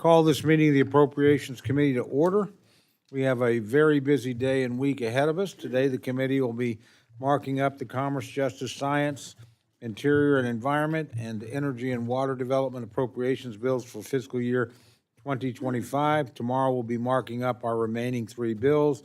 Call this meeting of the Appropriations Committee to order. We have a very busy day and week ahead of us. Today, the committee will be marking up the Commerce, Justice, Science, Interior and Environment, and Energy and Water Development Appropriations bills for fiscal year 2025. Tomorrow, we'll be marking up our remaining three bills: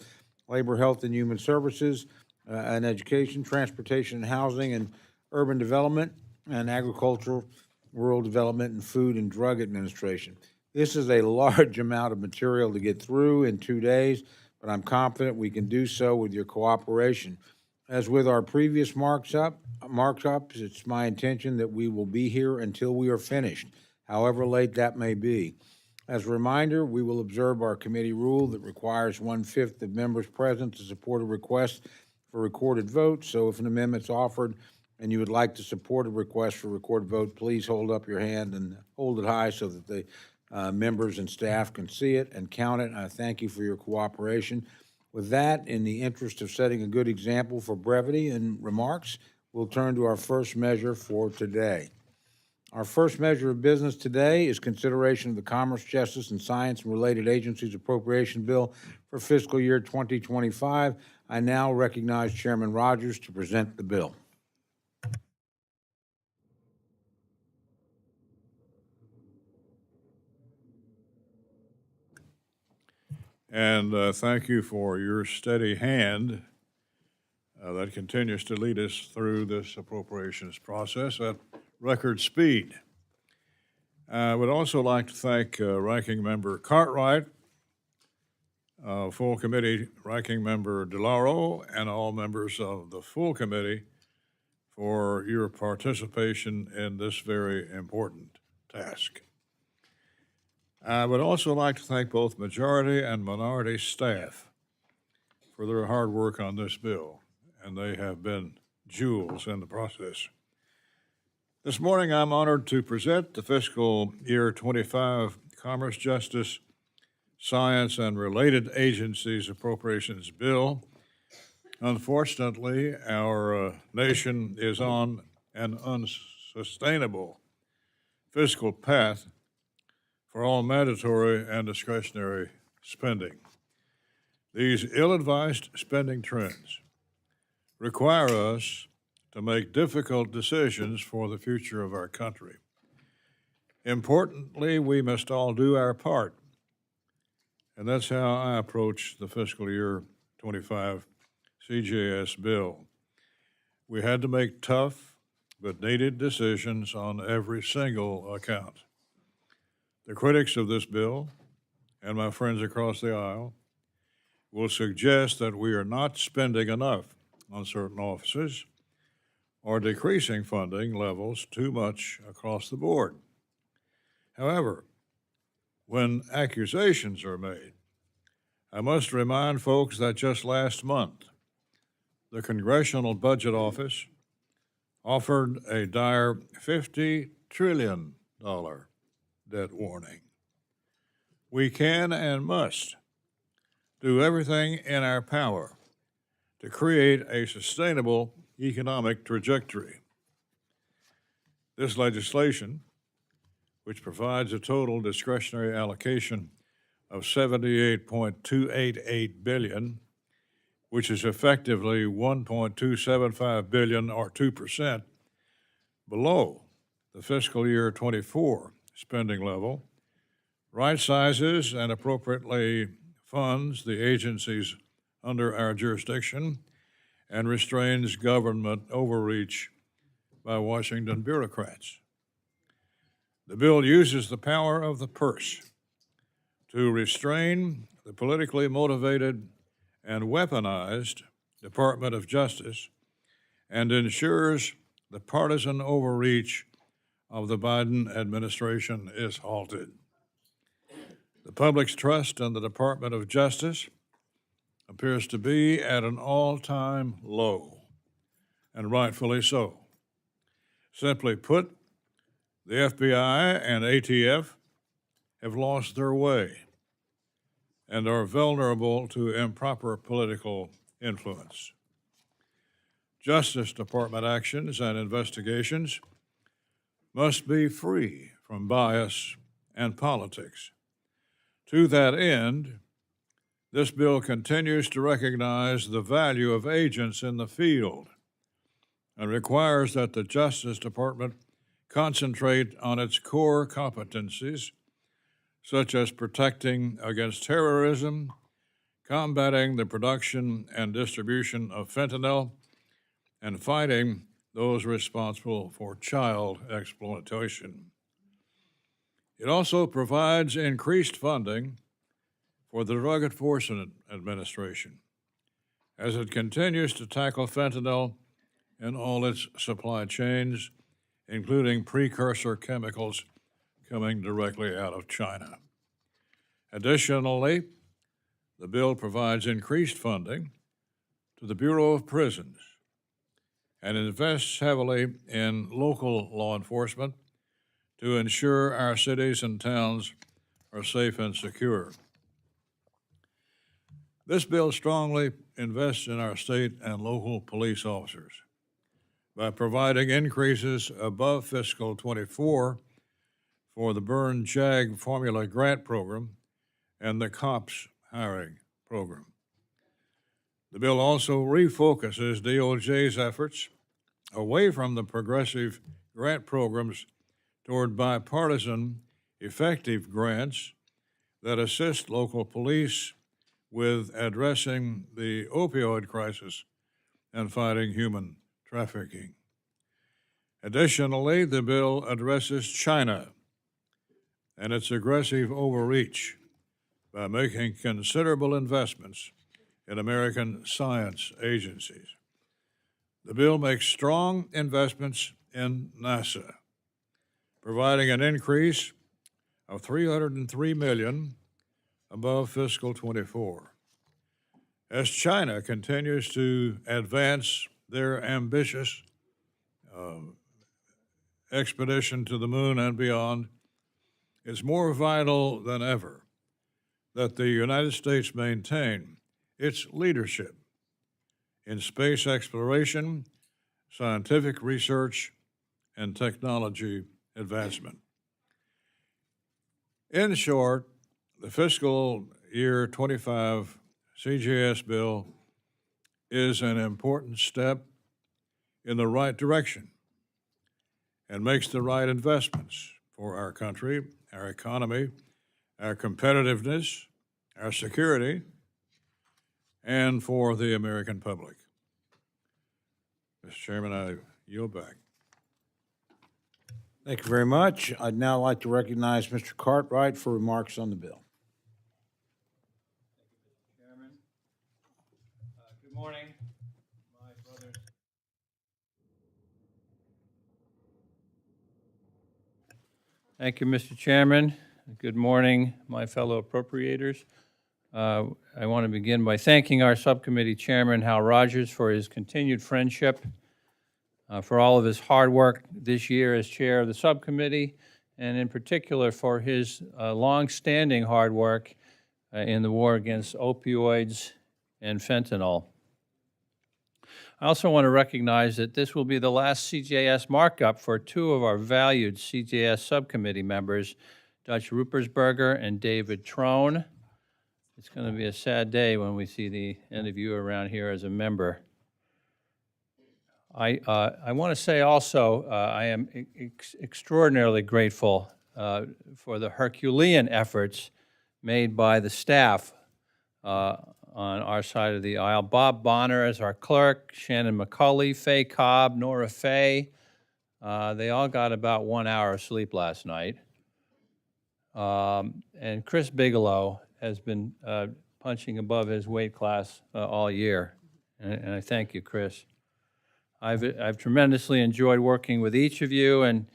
Labor, Health, and Human Services, and Education, Transportation and Housing, and Urban Development, and Agriculture, Rural Development, and Food and Drug Administration. This is a large amount of material to get through in 2 days, but I'm confident we can do so with your cooperation. As with our previous markups, it's my intention that we will be here until we are finished, however late that may be. As a reminder, we will observe our committee rule that requires 1/5 of members present to support a request for recorded vote. So if an amendment's offered and you would like to support a request for recorded vote, please hold up your hand and hold it high so that the members and staff can see it and count it. I thank you for your cooperation. With that, in the interest of setting a good example for brevity and remarks, we'll turn to our first measure for today. Our first measure of business today is consideration of the Commerce, Justice, and Science and Related Agencies Appropriation Bill for fiscal year 2025. I now recognize Chairman Rogers to present the bill. And thank you for your steady hand that continues to lead us through this appropriations process at record speed. I would also like to thank Ranking Member Cartwright, full committee Ranking Member DeLauro, and all members of the full committee for your participation in this very important task. I would also like to thank both majority and minority staff for their hard work on this bill, and they have been jewels in the process. This morning, I'm honored to present the fiscal year 25 Commerce, Justice, Science, and Related Agencies Appropriations Bill. Unfortunately, our nation is on an unsustainable fiscal path for all mandatory and discretionary spending. These ill-advised spending trends require us to make difficult decisions for the future of our country. Importantly, we must all do our part, and that's how I approach the fiscal year 25 CJS bill. We had to make tough but needed decisions on every single account. The critics of this bill, and my friends across the aisle, will suggest that we are not spending enough on certain offices or decreasing funding levels too much across the board. However, when accusations are made, I must remind folks that just last month, the Congressional Budget Office offered a dire $50 trillion debt warning. We can and must do everything in our power to create a sustainable economic trajectory. This legislation, which provides a total discretionary allocation of $78.288 billion, which is effectively $1.275 billion or 2% below the fiscal year 24 spending level, right sizes and appropriately funds the agencies under our jurisdiction, and restrains government overreach by Washington bureaucrats. The bill uses the power of the purse to restrain the politically motivated and weaponized Department of Justice and ensures the partisan overreach of the Biden administration is halted. The public's trust in the Department of Justice appears to be at an all-time low, and rightfully so. Simply put, the FBI and ATF have lost their way and are vulnerable to improper political influence. Justice Department actions and investigations must be free from bias and politics. To that end, this bill continues to recognize the value of agents in the field and requires that the Justice Department concentrate on its core competencies, such as protecting against terrorism, combating the production and distribution of fentanyl, and fighting those responsible for child exploitation. It also provides increased funding for the Drug Enforcement Administration as it continues to tackle fentanyl in all its supply chains, including precursor chemicals coming directly out of China. Additionally, the bill provides increased funding to the Bureau of Prisons and invests heavily in local law enforcement to ensure our cities and towns are safe and secure. This bill strongly invests in our state and local police officers by providing increases above fiscal 24 for the Burn JAG Formula Grant Program and the COPS hiring program. The bill also refocuses DOJ's efforts away from the progressive grant programs toward bipartisan, effective grants that assist local police with addressing the opioid crisis and fighting human trafficking. Additionally, the bill addresses China and its aggressive overreach by making considerable investments in American science agencies. The bill makes strong investments in NASA, providing an increase of $303 million above fiscal 24. As China continues to advance their ambitious expedition to the moon and beyond, it's more vital than ever that the United States maintain its leadership in space exploration, scientific research, and technology advancement. In short, the fiscal year 25 CJS bill is an important step in the right direction and makes the right investments for our country, our economy, our competitiveness, our security, and for the American public. Mr. Chairman, I yield back. Thank you very much. I'd now like to recognize Mr. Cartwright for remarks on the bill. Thank you, Mr. Chairman. Good morning, my brothers. Thank you, Mr. Chairman. Good morning, my fellow appropriators. I want to begin by thanking our subcommittee chairman, Hal Rogers, for his continued friendship, for all of his hard work this year as chair of the subcommittee, and in particular for his long-standing hard work in the war against opioids and fentanyl. I also want to recognize that this will be the last CJS markup for two of our valued CJS subcommittee members, Dutch Ruppersberger and David Trone. It's going to be a sad day when we see the end of you around here as a member. I want to say also I am extraordinarily grateful for the Herculean efforts made by the staff on our side of the aisle. Bob Bonner as our clerk, Shannon McCulley, Faye Cobb, Nora Fay. They all got about 1 hour of sleep last night. And Chris Bigelow has been punching above his weight class all year. And I thank you, Chris. I've tremendously enjoyed working with each of you, and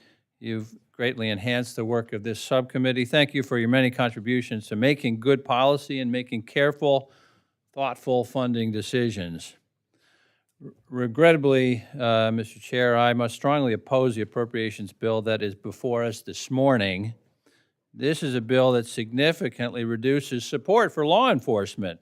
you've greatly enhanced the work of this subcommittee. Thank you for your many contributions to making good policy and making careful, thoughtful funding decisions. Regrettably, Mr. Chair, I must strongly oppose the appropriations bill that is before us this morning. This is a bill that significantly reduces support for law enforcement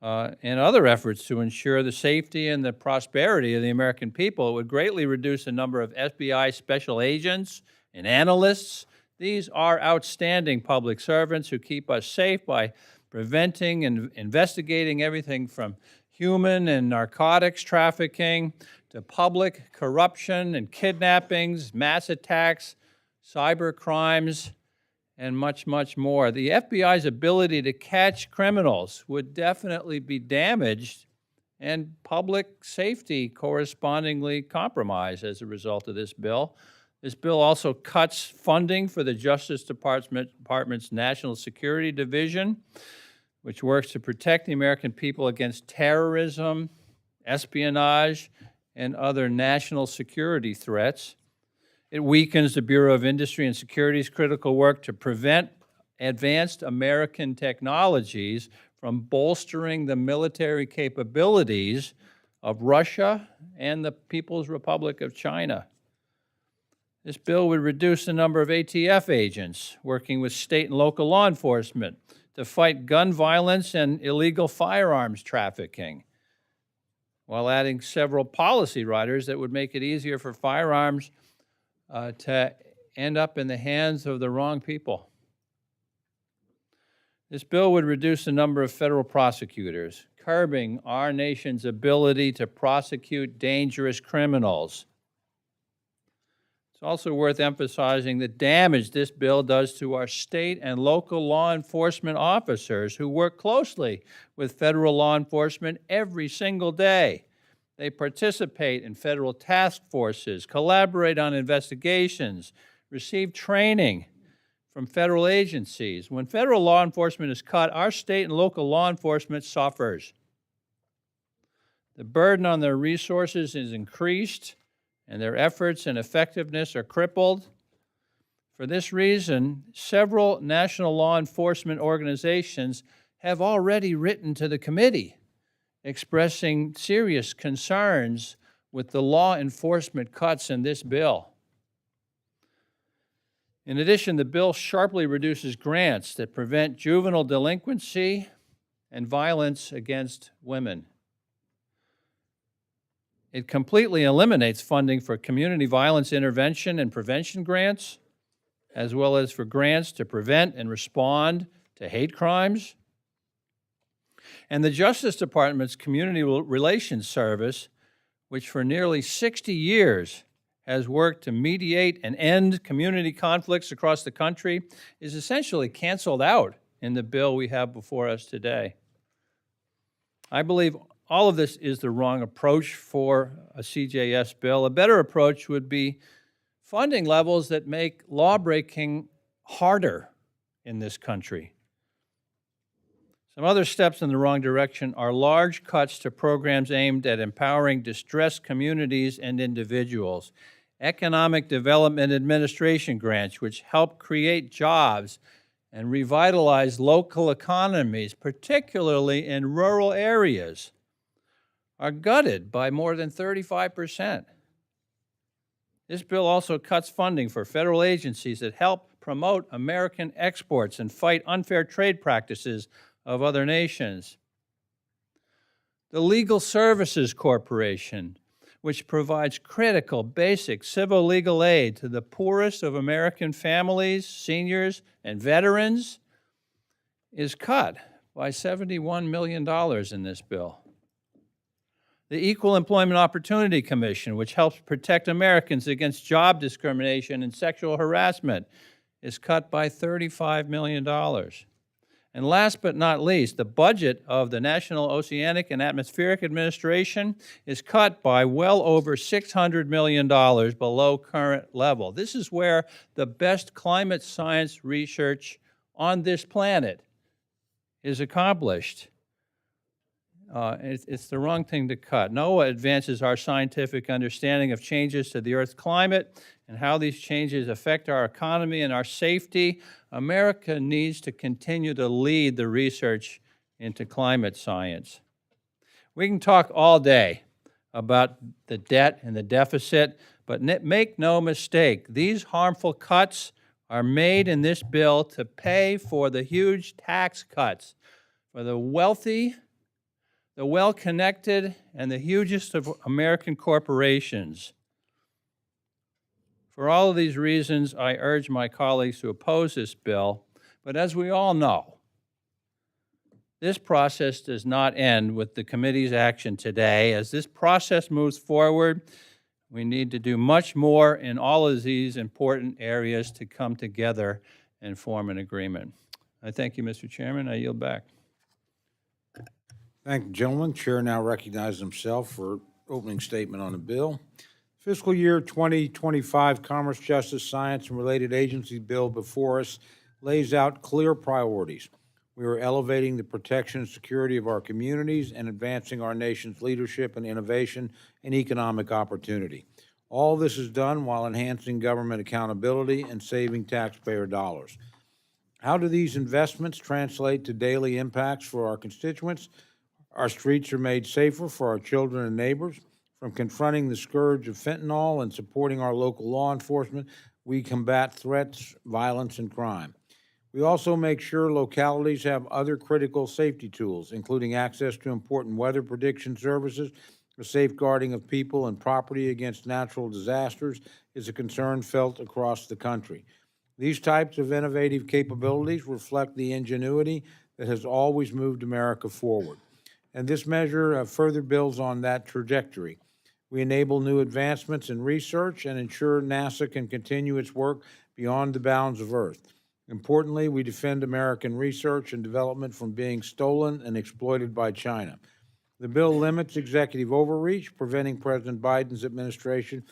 and other efforts to ensure the safety and the prosperity of the American people. It would greatly reduce the number of FBI special agents and analysts These are outstanding public servants who keep us safe by preventing and investigating everything from human and narcotics trafficking to public corruption and kidnappings, mass attacks, cyber crimes, and much, much more. The FBI's ability to catch criminals would definitely be damaged and public safety correspondingly compromised as a result of this bill. This bill also cuts funding for the Justice Department's National Security Division, which works to protect the American people against terrorism, espionage, and other national security threats. It weakens the Bureau of Industry and Security's critical work to prevent advanced American technologies from bolstering the military capabilities of Russia and the People's Republic of China. This bill would reduce the number of ATF agents working with state and local law enforcement to fight gun violence and illegal firearms trafficking, while adding several policy riders that would make it easier for firearms to end up in the hands of the wrong people. This bill would reduce the number of federal prosecutors, curbing our nation's ability to prosecute dangerous criminals. It's also worth emphasizing the damage this bill does to our state and local law enforcement officers who work closely with federal law enforcement every single day. They participate in federal task forces, collaborate on investigations, receive training from federal agencies. When federal law enforcement is cut, our state and local law enforcement suffers. The burden on their resources is increased, and their efforts and effectiveness are crippled. For this reason, several national law enforcement organizations have already written to the committee expressing serious concerns with the law enforcement cuts in this bill. In addition, the bill sharply reduces grants that prevent juvenile delinquency and violence against women. It completely eliminates funding for community violence intervention and prevention grants, as well as for grants to prevent and respond to hate crimes. And the Justice Department's Community Relations Service, which for nearly 60 years has worked to mediate and end community conflicts across the country, is essentially canceled out in the bill we have before us today. I believe all of this is the wrong approach for a CJS bill. A better approach would be funding levels that make lawbreaking harder in this country. Some other steps in the wrong direction are large cuts to programs aimed at empowering distressed communities and individuals. Economic Development Administration grants, which help create jobs and revitalize local economies, particularly in rural areas, are gutted by more than 35%. This bill also cuts funding for federal agencies that help promote American exports and fight unfair trade practices of other nations. The Legal Services Corporation, which provides critical, basic civil legal aid to the poorest of American families, seniors, and veterans, is cut by $71 million in this bill. The Equal Employment Opportunity Commission, which helps protect Americans against job discrimination and sexual harassment, is cut by $35 million. And last but not least, the budget of the National Oceanic and Atmospheric Administration is cut by well over $600 million below current level. This is where the best climate science research on this planet is accomplished. It's the wrong thing to cut. NOAA advances our scientific understanding of changes to the Earth's climate and how these changes affect our economy and our safety. America needs to continue to lead the research into climate science. We can talk all day about the debt and the deficit, but make no mistake, these harmful cuts are made in this bill to pay for the huge tax cuts for the wealthy, the well-connected, and the hugest of American corporations. For all of these reasons, I urge my colleagues to oppose this bill. But as we all know, this process does not end with the committee's action today. As this process moves forward, we need to do much more in all of these important areas to come together and form an agreement. I thank you, Mr. Chairman. I yield back. Thank you, gentlemen. Chair now recognizes himself for opening statement on the bill. Fiscal year 2025 Commerce, Justice, Science, and Related Agencies bill before us lays out clear priorities. We are elevating the protection and security of our communities and advancing our nation's leadership in innovation and economic opportunity. All this is done while enhancing government accountability and saving taxpayer dollars. How do these investments translate to daily impacts for our constituents? Our streets are made safer for our children and neighbors. From confronting the scourge of fentanyl and supporting our local law enforcement, we combat threats, violence, and crime. We also make sure localities have other critical safety tools, including access to important weather prediction services. The safeguarding of people and property against natural disasters is a concern felt across the country. These types of innovative capabilities reflect the ingenuity that has always moved America forward. And this measure further builds on that trajectory. We enable new advancements in research and ensure NASA can continue its work beyond the bounds of Earth. Importantly, we defend American research and development from being stolen and exploited by China. The bill limits executive overreach, preventing President Biden's administration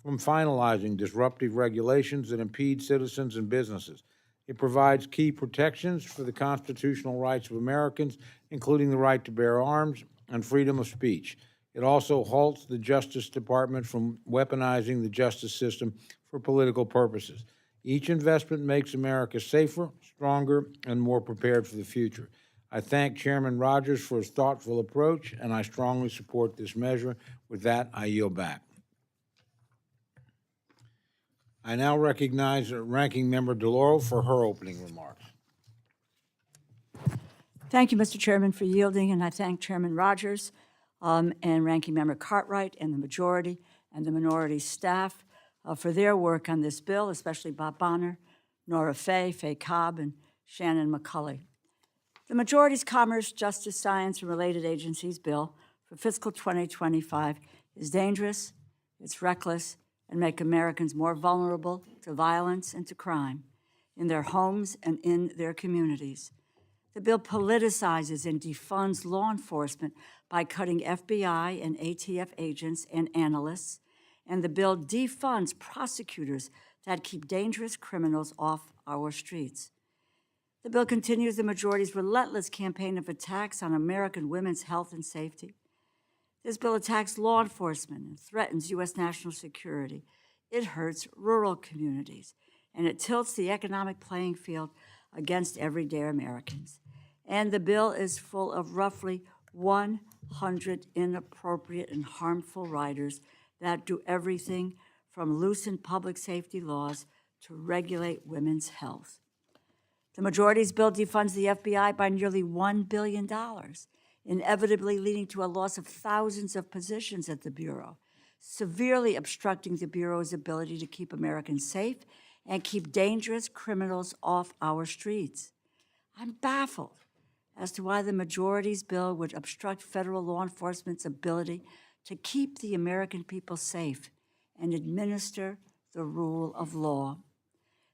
from finalizing disruptive regulations that impede citizens and businesses. It provides key protections for the constitutional rights of Americans, including the right to bear arms and freedom of speech. It also halts the Justice Department from weaponizing the justice system for political purposes. Each investment makes America safer, stronger, and more prepared for the future. I thank Chairman Rogers for his thoughtful approach, and I strongly support this measure. With that, I yield back. I now recognize Ranking Member DeLauro for her opening remarks. Thank you, Mr. Chairman, for yielding, and I thank Chairman Rogers and Ranking Member Cartwright and the majority and the minority staff for their work on this bill, especially Bob Bonner, Nora Fay, Fay Cobb, and Shannon McCulley. The majority's Commerce, Justice, Science, and Related Agencies bill for fiscal 2025 is dangerous, it's reckless, and make Americans more vulnerable to violence and to crime in their homes and in their communities. The bill politicizes and defunds law enforcement by cutting FBI and ATF agents and analysts, and the bill defunds prosecutors that keep dangerous criminals off our streets. The bill continues the majority's relentless campaign of attacks on American women's health and safety. This bill attacks law enforcement and threatens U.S. national security. It hurts rural communities, and it tilts the economic playing field against everyday Americans. And the bill is full of roughly 100 inappropriate and harmful riders that do everything from loosen public safety laws to regulate women's health. The majority's bill defunds the FBI by nearly $1 billion, inevitably leading to a loss of thousands of positions at the Bureau, severely obstructing the Bureau's ability to keep Americans safe and keep dangerous criminals off our streets. I'm baffled as to why the majority's bill would obstruct federal law enforcement's ability to keep the American people safe and administer the rule of law.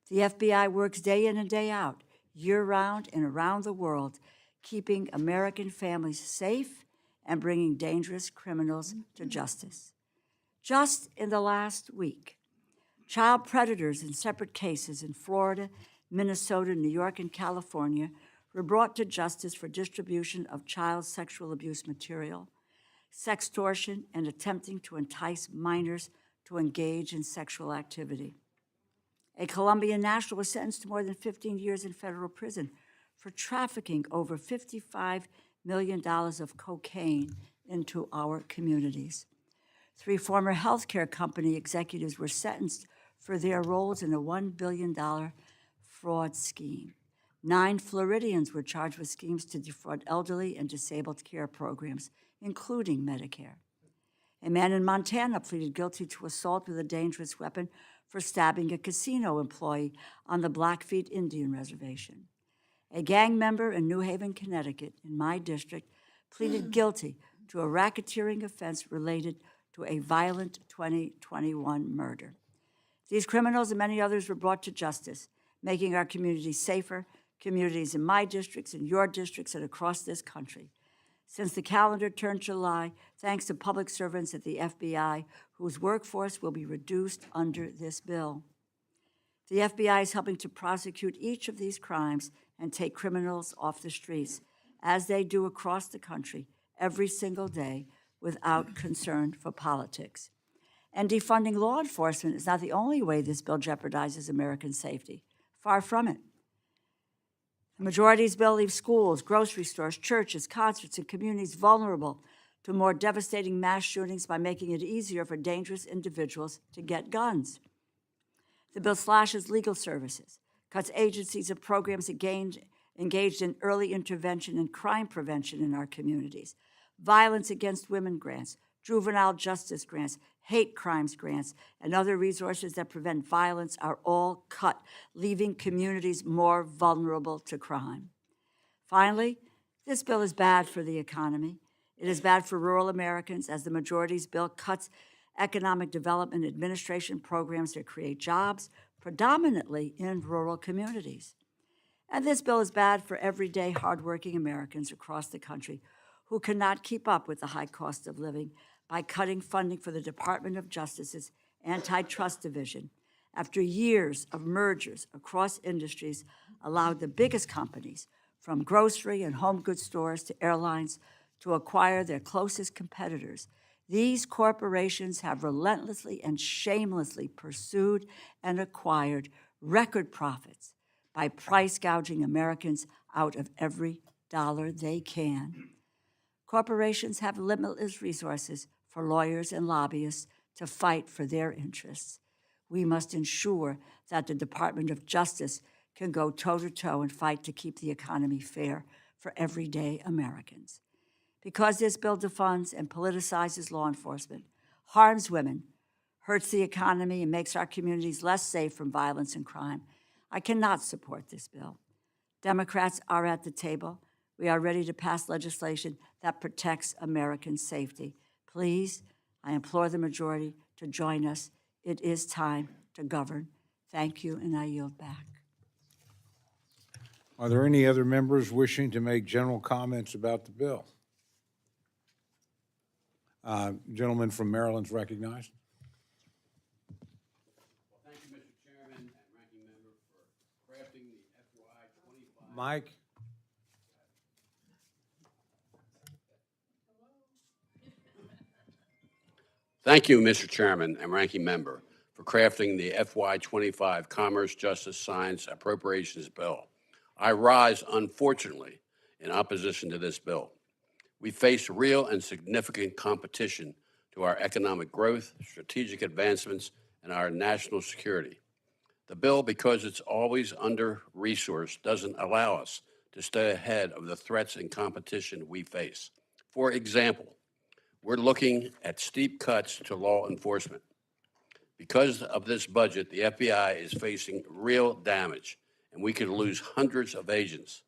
The FBI works day in and day out, year-round and around the world, keeping American families safe and bringing dangerous criminals to justice. Just in the last week, child predators in separate cases in Florida, Minnesota, New York, and California were brought to justice for distribution of child sexual abuse material, sextortion, and attempting to entice minors to engage in sexual activity. A Colombian national was sentenced to more than 15 years in federal prison for trafficking over $55 million of cocaine into our communities. 3 former healthcare company executives were sentenced for their roles in a $1 billion fraud scheme. 9 Floridians were charged with schemes to defraud elderly and disabled care programs, including Medicare. A man in Montana pleaded guilty to assault with a dangerous weapon for stabbing a casino employee on the Blackfeet Indian Reservation. A gang member in New Haven, Connecticut, in my district, pleaded guilty to a racketeering offense related to a violent 2021 murder. These criminals and many others were brought to justice, making our communities safer, communities in my districts, in your districts, and across this country. Since the calendar turned July, thanks to public servants at the FBI, whose workforce will be reduced under this bill. The FBI is helping to prosecute each of these crimes and take criminals off the streets, as they do across the country every single day without concern for politics. And defunding law enforcement is not the only way this bill jeopardizes American safety. Far from it. The majority's bill leaves schools, grocery stores, churches, concerts, and communities vulnerable to more devastating mass shootings by making it easier for dangerous individuals to get guns. The bill slashes legal services, cuts agencies and programs engaged in early intervention and crime prevention in our communities, violence against women grants, juvenile justice grants, hate crimes grants, and other resources that prevent violence are all cut, leaving communities more vulnerable to crime. Finally, this bill is bad for the economy. It is bad for rural Americans, as the majority's bill cuts economic development administration programs that create jobs, predominantly in rural communities. And this bill is bad for everyday, hardworking Americans across the country who cannot keep up with the high cost of living by cutting funding for the Department of Justice's Antitrust Division, after years of mergers across industries allowed the biggest companies, from grocery and home goods stores to airlines, to acquire their closest competitors. These corporations have relentlessly and shamelessly pursued and acquired record profits by price gouging Americans out of every dollar they can. Corporations have limitless resources for lawyers and lobbyists to fight for their interests. We must ensure that the Department of Justice can go toe-to-toe and fight to keep the economy fair for everyday Americans. Because this bill defunds and politicizes law enforcement, harms women, hurts the economy, and makes our communities less safe from violence and crime, I cannot support this bill. Democrats are at the table. We are ready to pass legislation that protects American safety. Please, I implore the majority to join us. It is time to govern. Thank you, and I yield back. Are there any other members wishing to make general comments about the bill? Gentleman from Maryland's recognized. Well, thank you, Mr. Chairman and Ranking Member, for crafting the FY25. Mike? Thank you, Mr. Chairman and Ranking Member, for crafting the FY25 Commerce, Justice, Science, Appropriations Bill. I rise, unfortunately, in opposition to this bill. We face real and significant competition to our economic growth, strategic advancements, and our national security. The bill, because it's always under-resourced, doesn't allow us to stay ahead of the threats and competition we face. For example, we're looking at steep cuts to law enforcement. Because of this budget, the FBI is facing real damage, and we could lose hundreds of agents,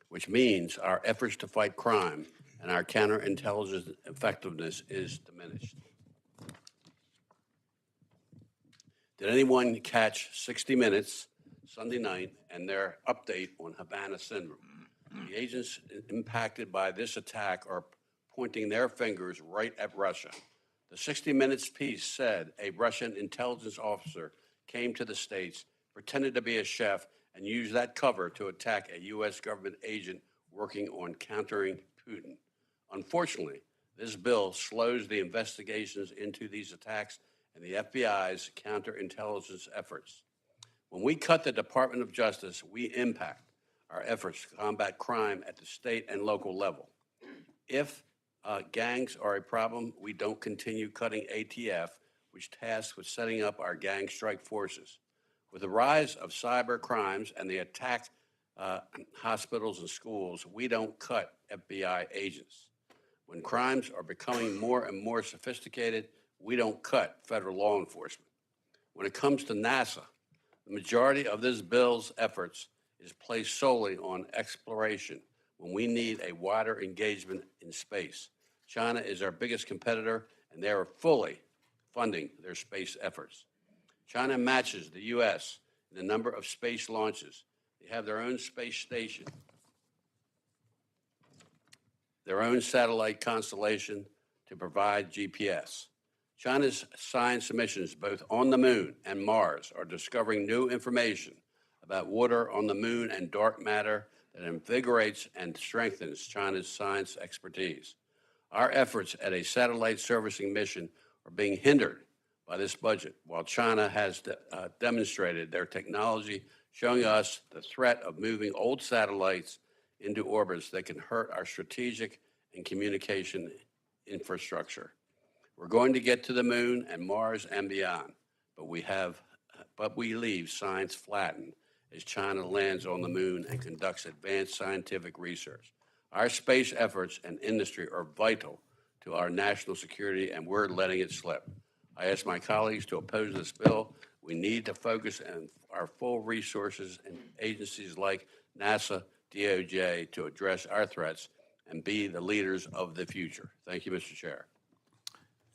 which means our efforts to fight crime and our counterintelligence effectiveness is diminished. Did anyone catch 60 Minutes Sunday night and their update on Havana Syndrome? The agents impacted by this attack are pointing their fingers right at Russia. The 60 Minutes piece said a Russian intelligence officer came to the States, pretended to be a chef, and used that cover to attack a U.S. government agent working on countering Putin. Unfortunately, this bill slows the investigations into these attacks and the FBI's counterintelligence efforts. When we cut the Department of Justice, we impact our efforts to combat crime at the state and local level. If gangs are a problem, we don't continue cutting ATF, which tasks with setting up our gang strike forces. With the rise of cyber crimes and the attack hospitals and schools, we don't cut FBI agents. When crimes are becoming more and more sophisticated, we don't cut federal law enforcement. When it comes to NASA, the majority of this bill's efforts is placed solely on exploration when we need a wider engagement in space. China is our biggest competitor, and they are fully funding their space efforts. China matches the U.S. in the number of space launches. They have their own space station, their own satellite constellation to provide GPS. China's science missions, both on the moon and Mars, are discovering new information about water on the moon and dark matter that invigorates and strengthens China's science expertise. Our efforts at a satellite servicing mission are being hindered by this budget, while China has demonstrated their technology, showing us the threat of moving old satellites into orbits that can hurt our strategic and communication infrastructure. We're going to get to the moon and Mars and beyond, but we leave science flattened as China lands on the moon and conducts advanced scientific research. Our space efforts and industry are vital to our national security, and we're letting it slip. I ask my colleagues to oppose this bill. We need to focus on our full resources and agencies like NASA, DOJ to address our threats and be the leaders of the future. Thank you, Mr. Chair.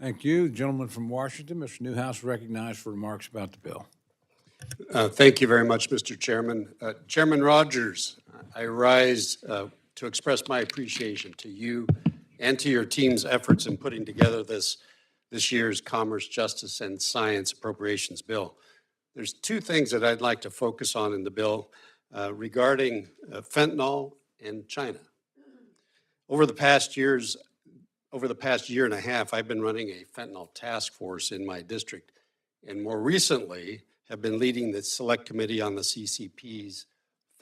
Thank you. Gentleman from Washington, Mr. Newhouse, recognized for remarks about the bill. Thank you very much, Mr. Chairman. Chairman Rogers, I rise to express my appreciation to you and to your team's efforts in putting together this year's Commerce, Justice, and Science Appropriations Bill. There's two things that I'd like to focus on in the bill regarding fentanyl and China. Over the past year and a half, I've been running a fentanyl task force in my district, and more recently have been leading the Select Committee on the CCP's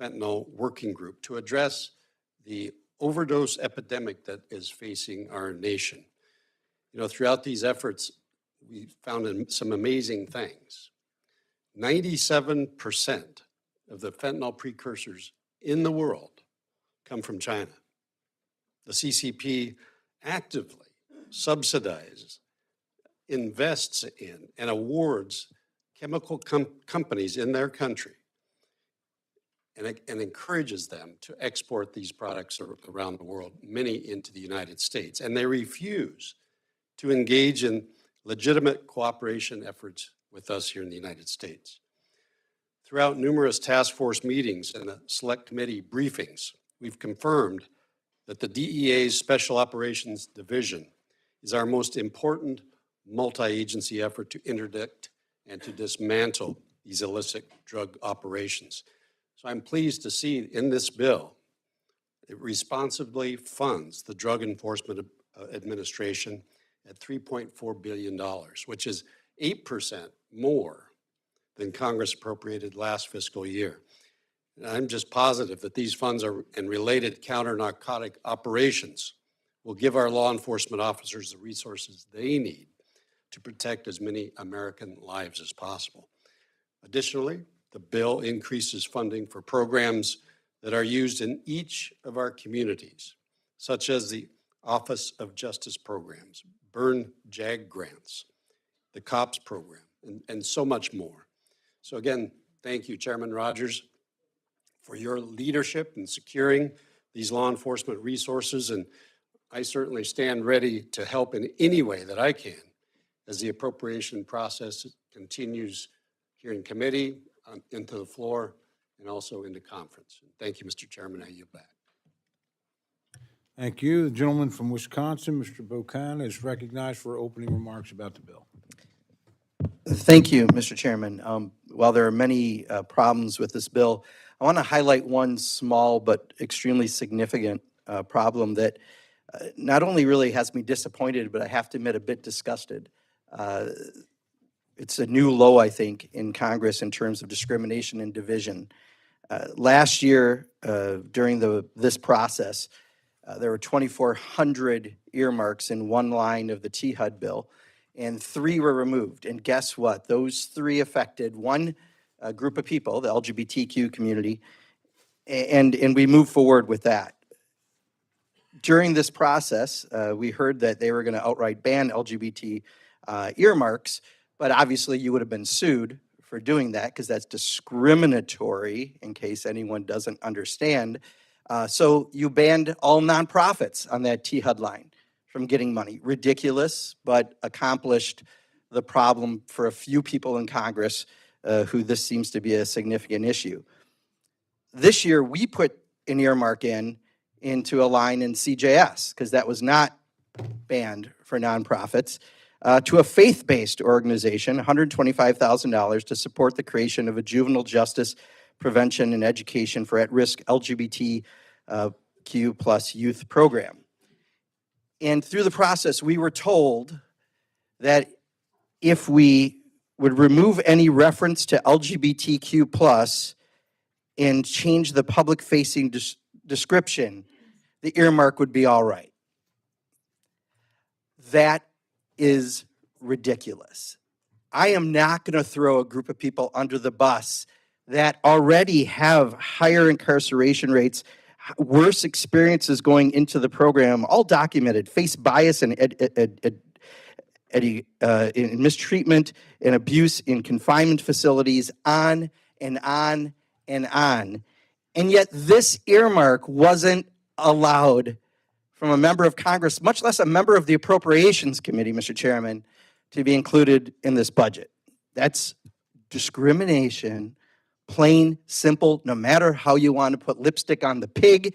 fentanyl working group to address the overdose epidemic that is facing our nation. You know, throughout these efforts, we found some amazing things. 97% of the fentanyl precursors in the world come from China. The CCP actively subsidizes, invests in, and awards chemical companies in their country and encourages them to export these products around the world, many into the United States. And they refuse to engage in legitimate cooperation efforts with us here in the United States. Throughout numerous task force meetings and the Select Committee briefings, we've confirmed that the DEA's Special Operations Division is our most important multi-agency effort to interdict and to dismantle these illicit drug operations. So I'm pleased to see in this bill, it responsibly funds the Drug Enforcement Administration at $3.4 billion, which is 8% more than Congress appropriated last fiscal year. And I'm just positive that these funds and related counter-narcotic operations will give our law enforcement officers the resources they need to protect as many American lives as possible. Additionally, the bill increases funding for programs that are used in each of our communities, such as the Office of Justice Programs, Burn JAG grants, the COPS program, and so much more. So again, thank you, Chairman Rogers, for your leadership in securing these law enforcement resources, and I certainly stand ready to help in any way that I can as the appropriation process continues here in committee, into the floor, and also into conference. Thank you, Mr. Chairman. I yield back. Thank you. The gentleman from Wisconsin, Mr. Bocan, is recognized for opening remarks about the bill. Thank you, Mr. Chairman. While there are many problems with this bill, I want to highlight one small but extremely significant problem that not only really has me disappointed, but I have to admit a bit disgusted. It's a new low, I think, in Congress in terms of discrimination and division. Last year, during this process, there were 2,400 earmarks in one line of the THUD bill, and 3 were removed. And guess what? Those 3 affected one group of people, the LGBTQ community, and we moved forward with that. During this process, we heard that they were going to outright ban LGBT earmarks, but obviously you would have been sued for doing that because that's discriminatory, in case anyone doesn't understand. So you banned all nonprofits on that T-HUD line from getting money. Ridiculous, but accomplished the problem for a few people in Congress who this seems to be a significant issue. This year, we put an earmark into a line in CJS, because that was not banned for nonprofits, to a faith-based organization, $125,000 to support the creation of a juvenile justice prevention and education for at-risk LGBTQ plus youth program. And through the process, we were told that if we would remove any reference to LGBTQ plus and change the public-facing description, the earmark would be all right. That is ridiculous. I am not going to throw a group of people under the bus that already have higher incarceration rates, worse experiences going into the program, all documented, face bias and in mistreatment and abuse in confinement facilities, on and on and on. And yet this earmark wasn't allowed from a member of Congress, much less a member of the Appropriations Committee, Mr. Chairman, to be included in this budget. That's discrimination, plain, simple, no matter how you want to put lipstick on the pig.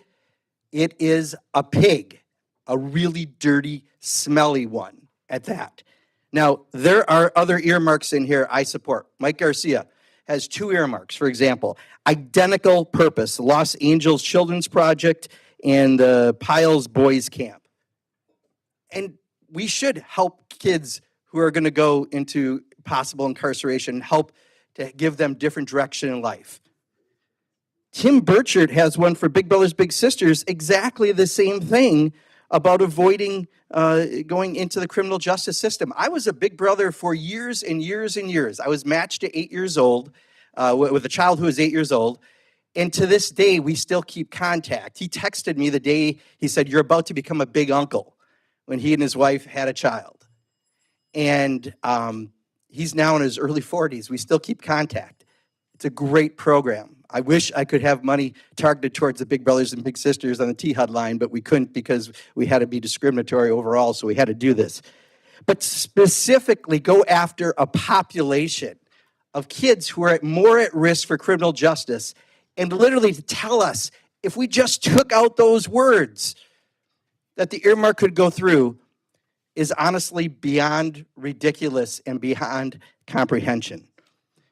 It is a pig, a really dirty, smelly one at that. Now, there are other earmarks in here I support. Mike Garcia has 2 earmarks, for example, identical purpose, Los Angeles Children's Project and the Piles Boys Camp. And we should help kids who are going to go into possible incarceration, help to give them different direction in life. Tim Burchard has one for Big Brothers Big Sisters, exactly the same thing about avoiding going into the criminal justice system. I was a big brother for years and years and years. I was matched at 8 years old with a child who was 8 years old. And to this day, we still keep contact. He texted me the day he said, "You're about to become a big uncle," when he and his wife had a child. And he's now in his early 40s. We still keep contact. It's a great program. I wish I could have money targeted towards the Big Brothers and Big Sisters on the T-HUD line, but we couldn't because we had to be discriminatory overall, so we had to do this. But specifically go after a population of kids who are more at risk for criminal justice, and literally to tell us if we just took out those words that the earmark could go through is honestly beyond ridiculous and beyond comprehension.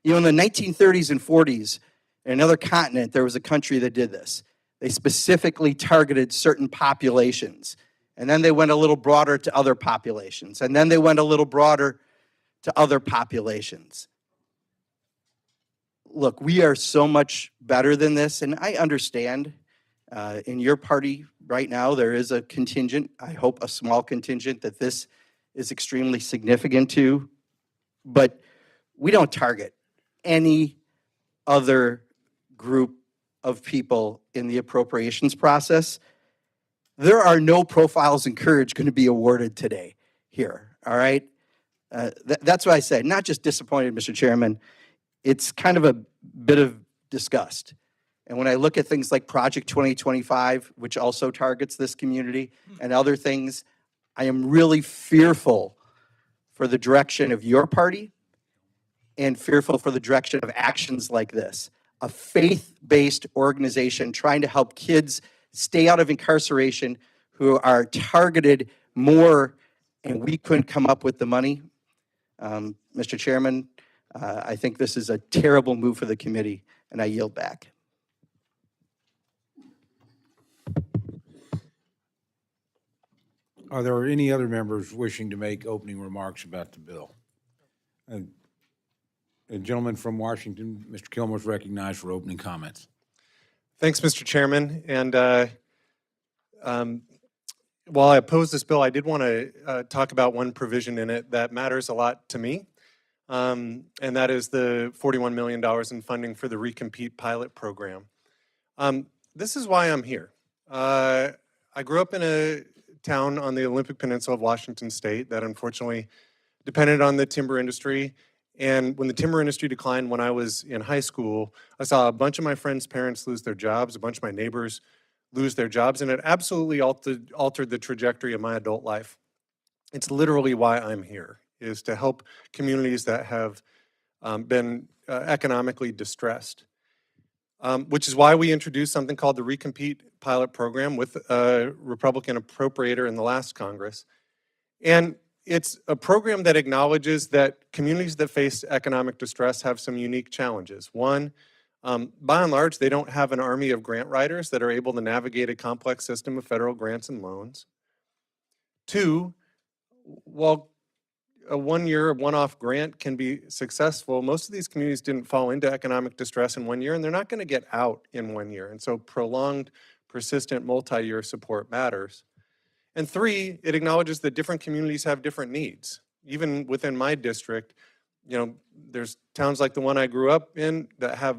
You know, in the 1930s and 40s, in another continent, there was a country that did this. They specifically targeted certain populations. And then they went a little broader to other populations. And then they went a little broader to other populations. Look, we are so much better than this. And I understand in your party right now, there is a contingent, I hope a small contingent, that this is extremely significant to. But we don't target any other group of people in the appropriations process. There are no profiles in courage going to be awarded today here, all right? That's what I said. Not just disappointed, Mr. Chairman. It's kind of a bit of disgust. And when I look at things like Project 2025, which also targets this community, and other things, I am really fearful for the direction of your party and fearful for the direction of actions like this. A faith-based organization trying to help kids stay out of incarceration who are targeted more, and we couldn't come up with the money. Mr. Chairman, I think this is a terrible move for the committee, and I yield back. Are there any other members wishing to make opening remarks about the bill? A gentleman from Washington, Mr. Kilmer, is recognized for opening comments. Thanks, Mr. Chairman. And while I oppose this bill, I did want to talk about one provision in it that matters a lot to me, and that is the $41 million in funding for the Recompete pilot program. This is why I'm here. I grew up in a town on the Olympic Peninsula of Washington State that unfortunately depended on the timber industry. And when the timber industry declined when I was in high school, I saw a bunch of my friends' parents lose their jobs, a bunch of my neighbors lose their jobs, and it absolutely altered the trajectory of my adult life. It's literally why I'm here, is to help communities that have been economically distressed. Which is why we introduced something called the Recompete Pilot Program with a Republican appropriator in the last Congress. And it's a program that acknowledges that communities that face economic distress have some unique challenges. One, by and large, they don't have an army of grant writers that are able to navigate a complex system of federal grants and loans. Two, while a one-year one-off grant can be successful, most of these communities didn't fall into economic distress in 1 year, and they're not going to get out in 1 year. And so prolonged, persistent, multi-year support matters. And three, it acknowledges that different communities have different needs. Even within my district, you know, there's towns like the one I grew up in that have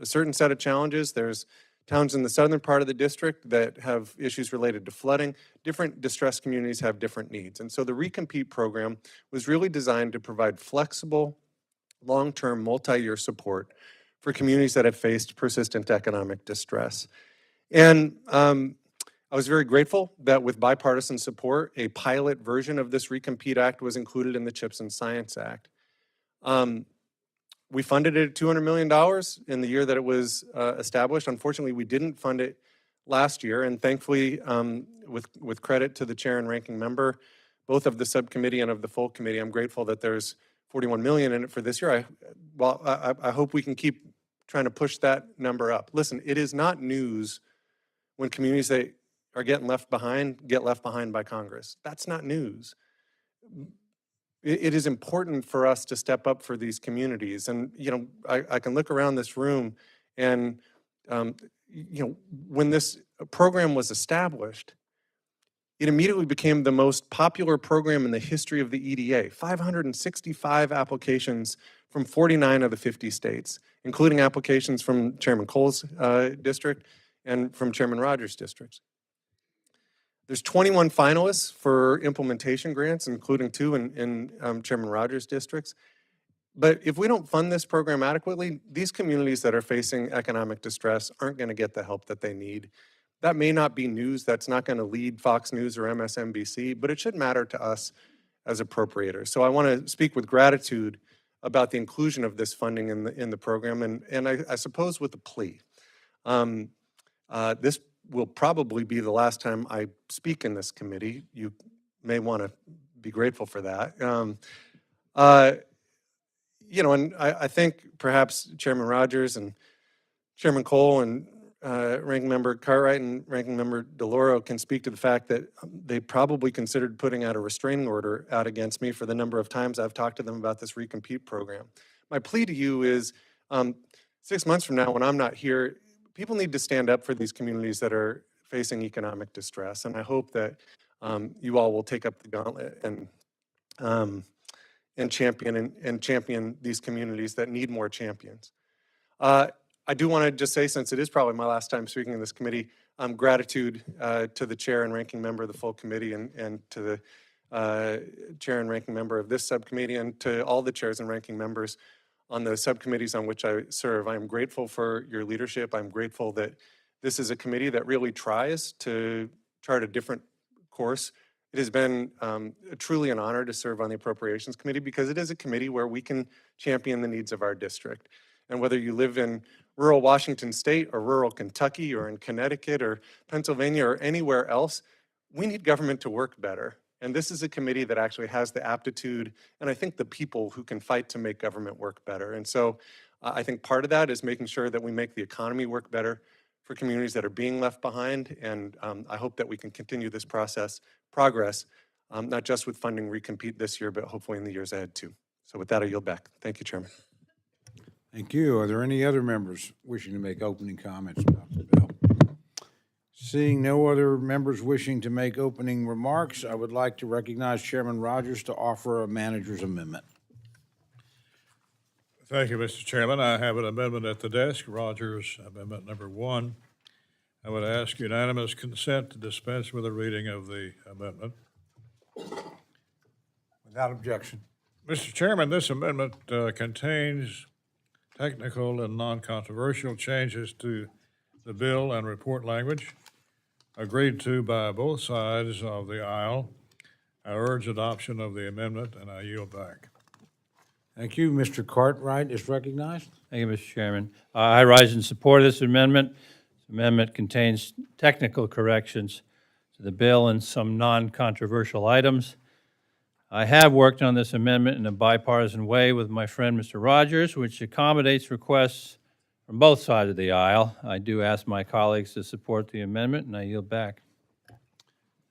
a certain set of challenges. There's towns in the southern part of the district that have issues related to flooding. Different distressed communities have different needs. And so the Recompete program was really designed to provide flexible, long-term, multi-year support for communities that have faced persistent economic distress. And I was very grateful that with bipartisan support, a pilot version of this Recompete Act was included in the CHIPS and Science Act. We funded it at $200 million in the year that it was established. Unfortunately, we didn't fund it last year, and thankfully, with credit to the chair and ranking member, both of the subcommittee and of the full committee, I'm grateful that there's $41 million in it for this year. I hope we can keep trying to push that number up. Listen, it is not news when communities that are getting left behind get left behind by Congress. That's not news. It is important for us to step up for these communities. And, you know, I can look around this room and, you know, when this program was established, it immediately became the most popular program in the history of the EDA. 565 applications from 49 of the 50 states, including applications from Chairman Cole's district and from Chairman Rogers' districts. There's 21 finalists for implementation grants, including 2 in Chairman Rogers' districts. But if we don't fund this program adequately, these communities that are facing economic distress aren't going to get the help that they need. That may not be news. That's not going to lead Fox News or MSNBC, but it should matter to us as appropriators. So I want to speak with gratitude about the inclusion of this funding in the program, and I suppose with a plea. This will probably be the last time I speak in this committee. You may want to be grateful for that. You know, and I think perhaps Chairman Rogers and Chairman Cole and Ranking Member Cartwright and Ranking Member DeLauro can speak to the fact that they probably considered putting out a restraining order out against me for the number of times I've talked to them about this Recompete program. My plea to you is 6 months from now, when I'm not here, people need to stand up for these communities that are facing economic distress. And I hope that you all will take up the gauntlet and champion these communities that need more champions. I do want to just say, since it is probably my last time speaking in this committee, gratitude to the chair and ranking member of the full committee and to the chair and ranking member of this subcommittee and to all the chairs and ranking members on the subcommittees on which I serve. I am grateful for your leadership. I'm grateful that this is a committee that really tries to chart a different course. It has been truly an honor to serve on the Appropriations Committee because it is a committee where we can champion the needs of our district. And whether you live in rural Washington State or rural Kentucky or in Connecticut or Pennsylvania or anywhere else, we need government to work better. And this is a committee that actually has the aptitude and I think the people who can fight to make government work better. And so I think part of that is making sure that we make the economy work better for communities that are being left behind. And I hope that we can continue this progress, not just with funding Recompete this year, but hopefully in the years ahead too. So with that, I yield back. Thank you, Chairman. Thank you. Are there any other members wishing to make opening comments about the bill? Seeing no other members wishing to make opening remarks, I would like to recognize Chairman Rogers to offer a manager's amendment. Thank you, Mr. Chairman. I have an amendment at the desk, Rogers Amendment Number 1. I would ask unanimous consent to dispense with a reading of the amendment. Without objection. Mr. Chairman, this amendment contains technical and non-controversial changes to the bill and report language agreed to by both sides of the aisle. I urge adoption of the amendment, and I yield back. Thank you. Mr. Cartwright is recognized. Thank you, Mr. Chairman. I rise in support of this amendment. This amendment contains technical corrections to the bill and some non-controversial items. I have worked on this amendment in a bipartisan way with my friend, Mr. Rogers, which accommodates requests from both sides of the aisle. I do ask my colleagues to support the amendment, and I yield back.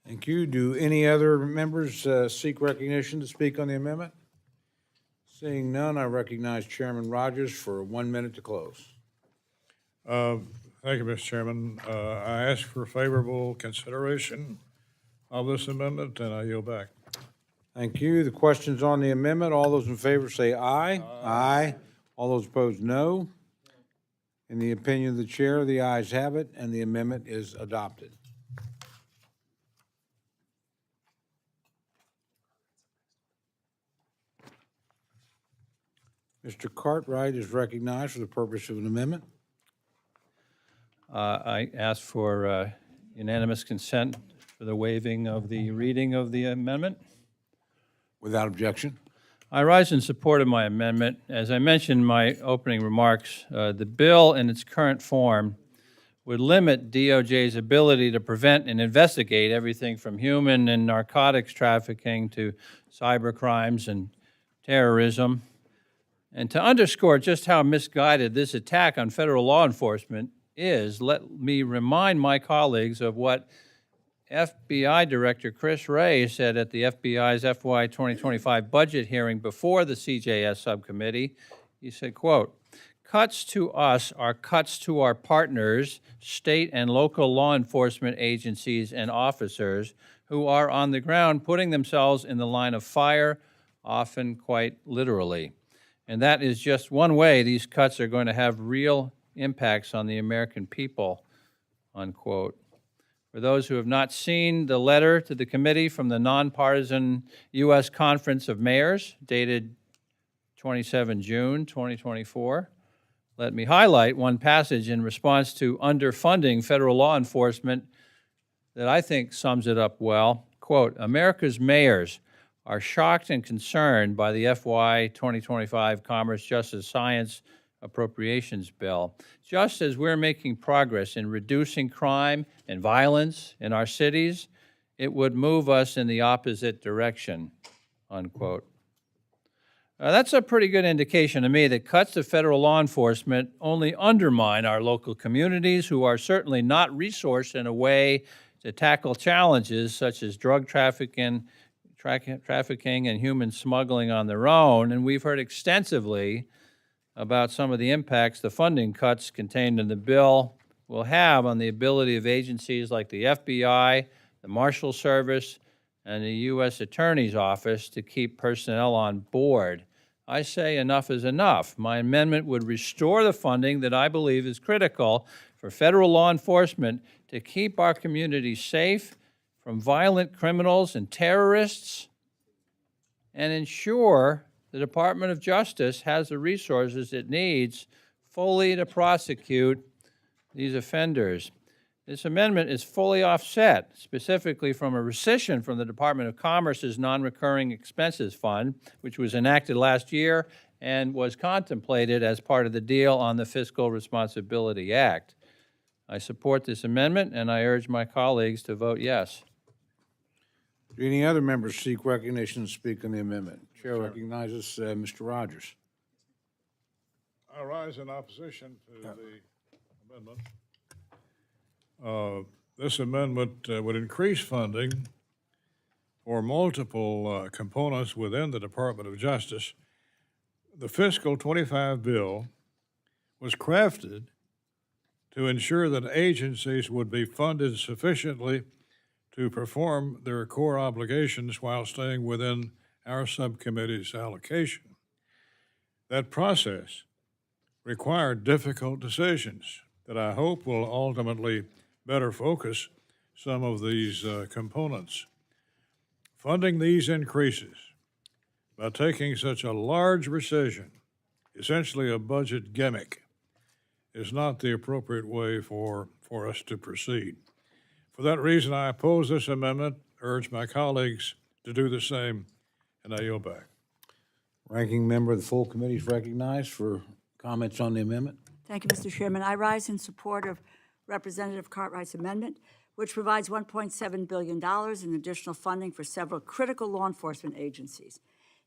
Thank you. Do any other members seek recognition to speak on the amendment? Seeing none, I recognize Chairman Rogers for 1 minute to close. Thank you, Mr. Chairman. I ask for favorable consideration of this amendment, and I yield back. Thank you. The questions on the amendment, all those in favor say aye. Aye. All those opposed, no. In the opinion of the chair, the ayes have it, and the amendment is adopted. Mr. Cartwright is recognized for the purpose of an amendment. I ask for unanimous consent for the waiving of the reading of the amendment. Without objection. I rise in support of my amendment. As I mentioned in my opening remarks, the bill in its current form would limit DOJ's ability to prevent and investigate everything from human and narcotics trafficking to cyber crimes and terrorism. And to underscore just how misguided this attack on federal law enforcement is, let me remind my colleagues of what FBI Director Chris Wray said at the FBI's FY25 budget hearing before the CJS subcommittee. He said, quote, "Cuts to us are cuts to our partners, state and local law enforcement agencies and officers who are on the ground putting themselves in the line of fire, often quite literally. And that is just one way these cuts are going to have real impacts on the American people," unquote. For those who have not seen the letter to the committee from the nonpartisan U.S. Conference of Mayors dated 27 June 2024, let me highlight one passage in response to underfunding federal law enforcement that I think sums it up well. Quote, "America's mayors are shocked and concerned by the FY 2025 Commerce, Justice, Science Appropriations Bill. Just as we're making progress in reducing crime and violence in our cities, it would move us in the opposite direction," unquote. That's a pretty good indication to me that cuts to federal law enforcement only undermine our local communities, who are certainly not resourced in a way to tackle challenges such as drug trafficking and human smuggling on their own. And we've heard extensively about some of the impacts the funding cuts contained in the bill will have on the ability of agencies like the FBI, the Marshal Service, and the U.S. Attorney's Office to keep personnel on board. I say enough is enough. My amendment would restore the funding that I believe is critical for federal law enforcement to keep our communities safe from violent criminals and terrorists, and ensure the Department of Justice has the resources it needs fully to prosecute these offenders. This amendment is fully offset, specifically from a rescission from the Department of Commerce's non-recurring expenses fund, which was enacted last year and was contemplated as part of the deal on the Fiscal Responsibility Act. I support this amendment, and I urge my colleagues to vote yes. Do any other members seek recognition to speak on the amendment? Chair recognizes Mr. Rogers. I rise in opposition to the amendment. This amendment would increase funding for multiple components within the Department of Justice. The fiscal 25 bill was crafted to ensure that agencies would be funded sufficiently to perform their core obligations while staying within our subcommittee's allocation. That process required difficult decisions that I hope will ultimately better focus some of these components. Funding these increases by taking such a large rescission, essentially a budget gimmick, is not the appropriate way for us to proceed. For that reason, I oppose this amendment, urge my colleagues to do the same, and I yield back. Ranking member of the full committee is recognized for comments on the amendment. Thank you, Mr. Chairman. I rise in support of Representative Cartwright's amendment, which provides $1.7 billion in additional funding for several critical law enforcement agencies,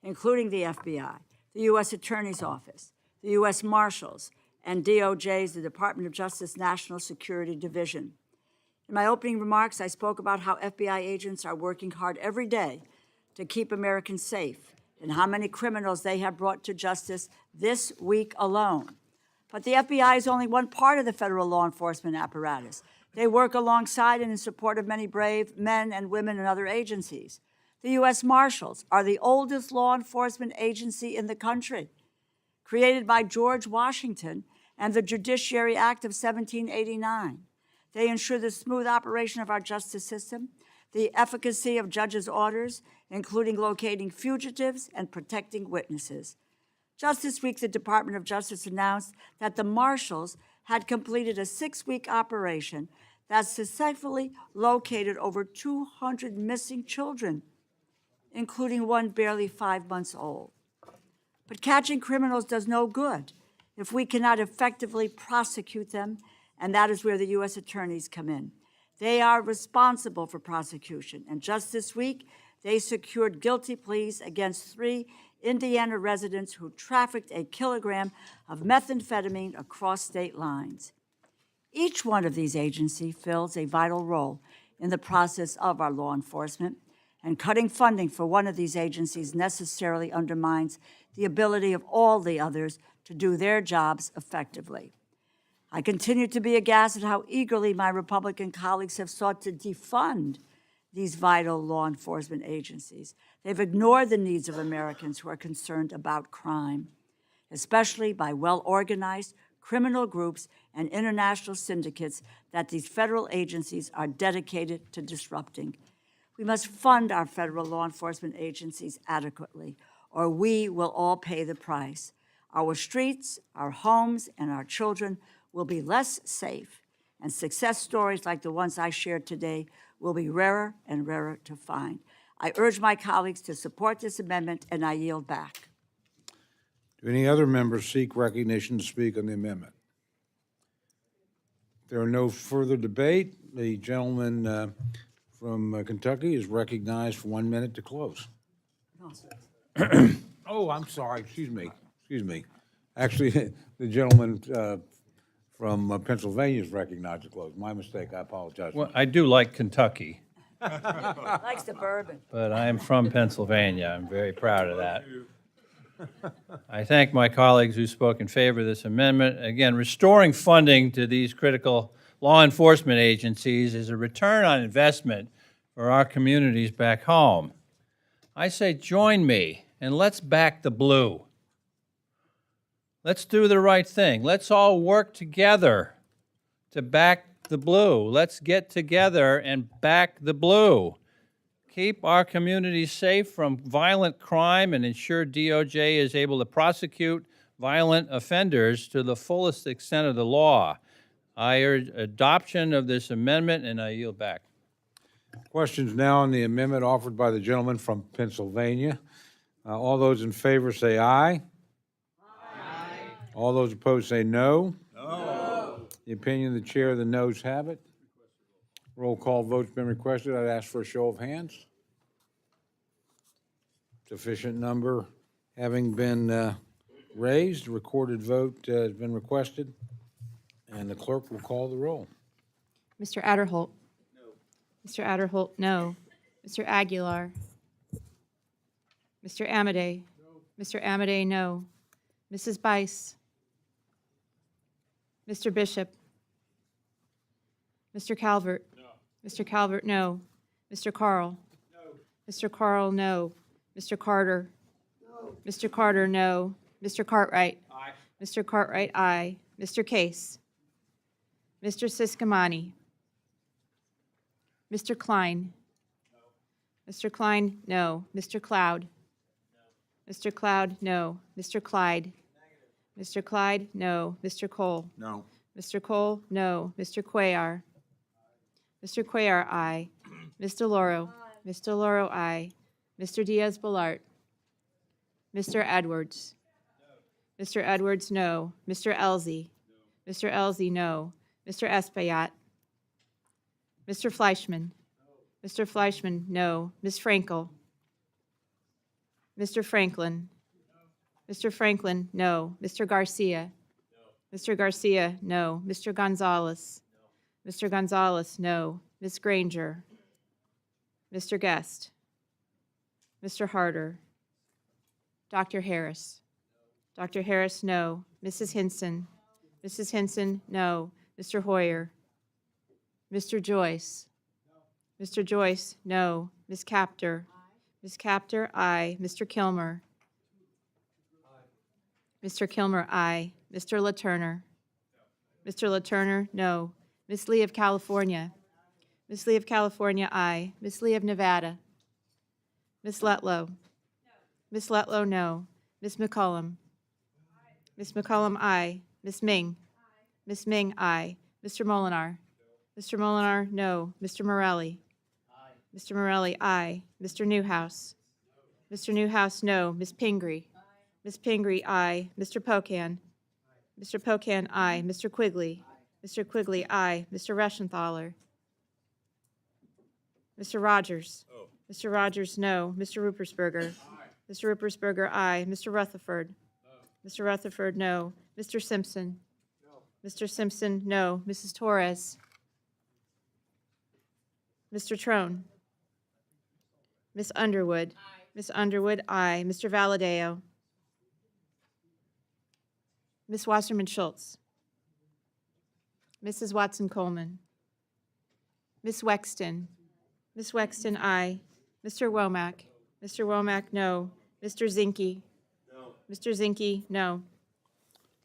including the FBI, the U.S. Attorney's Office, the U.S. Marshals, and DOJ's, the Department of Justice National Security Division. In my opening remarks, I spoke about how FBI agents are working hard every day to keep Americans safe and how many criminals they have brought to justice this week alone. But the FBI is only one part of the federal law enforcement apparatus. They work alongside and in support of many brave men and women in other agencies. The U.S. Marshals are the oldest law enforcement agency in the country, created by George Washington and the Judiciary Act of 1789. They ensure the smooth operation of our justice system, the efficacy of judges' orders, including locating fugitives and protecting witnesses. Just this week, the Department of Justice announced that the Marshals had completed a 6-week operation that successfully located over 200 missing children, including one barely 5 months old. But catching criminals does no good if we cannot effectively prosecute them, and that is where the U.S. attorneys come in. They are responsible for prosecution, and just this week, they secured guilty pleas against 3 Indiana residents who trafficked a kilogram of methamphetamine across state lines. Each one of these agencies fills a vital role in the process of our law enforcement, and cutting funding for one of these agencies necessarily undermines the ability of all the others to do their jobs effectively. I continue to be aghast at how eagerly my Republican colleagues have sought to defund these vital law enforcement agencies. They've ignored the needs of Americans who are concerned about crime, especially by well-organized criminal groups and international syndicates that these federal agencies are dedicated to disrupting. We must fund our federal law enforcement agencies adequately, or we will all pay the price. Our streets, our homes, and our children will be less safe, and success stories like the ones I shared today will be rarer and rarer to find. I urge my colleagues to support this amendment, and I yield back. Do any other members seek recognition to speak on the amendment? If there are no further debate, the gentleman from Kentucky is recognized for 1 minute to close. Oh, I'm sorry, excuse me. Actually, the gentleman from Pennsylvania is recognized to close. My mistake, I apologize. Well, I do like Kentucky, Likes the bourbon. but I am from Pennsylvania. I'm very proud of that. I thank my colleagues who spoke in favor of this amendment. Again, restoring funding to these critical law enforcement agencies is a return on investment for our communities back home. I say join me and let's back the blue. Let's do the right thing. Let's all work together to back the blue. Let's get together and back the blue. Keep our communities safe from violent crime and ensure DOJ is able to prosecute violent offenders to the fullest extent of the law. I urge adoption of this amendment, and I yield back. Questions now on the amendment offered by the gentleman from Pennsylvania. All those in favor say aye. All those opposed say no. No. The opinion of the chair, the noes have it. Roll call vote's been requested. I'd ask for a show of hands. Sufficient number having been raised, recorded vote has been requested, and the clerk will call the roll. Mr. Adderholt? No. Mr. Adderholt, no. Mr. Aguilar? Mr. Amadei? No. Mr. Amadei, no. Mrs. Bice? Mr. Bishop? Mr. Calvert? No. Mr. Calvert, no. Mr. Carl? No. Mr. Carl, no. Mr. Carter? No. Mr. Carter, no. Mr. Cartwright? Aye. Mr. Cartwright, aye. Mr. Case? Mr. Siscomani? Mr. Klein? No. Mr. Klein, no. Mr. Cloud? Mr. Cloud, no. Mr. Clyde? Mr. Clyde, no. Mr. Cole? No. Mr. Cole, no. Mr. Cuellar? Mr. Cuellar, aye. Ms. DeLauro? Ms. DeLauro, aye. Mr. Diaz-Balart? Mr. Edwards? Mr. Edwards, no. Mr. Elzey? Mr. Elzey, no. Mr. Espaillat? Mr. Fleischman? Mr. Fleischman, no. Ms. Frankel? Mr. Franklin? Mr. Franklin, no. Mr. Garcia? Mr. Garcia, no. Mr. Gonzalez? Mr. Gonzalez, no. Ms. Granger? Mr. Guest? Mr. Harder? Dr. Harris? Dr. Harris, no. Mrs. Hinson? Mrs. Hinson, no. Mr. Hoyer? Mr. Joyce? Mr. Joyce, no. Ms. Capter? Ms. Capter, aye. Mr. Kilmer? Mr. Kilmer, aye. Mr. LaTurner? Mr. LaTurner, no. Ms. Lee of California? Ms. Lee of California, aye. Ms. Lee of Nevada? Ms. Letlow? Ms. Letlow, no. Ms. McCollum? Ms. McCollum, aye. Ms. Ming? Ms. Ming, aye. Mr. Molinar? Mr. Molinar, no. Mr. Morelli? Mr. Morelli, aye. Mr. Newhouse? Mr. Newhouse, no. Ms. Pingree? Ms. Pingree, aye. Mr. Pocan? Mr. Pocan, aye. Mr. Quigley? Mr. Quigley, aye. Mr. Reschenthaler? Mr. Rogers? Mr. Rogers, no. Mr. Ruppersberger? Mr. Ruppersberger, aye. Mr. Rutherford? Mr. Rutherford, no. Mr. Simpson? Mr. Simpson, no. Mrs. Torres? Mr. Trone? Ms. Underwood? Ms. Underwood, aye. Mr. Valadeo? Ms. Wasserman Schultz? Mrs. Watson Coleman? Ms. Wexton? Ms. Wexton, aye. Mr. Womack? Mr. Womack, no. Mr. Zinke? No. Mr. Zinke, no.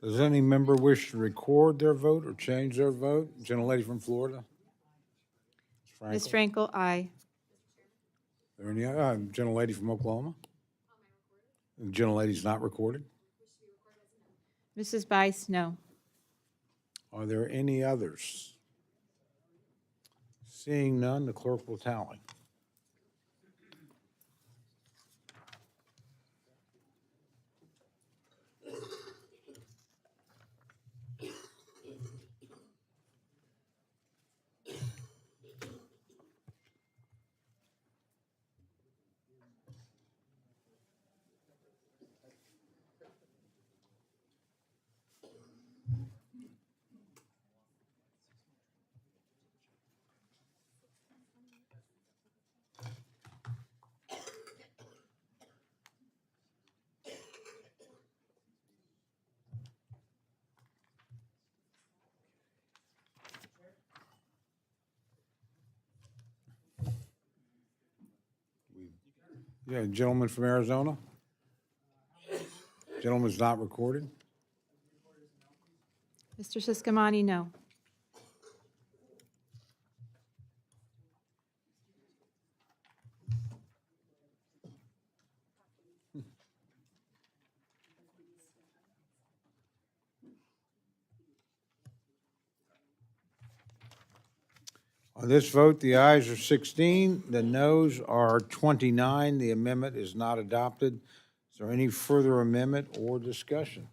Does any member wish to record their vote or change their vote? Gentlelady from Florida? Ms. Frankel, aye. Are there any, gentlelady from Oklahoma? The gentlelady's not recorded. Mrs. Bice, no. Are there any others? Seeing none, the clerk will tally. Yeah, gentleman from Arizona? Gentleman's not recorded. Mr. Siscomani, no. On this vote, the ayes are 16, the noes are 29. The amendment is not adopted. Is there any further amendment or discussion?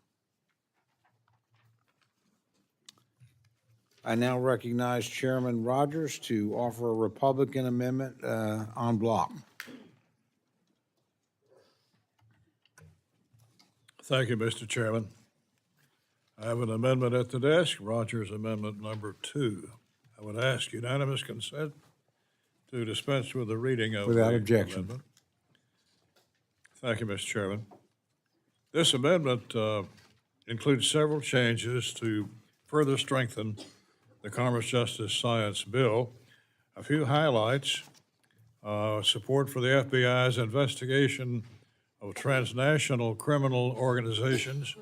I now recognize Chairman Rogers to offer a Republican amendment en bloc. Thank you, Mr. Chairman. I have an amendment at the desk, Rogers Amendment Number 2. I would ask unanimous consent to dispense with the reading of Without the objection. amendment. Thank you, Mr. Chairman. This amendment includes several changes to further strengthen the Commerce, Justice, Science Bill. A few highlights: support for the FBI's investigation of transnational criminal organizations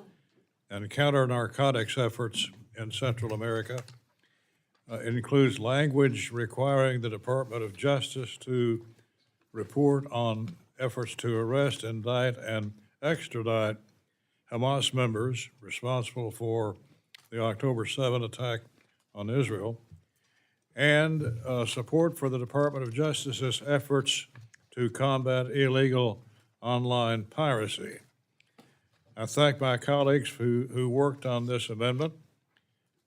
and counter-narcotics efforts in Central America. It includes language requiring the Department of Justice to report on efforts to arrest, indict, and extradite Hamas members responsible for the October 7 attack on Israel, and support for the Department of Justice's efforts to combat illegal online piracy. I thank my colleagues who worked on this amendment,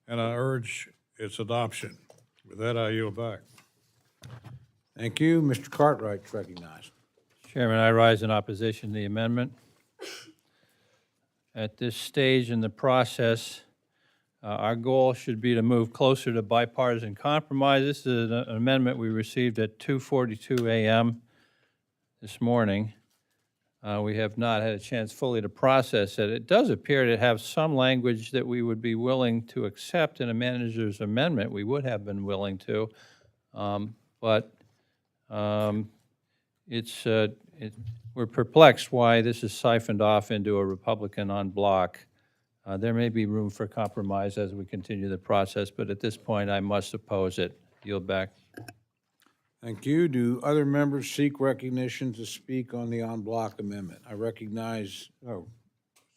and I urge its adoption. With that, I yield back. Thank you. Mr. Cartwright's recognized. Chairman, I rise in opposition to the amendment. At this stage in the process, our goal should be to move closer to bipartisan compromise. This is an amendment we received at 2:42 a.m. this morning. We have not had a chance fully to process it. It does appear to have some language that we would be willing to accept in a manager's amendment. We would have been willing to, but we're perplexed why this is siphoned off into a Republican en bloc. There may be room for compromise as we continue the process, but at this point, I must oppose it. Yield back. Thank you. Do other members seek recognition to speak on the en bloc amendment? I recognize,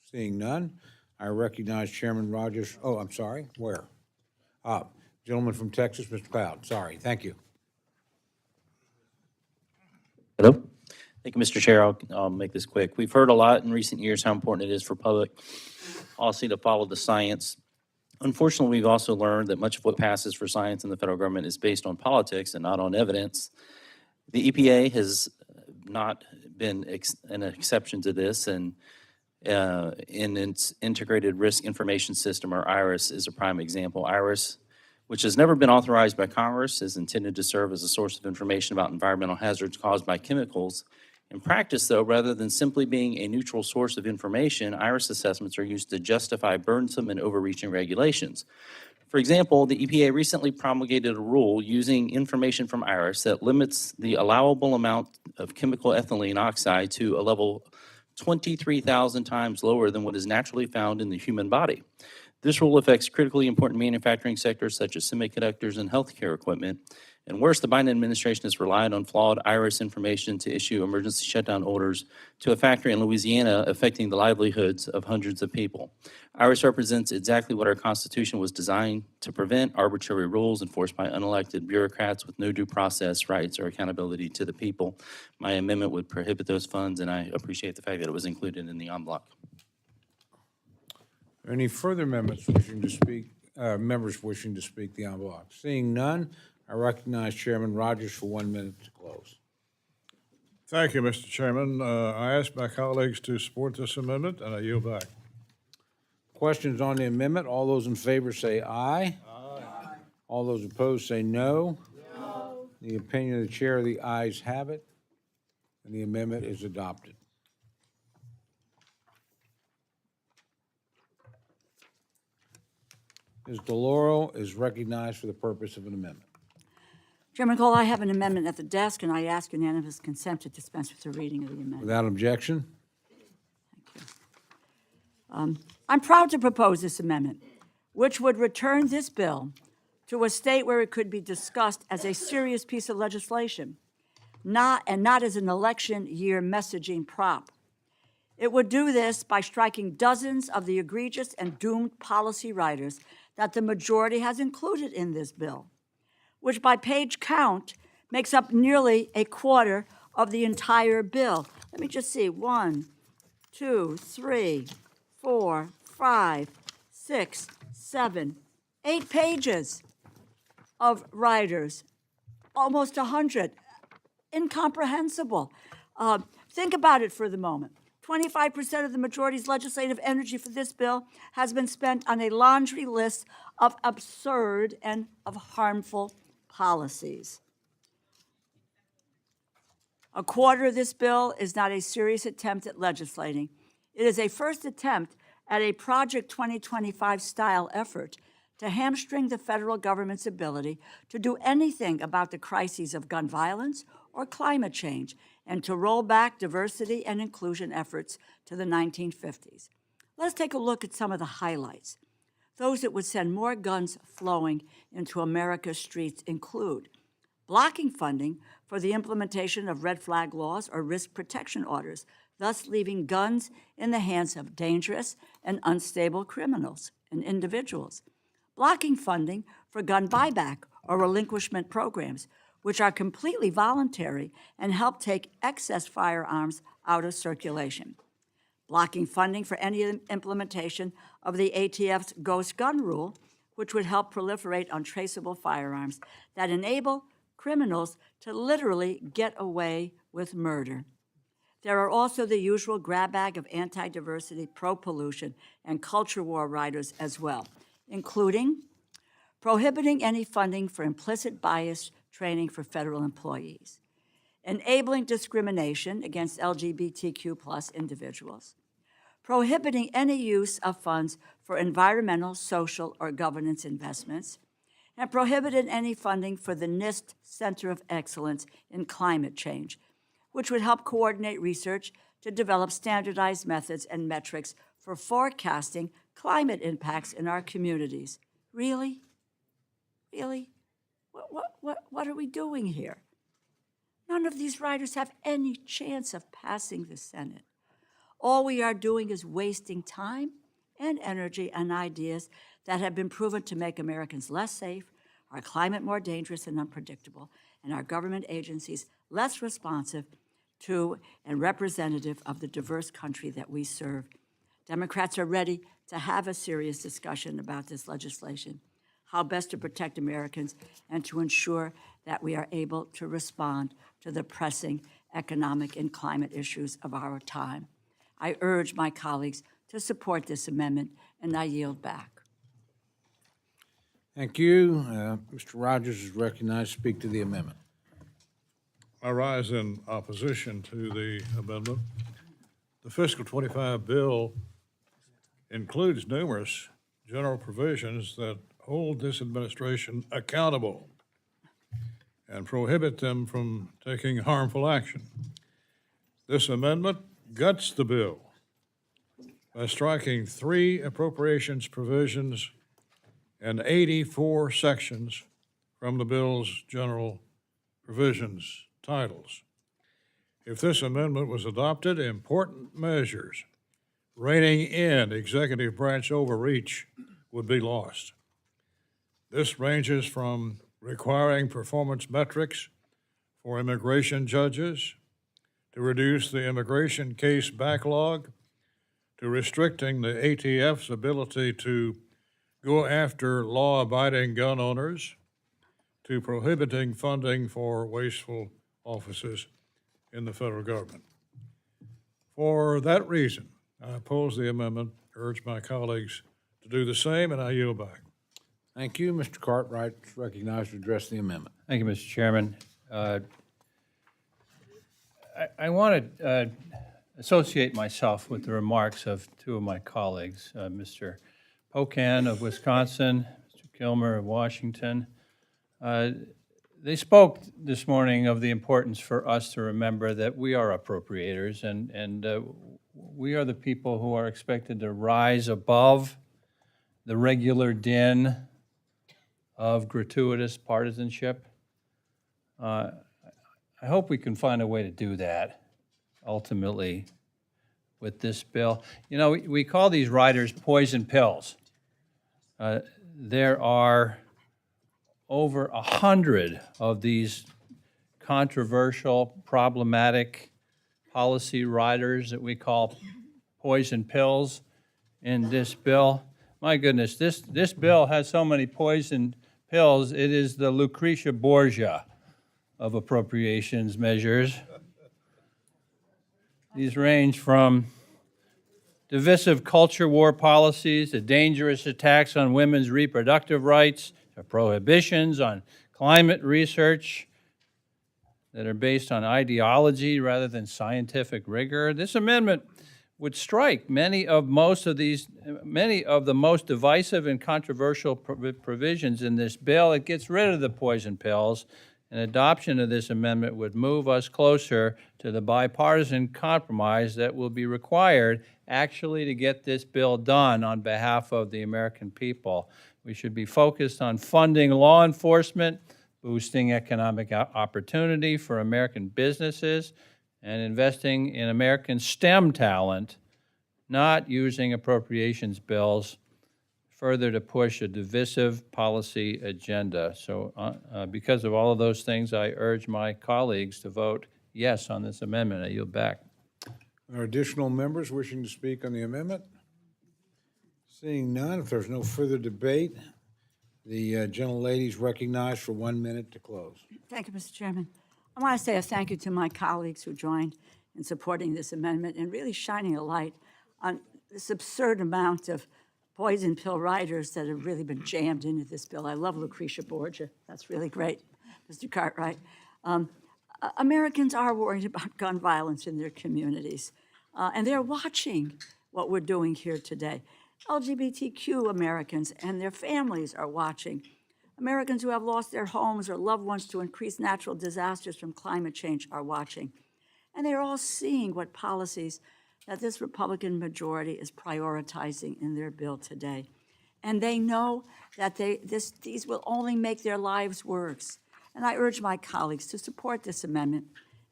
seeing none, I recognize Chairman Rogers. Oh, I'm sorry, where? Gentleman from Texas, Mr. Cloud, sorry, thank you. Hello. Thank you, Mr. Chair. I'll make this quick. We've heard a lot in recent years how important it is for public policy to follow the science. Unfortunately, we've also learned that much of what passes for science in the federal government is based on politics and not on evidence. The EPA has not been an exception to this, and in its Integrated Risk Information System, or IRIS, is a prime example. IRIS, which has never been authorized by Congress, is intended to serve as a source of information about environmental hazards caused by chemicals. In practice, though, rather than simply being a neutral source of information, IRIS assessments are used to justify burdensome and overreaching regulations. For example, the EPA recently promulgated a rule using information from IRIS that limits the allowable amount of chemical ethylene oxide to a level 23,000 times lower than what is naturally found in the human body. This rule affects critically important manufacturing sectors such as semiconductors and healthcare equipment. And worse, the Biden administration has relied on flawed IRIS information to issue emergency shutdown orders to a factory in Louisiana, affecting the livelihoods of hundreds of people. IRIS represents exactly what our Constitution was designed to prevent: arbitrary rules enforced by unelected bureaucrats with no due process, rights, or accountability to the people. My amendment would prohibit those funds, and I appreciate the fact that it was included in the en bloc. Any further amendments wishing to speak, members wishing to speak the en bloc? Seeing none, I recognize Chairman Rogers for 1 minute to close. Thank you, Mr. Chairman. I ask my colleagues to support this amendment, and I yield back. Questions on the amendment? All those in favor say aye. Aye. All those opposed say no. No. The opinion of the chair, the ayes have it, and the amendment is adopted. Ms. DeLauro is recognized for the purpose of an amendment. Chairman Cole, I have an amendment at the desk, and I ask unanimous consent to dispense with the reading of the amendment. Without objection? I'm proud to propose this amendment, which would return this bill to a state where it could be discussed as a serious piece of legislation, not as an election year messaging prop. It would do this by striking dozens of the egregious and doomed policy writers that the majority has included in this bill, which by page count makes up nearly a quarter of the entire bill. Let me just see, 1, 2, 3, 4, 5, 6, 7, 8 pages of writers, almost 100. Incomprehensible. Think about it for the moment. 25% of the majority's legislative energy for this bill has been spent on a laundry list of absurd and of harmful policies. A quarter of this bill is not a serious attempt at legislating. It is a first attempt at a Project 2025 style effort to hamstring the federal government's ability to do anything about the crises of gun violence or climate change, and to roll back diversity and inclusion efforts to the 1950s. Let's take a look at some of the highlights. Those that would send more guns flowing into America's streets include blocking funding for the implementation of red flag laws or risk protection orders, thus leaving guns in the hands of dangerous and unstable criminals and individuals. Blocking funding for gun buyback or relinquishment programs, which are completely voluntary and help take excess firearms out of circulation. Blocking funding for any implementation of the ATF's ghost gun rule, which would help proliferate untraceable firearms that enable criminals to literally get away with murder. There are also the usual grab bag of anti-diversity, pro-pollution, and culture war riders as well, including prohibiting any funding for implicit bias training for federal employees, enabling discrimination against LGBTQ+ individuals, prohibiting any use of funds for environmental, social, or governance investments, and prohibited any funding for the NIST Center of Excellence in Climate Change, which would help coordinate research to develop standardized methods and metrics for forecasting climate impacts in our communities. Really? Really? What are we doing here? None of these riders have any chance of passing the Senate. All we are doing is wasting time and energy on ideas that have been proven to make Americans less safe, our climate more dangerous and unpredictable, and our government agencies less responsive to and representative of the diverse country that we serve. Democrats are ready to have a serious discussion about this legislation, how best to protect Americans and to ensure that we are able to respond to the pressing economic and climate issues of our time. I urge my colleagues to support this amendment, and I yield back. Thank you. Mr. Rogers is recognized to speak to the amendment. I rise in opposition to the amendment. The fiscal 25 bill includes numerous general provisions that hold this administration accountable and prohibit them from taking harmful action. This amendment guts the bill by striking 3 appropriations provisions and 84 sections from the bill's general provisions titles. If this amendment was adopted, important measures reining in executive branch overreach would be lost. This ranges from requiring performance metrics for immigration judges, to reduce the immigration case backlog, to restricting the ATF's ability to go after law-abiding gun owners, to prohibiting funding for wasteful offices in the federal government. For that reason, I oppose the amendment, urge my colleagues to do the same, and I yield back. Thank you. Mr. Cartwright is recognized to address the amendment. Thank you, Mr. Chairman. I want to associate myself with the remarks of 2 of my colleagues, Mr. Pocan of Wisconsin, Mr. Kilmer of Washington. They spoke this morning of the importance for us to remember that we are appropriators, and we are the people who are expected to rise above the regular din of gratuitous partisanship. I hope we can find a way to do that ultimately with this bill. You know, we call these riders poison pills. There are over 100 of these controversial, problematic policy riders that we call poison pills in this bill. My goodness, this bill has so many poison pills, it is the Lucretia Borgia of appropriations measures. These range from divisive culture war policies to dangerous attacks on women's reproductive rights to prohibitions on climate research that are based on ideology rather than scientific rigor. This amendment would strike many of the most divisive and controversial provisions in this bill. It gets rid of the poison pills, and adoption of this amendment would move us closer to the bipartisan compromise that will be required actually to get this bill done on behalf of the American people. We should be focused on funding law enforcement, boosting economic opportunity for American businesses, and investing in American STEM talent, not using appropriations bills further to push a divisive policy agenda. So because of all of those things, I urge my colleagues to vote yes on this amendment. I yield back. Are there additional members wishing to speak on the amendment? Seeing none, if there's no further debate, the gentlelady is recognized for 1 minute to close. Thank you, Mr. Chairman. I want to say a thank you to my colleagues who joined in supporting this amendment and really shining a light on this absurd amount of poison pill riders that have really been jammed into this bill. I love Lucretia Borgia. That's really great, Mr. Cartwright. Americans are worried about gun violence in their communities, and they're watching what we're doing here today. LGBTQ Americans and their families are watching. Americans who have lost their homes or loved ones to increased natural disasters from climate change are watching. And they're all seeing what policies that this Republican majority is prioritizing in their bill today. And they know that these will only make their lives worse. And I urge my colleagues to support this amendment,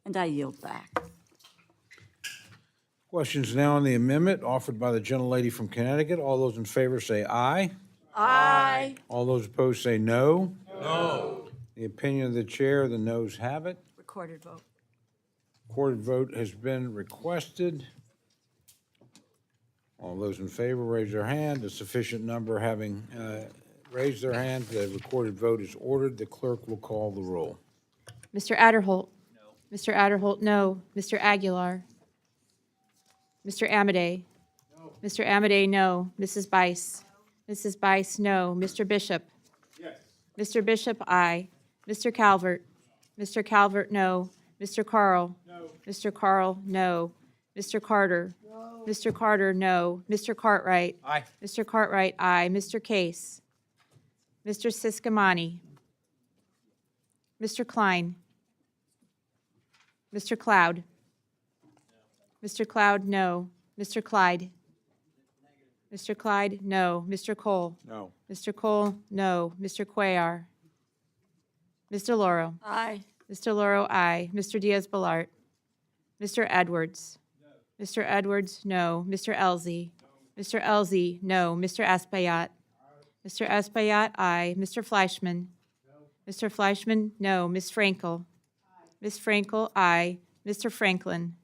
and I yield back. Questions now on the amendment offered by the gentlelady from Connecticut. All those in favor say aye. Aye. All those opposed say no. No. The opinion of the chair, the noes have it. Recorded vote. Recorded vote has been requested. All those in favor raise their hand. A sufficient number having raised their hand, the recorded vote is ordered. The clerk will call the roll. Mr. Adderholt? No. Mr. Adderholt, no. Mr. Aguilar? Mr. Amadei? No. Mr. Amadei, no. Mrs. Bice? Mrs. Bice, no. Mr. Bishop? Yes. Mr. Bishop, aye. Mr. Calvert? Mr. Calvert, no. Mr. Carl? No. Mr. Carl, no. Mr. Carter? No. Mr. Carter, no. Mr. Cartwright? Aye. Mr. Cartwright, aye. Mr. Case? Mr. Siscomani? Mr. Klein? Mr. Cloud? Mr. Cloud, no. Mr. Clyde? Mr. Clyde, no. Mr. Cole? No. Mr. Cole, no. Mr. Cuellar? Mr. Lauro? Aye. Mr. Lauro, aye. Mr. Diaz-Balart? Mr. Edwards? No. Mr. Edwards, no. Mr. Elzey? No. Mr. Elzey, no. Mr. Espaillat? Mr. Espaillat, aye. Mr. Fleischman? No. Mr. Fleischman, no. Ms. Frankel? Aye. Ms. Frankel, aye. Mr. Franklin?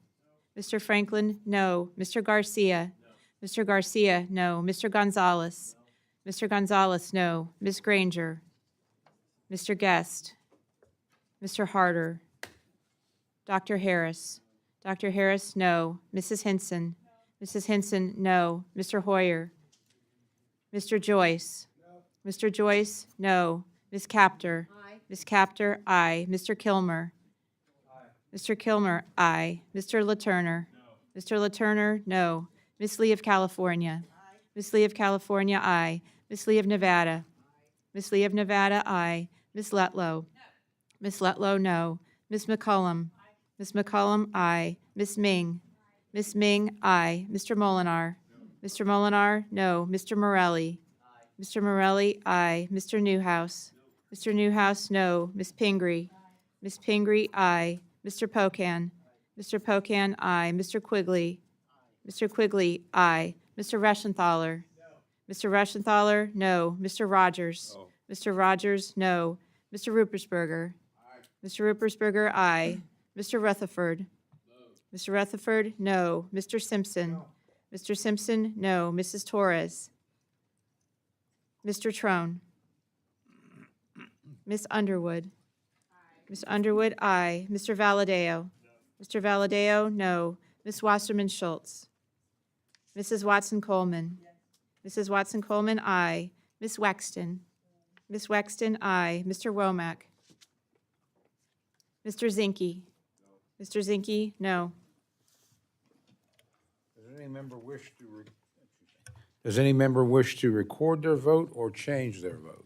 No. Mr. Franklin, no. Mr. Garcia? No. Mr. Garcia, no. Mr. Gonzalez? No. Mr. Gonzalez, no. Ms. Granger? Mr. Guest? Mr. Harder? Dr. Harris? Dr. Harris, no. Mrs. Hinson? Mrs. Hinson, no. Mr. Hoyer? Mr. Joyce? No. Mr. Joyce, no. Ms. Capter? Aye. Ms. Capter, aye. Mr. Kilmer? Aye. Mr. Kilmer, aye. Mr. LaTurner? No. Mr. LaTurner, no. Ms. Lee of California? Aye. Ms. Lee of California, aye. Ms. Lee of Nevada? Aye. Ms. Lee of Nevada, aye. Ms. Letlow? No. Ms. Letlow, no. Ms. McCollum? Aye. Ms. McCollum, aye. Ms. Ming? Aye. Ms. Ming, aye. Mr. Molinar? No. Mr. Molinar, no. Mr. Morelli? Aye. Mr. Morelli, aye. Mr. Newhouse? No. Mr. Newhouse, no. Ms. Pingree? Aye. Ms. Pingree, aye. Mr. Pocan? Aye. Mr. Pocan, aye. Mr. Quigley? Aye. Mr. Quigley, aye. Mr. Reschenthaler? No. Mr. Reschenthaler, no. Mr. Rogers? No. Mr. Rogers, no. Mr. Ruppersberger? Aye. Mr. Ruppersberger, aye. Mr. Rutherford? No. Mr. Rutherford, no. Mr. Simpson? No. Mr. Simpson, no. Mrs. Torres? Mr. Trone? Ms. Underwood? Aye. Ms. Underwood, aye. Mr. Valadeo? No. Mr. Valadeo, no. Ms. Wasserman Schultz? Mrs. Watson Coleman? Yes. Mrs. Watson Coleman, aye. Ms. Wexton? Ms. Wexton, aye. Mr. Womack? Mr. Zinke? No. Mr. Zinke, no. Does any member wish to record their vote or change their vote?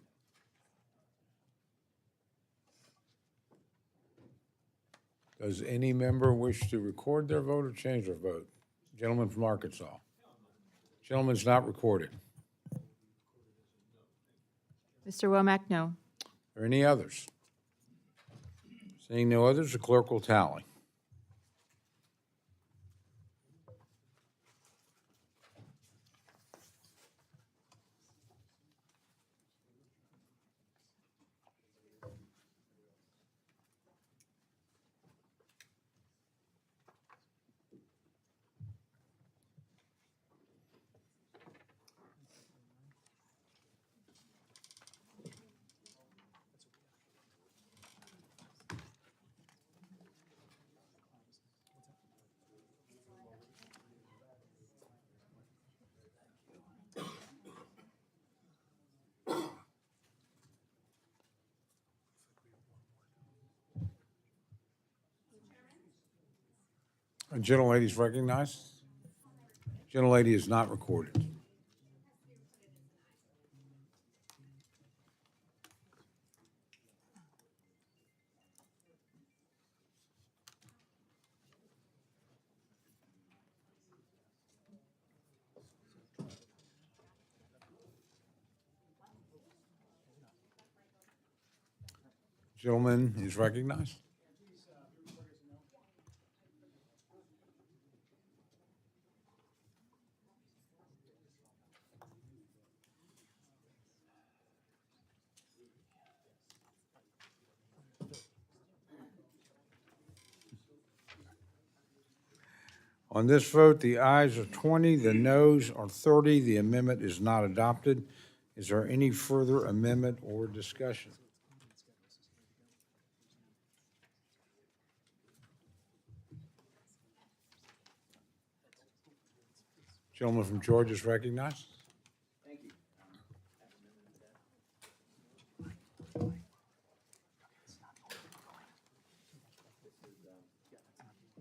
Does any member wish to record their vote or change their vote? Gentleman from Arkansas. Gentleman's not recorded. Mr. Womack, no. Are any others? Seeing no others, the clerk will tally. A gentlelady is recognized. Gentlelady is not recorded. Gentleman is recognized. On this vote, the ayes are 20, the noes are 30. The amendment is not adopted. Is there any further amendment or discussion? Gentleman from Georgia is recognized.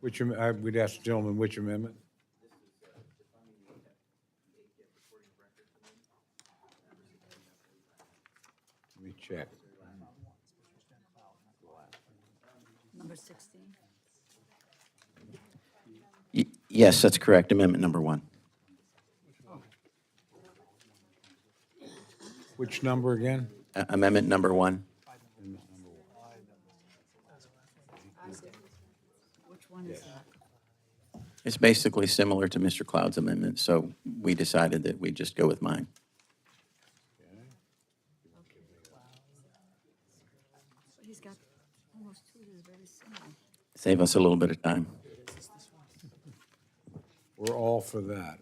We'd ask the gentleman which amendment? Let me check. Number 16. Yes, that's correct. Amendment number 1. Which number again? Amendment number 1. Which one is that? It's basically similar to Mr. Cloud's amendment, so we decided that we'd just go with mine. He's got almost two that are very similar. Save us a little bit of time. We're all for that.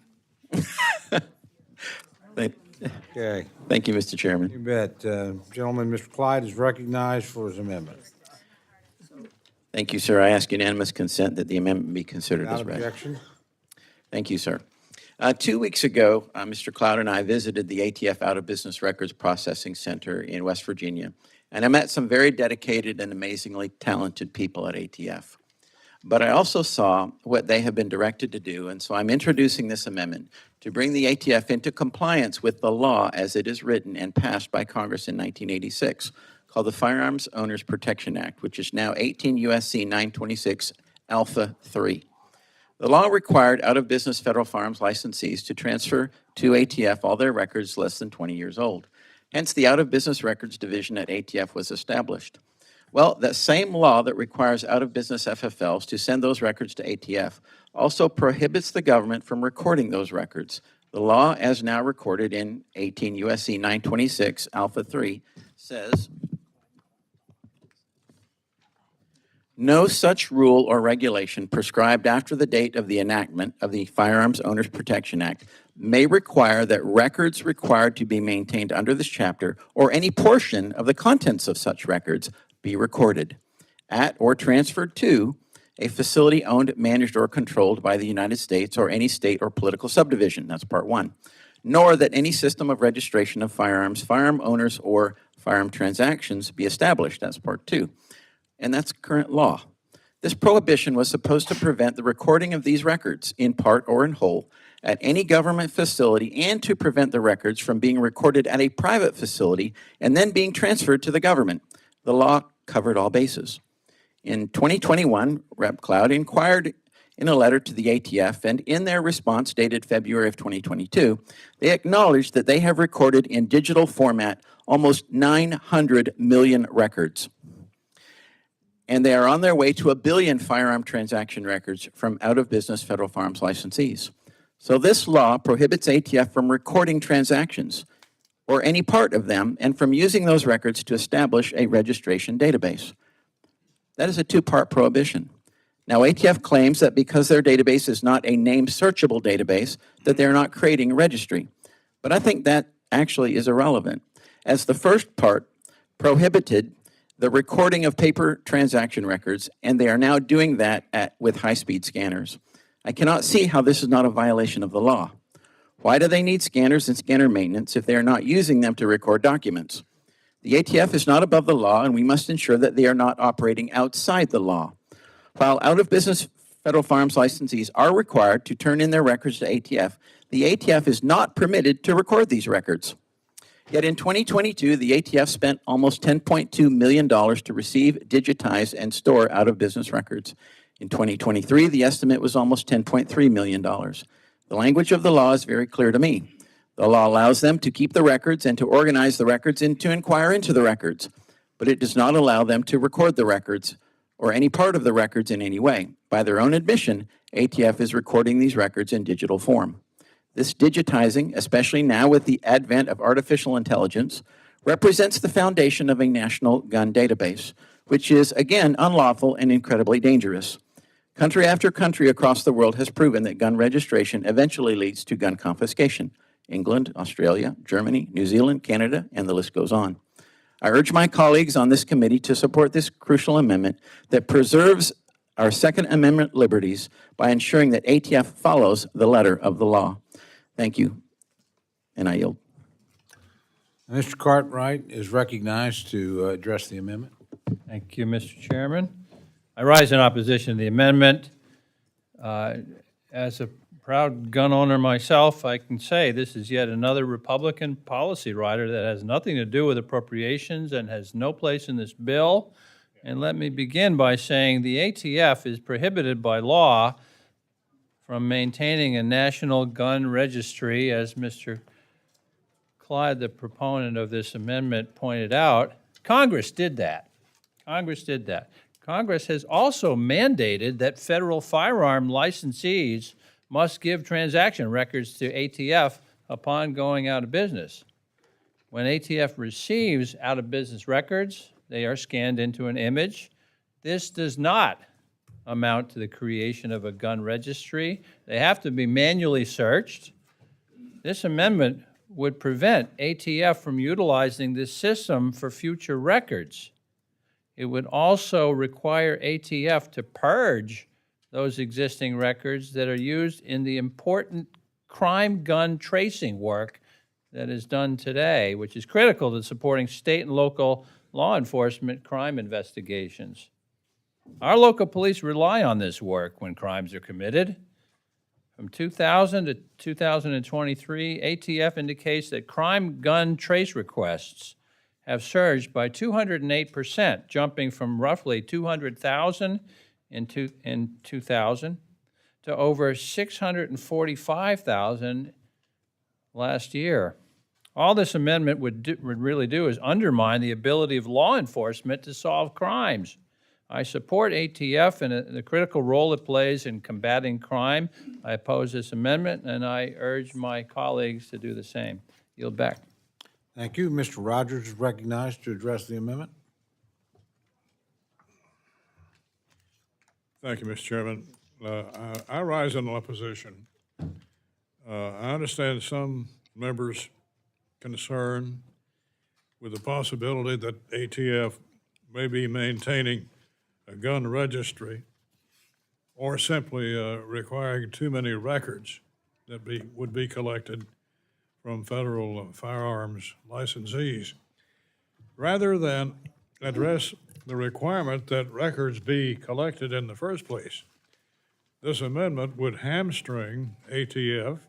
Okay, Thank you, Mr. Chairman. you bet. Gentleman, Mr. Clyde is recognized for his amendment. Thank you, sir. I ask unanimous consent that the amendment be considered Without as read. objection? Thank you, sir. 2 weeks ago, Mr. Cloud and I visited the ATF Out of Business Records Processing Center in West Virginia, and I met some very dedicated and amazingly talented people at ATF. But I also saw what they have been directed to do, and so I'm introducing this amendment to bring the ATF into compliance with the law as it is written and passed by Congress in 1986, called the Firearms Owners Protection Act, which is now 18 U.S.C. 926 Alpha 3. The law required out-of-business federal firearms licensees to transfer to ATF all their records less than 20 years old. Hence, the Out-of-Business Records Division at ATF was established. Well, that same law that requires out-of-business FFLs to send those records to ATF also prohibits the government from recording those records. The law, as now recorded in 18 U.S.C. 926 Alpha 3, says, no such rule or regulation prescribed after the date of the enactment of the Firearms Owners Protection Act may require that records required to be maintained under this chapter or any portion of the contents of such records be recorded at or transferred to a facility owned, managed, or controlled by the United States or any state or political subdivision. That's part 1. Nor that any system of registration of firearms, firearm owners, or firearm transactions be established. That's part 2. And that's current law. This prohibition was supposed to prevent the recording of these records, in part or in whole, at any government facility and to prevent the records from being recorded at a private facility and then being transferred to the government. The law covered all bases. In 2021, Rep. Cloud inquired in a letter to the ATF, and in their response dated February of 2022, they acknowledged that they have recorded in digital format almost 900 million records. And they are on their way to 1 billion firearm transaction records from out-of-business federal firearms licensees. So this law prohibits ATF from recording transactions or any part of them and from using those records to establish a registration database. That is a 2-part prohibition. Now, ATF claims that because their database is not a name-searchable database, that they're not creating a registry. But I think that actually is irrelevant, as the first part prohibited the recording of paper transaction records, and they are now doing that with high-speed scanners. I cannot see how this is not a violation of the law. Why do they need scanners and scanner maintenance if they are not using them to record documents? The ATF is not above the law, and we must ensure that they are not operating outside the law. While out-of-business federal firearms licensees are required to turn in their records to ATF, the ATF is not permitted to record these records. Yet in 2022, the ATF spent almost $10.2 million to receive, digitize, and store out-of-business records. In 2023, the estimate was almost $10.3 million. The language of the law is very clear to me. The law allows them to keep the records and to organize the records and to inquire into the records, but it does not allow them to record the records or any part of the records in any way. By their own admission, ATF is recording these records in digital form. This digitizing, especially now with the advent of artificial intelligence, represents the foundation of a national gun database, which is, again, unlawful and incredibly dangerous. Country after country across the world has proven that gun registration eventually leads to gun confiscation. England, Australia, Germany, New Zealand, Canada, and the list goes on. I urge my colleagues on this committee to support this crucial amendment that preserves our Second Amendment liberties by ensuring that ATF follows the letter of the law. Thank you, and I yield. Mr. Cartwright is recognized to address the amendment. Thank you, Mr. Chairman. I rise in opposition to the amendment. As a proud gun owner myself, I can say this is yet another Republican policy rider that has nothing to do with appropriations and has no place in this bill. And let me begin by saying the ATF is prohibited by law from maintaining a national gun registry, as Mr. Clyde, the proponent of this amendment, pointed out. Congress did that. Congress did that. Congress has also mandated that federal firearm licensees must give transaction records to ATF upon going out of business. When ATF receives out-of-business records, they are scanned into an image. This does not amount to the creation of a gun registry. They have to be manually searched. This amendment would prevent ATF from utilizing this system for future records. It would also require ATF to purge those existing records that are used in the important crime gun tracing work that is done today, which is critical to supporting state and local law enforcement crime investigations. Our local police rely on this work when crimes are committed. From 2000 to 2023, ATF indicates that crime gun trace requests have surged by 208%, jumping from roughly 200,000 in 2000 to over 645,000 last year. All this amendment would really do is undermine the ability of law enforcement to solve crimes. I support ATF and the critical role it plays in combating crime. I oppose this amendment, and I urge my colleagues to do the same. Yield back. Thank you. Mr. Rogers is recognized to address the amendment. Thank you, Mr. Chairman. I rise in opposition. I understand some members' concern with the possibility that ATF may be maintaining a gun registry or simply requiring too many records that would be collected from federal firearms licensees, rather than address the requirement that records be collected in the first place. This amendment would hamstring ATF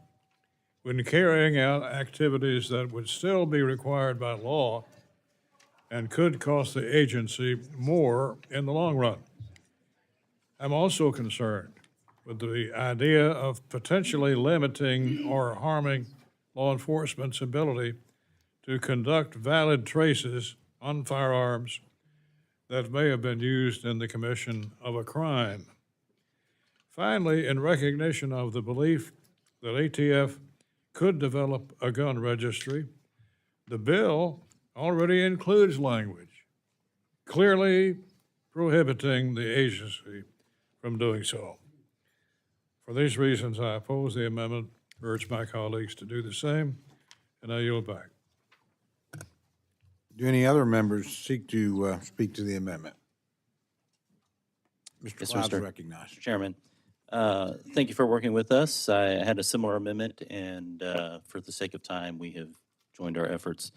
when carrying out activities that would still be required by law and could cost the agency more in the long run. I'm also concerned with the idea of potentially limiting or harming law enforcement's ability to conduct valid traces on firearms that may have been used in the commission of a crime. Finally, in recognition of the belief that ATF could develop a gun registry, the bill already includes language clearly prohibiting the agency from doing so. For these reasons, I oppose the amendment, urge my colleagues to do the same, and I yield back. Do any other members seek to speak to the amendment? Mr. Yes, Cloud's Mr. recognized. Chairman, thank you for working with us. I had a similar amendment, and for the sake of time, we have joined our efforts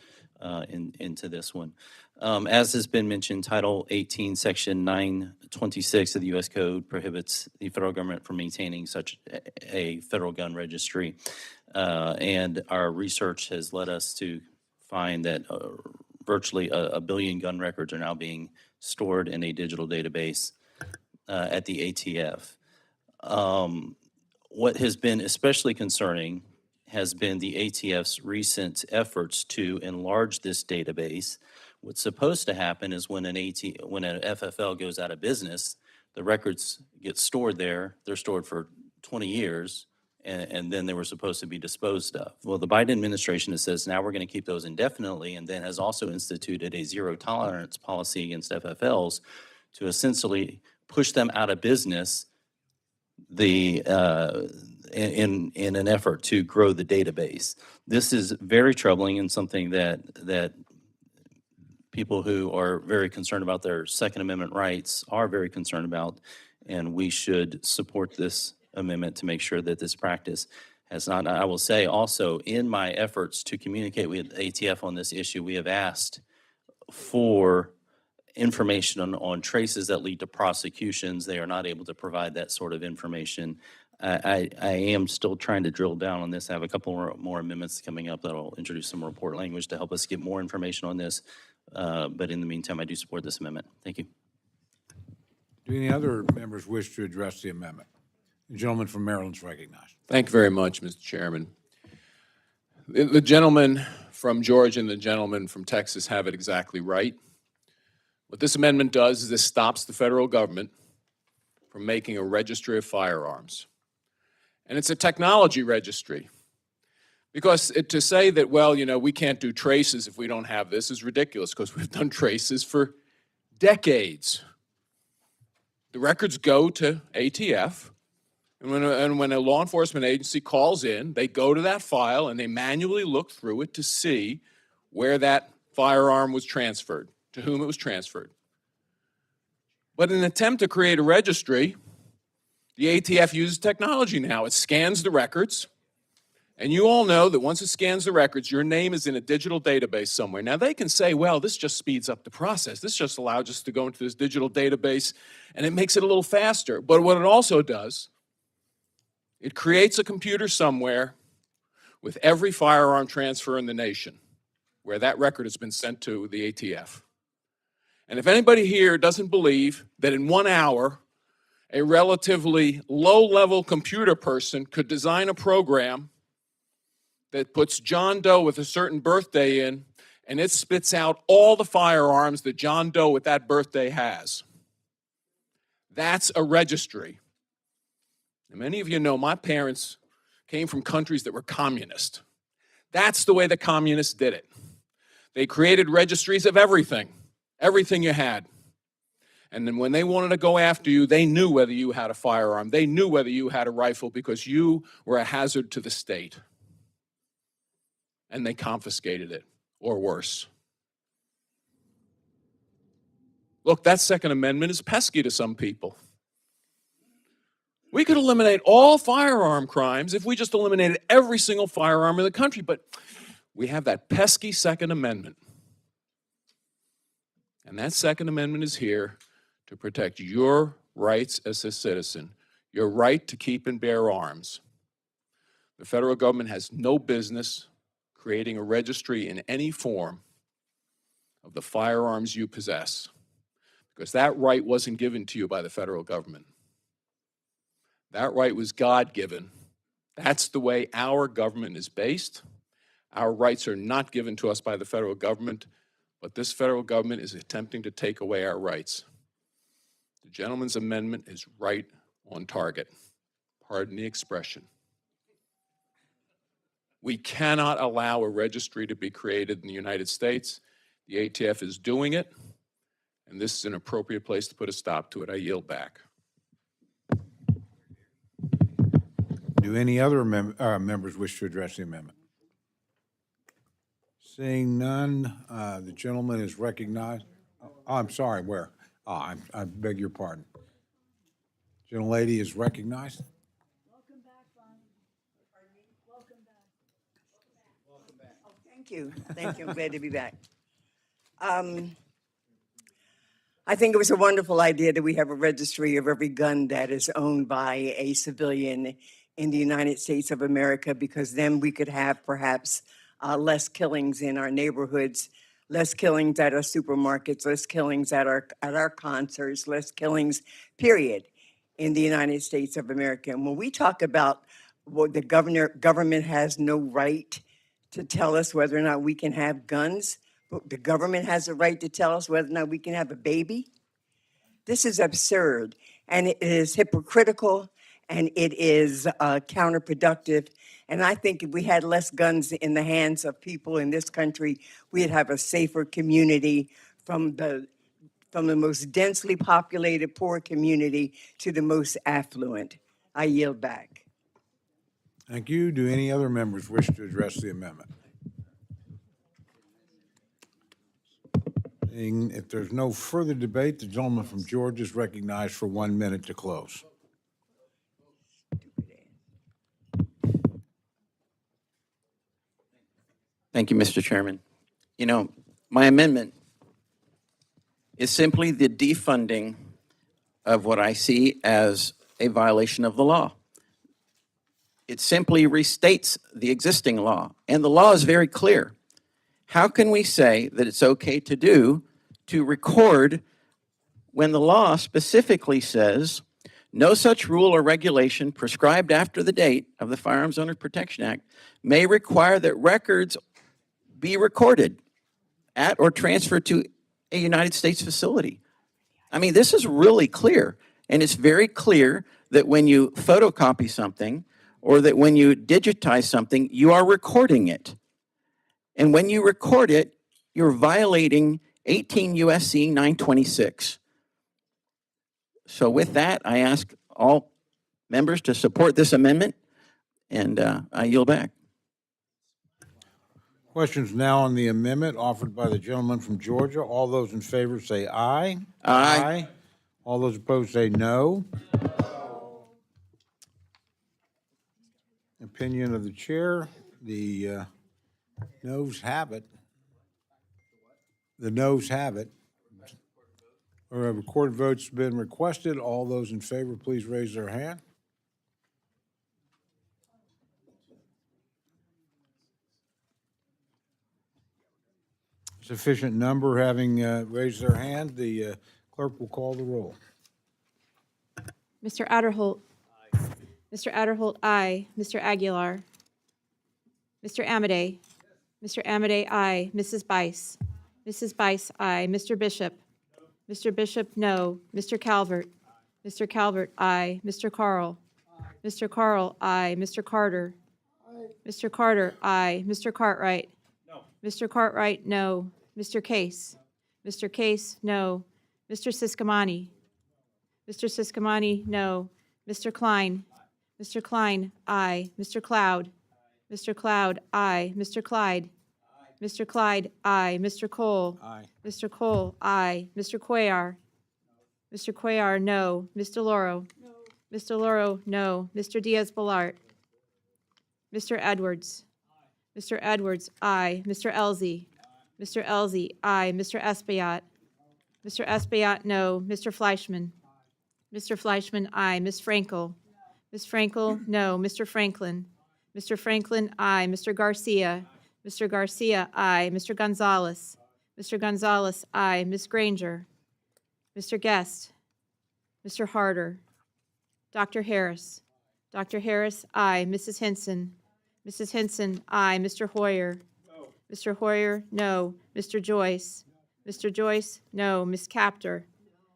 into this one. As has been mentioned, Title 18, Section 926 of the U.S. Code prohibits the federal government from maintaining such a federal gun registry. And our research has led us to find that virtually a billion gun records are now being stored in a digital database at the ATF. What has been especially concerning has been the ATF's recent efforts to enlarge this database. What's supposed to happen is when an FFL goes out of business, the records get stored there. They're stored for 20 years, and then they were supposed to be disposed of. Well, the Biden administration says now we're going to keep those indefinitely, and then has also instituted a zero tolerance policy against FFLs to essentially push them out of business in an effort to grow the database. This is very troubling and something that people who are very concerned about their Second Amendment rights are very concerned about, and we should support this amendment to make sure that this practice has not. I will say also, in my efforts to communicate with ATF on this issue, we have asked for information on traces that lead to prosecutions. They are not able to provide that sort of information. I am still trying to drill down on this. I have a couple more amendments coming up that will introduce some report language to help us get more information on this. But in the meantime, I do support this amendment. Thank you. Do any other members wish to address the amendment? The gentleman from Maryland is recognized. Thank you very much, Mr. Chairman. The gentleman from Georgia and the gentleman from Texas have it exactly right. What this amendment does is this stops the federal government from making a registry of firearms. And it's a technology registry. Because to say that, well, you know, we can't do traces if we don't have this is ridiculous, because we've done traces for decades. The records go to ATF, and when a law enforcement agency calls in, they go to that file and they manually look through it to see where that firearm was transferred, to whom it was transferred. But in an attempt to create a registry, the ATF uses technology now. It scans the records, and you all know that once it scans the records, your name is in a digital database somewhere. Now, they can say, well, this just speeds up the process. This just allows us to go into this digital database, and it makes it a little faster. But what it also does, it creates a computer somewhere with every firearm transfer in the nation where that record has been sent to the ATF. And if anybody here doesn't believe that in 1 hour, a relatively low-level computer person could design a program that puts John Doe with a certain birthday in, and it spits out all the firearms that John Doe with that birthday has. That's a registry. And many of you know my parents came from countries that were communist. That's the way the communists did it. They created registries of everything you had. And then when they wanted to go after you, they knew whether you had a firearm. They knew whether you had a rifle because you were a hazard to the state. And they confiscated it, or worse. Look, that Second Amendment is pesky to some people. We could eliminate all firearm crimes if we just eliminated every single firearm in the country, but we have that pesky Second Amendment. And that Second Amendment is here to protect your rights as a citizen, your right to keep and bear arms. The federal government has no business creating a registry in any form of the firearms you possess, because that right wasn't given to you by the federal government. That right was God-given. That's the way our government is based. Our rights are not given to us by the federal government, but this federal government is attempting to take away our rights. The gentleman's amendment is right on target. Pardon the expression. We cannot allow a registry to be created in the United States. The ATF is doing it, and this is an appropriate place to put a stop to it. I yield back. Do any other members wish to address the amendment? Seeing none, the gentleman is recognized. Oh, I'm sorry, where? I beg your pardon. Gentlelady is recognized. Welcome back, Bonnie. Pardon me? Welcome back. Welcome back. Oh, thank Thank you. Thank you. I'm glad to be back. I think it was a wonderful idea that we have a registry of every gun that is owned by a civilian in the United States of America, because then we could have perhaps less killings in our neighborhoods, less killings at our supermarkets, less killings at our concerts, less killings, period, in the United States of America. And when we talk about what the government has no right to tell us whether or not we can have guns, but the government has a right to tell us whether or not we can have a baby. This is absurd, and it is hypocritical, and it is counterproductive. And I think if we had less guns in the hands of people in this country, we'd have a safer community, from the most densely populated poor community to the most affluent. I yield back. Thank you. Do any other members wish to address the amendment? If there's no further debate, the gentleman from Georgia is recognized for 1 minute to close. Thank you, Mr. Chairman. You know, my amendment is simply the defunding of what I see as a violation of the law. It simply restates the existing law, and the law is very clear. How can we say that it's okay to record when the law specifically says no such rule or regulation prescribed after the date of the Firearms Owners Protection Act may require that records be recorded at or transferred to a United States facility? I mean, this is really clear, and it's very clear that when you photocopy something or that when you digitize something, you are recording it. And when you record it, you're violating 18 U.S.C. 926. So with that, I ask all members to support this amendment, and I yield back. Questions now on the amendment offered by the gentleman from Georgia. All those in favor say aye. Aye. All those opposed say no. Opinion of the chair, the noes have it. The noes have it. A recorded vote's been requested. All those in favor, please raise their hand. Sufficient number having raised their hand, the clerk will call the roll. Mr. Adderholt. Mr. Adderholt, aye. Mr. Aguilar. Mr. Amade. Mr. Amade, aye. Mrs. Bice. Mrs. Bice, aye. Mr. Bishop. Mr. Bishop, no. Mr. Calvert. Mr. Calvert, aye. Mr. Carl. Mr. Carl, aye. Mr. Carter. Mr. Carter, aye. Mr. Cartwright. Mr. Cartwright, no. Mr. Case. Mr. Case, no. Mr. Siscomani. Mr. Siscomani, no. Mr. Klein. Mr. Klein, aye. Mr. Cloud. Mr. Cloud, aye. Mr. Clyde. Mr. Clyde, aye. Mr. Cole. Aye. Mr. Cole, aye. Mr. Cuellar. Mr. Cuellar, no. Mr. Loro. Mr. Loro, no. Mr. Diaz-Balart. Mr. Edwards. Mr. Edwards, aye. Mr. Elzey. Mr. Elzey, aye. Mr. Espaillat. Mr. Espaillat, no. Mr. Fleischman. Mr. Fleischman, aye. Ms. Frankel. Ms. Frankel, no. Mr. Franklin. Mr. Franklin, aye. Mr. Garcia. Mr. Garcia, aye. Mr. Gonzalez. Mr. Gonzalez, aye. Ms. Granger. Mr. Guest. Mr. Harder. Dr. Harris. Dr. Harris, aye. Mrs. Hinson. Mrs. Hinson, aye. Mr. Hoyer. No. Mr. Hoyer, no. Mr. Joyce. Mr. Joyce, no. Ms. Captor.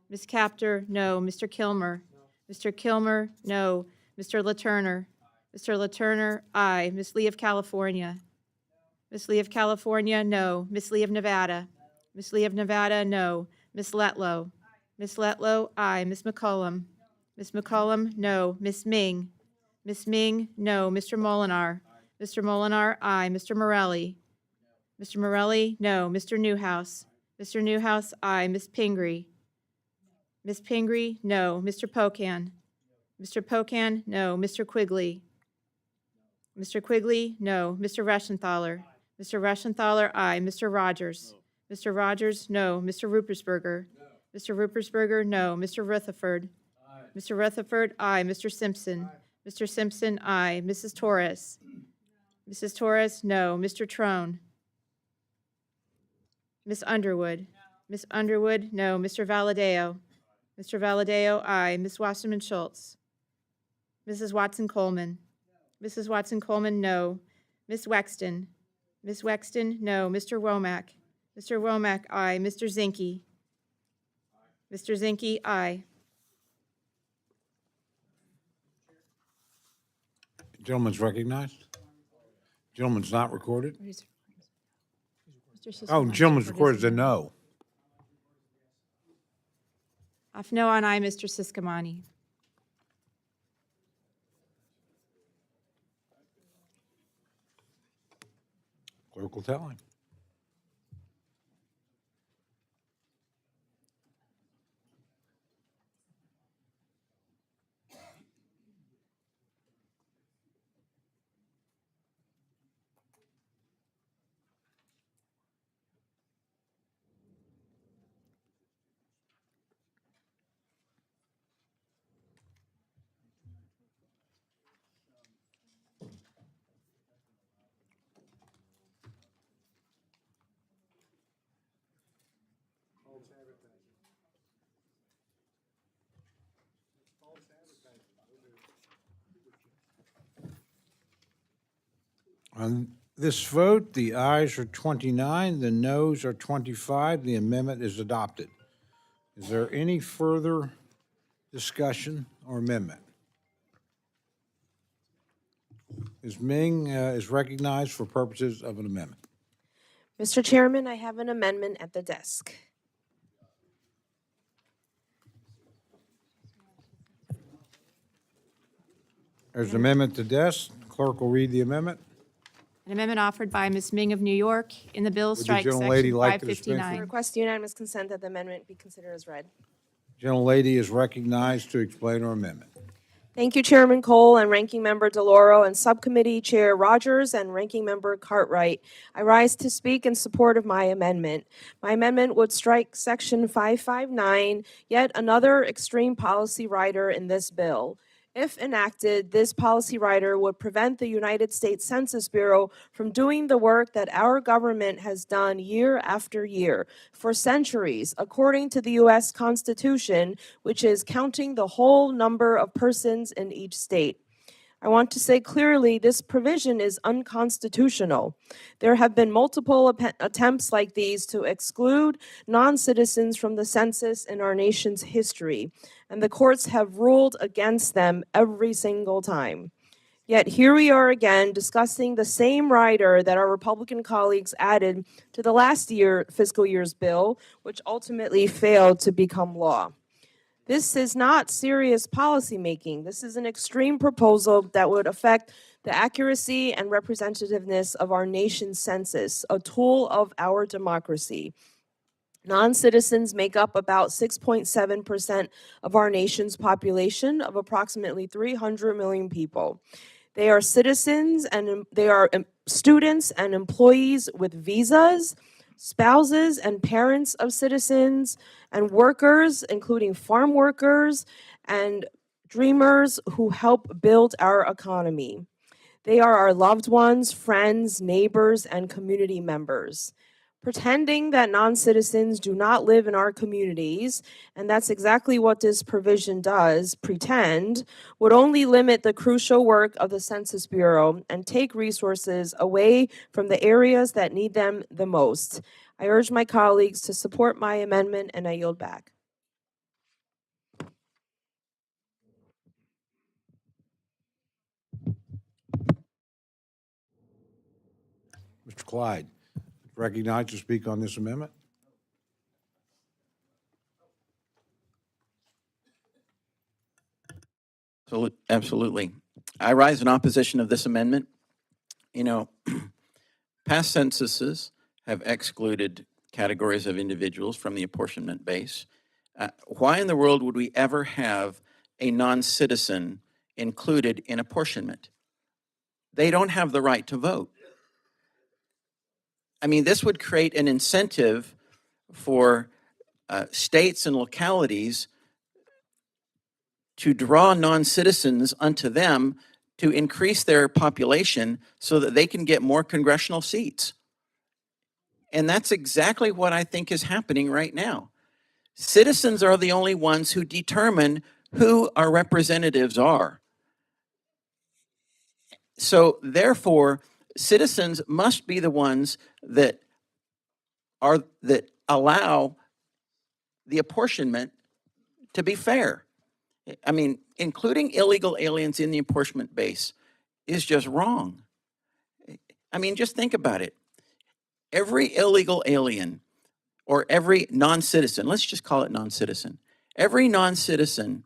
Ms. Captor, no. Mr. Kilmer. Mr. Kilmer, no. Mr. LaTurner. Mr. LaTurner, aye. Ms. Lee of California. Ms. Lee of California, no. Ms. Lee of Nevada. Ms. Lee of Nevada, no. Ms. Letlow. Ms. Letlow, aye. Ms. McCollum. Ms. McCollum, no. Ms. Ming. Ms. Ming, no. Mr. Molinar. Mr. Molinar, aye. Mr. Morelli. Mr. Morelli, no. Mr. Newhouse. Mr. Newhouse, aye. Ms. Pingree. Ms. Pingree, no. Mr. Pocan. Mr. Pocan, no. Mr. Quigley. Mr. Quigley, no. Mr. Reschenthaler. Mr. Reschenthaler, aye. Mr. Rogers? Mr. Rogers, no. Mr. Ruppersberger? Mr. Ruppersberger, no. Mr. Rutherford? Mr. Rutherford, aye. Mr. Simpson? Mr. Simpson, aye. Mrs. Torres? Mrs. Torres, no. Mr. Trone? Ms. Underwood? Ms. Underwood, no. Mr. Valadeo? Mr. Valadeo, aye. Ms. Wasserman Schultz? Mrs. Watson Coleman? Mrs. Watson Coleman, no. Ms. Wexton? Ms. Wexton, no. Mr. Womack? Mr. Womack, aye. Mr. Zinke? Mr. Zinke, aye. Gentleman's recognized. Gentleman's not recorded. Mr. Siscoto Oh, gentleman's is recorded as a no. no. Off no on aye, Mr. Siscomani. Clerk will tell him. On this vote, the ayes are 29, the noes are 25. The amendment is adopted. Is there any further discussion or amendment? Ms. Ming is recognized for purposes of an amendment. Mr. Chairman, I have an amendment at the desk. There's an amendment to desk. Clerk will read the amendment. An amendment offered by Ms. Ming of New York in the bill Would the strike gentlelady section like to dispense with- 559. Request unanimous consent that the amendment be considered as read. Gentlelady is recognized to explain her amendment. Thank you, Chairman Cole and Ranking Member DeLauro and Subcommittee Chair Rogers and Ranking Member Cartwright. I rise to speak in support of my amendment. My amendment would strike Section 559, yet another extreme policy rider in this bill. If enacted, this policy rider would prevent the United States Census Bureau from doing the work that our government has done year after year for centuries, according to the U.S. Constitution, which is counting the whole number of persons in each state. I want to say clearly this provision is unconstitutional. There have been multiple attempts like these to exclude non-citizens from the census in our nation's history, and the courts have ruled against them every single time. Yet here we are again discussing the same rider that our Republican colleagues added to the last fiscal year's bill, which ultimately failed to become law. This is not serious policymaking. This is an extreme proposal that would affect the accuracy and representativeness of our nation's census, a tool of our democracy. Non-citizens make up about 6.7% of our nation's population of approximately 300 million people. They are citizens and they are students and employees with visas, spouses and parents of citizens, and workers, including farm workers and dreamers who help build our economy. They are our loved ones, friends, neighbors, and community members. Pretending that non-citizens do not live in our communities, and that's exactly what this provision does, pretend, would only limit the crucial work of the Census Bureau and take resources away from the areas that need them the most. I urge my colleagues to support my amendment, and I yield back. Mr. Clyde, recognized to speak on this amendment. Absolutely. I rise in opposition of this amendment. You know, past censuses have excluded categories of individuals from the apportionment base. Why in the world would we ever have a non-citizen included in apportionment? They don't have the right to vote. I mean, this would create an incentive for states and localities to draw non-citizens unto them to increase their population so that they can get more congressional seats. And that's exactly what I think is happening right now. Citizens are the only ones who determine who our representatives are. So therefore, citizens must be the ones that allow the apportionment to be fair. I mean, including illegal aliens in the apportionment base is just wrong. I mean, just think about it. Every illegal alien or every non-citizen, let's just call it non-citizen, every non-citizen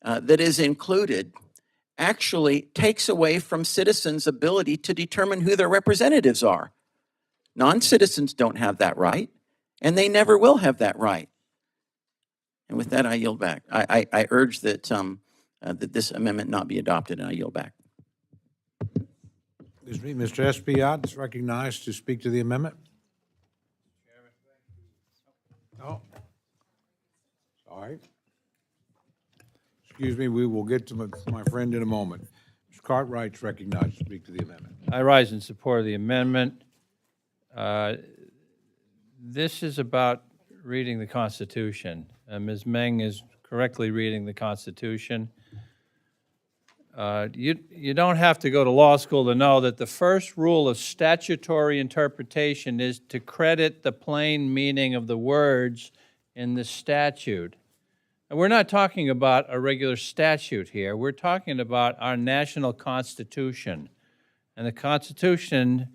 that is included actually takes away from citizens' ability to determine who their representatives are. Non-citizens don't have that right, and they never will have that right. And with that, I yield back. I urge that, that this amendment not be adopted, and I yield back. Excuse me, Mr. Espiat is recognized to speak to the amendment. Oh, sorry. Excuse me, we will get to my friend in a moment. Mr. Cartwright's recognized to speak to the amendment. I rise in support of the amendment. This is about reading the Constitution. Ms. Meng is correctly reading the Constitution. You don't have to go to law school to know that the first rule of statutory interpretation is to credit the plain meaning of the words in the statute. And we're not talking about a regular statute here. We're talking about our national Constitution. And the Constitution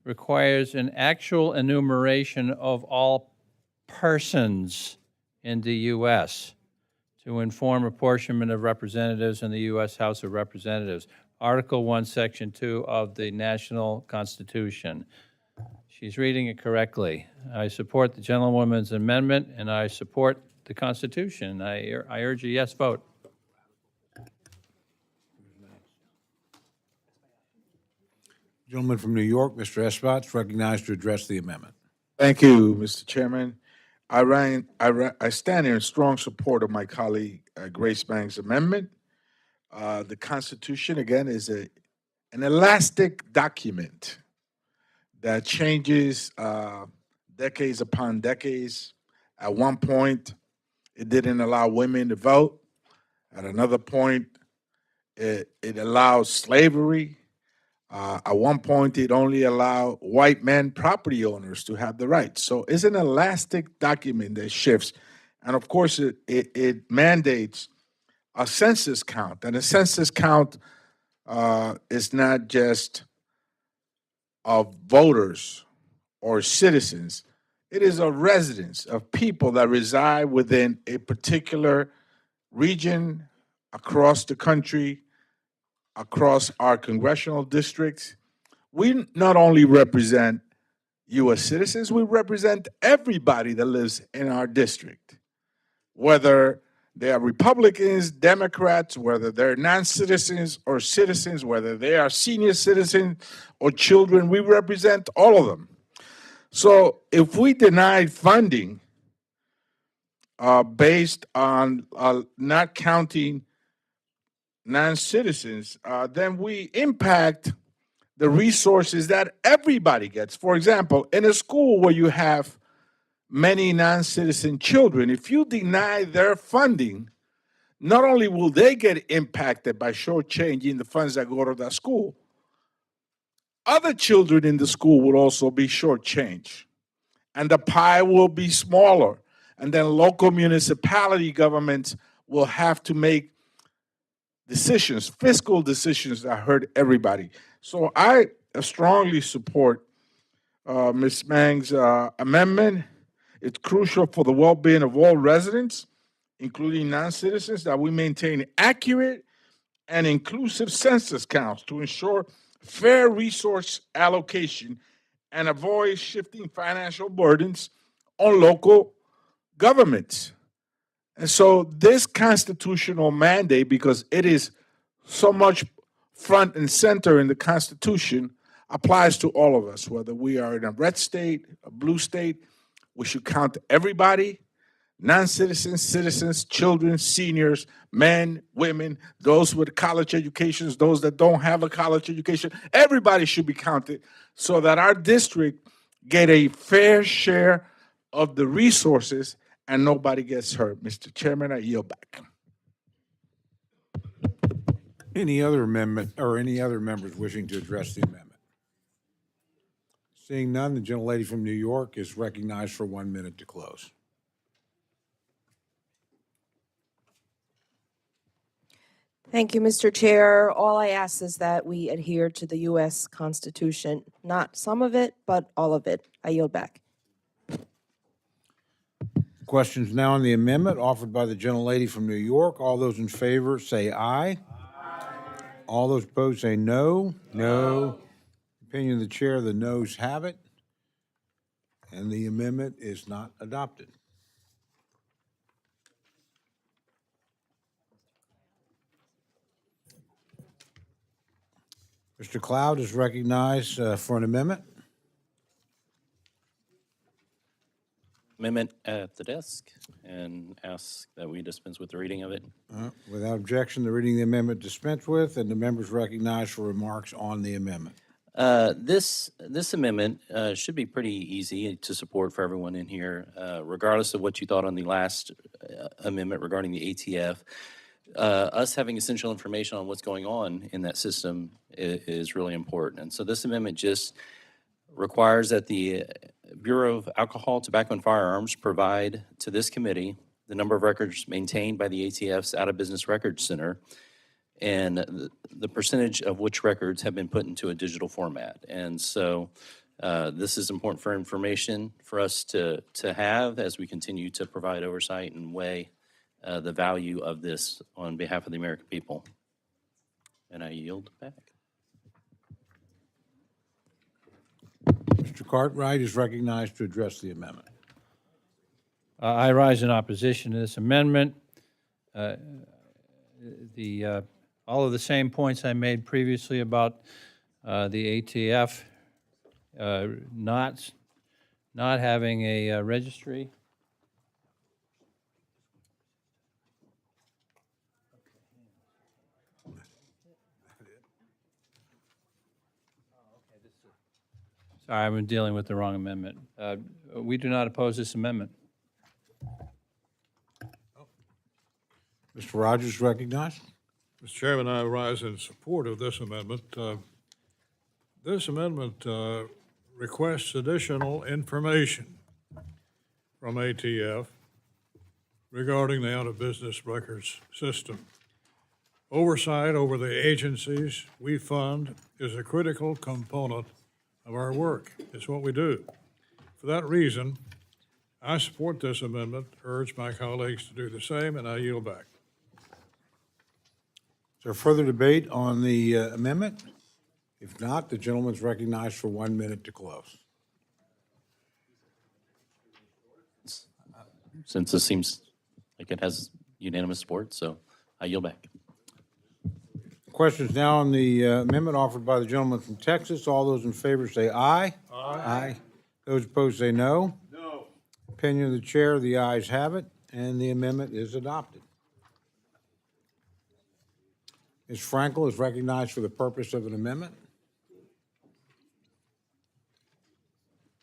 requires an actual enumeration of all persons in the U.S. to inform apportionment of representatives in the U.S. House of Representatives. Article 1, Section 2 of the National Constitution. She's reading it correctly. I support the gentlewoman's amendment, and I support the Constitution. I urge a yes vote. Gentleman from New York, Mr. Espiat, is recognized to address the amendment. Thank you, Mr. Chairman. I stand in strong support of my colleague Grace Meng's amendment. The Constitution, again, is an elastic document that changes decades upon decades. At one point, it didn't allow women to vote. At another point, it allowed slavery. At one point, it only allowed white men property owners to have the right. So it's an elastic document that shifts. And of course, it mandates a census count. And a census count is not just of voters or citizens. It is of residents, of people that reside within a particular region across the country, across our congressional districts. We not only represent U.S. citizens, we represent everybody that lives in our district, whether they are Republicans, Democrats, whether they're non-citizens or citizens, whether they are senior citizens or children, we represent all of them. So if we deny funding based on not counting non-citizens, then we impact the resources that everybody gets. For example, in a school where you have many non-citizen children, if you deny their funding, not only will they get impacted by shortchanging the funds that go to that school, other children in the school will also be shortchanged, and the pie will be smaller. And then local municipality governments will have to make decisions, fiscal decisions that hurt everybody. So I strongly support Ms. Meng's amendment. It's crucial for the well-being of all residents, including non-citizens, that we maintain accurate and inclusive census counts to ensure fair resource allocation and avoid shifting financial burdens on local governments. And so this constitutional mandate, because it is so much front and center in the Constitution, applies to all of us, whether we are in a red state, a blue state. We should count everybody, non-citizens, citizens, children, seniors, men, women, those with college educations, those that don't have a college education. Everybody should be counted so that our district get a fair share of the resources and nobody gets hurt. Mr. Chairman, I yield back. Any other amendment, or any other members wishing to address the amendment? Seeing none, the gentlelady from New York is recognized for 1 minute to close. Thank you, Mr. Chair. All I ask is that we adhere to the U.S. Constitution, not some of it, but all of it. I yield back. Questions now on the amendment offered by the gentlelady from New York. All those in favor say aye. All those opposed say no. No. Opinion of the chair, the noes have it, and the amendment is not adopted. Mr. Cloud is recognized for an amendment. Amendment at the desk, and ask that we dispense with the reading of it. Without objection, the reading of the amendment dispensed with, and the members recognized for remarks on the amendment. This amendment should be pretty easy to support for everyone in here, regardless of what you thought on the last amendment regarding the ATF. Us having essential information on what's going on in that system is really important. And so this amendment just requires that the Bureau of Alcohol, Tobacco, and Firearms provide to this committee the number of records maintained by the ATF's Out-of-Business Records Center and the percentage of which records have been put into a digital format. And so this is important for information for us to have as we continue to provide oversight and weigh the value of this on behalf of the American people. And I yield back. Mr. Cartwright is recognized to address the amendment. I rise in opposition to this amendment. All of the same points I made previously about the ATF not having a registry. Sorry, I'm dealing with the wrong amendment. We do not oppose this amendment. Mr. Rogers recognized. Mr. Chairman, I rise in support of this amendment. This amendment requests additional information from ATF regarding the out-of-business records system. Oversight over the agencies we fund is a critical component of our work. It's what we do. For that reason, I support this amendment, urge my colleagues to do the same, and I yield back. Is there further debate on the amendment? If not, the gentleman is recognized for 1 minute to close. Since this seems like it has unanimous support, so I yield back. Questions now on the amendment offered by the gentleman from Texas. All those in favor say aye. Aye. Those opposed say no. No. Opinion of the chair, the ayes have it, and the amendment is adopted. Ms. Frankel is recognized for the purpose of an amendment.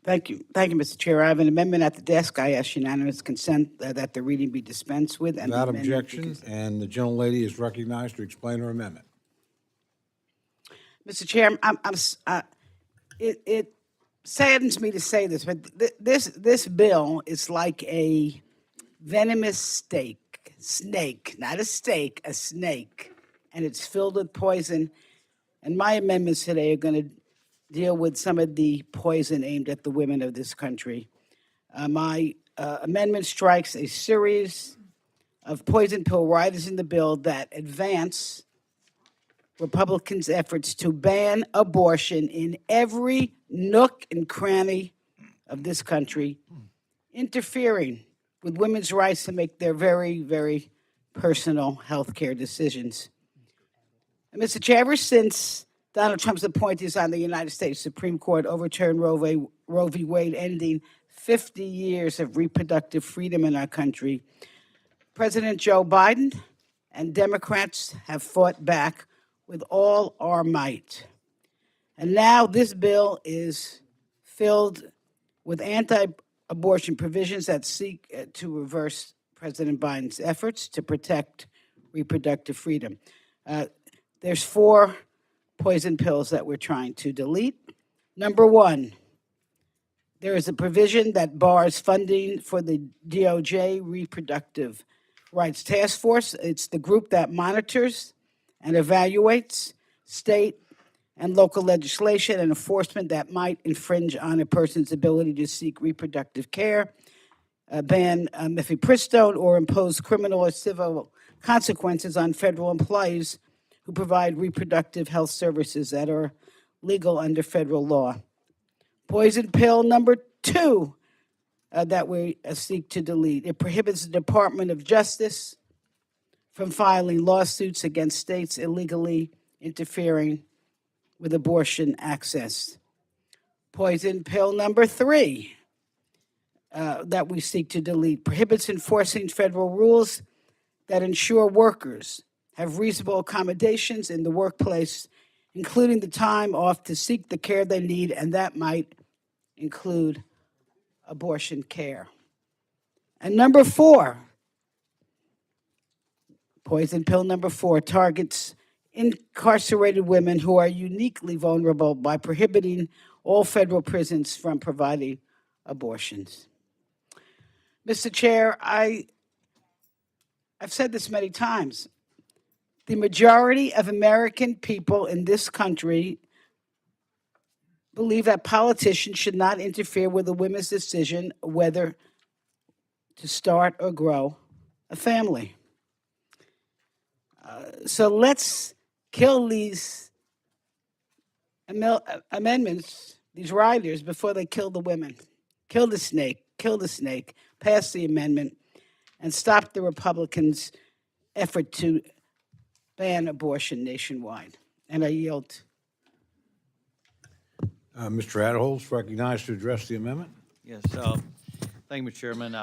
Thank you, Mr. Chair. I have an amendment at the desk. I ask unanimous consent that the reading be dispensed with. And the Without amendment be objection, and the gentlelady is recognized to explain her amendment. Mr. Chair, it saddens me to say this, but this bill is like a venomous snake, not a steak, a snake, and it's filled with poison. And my amendments today are going to deal with some of the poison aimed at the women of this country. My amendment strikes a series of poison pill riders in the bill that advance Republicans' efforts to ban abortion in every nook and cranny of this country, interfering with women's rights to make their very, very personal health care decisions. And Mr. Chair, ever since Donald Trump's appointees on the United States Supreme Court overturned Roe v. Wade, ending 50 years of reproductive freedom in our country. President Joe Biden and Democrats have fought back with all our might. And now this bill is filled with anti-abortion provisions that seek to reverse President Biden's efforts to protect reproductive freedom. There's 4 poison pills that we're trying to delete. Number 1, there is a provision that bars funding for the DOJ Reproductive Rights Task Force. It's the group that monitors and evaluates state and local legislation and enforcement that might infringe on a person's ability to seek reproductive care, ban mifepristone, or impose criminal or civil consequences on federal employees who provide reproductive health services that are legal under federal law. Poison pill number 2 that we seek to delete. It prohibits the Department of Justice from filing lawsuits against states illegally interfering with abortion access. Poison pill number 3 that we seek to delete prohibits enforcing federal rules that ensure workers have reasonable accommodations in the workplace, including the time off to seek the care they need, and that might include abortion care. And number 4, poison pill number 4 targets incarcerated women who are uniquely vulnerable by prohibiting all federal prisons from providing abortions. Mr. Chair, I've said this many times. The majority of American people in this country believe that politicians should not interfere with a woman's decision whether to start or grow a family. So let's kill these amendments, these riders, before they kill the women. Kill the snake, pass the amendment, and stop the Republicans' effort to ban abortion nationwide. And I yield. Mr. Adholz, recognized to address the amendment. Yes, thank you, Mr. Chairman.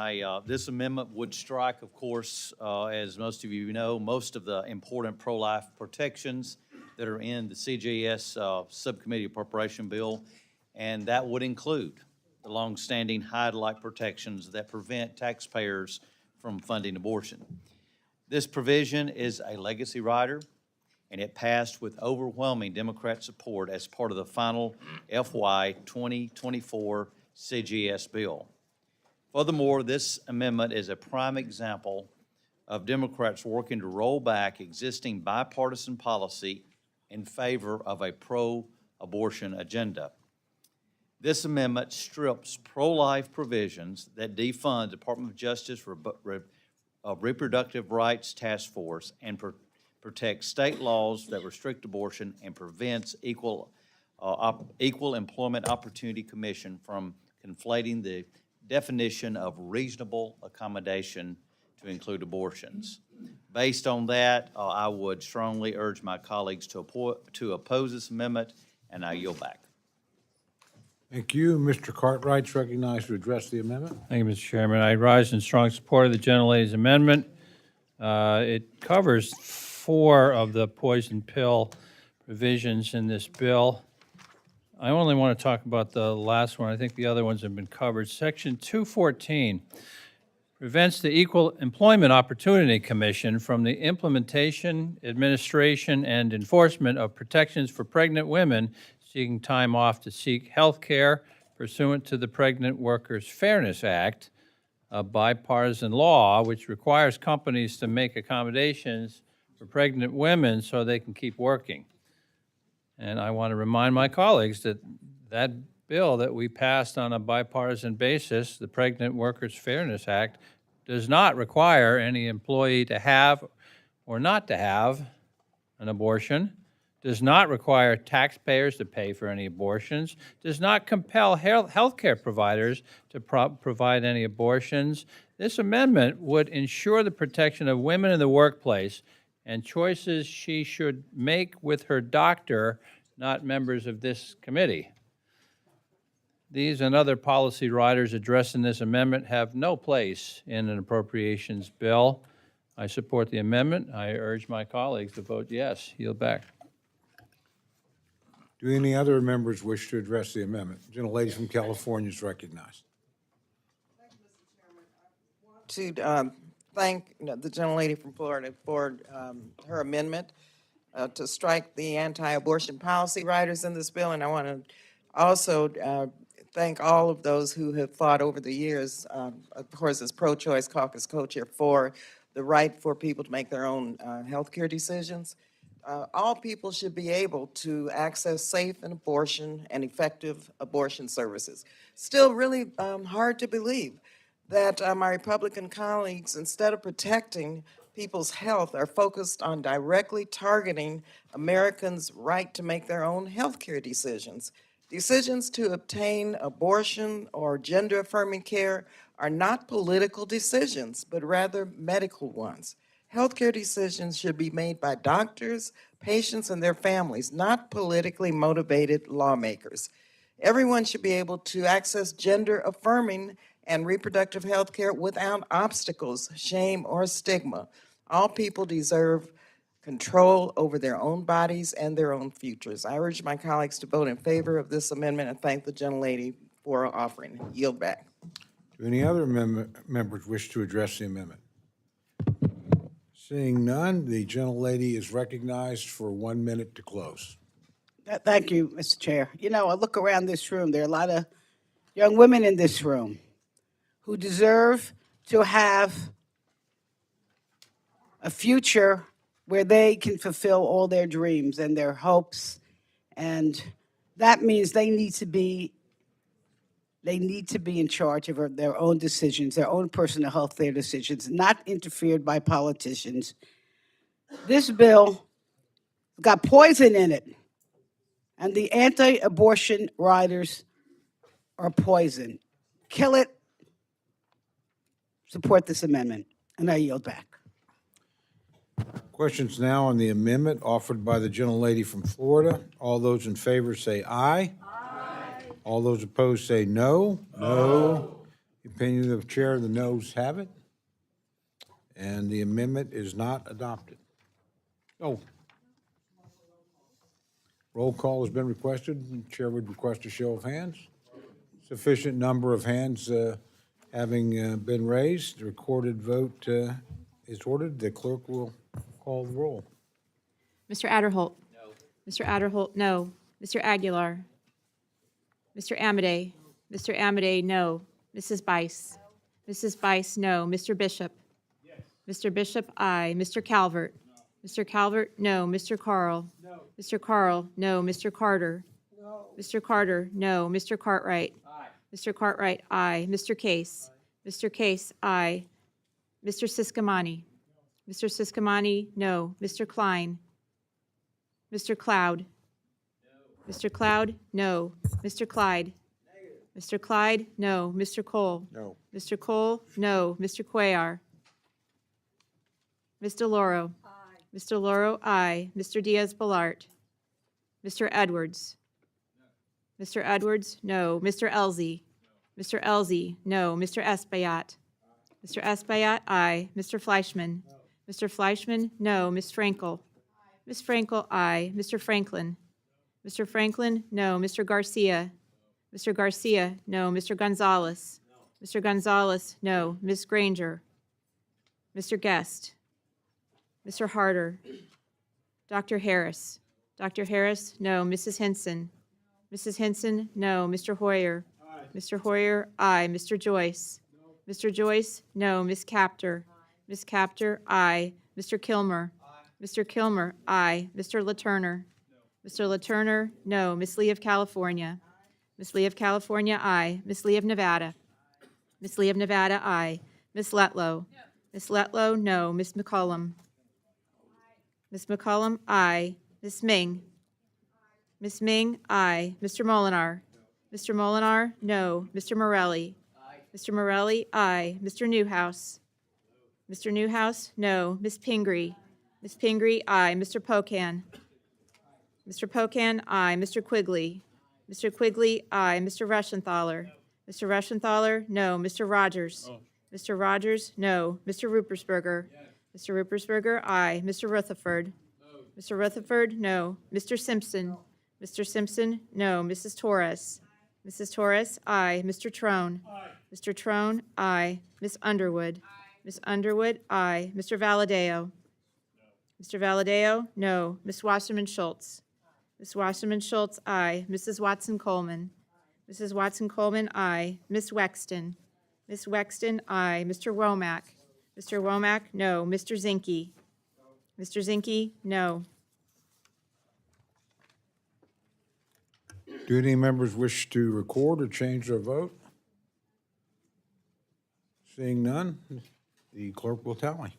This amendment would strike, of course, as most of you know, most of the important pro-life protections that are in the CJS Subcommittee Appropriation Bill, and that would include the longstanding Hyde-like protections that prevent taxpayers from funding abortion. This provision is a legacy rider, and it passed with overwhelming Democrat support as part of the final FY24 CJS bill. Furthermore, this amendment is a prime example of Democrats working to roll back existing bipartisan policy in favor of a pro-abortion agenda. This amendment strips pro-life provisions that defund the Department of Justice Reproductive Rights Task Force and protects state laws that restrict abortion and prevents Equal Employment Opportunity Commission from conflating the definition of reasonable accommodation to include abortions. Based on that, I would strongly urge my colleagues to oppose this amendment, and I yield back. Thank you. Mr. Cartwright's recognized to address the amendment. Thank you, Mr. Chairman. I rise in strong support of the gentlelady's amendment. It covers 4 of the poison pill provisions in this bill. I only want to talk about the last one. I think the other ones have been covered. Section 214 prevents the Equal Employment Opportunity Commission from the implementation, administration, and enforcement of protections for pregnant women seeking time off to seek health care pursuant to the Pregnant Workers Fairness Act, a bipartisan law which requires companies to make accommodations for pregnant women so they can keep working. And I want to remind my colleagues that that bill that we passed on a bipartisan basis, the Pregnant Workers Fairness Act, does not require any employee to have or not to have an abortion, does not require taxpayers to pay for any abortions, does not compel health care providers to provide any abortions. This amendment would ensure the protection of women in the workplace and choices she should make with her doctor not members of this committee. These and other policy riders addressed in this amendment have no place in an appropriations bill. I support the amendment. I urge my colleagues to vote yes. Yield back. Do any other members wish to address the amendment? Gentlelady from California is recognized. To thank the gentlelady from Florida for her amendment to strike the anti-abortion policy riders in this bill. And I want to also thank all of those who have fought over the years, of course, as pro-choice caucus co-chair, for the right for people to make their own healthcare decisions. All people should be able to access safe and abortion and effective abortion services. Still really hard to believe that my Republican colleagues, instead of protecting people's health, are focused on directly targeting Americans' right to make their own healthcare decisions. Decisions to obtain abortion or gender-affirming care are not political decisions, but rather medical ones. Healthcare decisions should be made by doctors, patients, and their families, not politically motivated lawmakers. Everyone should be able to access gender-affirming and reproductive health care without obstacles, shame, or stigma. All people deserve control over their own bodies and their own futures. I urge my colleagues to vote in favor of this amendment and thank the gentlelady for offering. Yield back. Do any other members wish to address the amendment? Seeing none, the gentlelady is recognized for 1 minute to close. Thank you, Mr. Chair. You know, I look around this room, there are a lot of young women in this room who deserve to have a future where they can fulfill all their dreams and their hopes. And that means they need to be in charge of their own decisions, their own personal health care decisions, not interfered by politicians. This bill got poison in it, and the anti-abortion riders are poison. Kill it. Support this amendment, and I yield back. Questions now on the amendment offered by the gentlelady from Florida. All those in favor say aye. Aye. All those opposed say no. No. The opinion of the chair, the noes have it. And the amendment is not adopted. Oh. Roll call has been requested. The chair would request a show of hands. Sufficient number of hands having been raised. The recorded vote is ordered. The clerk will call the roll. Mr. Adderholt? No. Mr. Adderholt, no. Mr. Aguilar? Mr. Amedee? Mr. Amedee, no. Mrs. Bice? No. Mrs. Bice, no. Mr. Bishop? Yes. Mr. Bishop, aye. Mr. Calvert? No. Mr. Calvert, no. Mr. Carl? No. Mr. Carl, no. Mr. Carter? No. Mr. Carter, no. Mr. Cartwright? Aye. Mr. Cartwright, aye. Mr. Case? Aye. Mr. Case, aye. Mr. Siscomani? No. Mr. Siscomani, no. Mr. Klein? Mr. Cloud? No. Mr. Cloud, no. Mr. Clyde? Negative. Mr. Clyde, no. Mr. Cole? No. Mr. Cole, no. Mr. Cuellar? Ms. DeLauro? Aye. Mr. DeLauro, aye. Mr. Diaz-Balart? Mr. Edwards? No. Mr. Edwards, no. Mr. Elzey? No. Mr. Elzey, no. Mr. Espaillat? Aye. Mr. Espaillat, aye. Mr. Fleischman? No. Mr. Fleischman, no. Ms. Frankel? Aye. Ms. Frankel, aye. Mr. Franklin? No. Mr. Franklin, no. Mr. Garcia? No. Mr. Garcia, no. Mr. Gonzalez? No. Mr. Gonzalez, no. Ms. Granger? Mr. Guest? Mr. Harder? Dr. Harris? Dr. Harris, no. Mrs. Henson? Mrs. Henson, no. Mr. Hoyer? Aye. Mr. Hoyer, aye. Mr. Joyce? No. Mr. Joyce, no. Ms. Capter? Aye. Ms. Capter, aye. Mr. Kilmer? Aye. Mr. Kilmer, aye. Mr. LaTurner? No. Mr. LaTurner, no. Ms. Lee of California? Aye. Ms. Lee of California, aye. Ms. Lee of Nevada? Aye. Ms. Lee of Nevada, aye. Ms. Letlow? No. Ms. Letlow, no. Ms. McCollum? Ms. McCollum, aye. Ms. Ming? Ms. Ming, aye. Mr. Molinar? No. Mr. Molinar, no. Mr. Morelli? Aye. Mr. Morelli, aye. Mr. Newhouse? No. Mr. Newhouse, no. Ms. Pingree? Ms. Pingree, aye. Mr. Pocan? Mr. Pocan, aye. Mr. Quigley. Mr. Quigley, aye. Mr. Reschenthaler. Mr. Reschenthaler, no. Mr. Rogers. Mr. Rogers, no. Mr. Ruppersberger. Mr. Ruppersberger, aye. Mr. Rutherford. Mr. Rutherford, no. Mr. Simpson. Mr. Simpson, no. Mrs. Torres. Mrs. Torres, aye. Mr. Trone. Mr. Trone, aye. Ms. Underwood. Ms. Underwood, aye. Mr. Valadeo. Mr. Valadeo, no. Ms. Wasserman Schultz. Ms. Wasserman Schultz, aye. Mrs. Watson Coleman. Mrs. Watson Coleman, aye. Ms. Wexton. Ms. Wexton, aye. Mr. Womack. Mr. Womack, no. Mr. Zinke. Mr. Zinke, no. Do any members wish to record or change their vote? Seeing none, the clerk will tally.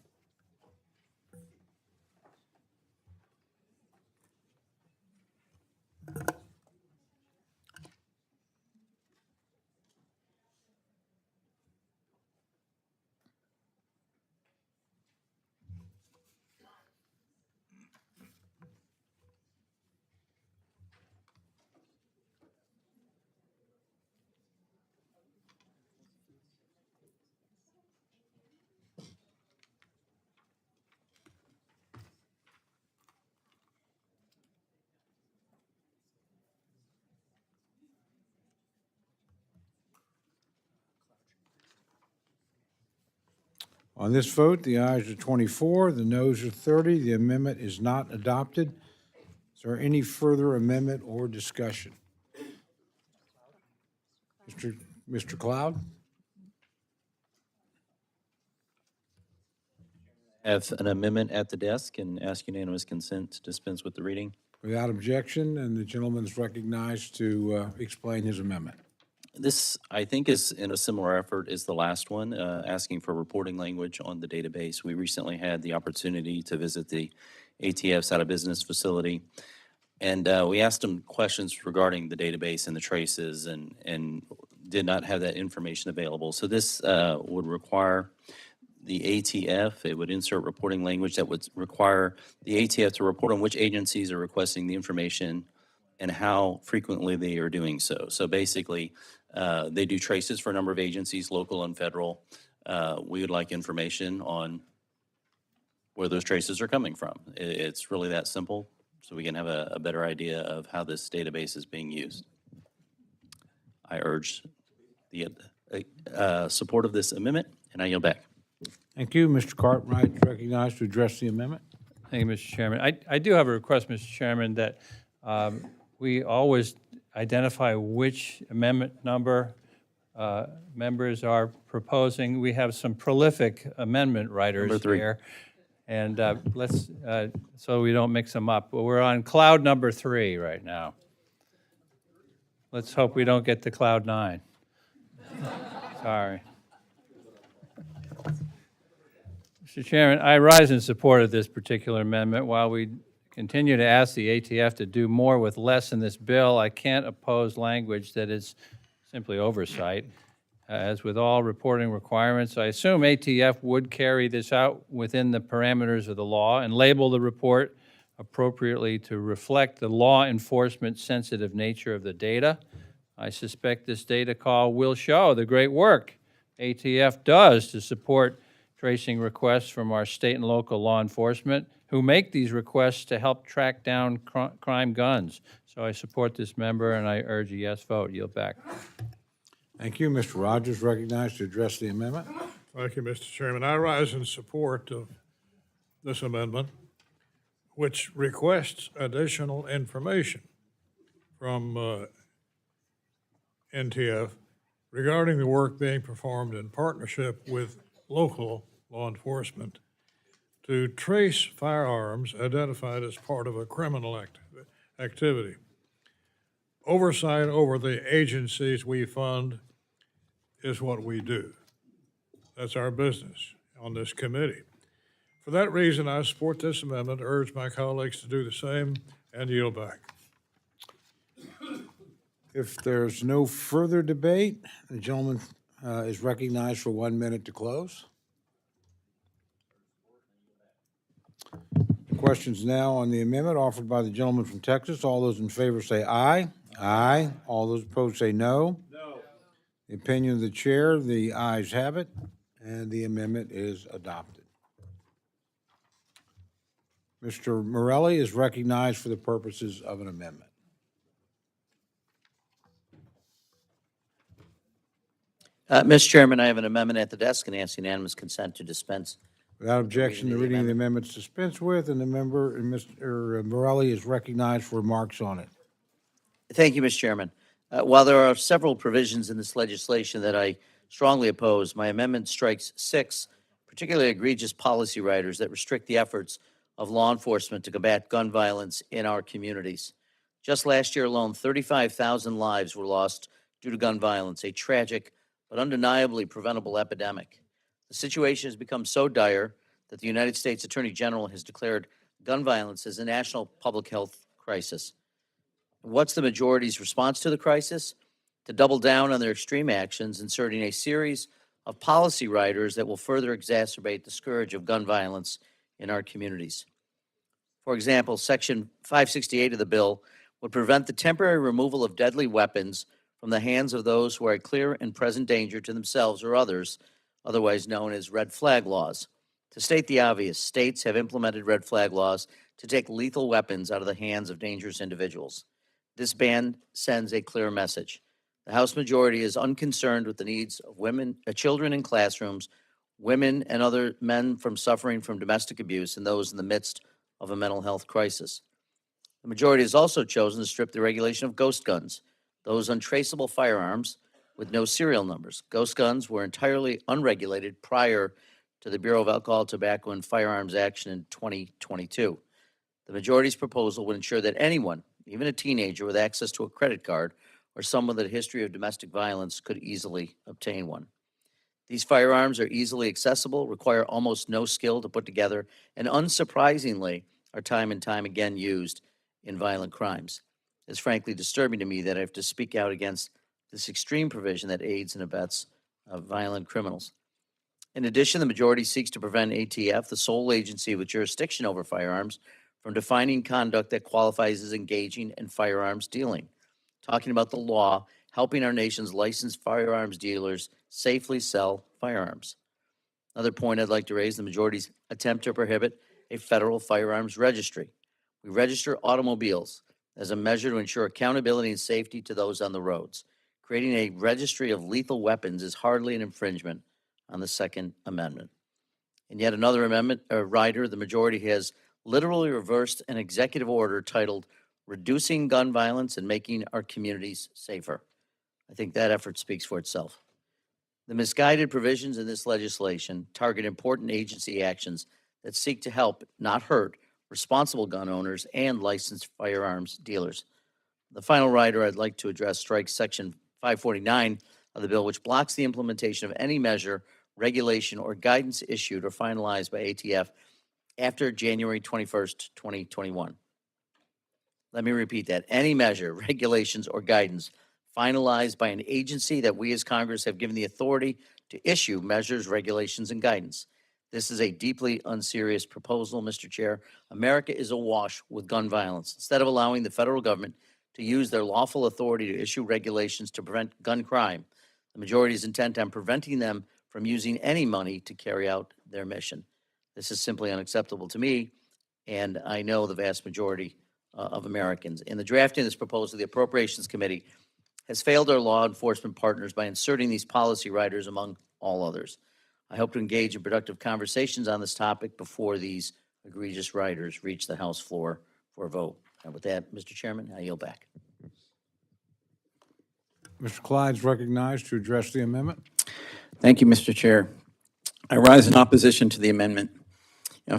On this vote, the ayes are 24, the noes are 30. The amendment is not adopted. Is there any further amendment or discussion? Mr. Cloud? Have an amendment at the desk and ask unanimous consent to dispense with the reading. Without objection, and the gentleman is recognized to explain his amendment. This, I think, is in a similar effort as the last one, asking for reporting language on the database. We recently had the opportunity to visit the ATF's out of business facility, and we asked them questions regarding the database and the traces, and did not have that information available. So this would require the ATF, it would insert reporting language that would require the ATF to report on which agencies are requesting the information and how frequently they are doing so. So basically, they do traces for a number of agencies, local and federal. We would like information on where those traces are coming from. It's really that simple, so we can have a better idea of how this database is being used. I urge the support of this amendment, and I yield back. Thank you. Mr. Cartwright is recognized to address the amendment. Thank you, Mr. Chairman. I do have a request, Mr. Chairman, that we always identify which amendment number members are proposing. We have some prolific amendment writers Number 3. here. And let's, so we don't mix them up. But we're on cloud number 3 right now. Let's hope we don't get to cloud 9. Sorry. Mr. Chairman, I rise in support of this particular amendment. While we continue to ask the ATF to do more with less in this bill, I can't oppose language that is simply oversight. As with all reporting requirements, I assume ATF would carry this out within the parameters of the law and label the report appropriately to reflect the law enforcement sensitive nature of the data. I suspect this data call will show the great work ATF does to support tracing requests from our state and local law enforcement who make these requests to help track down crime guns. So I support this member, and I urge a yes vote. Yield back. Thank you. Mr. Rogers recognized to address the amendment. Thank you, Mr. Chairman. I rise in support of this amendment, which requests additional information from NTF regarding the work being performed in partnership with local law enforcement to trace firearms identified as part of a criminal activity. Oversight over the agencies we fund is what we do. That's our business on this committee. For that reason, I support this amendment, urge my colleagues to do the same, and yield back. If there's no further debate, the gentleman is recognized for 1 minute to close. Questions now on the amendment offered by the gentleman from Texas. All those in favor say aye. Aye. All those opposed say no. No. The opinion of the chair, the ayes have it, and the amendment is adopted. Mr. Morelli is recognized for the purposes of an amendment. Mr. Chairman, I have an amendment at the desk and ask unanimous consent to dispense. Without objection, the reading of the amendment is dispensed with, and the member, Mr. Morelli, is recognized for remarks on it. Thank you, Mr. Chairman. While there are several provisions in this legislation that I strongly oppose, my amendment strikes 6 particularly egregious policy riders that restrict the efforts of law enforcement to combat gun violence in our communities. Just last year alone, 35,000 lives were lost due to gun violence, a tragic but undeniably preventable epidemic. The situation has become so dire that the United States Attorney General has declared gun violence as a national public health crisis. What's the majority's response to the crisis? To double down on their extreme actions, inserting a series of policy riders that will further exacerbate the scourge of gun violence in our communities. For example, Section 568 of the bill would prevent the temporary removal of deadly weapons from the hands of those who are a clear and present danger to themselves or others, otherwise known as red flag laws. To state the obvious, states have implemented red flag laws to take lethal weapons out of the hands of dangerous individuals. This ban sends a clear message. The House majority is unconcerned with the needs of women, children in classrooms, women and other men from suffering from domestic abuse, and those in the midst of a mental health crisis. The majority has also chosen to strip the regulation of ghost guns, those untraceable firearms with no serial numbers. Ghost guns were entirely unregulated prior to the Bureau of Alcohol, Tobacco, and Firearms action in 2022. The majority's proposal would ensure that anyone, even a teenager with access to a credit card or someone with a history of domestic violence, could easily obtain one. These firearms are easily accessible, require almost no skill to put together, and unsurprisingly are time and time again used in violent crimes. It's frankly disturbing to me that I have to speak out against this extreme provision that aids and abets violent criminals. In addition, the majority seeks to prevent ATF, the sole agency with jurisdiction over firearms, from defining conduct that qualifies as engaging in firearms dealing. Talking about the law, helping our nation's licensed firearms dealers safely sell firearms. Another point I'd like to raise, the majority's attempt to prohibit a federal firearms registry. We register automobiles as a measure to ensure accountability and safety to those on the roads. Creating a registry of lethal weapons is hardly an infringement on the Second Amendment. In yet another amendment, rider, the majority has literally reversed an executive order titled Reducing Gun Violence and Making Our Communities Safer. I think that effort speaks for itself. The misguided provisions in this legislation target important agency actions that seek to help, not hurt, responsible gun owners and licensed firearms dealers. The final rider I'd like to address strikes Section 549 of the bill, which blocks the implementation of any measure, regulation, or guidance issued or finalized by ATF after January 21st, 2021. Let me repeat that. Any measure, regulations, or guidance finalized by an agency that we as Congress have given the authority to issue measures, regulations, and guidance. This is a deeply unserious proposal, Mr. Chair. America is awash with gun violence. Instead of allowing the federal government to use their lawful authority to issue regulations to prevent gun crime, the majority is intent on preventing them from using any money to carry out their mission. This is simply unacceptable to me, and I know the vast majority of Americans. In the drafting of this proposal, the Appropriations Committee has failed our law enforcement partners by inserting these policy riders among all others. I hope to engage in productive conversations on this topic before these egregious riders reach the House floor for a vote. And with that, Mr. Chairman, I yield back. Mr. Clyde's recognized to address the amendment. Thank you, Mr. Chair. I rise in opposition to the amendment.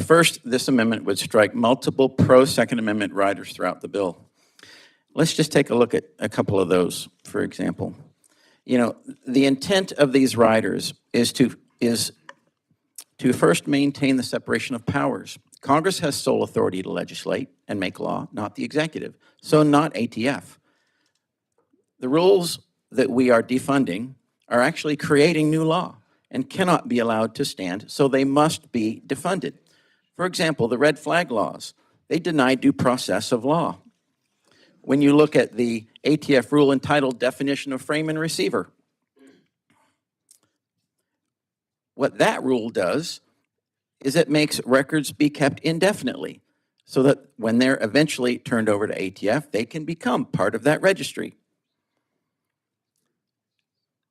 First, this amendment would strike multiple pro-Second Amendment riders throughout the bill. Let's just take a look at a couple of those, for example. The intent of these riders is to first maintain the separation of powers. Congress has sole authority to legislate and make law, not the executive, so not ATF. The rules that we are defunding are actually creating new law and cannot be allowed to stand, so they must be defunded. For example, the red flag laws, they deny due process of law. When you look at the ATF rule entitled Definition of Frame and Receiver, what that rule does is it makes records be kept indefinitely so that when they're eventually turned over to ATF, they can become part of that registry.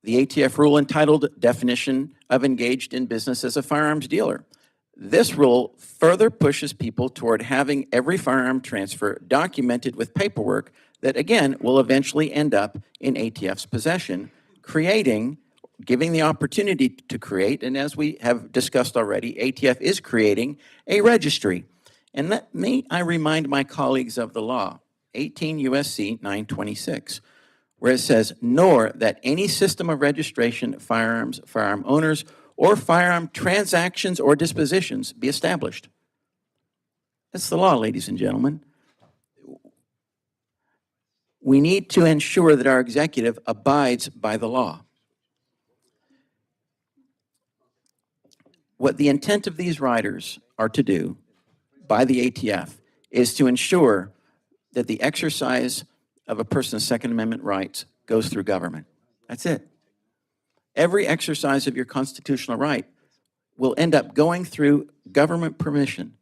The ATF rule entitled Definition of Engaged in Business as a Firearms Dealer. This rule further pushes people toward having every firearm transfer documented with paperwork that, again, will eventually end up in ATF's possession, giving the opportunity to create, and as we have discussed already, ATF is creating a registry. And let me, I remind my colleagues of the law, 18 U.S.C. 926, where it says, nor that any system of registration, firearms, firearm owners, or firearm transactions or dispositions be established. That's the law, ladies and gentlemen. We need to ensure that our executive abides by the law. What the intent of these riders are to do by the ATF is to ensure that the exercise of a person's Second Amendment rights goes through government. That's it. Every exercise of your constitutional right will end up going through government permission.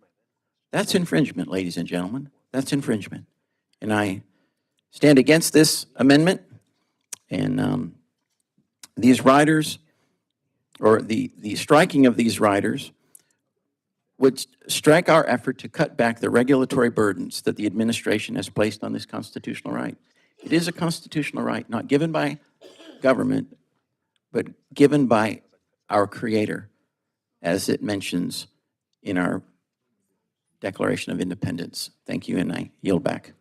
That's infringement, ladies and gentlemen. That's infringement. And I stand against this amendment. And these riders, or the striking of these riders, would strike our effort to cut back the regulatory burdens that the administration has placed on this constitutional right. It is a constitutional right, not given by government, but given by our Creator, as it mentions in our Declaration of Independence. Thank you, and I yield back.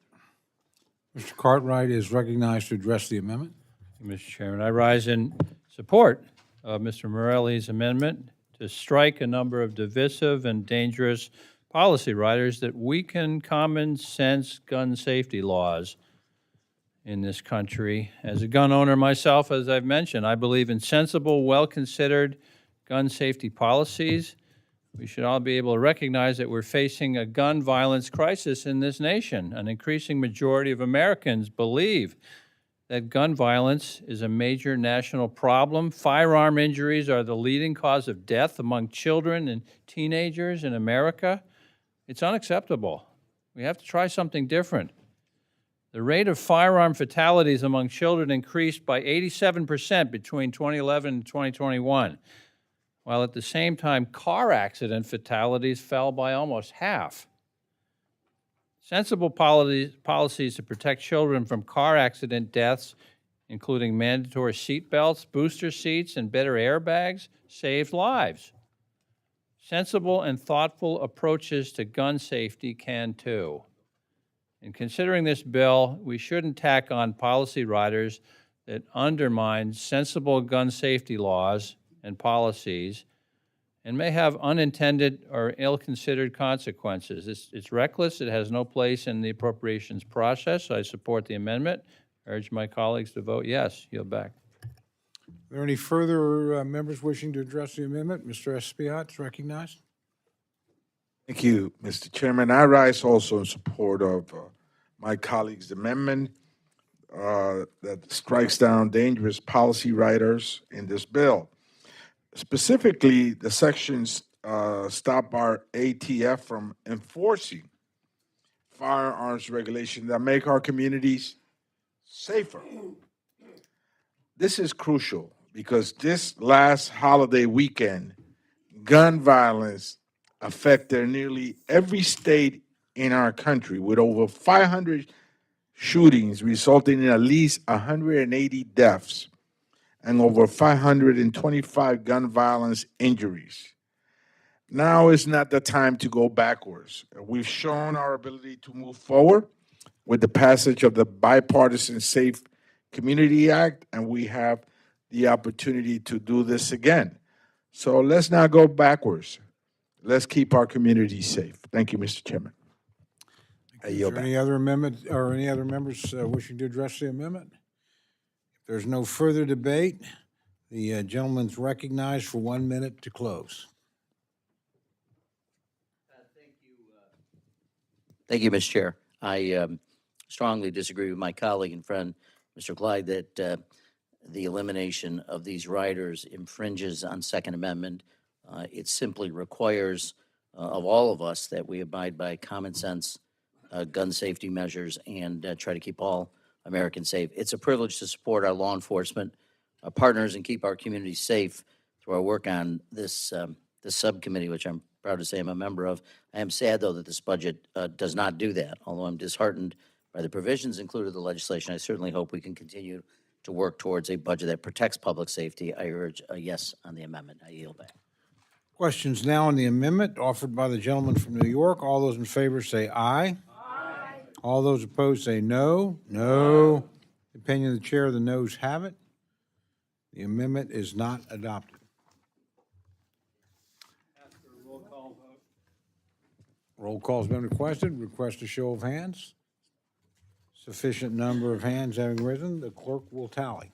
Mr. Cartwright is recognized to address the amendment. Mr. Chairman, I rise in support of Mr. Morelli's amendment to strike a number of divisive and dangerous policy riders that weaken common sense gun safety laws in this country. As a gun owner myself, as I've mentioned, I believe in sensible, well-considered gun safety policies. We should all be able to recognize that we're facing a gun violence crisis in this nation. An increasing majority of Americans believe that gun violence is a major national problem. Firearm injuries are the leading cause of death among children and teenagers in America. It's unacceptable. We have to try something different. The rate of firearm fatalities among children increased by 87% between 2011 and 2021, while at the same time, car accident fatalities fell by almost half. Sensible policies to protect children from car accident deaths, including mandatory seat belts, booster seats, and better airbags, save lives. Sensible and thoughtful approaches to gun safety can too. In considering this bill, we shouldn't tack on policy riders that undermine sensible gun safety laws and policies and may have unintended or ill-considered consequences. It's reckless. It has no place in the appropriations process. I support the amendment. I urge my colleagues to vote yes. Yield back. Are there any further members wishing to address the amendment? Mr. Espiat is recognized. Thank you, Mr. Chairman. I rise also in support of my colleague's amendment that strikes down dangerous policy riders in this bill. Specifically, the sections stop our ATF from enforcing firearms regulations that make our communities safer. This is crucial because this last holiday weekend, gun violence affected nearly every state in our country, with over 500 shootings resulting in at least 180 deaths and over 525 gun violence injuries. Now is not the time to go backwards. We've shown our ability to move forward with the passage of the Bipartisan Safe Community Act, and we have the opportunity to do this again. So let's not go backwards. Let's keep our communities safe. Thank you, Mr. Chairman. Is there any other amendment or any other members wishing to address the amendment? If there's no further debate, the gentleman's recognized for 1 minute to close. Thank you, Mr. Chair. I strongly disagree with my colleague and friend, Mr. Clyde, that the elimination of these riders infringes on Second Amendment. It simply requires of all of us that we abide by common sense gun safety measures and try to keep all Americans safe. It's a privilege to support our law enforcement partners and keep our communities safe through our work on this subcommittee, which I'm proud to say I'm a member of. I am sad, though, that this budget does not do that. Although I'm disheartened by the provisions included in the legislation, I certainly hope we can continue to work towards a budget that protects public safety. I urge a yes on the amendment. I yield back. Questions now on the amendment offered by the gentleman from New York. All those in favor say aye. All those opposed say no. No. Opinion of the chair, the noes have it. The amendment is not adopted. Roll call has been requested. Request a show of hands. Sufficient number of hands having risen, the clerk will tally.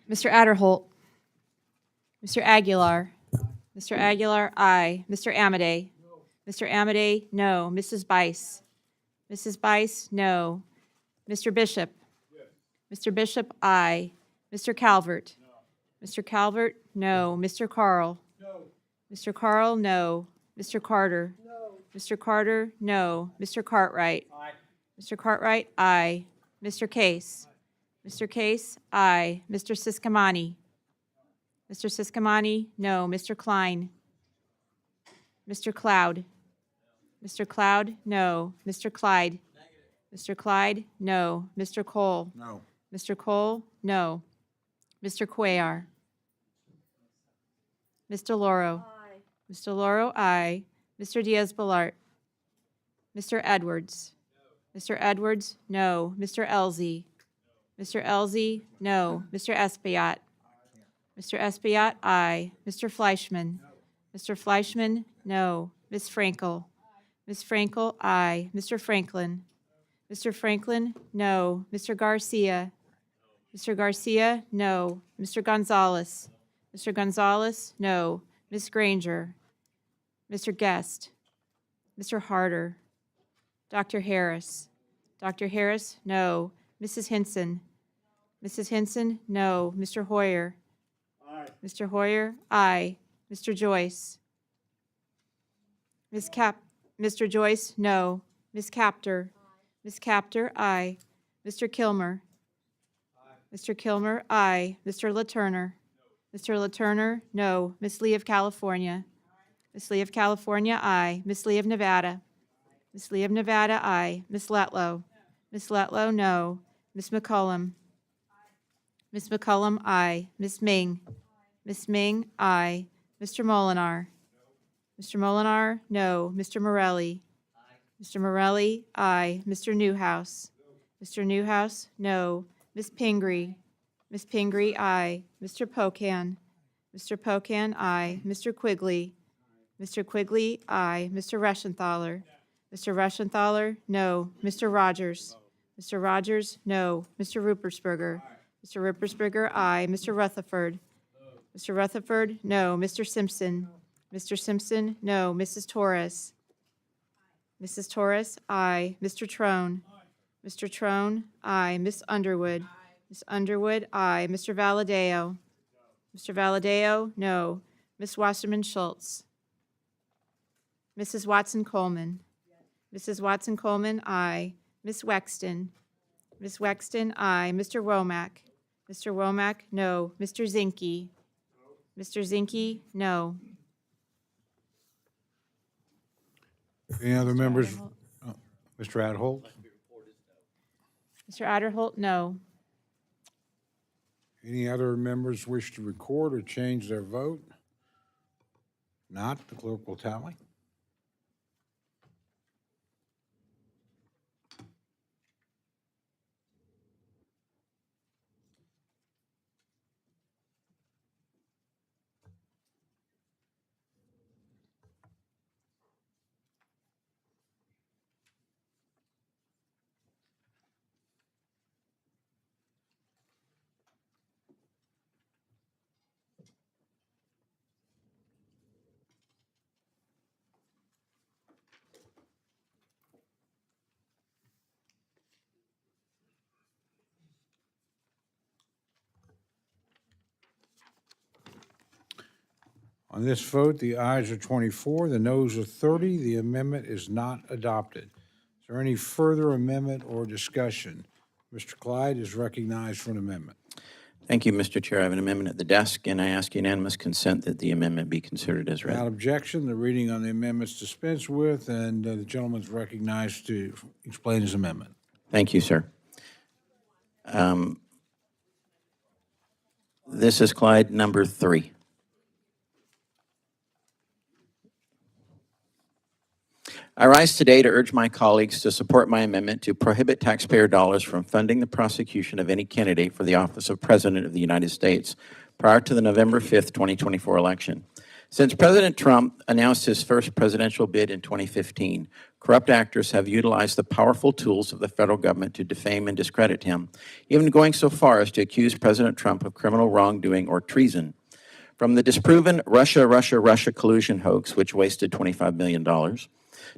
Mr. Adderholt. Mr. Aguilar. Mr. Aguilar, aye. Mr. Amedee. Mr. Amedee, no. Mrs. Bice. Mrs. Bice, no. Mr. Bishop. Mr. Bishop, aye. Mr. Calvert. Mr. Calvert, no. Mr. Carl. Mr. Carl, no. Mr. Carter. Mr. Carter, no. Mr. Cartwright. Mr. Cartwright, aye. Mr. Case. Mr. Case, aye. Mr. Siscomani. Mr. Siscomani, no. Mr. Klein. Mr. Cloud. Mr. Cloud, no. Mr. Clyde. Mr. Clyde, no. Mr. Cole. No. Mr. Cole, no. Mr. Cuellar. Mr. Loro. Mr. Loro, aye. Mr. Diaz-Balart. Mr. Edwards. Mr. Edwards, no. Mr. Elzey. Mr. Elzey, no. Mr. Espaillat. Mr. Espaillat, aye. Mr. Fleischman. Mr. Fleischman, no. Ms. Frankel. Ms. Frankel, aye. Mr. Franklin. Mr. Franklin, no. Mr. Garcia. Mr. Garcia, no. Mr. Gonzalez. Mr. Gonzalez, no. Ms. Granger. Mr. Guest. Mr. Harder. Dr. Harris. Dr. Harris, no. Mrs. Hinson. Mrs. Hinson, no. Mr. Hoyer. Mr. Hoyer, aye. Mr. Joyce. Mr. Joyce, no. Ms. Capter. Ms. Capter, aye. Mr. Kilmer. Mr. Kilmer, aye. Mr. LaTurner. Mr. LaTurner, no. Ms. Lee of California. Ms. Lee of California, aye. Ms. Lee of Nevada. Ms. Lee of Nevada, aye. Ms. Letlow. Ms. Letlow, no. Ms. McCollum. Ms. McCollum, aye. Ms. Ming. Ms. Ming, aye. Mr. Molinar. Mr. Molinar, no. Mr. Morelli. Mr. Morelli, aye. Mr. Newhouse. Mr. Newhouse, no. Ms. Pingree. Ms. Pingree, aye. Mr. Pocan. Mr. Pocan, aye. Mr. Quigley. Mr. Quigley, aye. Mr. Reschenthaler. Mr. Reschenthaler, no. Mr. Rogers. Mr. Rogers, no. Mr. Ruppersberger. Mr. Ruppersberger, aye. Mr. Rutherford. Mr. Rutherford, no. Mr. Simpson. Mr. Simpson, no. Mrs. Torres. Mrs. Torres, aye. Mr. Trone. Mr. Trone, aye. Miss Underwood. Miss Underwood, aye. Mr. Valadeo. Mr. Valadeo, no. Miss Wasserman Schultz. Mrs. Watson Coleman. Mrs. Watson Coleman, aye. Miss Wexton. Miss Wexton, aye. Mr. Womack. Mr. Womack, no. Mr. Zinke. Mr. Zinke, no. Any other members? Oh, Mr. Adholt? Mr. Adderholt, no. Any other members wish to record or change their vote? Not, the clerk will tally. On this vote, the ayes are 24, the noes are 30. The amendment is not adopted. Is there any further amendment or discussion? Mr. Clyde is recognized for an amendment. Thank you, Mr. Chair. I have an amendment at the desk, and I ask unanimous consent that the amendment be considered as read. Without objection, the reading on the amendments dispensed with, and the gentleman is recognized to explain his amendment. Thank you, sir. This is Clyde number 3. I rise today to urge my colleagues to support my amendment to prohibit taxpayer dollars from funding the prosecution of any candidate for the office of President of the United States prior to the November 5th, 2024 election. Since President Trump announced his first presidential bid in 2015, corrupt actors have utilized the powerful tools of the federal government to defame and discredit him, even going so far as to accuse President Trump of criminal wrongdoing or treason. From the disproven Russia collusion hoax, which wasted $25 million,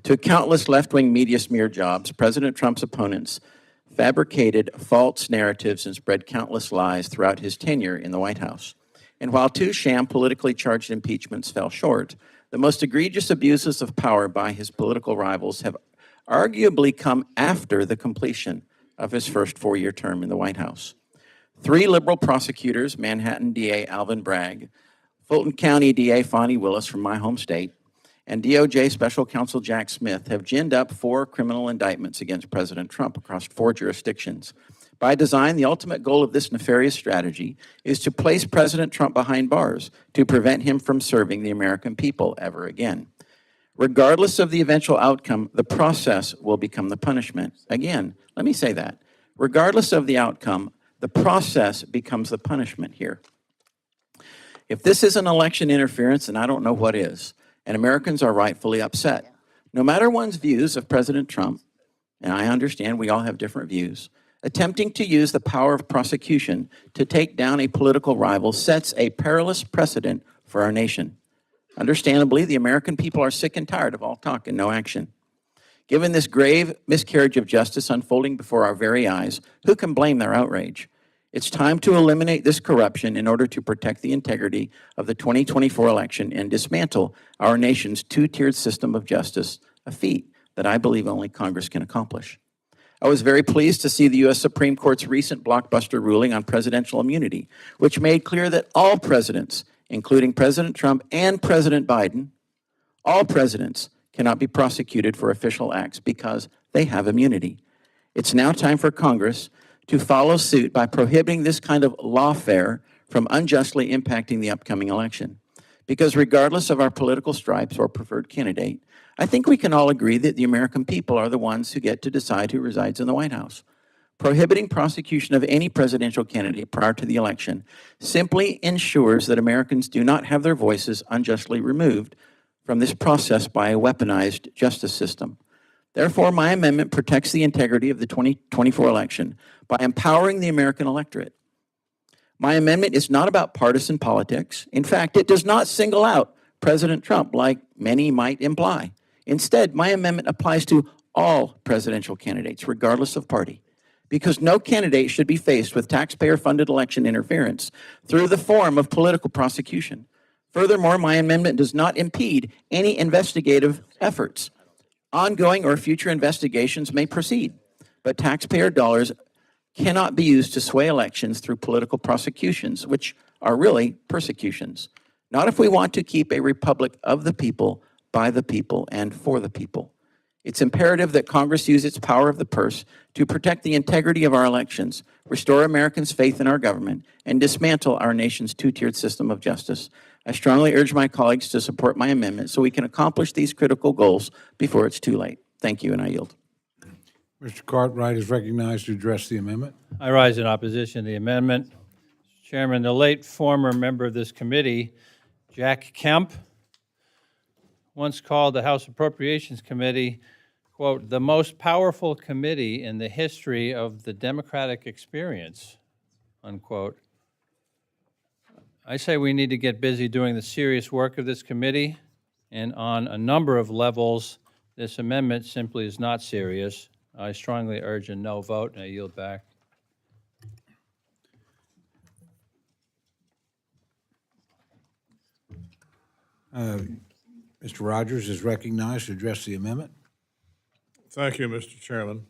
to countless left-wing media smear jobs, President Trump's opponents fabricated false narratives and spread countless lies throughout his tenure in the White House. And while 2 sham politically charged impeachments fell short, the most egregious abuses of power by his political rivals have arguably come after the completion of his first 4-year term in the White House. 3 liberal prosecutors, Manhattan DA Alvin Bragg, Fulton County DA Fonnie Willis from my home state, and DOJ Special Counsel Jack Smith have ginned up 4 criminal indictments against President Trump across 4 jurisdictions. By design, the ultimate goal of this nefarious strategy is to place President Trump behind bars to prevent him from serving the American people ever again. Regardless of the eventual outcome, the process will become the punishment. Again, let me say that. Regardless of the outcome, the process becomes the punishment here. If this isn't election interference, then I don't know what is. And Americans are rightfully upset. No matter one's views of President Trump, and I understand we all have different views, attempting to use the power of prosecution to take down a political rival sets a perilous precedent for our nation. Understandably, the American people are sick and tired of all talk and no action. Given this grave miscarriage of justice unfolding before our very eyes, who can blame their outrage? It's time to eliminate this corruption in order to protect the integrity of the 2024 election and dismantle our nation's 2-tiered system of justice, a feat that I believe only Congress can accomplish. I was very pleased to see the U.S. Supreme Court's recent blockbuster ruling on presidential immunity, which made clear that all presidents, including President Trump and President Biden, all presidents cannot be prosecuted for official acts because they have immunity. It's now time for Congress to follow suit by prohibiting this kind of lawfare from unjustly impacting the upcoming election. Because regardless of our political stripes or preferred candidate, I think we can all agree that the American people are the ones who get to decide who resides in the White House. Prohibiting prosecution of any presidential candidate prior to the election simply ensures that Americans do not have their voices unjustly removed from this process by a weaponized justice system. Therefore, my amendment protects the integrity of the 2024 election by empowering the American electorate. My amendment is not about partisan politics. In fact, it does not single out President Trump like many might imply. Instead, my amendment applies to all presidential candidates, regardless of party, because no candidate should be faced with taxpayer-funded election interference through the form of political prosecution. Furthermore, my amendment does not impede any investigative efforts. Ongoing or future investigations may proceed, but taxpayer dollars cannot be used to sway elections through political prosecutions, which are really persecutions. Not if we want to keep a republic of the people, by the people, and for the people. It's imperative that Congress use its power of the purse to protect the integrity of our elections, restore Americans' faith in our government, and dismantle our nation's 2-tiered system of justice. I strongly urge my colleagues to support my amendment so we can accomplish these critical goals before it's too late. Thank you, and I yield. Mr. Cartwright is recognized to address the amendment. I rise in opposition to the amendment. Mr. Chairman, the late former member of this committee, Jack Kemp, once called the House Appropriations Committee, quote, the most powerful committee in the history of the democratic experience, unquote. I say we need to get busy doing the serious work of this committee, and on a number of levels, this amendment simply is not serious. I strongly urge a no vote, and I yield back. Mr. Rogers is recognized to address the amendment. Thank you, Mr. Chairman.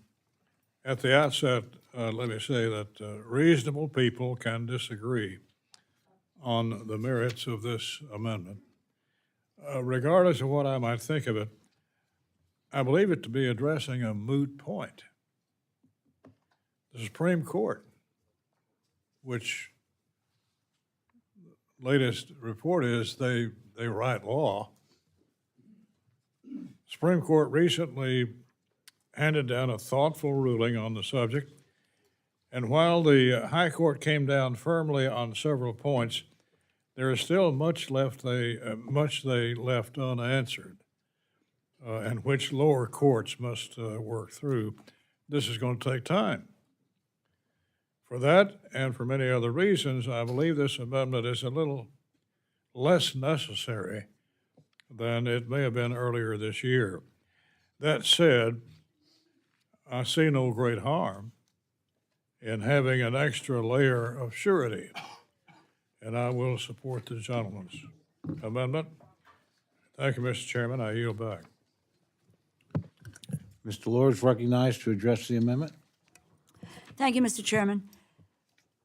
At the outset, let me say that reasonable people can disagree on the merits of this amendment. Regardless of what I might think of it, I believe it to be addressing a moot point. The Supreme Court, which latest report is they write law. Supreme Court recently handed down a thoughtful ruling on the subject, and while the High Court came down firmly on several points, there is still much they left unanswered, and which lower courts must work through. This is going to take time. For that and for many other reasons, I believe this amendment is a little less necessary than it may have been earlier this year. That said, I see no great harm in having an extra layer of surety, and I will support the gentleman's amendment. Thank you, Mr. Chairman. I yield back. Mr. Lord is recognized to address the amendment. Thank you, Mr. Chairman.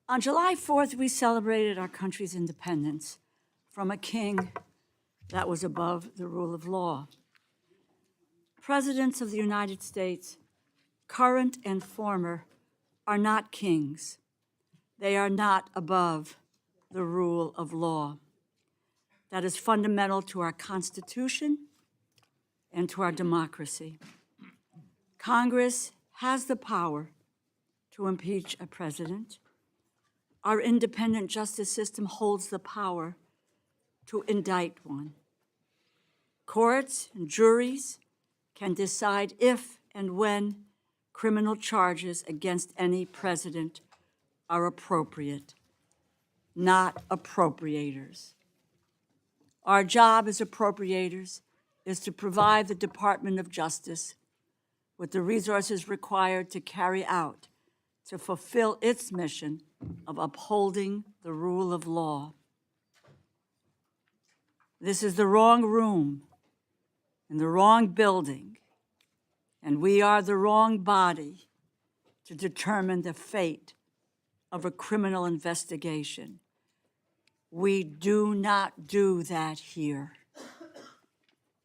On July 4th, we celebrated our country's independence from a king that was above the rule of law. Presidents of the United States, current and former, are not kings. They are not above the rule of law. That is fundamental to our Constitution and to our democracy. Congress has the power to impeach a president. Our independent justice system holds the power to indict one. Courts and juries can decide if and when criminal charges against any president are appropriate, not appropriators. Our job as appropriators is to provide the Department of Justice with the resources required to carry out, to fulfill its mission of upholding the rule of law. This is the wrong room in the wrong building, and we are the wrong body to determine the fate of a criminal investigation. We do not do that here.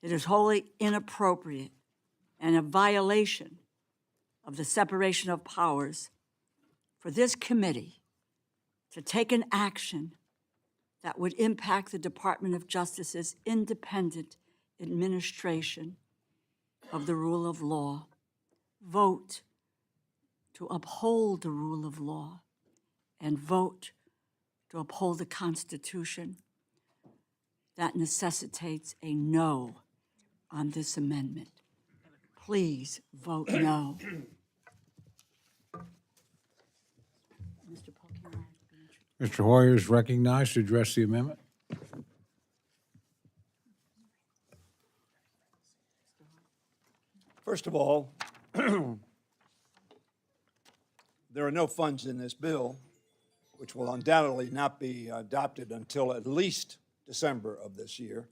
It is wholly inappropriate and a violation of the separation of powers for this committee to take an action that would impact the Department of Justice's independent administration of the rule of law. Vote to uphold the rule of law and vote to uphold the Constitution. That necessitates a no on this amendment. Please vote no. Mr. Hoyer is recognized to address the amendment. First of all, there are no funds in this bill, which will undoubtedly not be adopted until at least December of this year,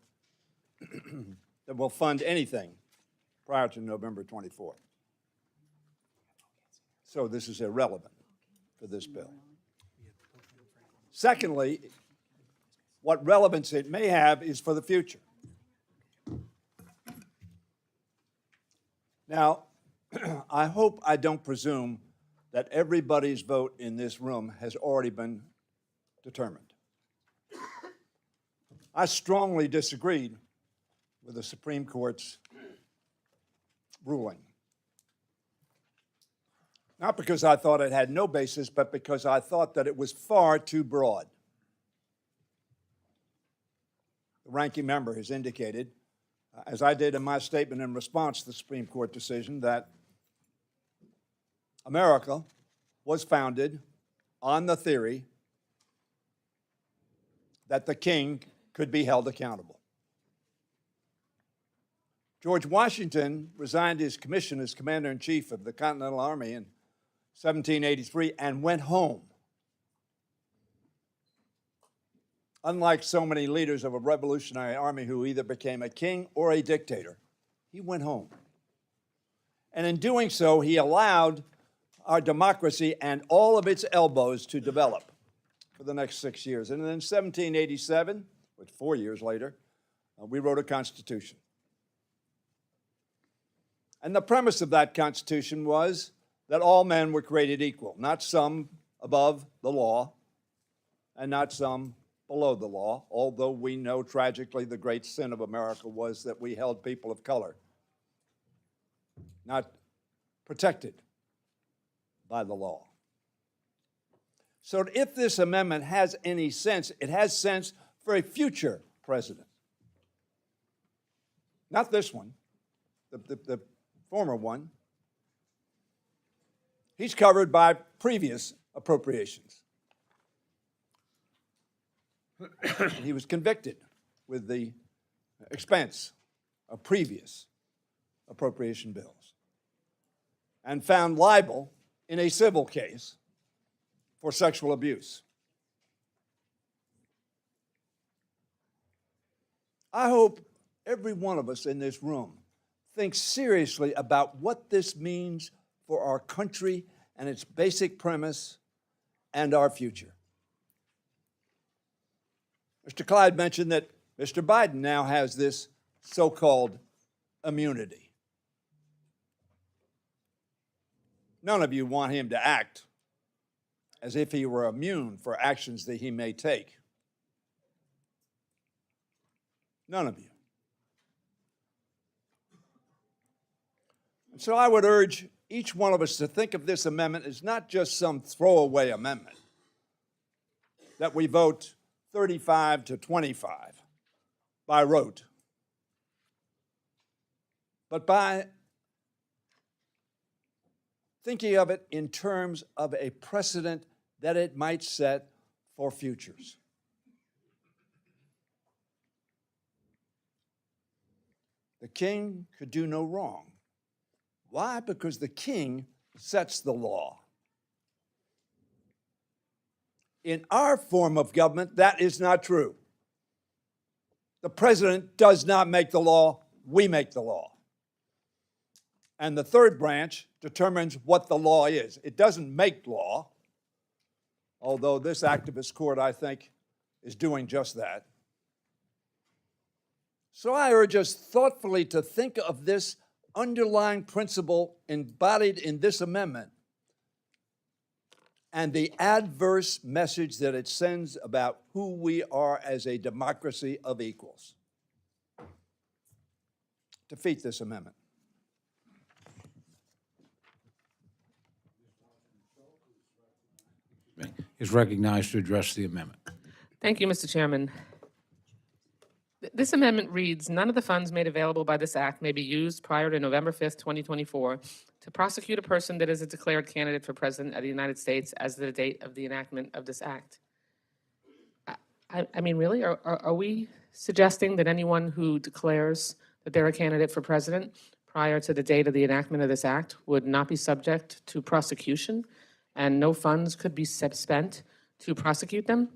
that will fund anything prior to November 24th. So this is irrelevant for this bill. Secondly, what relevance it may have is for the future. Now, I hope I don't presume that everybody's vote in this room has already been determined. I strongly disagreed with the Supreme Court's ruling. Not because I thought it had no basis, but because I thought that it was far too broad. The ranking member has indicated, as I did in my statement in response to the Supreme Court decision, that America was founded on the theory that the king could be held accountable. George Washington resigned his commission as commander-in-chief of the Continental Army in 1783 and went home. unlike so many leaders of a revolutionary army who either became a king or a dictator, he went home. And in doing so, he allowed our democracy and all of its elbows to develop for the next 6 years. And in 1787, which 4 years later, we wrote a constitution. And the premise of that constitution was that all men were created equal, not some above the law and not some below the law, although we know tragically the great sin of America was that we held people of color not protected by the law. So if this amendment has any sense, it has sense for a future president. Not this one, the former one. He's covered by previous appropriations. And he was convicted with the expense of previous appropriation bills and found liable in a civil case for sexual abuse. I hope every one of us in this room thinks seriously about what this means for our country and its basic premise and our future. Mr. Clyde mentioned that Mr. Biden now has this so-called immunity. None of you want him to act as if he were immune for actions that he may take. None of you. And so I would urge each one of us to think of this amendment as not just some throwaway amendment that we vote 35 to 25 by rote, but by thinking of it in terms of a precedent that it might set for futures. The king could do no wrong. Why? Because the king sets the law. In our form of government, that is not true. The president does not make the law, we make the law. And the third branch determines what the law is. It doesn't make law, although this activist court, I think, is doing just that. So I urge us thoughtfully to think of this underlying principle embodied in this amendment and the adverse message that it sends about who we are as a democracy of equals. Defeat this amendment. Is recognized to address the amendment. Thank you, Mr. Chairman. This amendment reads, none of the funds made available by this act may be used prior to November 5th, 2024 to prosecute a person that is a declared candidate for President of the United States as the date of the enactment of this act. I mean, really, are we suggesting that anyone who declares that they're a candidate for president prior to the date of the enactment of this act would not be subject to prosecution and no funds could be spent to prosecute them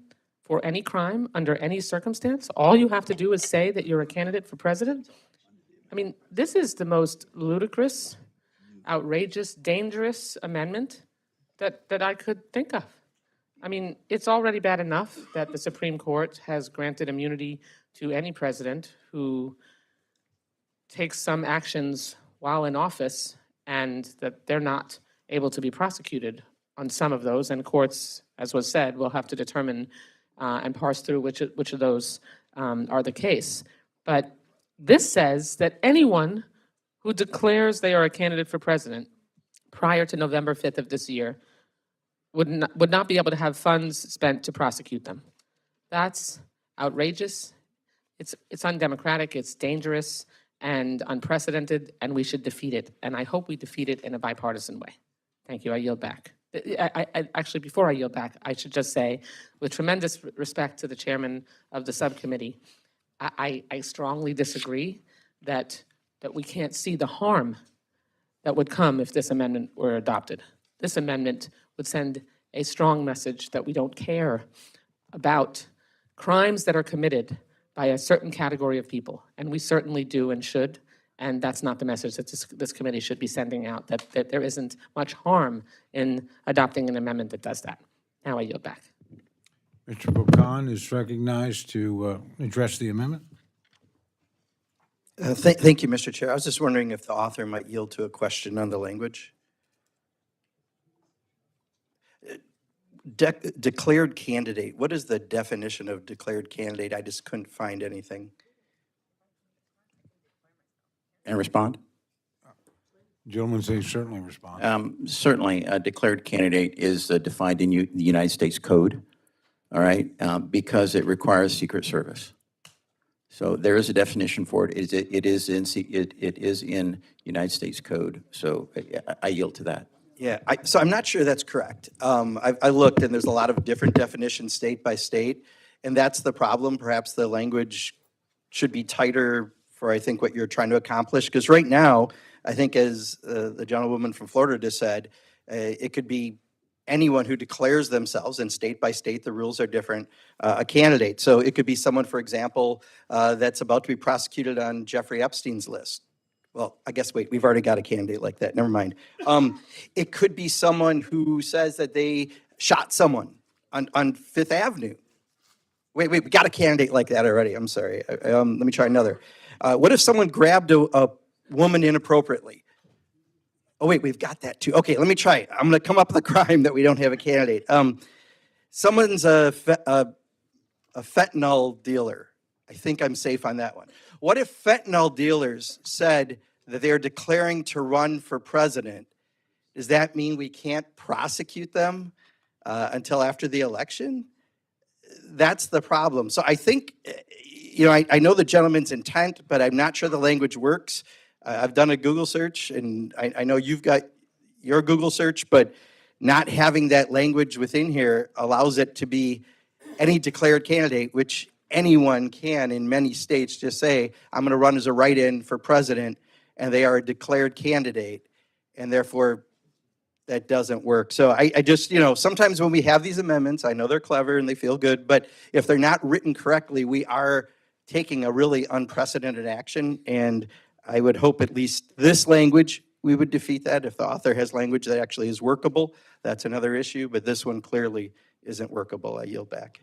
for any crime under any circumstance? All you have to do is say that you're a candidate for president? I mean, this is the most ludicrous, outrageous, dangerous amendment that I could think of. I mean, it's already bad enough that the Supreme Court has granted immunity to any president who takes some actions while in office and that they're not able to be prosecuted on some of those, and courts, as was said, will have to determine and parse through which of those are the case. But this says that anyone who declares they are a candidate for president prior to November 5th of this year would not be able to have funds spent to prosecute them. That's outrageous. It's undemocratic, it's dangerous and unprecedented, and we should defeat it. And I hope we defeat it in a bipartisan way. Thank you. I yield back. Actually, before I yield back, I should just say, with tremendous respect to the chairman of the subcommittee, I strongly disagree that we can't see the harm that would come if this amendment were adopted. This amendment would send a strong message that we don't care about crimes that are committed by a certain category of people, and we certainly do and should, and that's not the message that this committee should be sending out, that there isn't much harm in adopting an amendment that does that. Now I yield back. Mr. Buchan is recognized to address the amendment. Thank you, Mr. Chair. I was just wondering if the author might yield to a question on the language. Declared candidate, what is the definition of declared candidate? I just couldn't find anything. And respond? Gentlemen say certainly respond. Certainly, a declared candidate is defined in the United States Code, all right, because it requires Secret Service. So there is a definition for it. It is in United States Code. So I yield to that. Yeah, so I'm not sure that's correct. I looked, and there's a lot of different definitions state by state, and that's the problem. Perhaps the language should be tighter for, I think, what you're trying to accomplish. Because right now, I think as the gentlewoman from Florida just said, it could be anyone who declares themselves, and state by state, the rules are different, a candidate. So it could be someone, for example, that's about to be prosecuted on Jeffrey Epstein's list. Well, I guess, wait, we've already got a candidate like that. Never mind. It could be someone who says that they shot someone on Fifth Avenue. Wait, we got a candidate like that already. I'm sorry. Let me try another. What if someone grabbed a woman inappropriately? Oh, wait, we've got that too. Okay, let me try it. I'm going to come up with a crime that we don't have a candidate. Someone's a fentanyl dealer. I think I'm safe on that one. What if fentanyl dealers said that they're declaring to run for president? Does that mean we can't prosecute them until after the election? That's the problem. So I think, I know the gentleman's intent, but I'm not sure the language works. I've done a Google search, and I know you've got your Google search, but not having that language within here allows it to be any declared candidate, which anyone can in many states just say, I'm going to run as a write-in for president, and they are a declared candidate, and therefore that doesn't work. So I just, sometimes when we have these amendments, I know they're clever and they feel good, but if they're not written correctly, we are taking a really unprecedented action, and I would hope at least this language, we would defeat that. If the author has language that actually is workable, that's another issue, but this one clearly isn't workable. I yield back.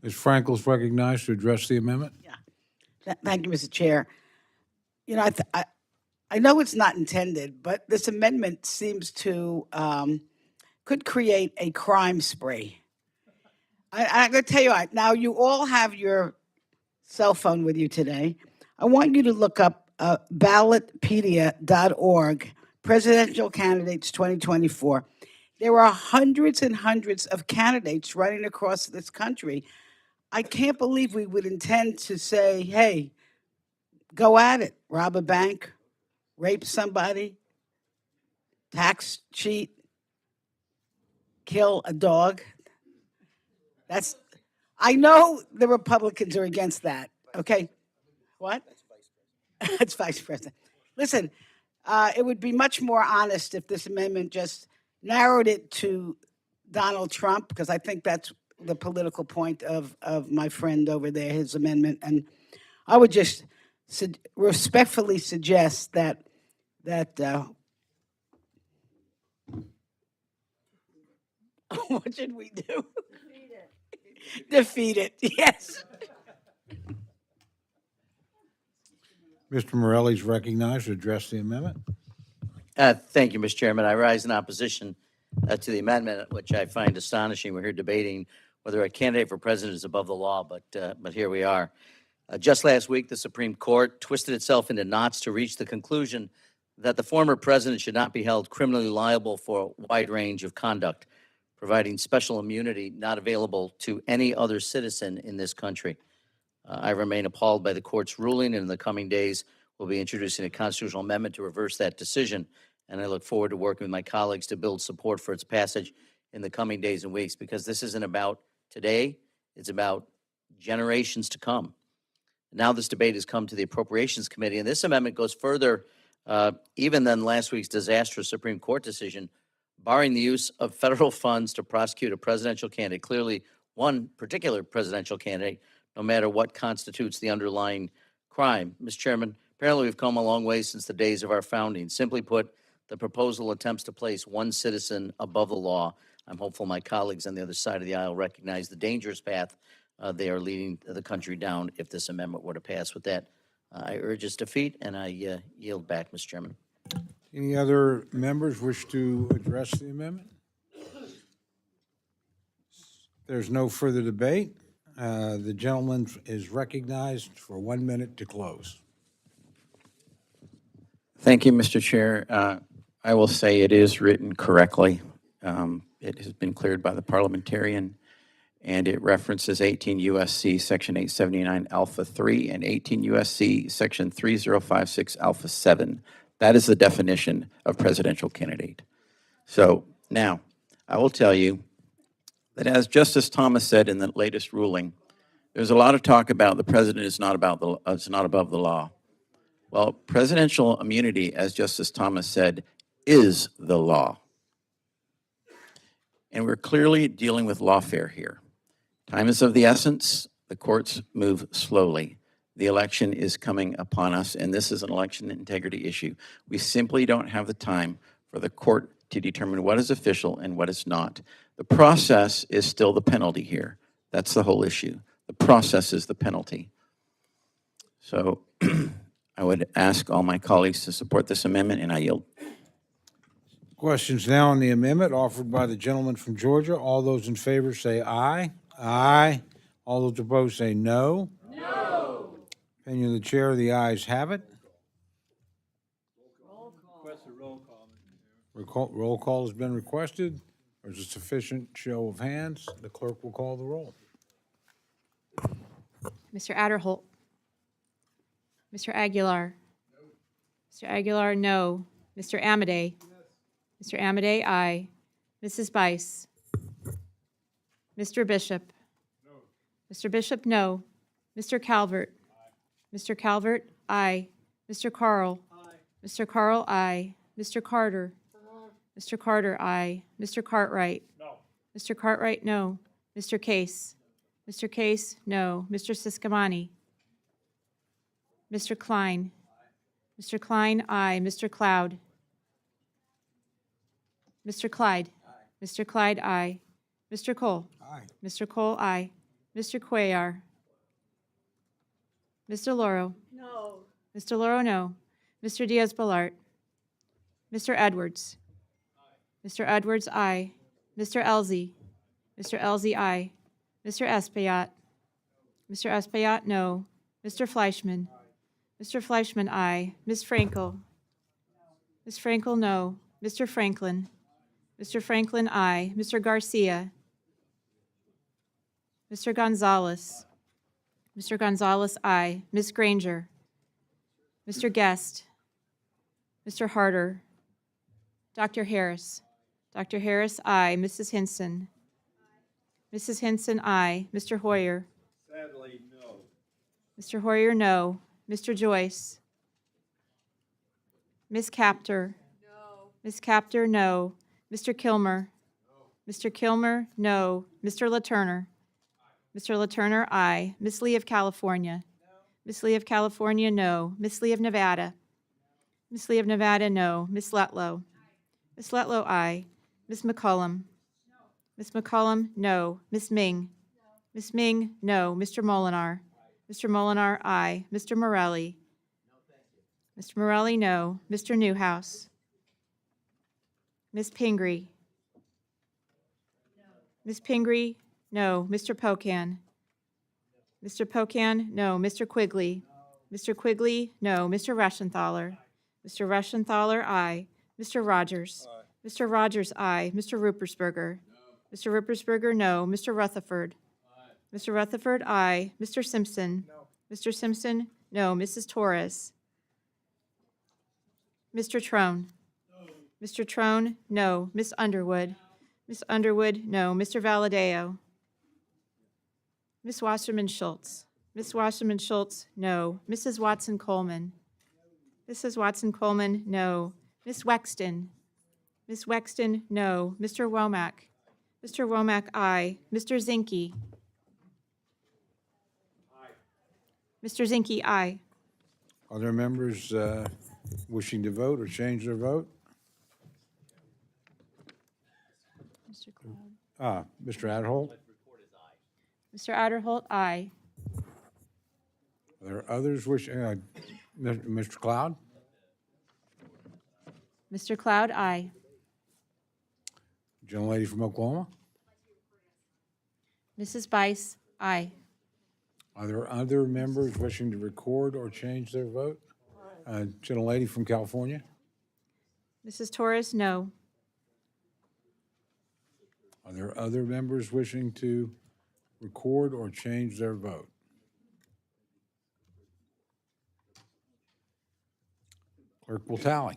Ms. Frankel's recognized to address the amendment. Thank you, Mr. Chair. I know it's not intended, but this amendment seems to, could create a crime spree. I'm going to tell you, now you all have your cell phone with you today. I want you to look up ballotpedia.org, Presidential Candidates 2024. There are hundreds and hundreds of candidates running across this country. I can't believe we would intend to say, hey, go at it, rob a bank, rape somebody, tax cheat, kill a dog. I know the Republicans are against that, okay? What? That's vice president. Listen, it would be much more honest if this amendment just narrowed it to Donald Trump, because I think that's the political point of my friend over there, his amendment. And I would just respectfully suggest that what should we do? Defeat it, yes. Mr. Morelli is recognized to address the amendment. Thank you, Mr. Chairman. I rise in opposition to the amendment, which I find astonishing. We're here debating whether a candidate for president is above the law, but here we are. Just last week, the Supreme Court twisted itself into knots to reach the conclusion that the former president should not be held criminally liable for a wide range of conduct, providing special immunity not available to any other citizen in this country. I remain appalled by the court's ruling, and in the coming days, we'll be introducing a constitutional amendment to reverse that decision. And I look forward to working with my colleagues to build support for its passage in the coming days and weeks, because this isn't about today, it's about generations to come. Now this debate has come to the Appropriations Committee, and this amendment goes further even than last week's disastrous Supreme Court decision, barring the use of federal funds to prosecute a presidential candidate. Clearly, one particular presidential candidate, no matter what constitutes the underlying crime. Mr. Chairman, apparently we've come a long way since the days of our founding. Simply put, the proposal attempts to place one citizen above the law. I'm hopeful my colleagues on the other side of the aisle recognize the dangerous path they are leading the country down if this amendment were to pass. With that, I urge its defeat, and I yield back, Mr. Chairman. Any other members wish to address the amendment? There's no further debate. The gentleman is recognized for 1 minute to close. Thank you, Mr. Chair. I will say it is written correctly. It has been cleared by the parliamentarian, and it references 18 U.S.C. Section 879 Alpha 3 and 18 U.S.C. Section 3056 Alpha 7. That is the definition of presidential candidate. So now, I will tell you that as Justice Thomas said in the latest ruling, there's a lot of talk about the president is not above the law. Well, presidential immunity, as Justice Thomas said, is the law. And we're clearly dealing with lawfare here. Time is of the essence. The courts move slowly. The election is coming upon us, and this is an election integrity issue. We simply don't have the time for the court to determine what is official and what is not. The process is still the penalty here. That's the whole issue. The process is the penalty. So I would ask all my colleagues to support this amendment, and I yield. Questions now on the amendment offered by the gentleman from Georgia. All those in favor say aye. Aye. All those opposed say no. No. Opinion of the chair, the ayes have it. Roll call has been requested. There's a sufficient show of hands. The clerk will call the roll. Mr. Adderholt. Mr. Aguilar. Mr. Aguilar, no. Mr. Amadei. Mr. Amadei, aye. Mrs. Bice. Mr. Bishop. No. Mr. Bishop, no. Mr. Calvert. Aye. Mr. Calvert, aye. Mr. Carl. Aye. Mr. Carl, aye. Mr. Carter. Aye. Mr. Carter, aye. Mr. Cartwright. No. Mr. Cartwright, no. Mr. Case. Mr. Case, no. Mr. Siscomani. Mr. Klein. Aye. Mr. Klein, aye. Mr. Cloud. Mr. Clyde. Aye. Mr. Clyde, aye. Mr. Cole. Aye. Mr. Cole, aye. Mr. Cuellar. Mr. Loro. No. Mr. Loro, no. Mr. Diaz-Balart. Mr. Edwards. Aye. Mr. Edwards, aye. Mr. Elzey. Mr. Elzey, aye. Mr. Espaillat. Mr. Espaillat, no. Mr. Fleischman. Aye. Mr. Fleischman, aye. Ms. Frankel. Ms. Frankel, no. Mr. Franklin. Mr. Franklin, aye. Mr. Garcia. Mr. Gonzalez. Mr. Gonzalez, aye. Ms. Granger. Mr. Guest. Mr. Harder. Dr. Harris. Dr. Harris, aye. Mrs. Hinson. Mrs. Hinson, aye. Mr. Hoyer. Sadly, no. Mr. Hoyer, no. Mr. Joyce. Ms. Capter. No. Ms. Capter, no. Mr. Kilmer. No. Mr. Kilmer, no. Mr. LaTurner. Aye. Mr. LaTurner, aye. Ms. Lee of California. No. Ms. Lee of California, no. Ms. Lee of Nevada. No. Ms. Lee of Nevada, no. Ms. Letlow. Aye. Ms. Letlow, aye. Ms. McCollum. No. Ms. McCollum, no. Ms. Ming. No. Ms. Ming, no. Mr. Molinar. Aye. Mr. Molinar, aye. Mr. Morelli. No, thank you. Mr. Morelli, no. Mr. Newhouse. Ms. Pingree. No. Ms. Pingree, no. Mr. Pocan. Mr. Pocan, no. Mr. Quigley. No. Mr. Quigley, no. Mr. Reschenthaler. Aye. Mr. Reschenthaler, aye. Mr. Rogers. Aye. Mr. Rogers, aye. Mr. Ruppersberger. No. Mr. Ruppersberger, no. Mr. Rutherford. Aye. Mr. Rutherford, aye. Mr. Simpson. No. Mr. Simpson, no. Mrs. Torres. Mr. Trone. No. Mr. Trone, no. Miss Underwood. No. Miss Underwood, no. Mr. Valadeo. Miss Wasserman Schultz. Miss Wasserman Schultz, no. Mrs. Watson Coleman. Mrs. Watson Coleman, no. Miss Wexton. Miss Wexton, no. Mr. Womack. Mr. Womack, aye. Mr. Zinke. Mr. Zinke, aye. Are there members wishing to vote or change their vote? Mr. Cloud. Mr. Adholt? Mr. Adderholt, aye. Are there others wishing, Mr. Cloud? Mr. Cloud, aye. Gentlelady from Oklahoma? Mrs. Bice, aye. Are there other members wishing to record or change their vote? Gentlelady from California? Mrs. Torres, no. Are there other members wishing to record or change their vote? Clerk will tally.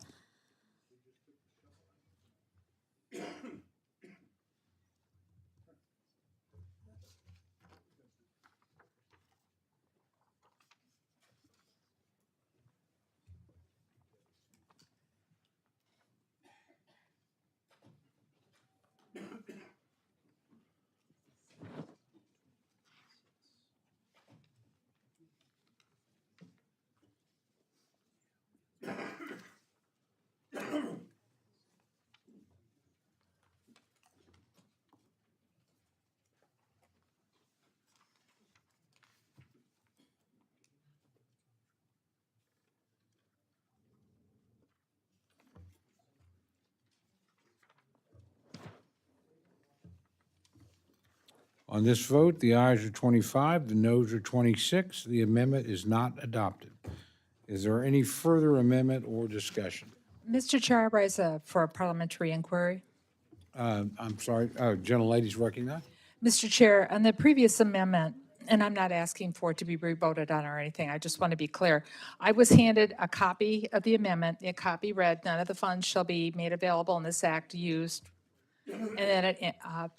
On this vote, the ayes are 25, the noes are 26. The amendment is not adopted. Is there any further amendment or discussion? Mr. Chair, I rise for a parliamentary inquiry. I'm sorry, gentlelady's recognized. Mr. Chair, on the previous amendment, and I'm not asking for it to be re-voted on or anything, I just want to be clear. I was handed a copy of the amendment. The copy read, none of the funds shall be made available in this act used. And then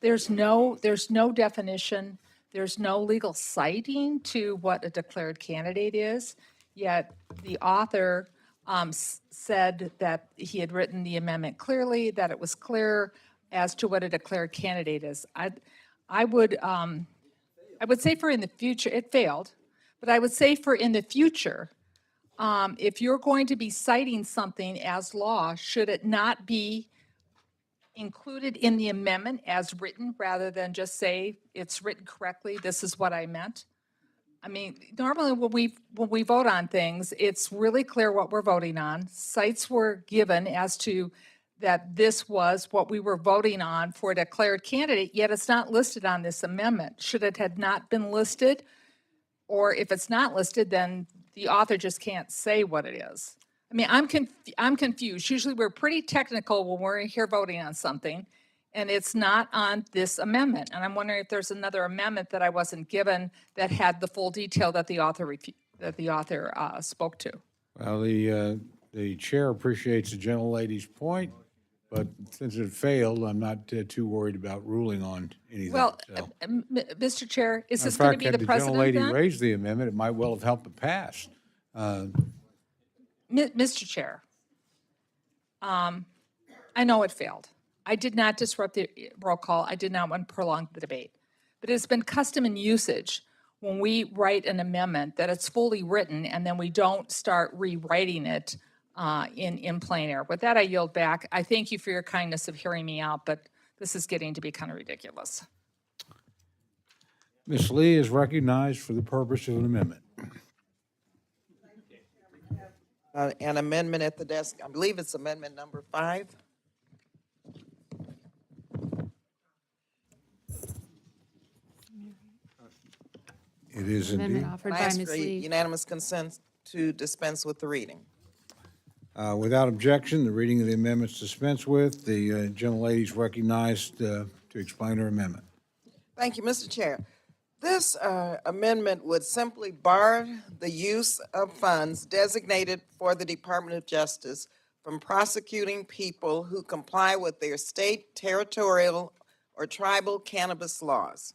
there's no definition, there's no legal citing to what a declared candidate is, yet the author said that he had written the amendment clearly, that it was clear as to what a declared candidate is. I would say for in the future, it failed, but I would say for in the future, if you're going to be citing something as law, should it not be included in the amendment as written rather than just say it's written correctly, this is what I meant? I mean, normally when we vote on things, it's really clear what we're voting on. Cites were given as to that this was what we were voting on for a declared candidate, yet it's not listed on this amendment. Should it had not been listed? Or if it's not listed, then the author just can't say what it is. I mean, I'm confused. Usually we're pretty technical when we're here voting on something, and it's not on this amendment. And I'm wondering if there's another amendment that I wasn't given that had the full detail that the author spoke to. Well, the chair appreciates the gentlelady's point, but since it failed, I'm not too worried about ruling on anything. Well, so. Mr. Chair, is In this going to fact, be had the the precedent gentlelady then? raised the amendment, it might well have helped it pass. Mr. Chair, I know it failed. I did not disrupt the roll call. I did not want to prolong the debate. But it's been custom and usage when we write an amendment that it's fully written and then we don't start rewriting it in plain air. With that, I yield back. I thank you for your kindness of hearing me out, but this is getting to be kind of ridiculous. Ms. Lee is recognized for the purpose of an amendment. An amendment at the desk, I believe it's amendment number 5. It is Amendment indeed. offered I by ask Ms. for Lee. unanimous consent to dispense with the reading. Without objection, the reading of the amendment is dispensed with. The gentlelady is recognized to explain her amendment. Thank you, Mr. Chair. This amendment would simply bar the use of funds designated for the Department of Justice from prosecuting people who comply with their state, territorial, or tribal cannabis laws.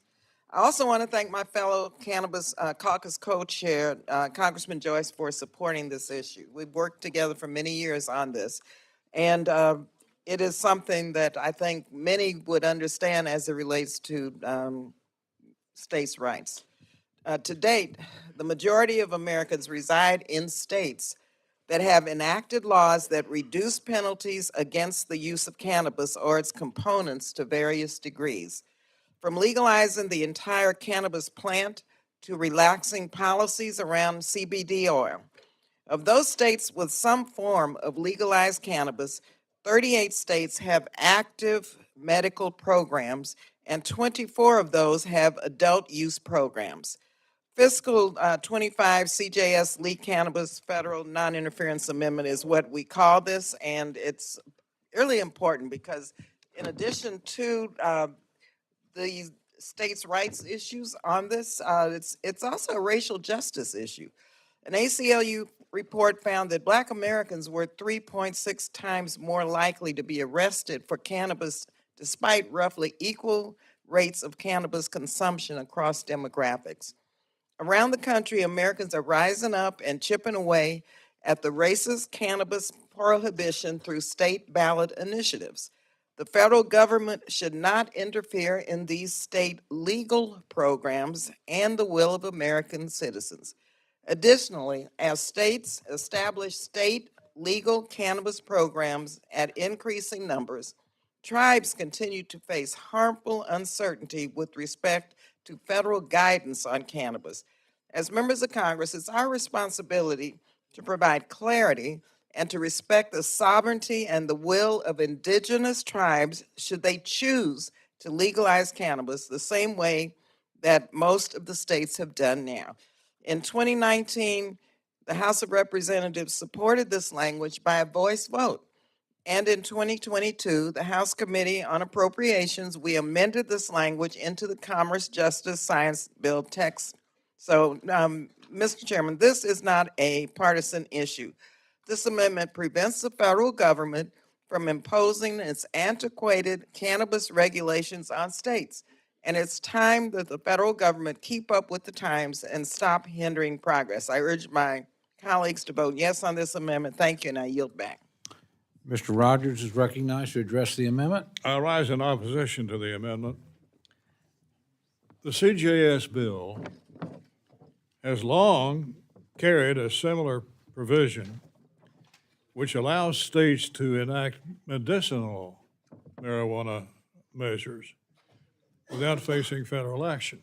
I also want to thank my fellow Cannabis Caucus co-chair, Congressman Joyce, for supporting this issue. We've worked together for many years on this. And it is something that I think many would understand as it relates to states' rights. To date, the majority of Americans reside in states that have enacted laws that reduce penalties against the use of cannabis or its components to various degrees. From legalizing the entire cannabis plant to relaxing policies around CBD oil. Of those states with some form of legalized cannabis, 38 states have active medical programs, and 24 of those have adult use programs. Fiscal 25 CJS Lead Cannabis Federal Non-Interference Amendment is what we call this, and it's really important because in addition to the states' rights issues on this, it's also a racial justice issue. An ACLU report found that Black Americans were 3.6 times more likely to be arrested for cannabis despite roughly equal rates of cannabis consumption across demographics. Around the country, Americans are rising up and chipping away at the racist cannabis prohibition through state ballot initiatives. The federal government should not interfere in these state legal programs and the will of American citizens. Additionally, as states establish state legal cannabis programs at increasing numbers, tribes continue to face harmful uncertainty with respect to federal guidance on cannabis. As members of Congress, it's our responsibility to provide clarity and to respect the sovereignty and the will of indigenous tribes should they choose to legalize cannabis the same way that most of the states have done now. In 2019, the House of Representatives supported this language by a voice vote. And in 2022, the House Committee on Appropriations, we amended this language into the Commerce, Justice, Science Bill text. So, Mr. Chairman, this is not a partisan issue. This amendment prevents the federal government from imposing its antiquated cannabis regulations on states. And it's time that the federal government keep up with the times and stop hindering progress. I urge my colleagues to vote yes on this amendment. Thank you, and I yield back. Mr. Rogers is recognized to address the amendment. I rise in opposition to the amendment. The CJS bill has long carried a similar provision which allows states to enact medicinal marijuana measures without facing federal action.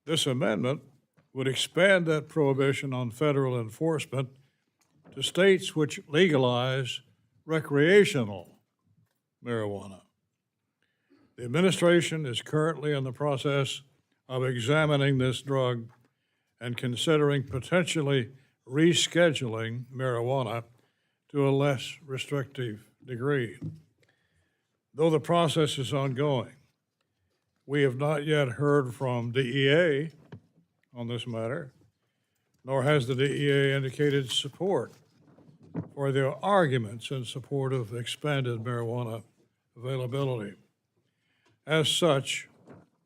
This amendment would expand that prohibition on federal enforcement to states which legalize recreational marijuana. The administration is currently in the process of examining this drug and considering potentially rescheduling marijuana to a less restrictive degree. Though the process is ongoing, we have not yet heard from DEA on this matter, nor has the DEA indicated support for their arguments in support of expanded marijuana availability. As such,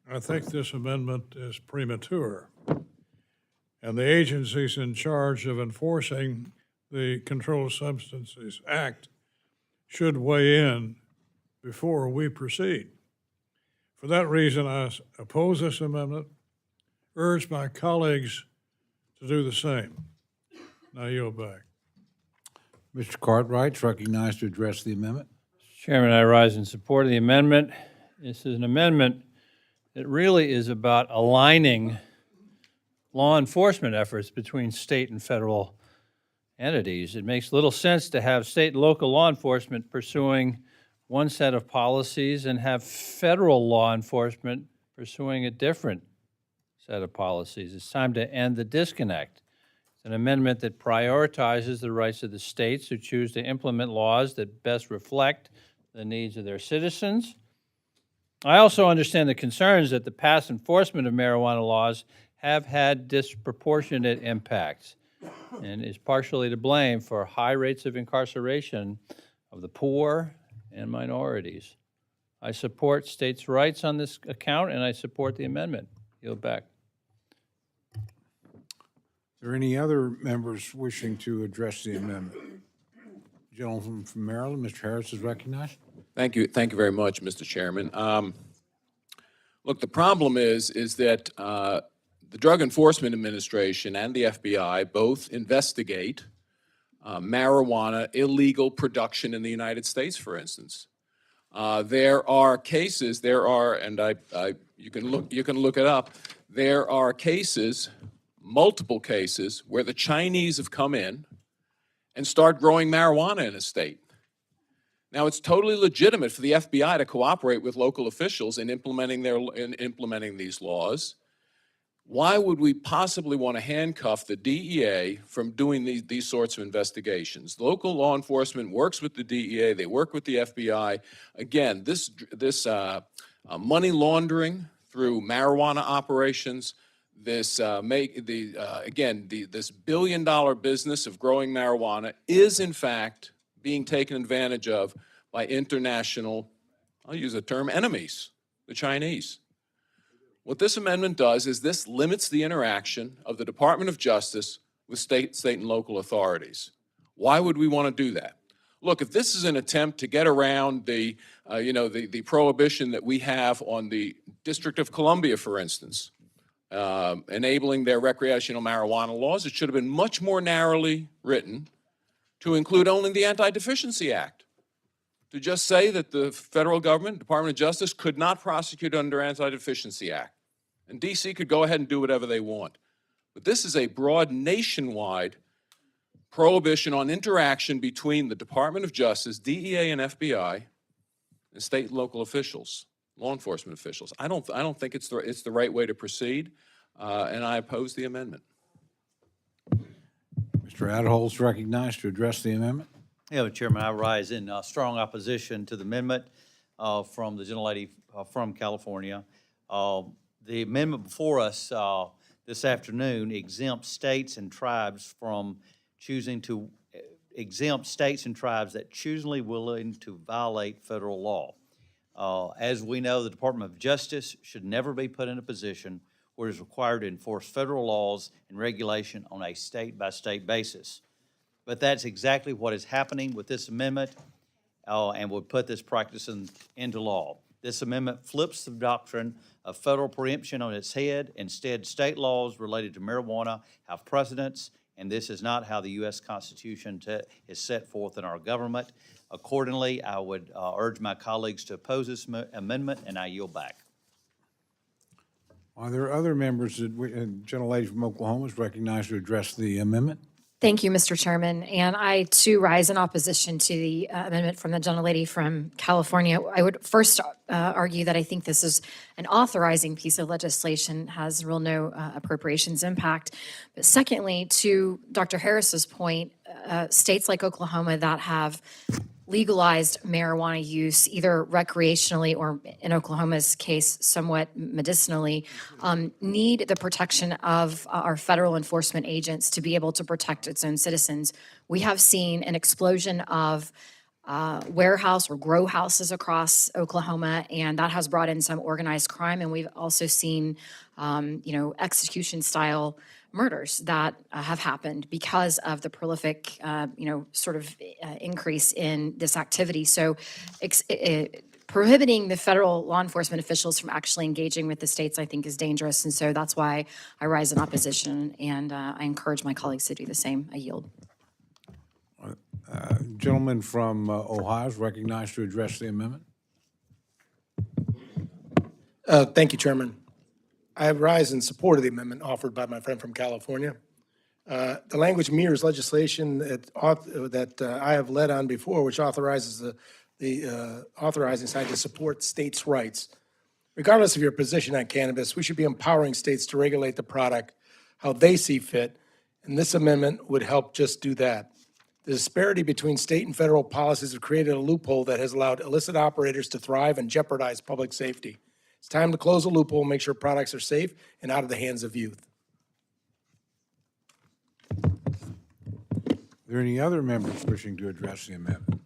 I think this amendment is premature, and the agencies in charge of enforcing the Controlled Substances Act should weigh in before we proceed. For that reason, I oppose this amendment, urge my colleagues to do the same. Now yield back. Mr. Cartwright is recognized to address the amendment. Chairman, I rise in support of the amendment. This is an amendment that really is about aligning law enforcement efforts between state and federal entities. It makes little sense to have state and local law enforcement pursuing one set of policies and have federal law enforcement pursuing a different set of policies. It's time to end the disconnect. It's an amendment that prioritizes the rights of the states who choose to implement laws that best reflect the needs of their citizens. I also understand the concerns that the past enforcement of marijuana laws have had disproportionate impacts and is partially to blame for high rates of incarceration of the poor and minorities. I support states' rights on this account, and I support the amendment. Yield back. Are there any other members wishing to address the amendment? Gentleman from Maryland, Mr. Harris is recognized. Thank you very much, Mr. Chairman. Look, the problem is that the Drug Enforcement Administration and the FBI both investigate marijuana illegal production in the United States, for instance. There are cases, and you can look it up. There are cases, multiple cases, where the Chinese have come in and start growing marijuana in a state. Now, it's totally legitimate for the FBI to cooperate with local officials in implementing these laws. Why would we possibly want to handcuff the DEA from doing these sorts of investigations? Local law enforcement works with the DEA, they work with the FBI. Again, this money laundering through marijuana operations, this this billion-dollar business of growing marijuana is in fact being taken advantage of by international, I'll use the term, enemies, the Chinese. What this amendment does is this limits the interaction of the Department of Justice with state and local authorities. Why would we want to do that? Look, if this is an attempt to get around the prohibition that we have on the District of Columbia, for instance, enabling their recreational marijuana laws, it should have been much more narrowly written to include only the Anti-Deficiency Act. To just say that the federal government, Department of Justice, could not prosecute under Anti-Deficiency Act. And DC could go ahead and do whatever they want. But this is a broad nationwide prohibition on interaction between the Department of Justice, DEA and FBI, and state and local officials, law enforcement officials. I don't think it's the right way to proceed, and I oppose the amendment. Mr. Adholz recognized to address the amendment. Yeah, Mr. Chairman, I rise in strong opposition to the amendment from the gentlelady from California. The amendment before us this afternoon exempts states and tribes from choosing to exempt states and tribes that choosily willing to violate federal law. As we know, the Department of Justice should never be put in a position where it is required to enforce federal laws and regulation on a state-by-state basis. But that's exactly what is happening with this amendment and would put this practice into law. This amendment flips the doctrine of federal preemption on its head. Instead, state laws related to marijuana have precedence, and this is not how the U.S. Constitution is set forth in our government. Accordingly, I would urge my colleagues to oppose this amendment, and I yield back. Are there other members that, gentlelady from Oklahoma is recognized to address the amendment? Thank you, Mr. Chairman. And I, too, rise in opposition to the amendment from the gentlelady from California. I would first argue that I think this is an authorizing piece of legislation, has real no appropriations impact. But secondly, to Dr. Harris's point, states like Oklahoma that have legalized marijuana use, either recreationally or, in Oklahoma's case, somewhat medicinally, need the protection of our federal enforcement agents to be able to protect its own citizens. We have seen an explosion of warehouse or grow houses across Oklahoma, and that has brought in some organized crime. And we've also seen, execution-style murders that have happened because of the prolific, increase in this activity. So prohibiting the federal law enforcement officials from actually engaging with the states, I think, is dangerous. And so that's why I rise in opposition, and I encourage my colleagues to do the same. I yield. Gentleman from Ohio is recognized to address the amendment. Thank you, Chairman. I rise in support of the amendment offered by my friend from California. The language mirrors legislation that I have led on before, which authorizes the authorizing side to support states' rights. Regardless of your position on cannabis, we should be empowering states to regulate the product how they see fit, and this amendment would help just do that. The disparity between state and federal policies have created a loophole that has allowed illicit operators to thrive and jeopardize public safety. It's time to close the loophole and make sure products are safe and out of the hands of youth. Are there any other members wishing to address the amendment?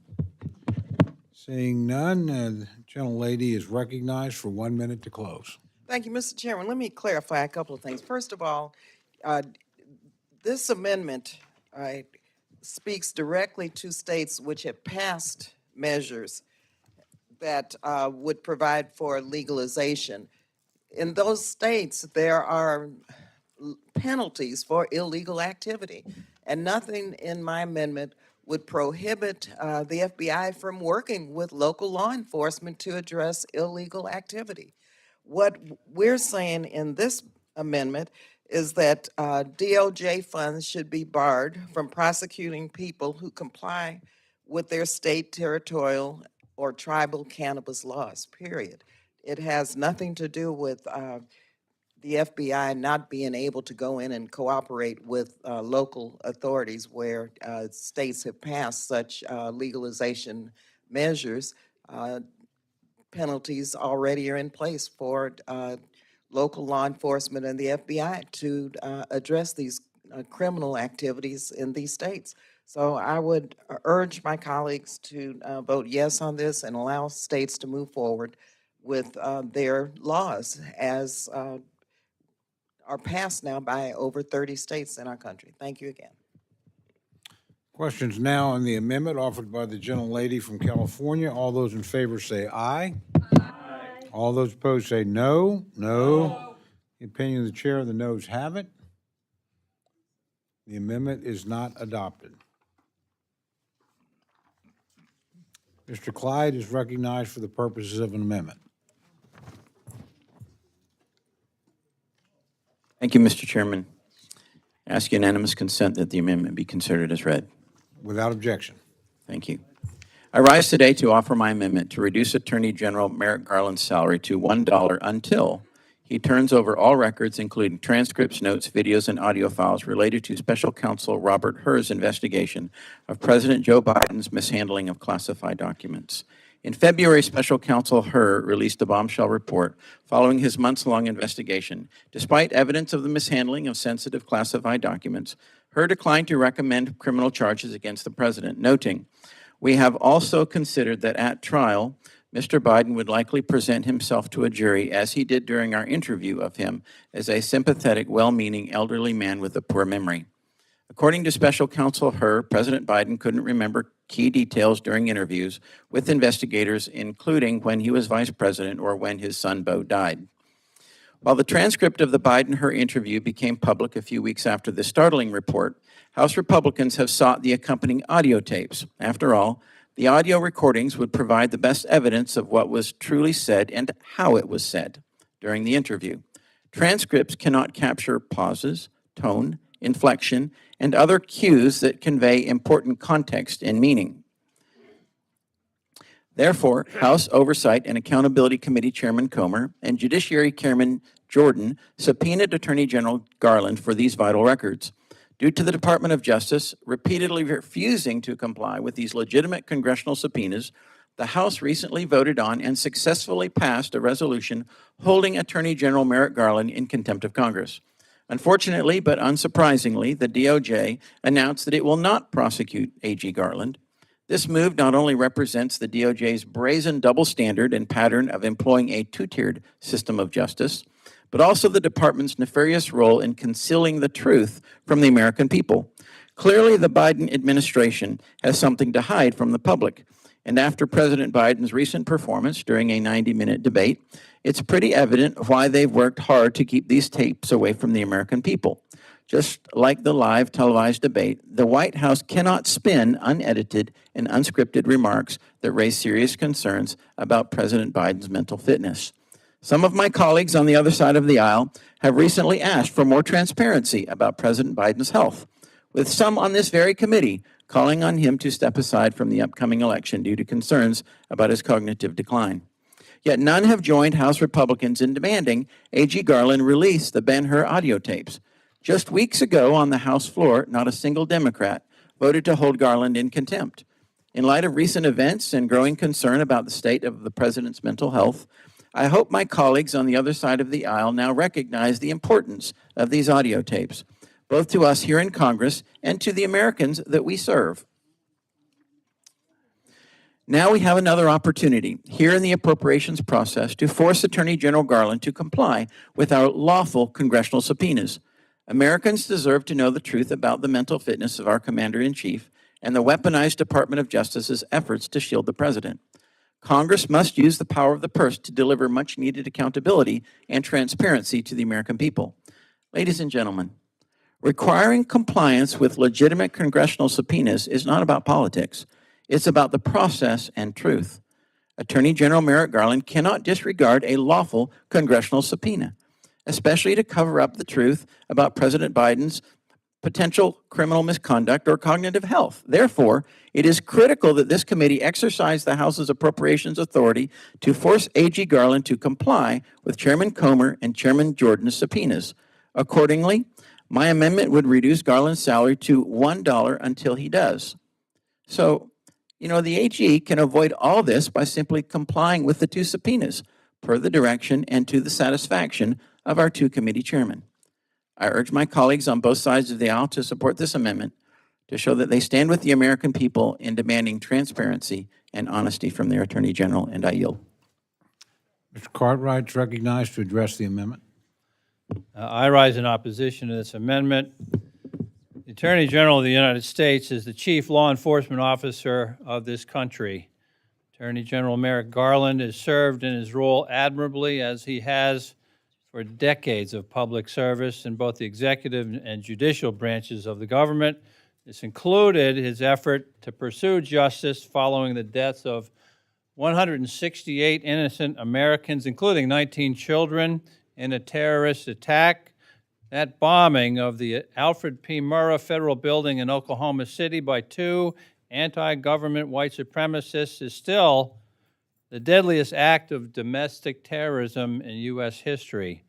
Seeing none, the gentlelady is recognized for 1 minute to close. Thank you, Mr. Chairman. Let me clarify a couple of things. First of all, this amendment speaks directly to states which have passed measures that would provide for legalization. In those states, there are penalties for illegal activity, and nothing in my amendment would prohibit the FBI from working with local law enforcement to address illegal activity. What we're saying in this amendment is that DOJ funds should be barred from prosecuting people who comply with their state, territorial, or tribal cannabis laws, period. It has nothing to do with the FBI not being able to go in and cooperate with local authorities where states have passed such legalization measures. Penalties already are in place for local law enforcement and the FBI to address these criminal activities in these states. So I would urge my colleagues to vote yes on this and allow states to move forward with their laws as are passed now by over 30 states in our country. Thank you again. Questions now on the amendment offered by the gentlelady from California. All those in favor say aye. Aye. All those opposed say no. No. The opinion of the chair, the noes have it. The amendment is not adopted. Mr. Clyde is recognized for the purposes of an amendment. Thank you, Mr. Chairman. I ask unanimous consent that the amendment be considered as read. Without objection. Thank you. I rise today to offer my amendment to reduce Attorney General Merrick Garland's salary to $1 until he turns over all records, including transcripts, notes, videos, and audio files related to Special Counsel Robert Hur's investigation of President Joe Biden's mishandling of classified documents. In February, Special Counsel Hur released a bombshell report following his months-long investigation. Despite evidence of the mishandling of sensitive classified documents, Hur declined to recommend criminal charges against the president, noting, "We have also considered that at trial, Mr. Biden would likely present himself to a jury, as he did during our interview of him, as a sympathetic, well-meaning elderly man with a poor memory." According to Special Counsel Hur, President Biden couldn't remember key details during interviews with investigators, including when he was vice president or when his son Beau died. While the transcript of the Biden-Hur interview became public a few weeks after this startling report, House Republicans have sought the accompanying audio tapes. After all, the audio recordings would provide the best evidence of what was truly said and how it was said during the interview. Transcripts cannot capture pauses, tone, inflection, and other cues that convey important context and meaning. Therefore, House Oversight and Accountability Committee Chairman Comer and Judiciary Chairman Jordan subpoenaed Attorney General Garland for these vital records. Due to the Department of Justice repeatedly refusing to comply with these legitimate congressional subpoenas, the House recently voted on and successfully passed a resolution holding Attorney General Merrick Garland in contempt of Congress. Unfortunately, but unsurprisingly, the DOJ announced that it will not prosecute AG Garland. This move not only represents the DOJ's brazen double standard and pattern of employing a two-tiered system of justice, but also the department's nefarious role in concealing the truth from the American people. Clearly, the Biden administration has something to hide from the public. And after President Biden's recent performance during a 90-minute debate, it's pretty evident why they've worked hard to keep these tapes away from the American people. Just like the live televised debate, the White House cannot spin unedited and unscripted remarks that raise serious concerns about President Biden's mental fitness. Some of my colleagues on the other side of the aisle have recently asked for more transparency about President Biden's health, with some on this very committee calling on him to step aside from the upcoming election due to concerns about his cognitive decline. Yet none have joined House Republicans in demanding AG Garland release the Ben-Hur audio tapes. Just weeks ago on the House floor, not a single Democrat voted to hold Garland in contempt. In light of recent events and growing concern about the state of the president's mental health, I hope my colleagues on the other side of the aisle now recognize the importance of these audio tapes, both to us here in Congress and to the Americans that we serve. Now we have another opportunity here in the appropriations process to force Attorney General Garland to comply with our lawful congressional subpoenas. Americans deserve to know the truth about the mental fitness of our Commander-in-Chief, and the weaponized Department of Justice's efforts to shield the president. Congress must use the power of the purse to deliver much-needed accountability and transparency to the American people. Ladies and gentlemen, requiring compliance with legitimate congressional subpoenas is not about politics. It's about the process and truth. Attorney General Merrick Garland cannot disregard a lawful congressional subpoena, especially to cover up the truth about President Biden's potential criminal misconduct or cognitive health. Therefore, it is critical that this committee exercise the House's appropriations authority to force AG Garland to comply with Chairman Comer and Chairman Jordan's subpoenas. Accordingly, my amendment would reduce Garland's salary to $1 until he does. So, the AG can avoid all this by simply complying with the two subpoenas, per the direction and to the satisfaction of our two committee chairmen. I urge my colleagues on both sides of the aisle to support this amendment to show that they stand with the American people in demanding transparency and honesty from their Attorney General, and I yield. Mr. Cartwright is recognized to address the amendment. I rise in opposition to this amendment. The Attorney General of the United States is the chief law enforcement officer of this country. Attorney General Merrick Garland has served in his role admirably, as he has for decades of public service in both the executive and judicial branches of the government. This included his effort to pursue justice following the deaths of 168 innocent Americans, including 19 children, in a terrorist attack. That bombing of the Alfred P. Murrah Federal Building in Oklahoma City by two anti-government white supremacists is still the deadliest act of domestic terrorism in U.S. history.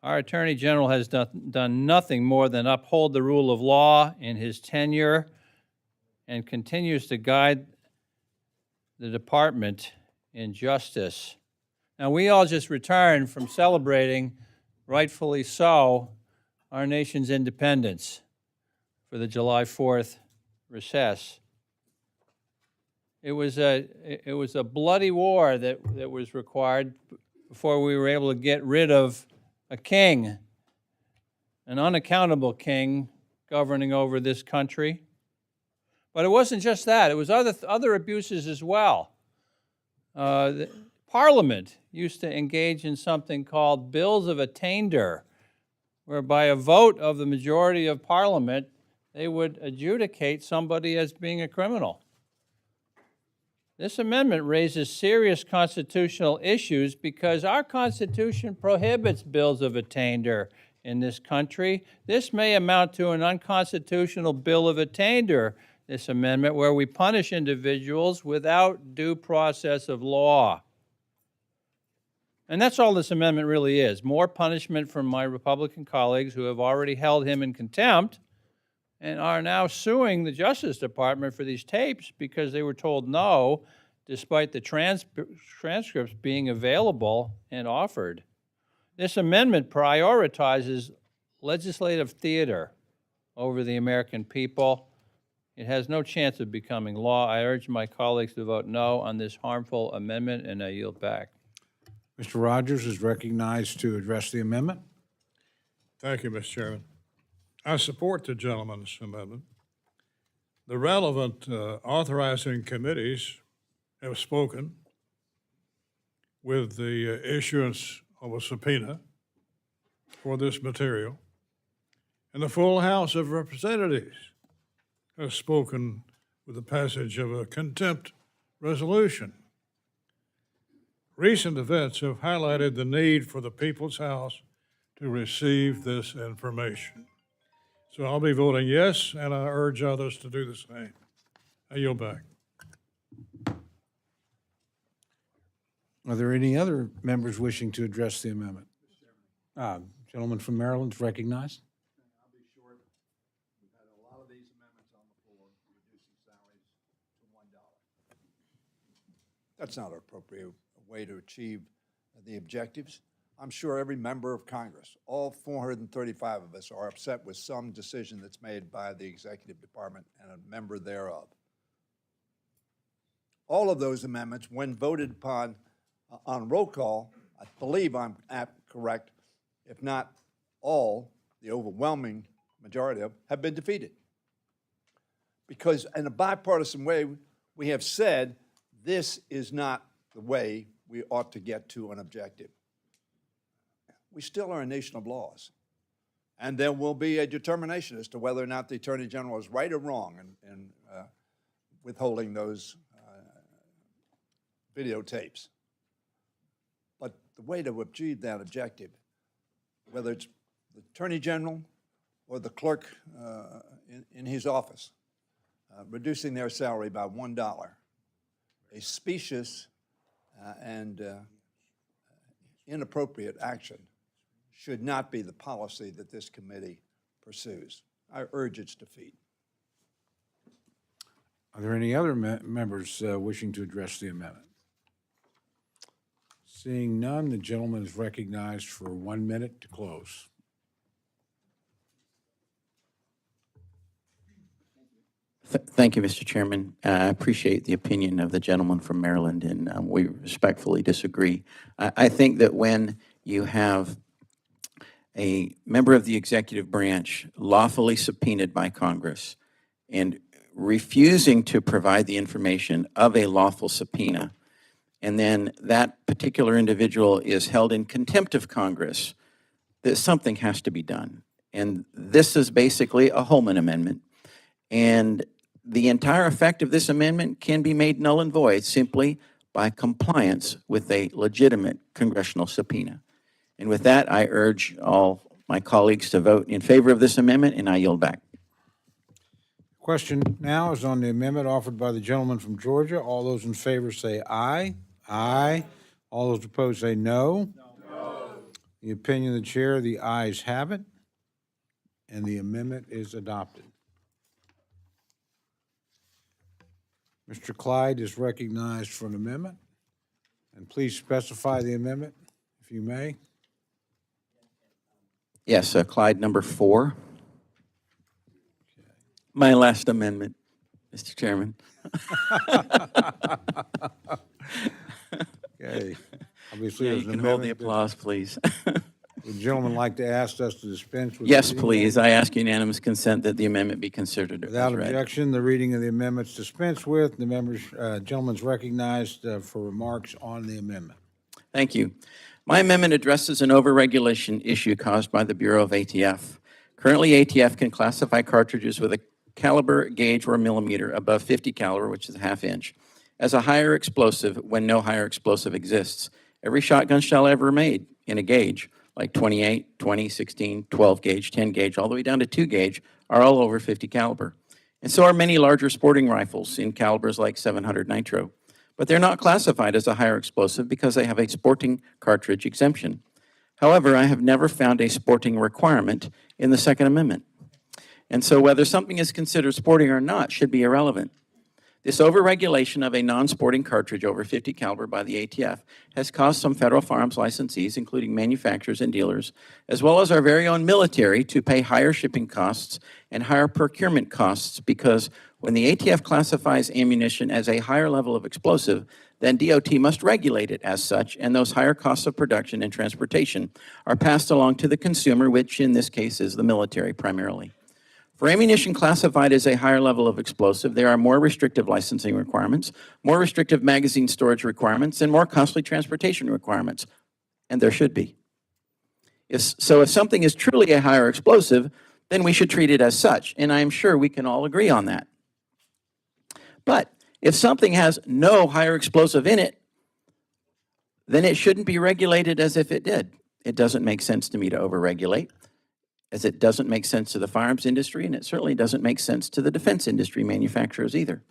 Our Attorney General has done nothing more than uphold the rule of law in his tenure and continues to guide the department in justice. Now, we all just returned from celebrating, rightfully so, our nation's independence for the July 4th recess. It was a bloody war that was required before we were able to get rid of a king, an unaccountable king governing over this country. But it wasn't just that. It was other abuses as well. The Parliament used to engage in something called bills of attainder, where by a vote of the majority of Parliament, they would adjudicate somebody as being a criminal. This amendment raises serious constitutional issues because our Constitution prohibits bills of attainder in this country. This may amount to an unconstitutional bill of attainder, this amendment, where we punish individuals without due process of law. And that's all this amendment really is, more punishment from my Republican colleagues who have already held him in contempt and are now suing the Justice Department for these tapes because they were told no, despite the transcripts being available and offered. This amendment prioritizes legislative theater over the American people. It has no chance of becoming law. I urge my colleagues to vote no on this harmful amendment, and I yield back. Mr. Rogers is recognized to address the amendment. Thank you, Mr. Chairman. I support the gentleman's amendment. The relevant authorizing committees have spoken with the issuance of a subpoena for this material, and the full House of Representatives has spoken with the passage of a contempt resolution. Recent events have highlighted the need for the People's House to receive this information. So I'll be voting yes, and I urge others to do the same. I yield back. Are there any other members wishing to address the amendment? Gentleman from Maryland is recognized. I'll be short. We've had a lot of these amendments on the floor reducing salaries to $1. That's not an appropriate way to achieve the objectives. I'm sure every member of Congress, all 435 of us, are upset with some decision that's made by the executive department and a member thereof. All of those amendments, when voted upon on roll call, I believe I'm correct, if not all, the overwhelming majority of, have been defeated. because in a bipartisan way, we have said this is not the way we ought to get to an objective. We still are a nation of laws. And there will be a determination as to whether or not the Attorney General is right or wrong in withholding those videotapes. But the way to achieve that objective, whether it's the Attorney General or the clerk in his office, reducing their salary by $1, a specious and inappropriate action should not be the policy that this committee pursues. I urge its defeat. Are there any other members wishing to address the amendment? Seeing none, the gentleman is recognized for 1 minute to close. Thank you, Mr. Chairman. I appreciate the opinion of the gentleman from Maryland, and we respectfully disagree. I think that when you have a member of the executive branch lawfully subpoenaed by Congress and refusing to provide the information of a lawful subpoena, and then that particular individual is held in contempt of Congress, that something has to be done. And this is basically a Holman Amendment. And the entire effect of this amendment can be made null and void simply by compliance with a legitimate congressional subpoena. And with that, I urge all my colleagues to vote in favor of this amendment, and I yield back. Question now is on the amendment offered by the gentleman from Georgia. All those in favor say aye. Aye. All those opposed say no. No. The opinion of the chair, the ayes have it, and the amendment is adopted. Mr. Clyde is recognized for an amendment, and please specify the amendment, if you may. Yes, Clyde, number 4. My last amendment, Mr. Chairman. Okay. Obviously, Yeah, there's you an can hold the amendment. applause, please. Would the gentleman like to ask us to dispense with? Yes, the reading? please. I ask unanimous consent that the amendment be considered as Without read. objection, the reading of the amendment's dispensed with. The gentleman's recognized for remarks on the amendment. Thank you. My amendment addresses an overregulation issue caused by the Bureau of ATF. Currently, ATF can classify cartridges with a caliber, gauge, or millimeter above 50 caliber, which is a ½ inch, as a higher explosive when no higher explosive exists. Every shotgun shell ever made in a gauge, like 28, 20, 16, 12 gauge, 10 gauge, all the way down to 2 gauge, are all over 50 caliber. And so are many larger sporting rifles in calibers like 700 nitro. But they're not classified as a higher explosive because they have a sporting cartridge exemption. However, I have never found a sporting requirement in the Second Amendment. And so whether something is considered sporting or not should be irrelevant. This overregulation of a non-sporting cartridge over 50 caliber by the ATF has caused some federal firearms licensees, including manufacturers and dealers, as well as our very own military, to pay higher shipping costs and higher procurement costs, because when the ATF classifies ammunition as a higher level of explosive, then DOT must regulate it as such, and those higher costs of production and transportation are passed along to the consumer, which in this case is the military primarily. For ammunition classified as a higher level of explosive, there are more restrictive licensing requirements, more restrictive magazine storage requirements, and more costly transportation requirements, and there should be. If something is truly a higher explosive, then we should treat it as such, and I am sure we can all agree on that. But if something has no higher explosive in it, then it shouldn't be regulated as if it did. It doesn't make sense to me to overregulate, as it doesn't make sense to the firearms industry, and it certainly doesn't make sense to the defense industry manufacturers either.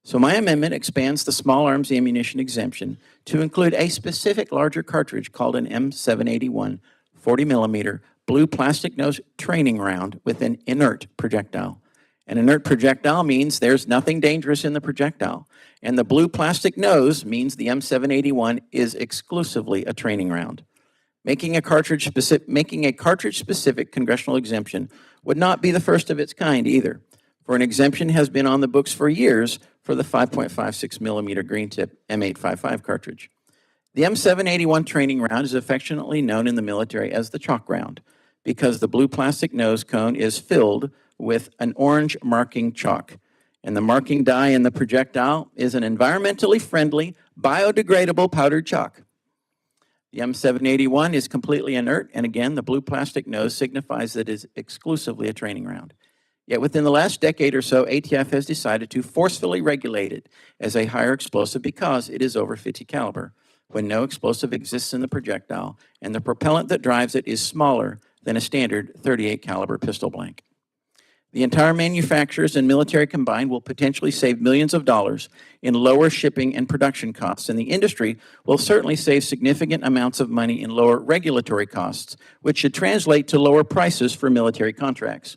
So my amendment expands the small arms ammunition exemption to include a specific larger cartridge called an M781 40 millimeter blue plastic nose training round with an inert projectile. An inert projectile means there's nothing dangerous in the projectile, and the blue plastic nose means the M781 is exclusively a training round. Making a cartridge-specific congressional exemption would not be the first of its kind either, for an exemption has been on the books for years for the 5.56 millimeter green tip M855 cartridge. The M781 training round is affectionately known in the military as the chalk round because the blue plastic nose cone is filled with an orange marking chalk. And the marking dye in the projectile is an environmentally friendly, biodegradable powdered chalk. The M781 is completely inert, and again, the blue plastic nose signifies that it is exclusively a training round. Yet within the last decade or so, ATF has decided to forcefully regulate it as a higher explosive because it is over 50 caliber, when no explosive exists in the projectile, and the propellant that drives it is smaller than a standard 38 caliber pistol blank. The entire manufacturers and military combined will potentially save millions of dollars in lower shipping and production costs, and the industry will certainly save significant amounts of money in lower regulatory costs, which should translate to lower prices for military contracts.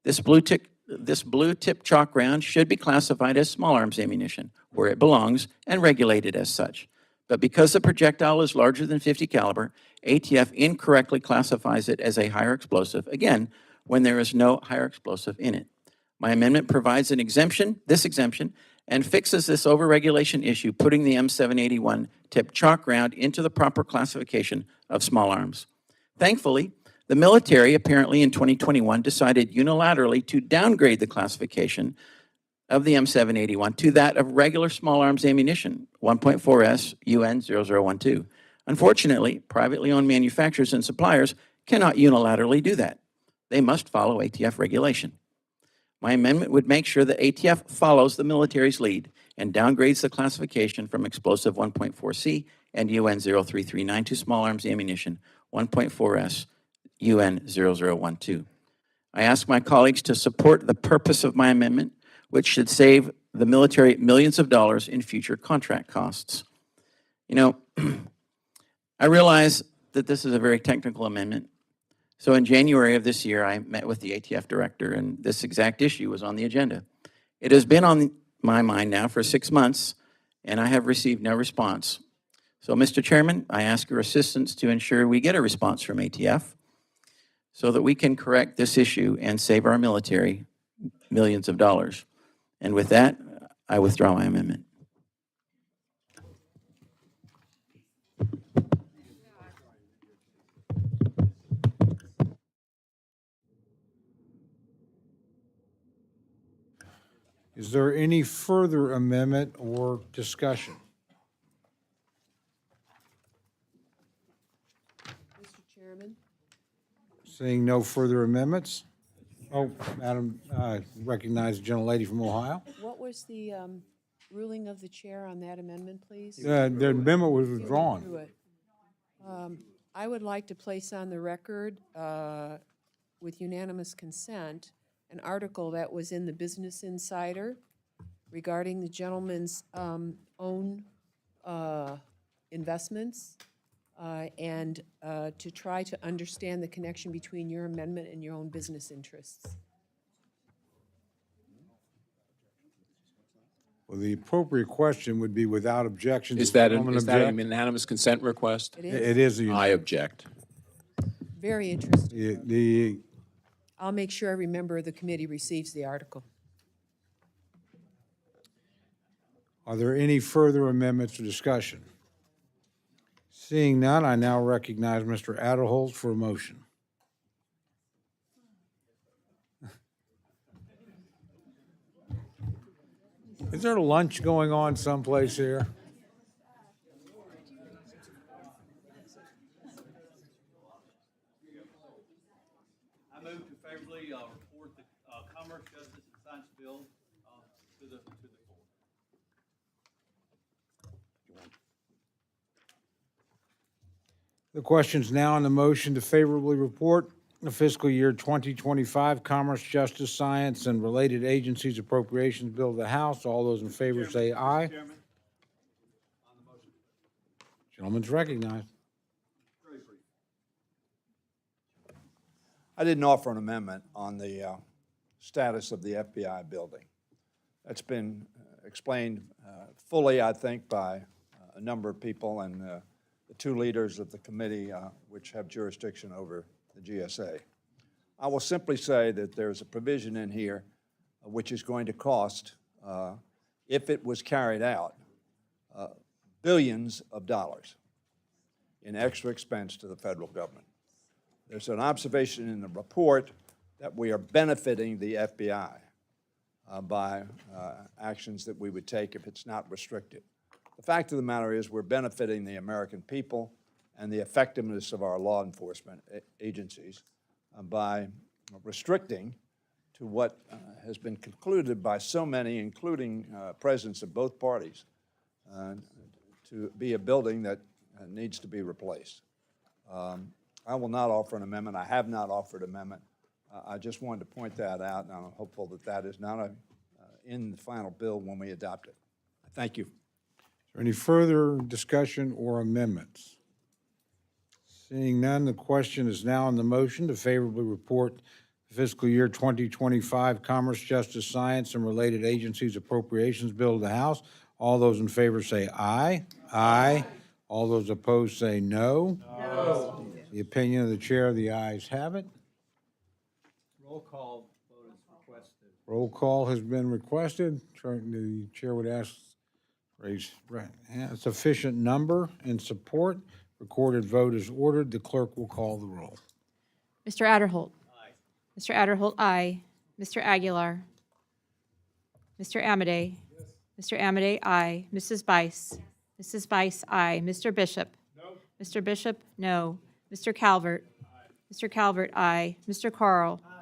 This blue tip chalk round should be classified as small arms ammunition, where it belongs, and regulated as such. But because the projectile is larger than 50 caliber, ATF incorrectly classifies it as a higher explosive, again, when there is no higher explosive in it. My amendment provides an exemption, this exemption, and fixes this overregulation issue, putting the M781 tip chalk round into the proper classification of small arms. Thankfully, the military apparently in 2021 decided unilaterally to downgrade the classification of the M781 to that of regular small arms ammunition, 1.4S UN 0012. Unfortunately, privately owned manufacturers and suppliers cannot unilaterally do that. They must follow ATF regulation. My amendment would make sure that ATF follows the military's lead and downgrades the classification from explosive 1.4C and UN 0339 to small arms ammunition 1.4S UN 0012. I ask my colleagues to support the purpose of my amendment, which should save the military millions of dollars in future contract costs. You know, I realize that this is a very technical amendment. So in January of this year, I met with the ATF director, and this exact issue was on the agenda. It has been on my mind now for 6 months, and I have received no response. So, Mr. Chairman, I ask your assistance to ensure we get a response from ATF so that we can correct this issue and save our military millions of dollars. And with that, I withdraw my amendment. Is there any further amendment or discussion? Mr. Chairman, Seeing no further amendments? Oh, Madam, I recognize the gentlelady from Ohio. what was the ruling of the chair on that amendment, please? The amendment was Through withdrawn. it. I would like to place on the record, with unanimous consent, an article that was in the Business Insider regarding the gentleman's own investments, and to try to understand the connection between your amendment and your own business interests. Well, the appropriate question would be without objection. Is Does that the an gentleman is that a object? unanimous consent request? It is. It is. I object. Very interesting. The I'll make sure every member of the committee receives the article. Are there any further amendments or discussion? Seeing none, I now recognize Mr. Aderholt for a motion. Is there lunch going on someplace here? I move to favorably report the Commerce, Justice, and Science Bill to the floor. The question's now on the motion to favorably report the fiscal year 2025 Commerce, Justice, Science, and Related Agencies Appropriations Bill of the House. All those in favor say aye. Gentleman's recognized. I didn't offer an amendment on the status of the FBI building. That's been explained fully, I think, by a number of people and the two leaders of the committee which have jurisdiction over the GSA. I will simply say that there's a provision in here which is going to cost, if it was carried out, billions of dollars in extra expense to the federal government. There's an observation in the report that we are benefiting the FBI by actions that we would take if it's not restricted. The fact of the matter is we're benefiting the American people and the effectiveness of our law enforcement agencies by restricting to what has been concluded by so many, including presidents of both parties, to be a building that needs to be replaced. I will not offer an amendment. I have not offered an amendment. I just wanted to point that out, and I'm hopeful that that is not in the final bill when we adopt it. Thank you. Is there any further discussion or amendments? Seeing none, the question is now on the motion to favorably report the fiscal year 2025 Commerce, Justice, Science, and Related Agencies Appropriations Bill to the House. All those in favor say aye. Aye. All those opposed say no. No. The opinion of the chair, the ayes have it. Roll call vote is requested. Roll call has been requested. The chair would ask, raise a sufficient number in support. Recorded vote is ordered. The clerk will call the roll. Mr. Adderholt. Aye. Mr. Adderholt, aye. Mr. Aguilar. Mr. Amadei. Yes. Mr. Amadei, aye. Mrs. Bice. Mrs. Bice, aye. Mr. Bishop. No. Mr. Bishop, no. Mr. Calvert. Aye. Mr. Calvert, aye. Mr. Carl. Aye.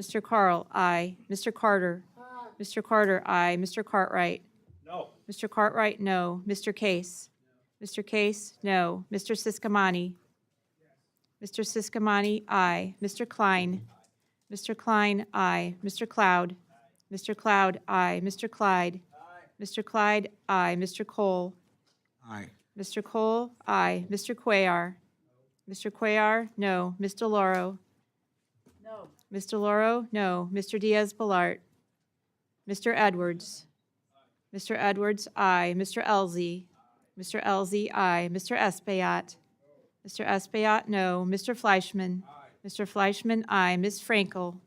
Mr. Carl, aye. Mr. Carter. Aye. Mr. Carter, aye. Mr. Cartwright. No. Mr. Cartwright, no. Mr. Case. No. Mr. Case, no. Mr. Siscomani. Yes. Mr. Siscomani, aye. Mr. Klein. Aye. Mr. Klein, aye. Mr. Cloud. Aye. Mr. Cloud, aye. Mr. Clyde. Aye. Mr. Clyde, aye. Mr. Cole. Aye. Mr. Cole, aye. Mr. Cuellar. No. Mr. Cuellar, no. Ms. DeLauro. No. Ms. DeLauro, no. Mr. Diaz-Balart. Mr. Edwards. Aye. Mr. Edwards, aye. Mr. Elzey. Mr. Elzey, aye. Mr. Espaillat. No. Mr. Espaillat, no. Mr. Fleischman. Aye. Mr. Fleischman, aye. Ms. Frankel. No.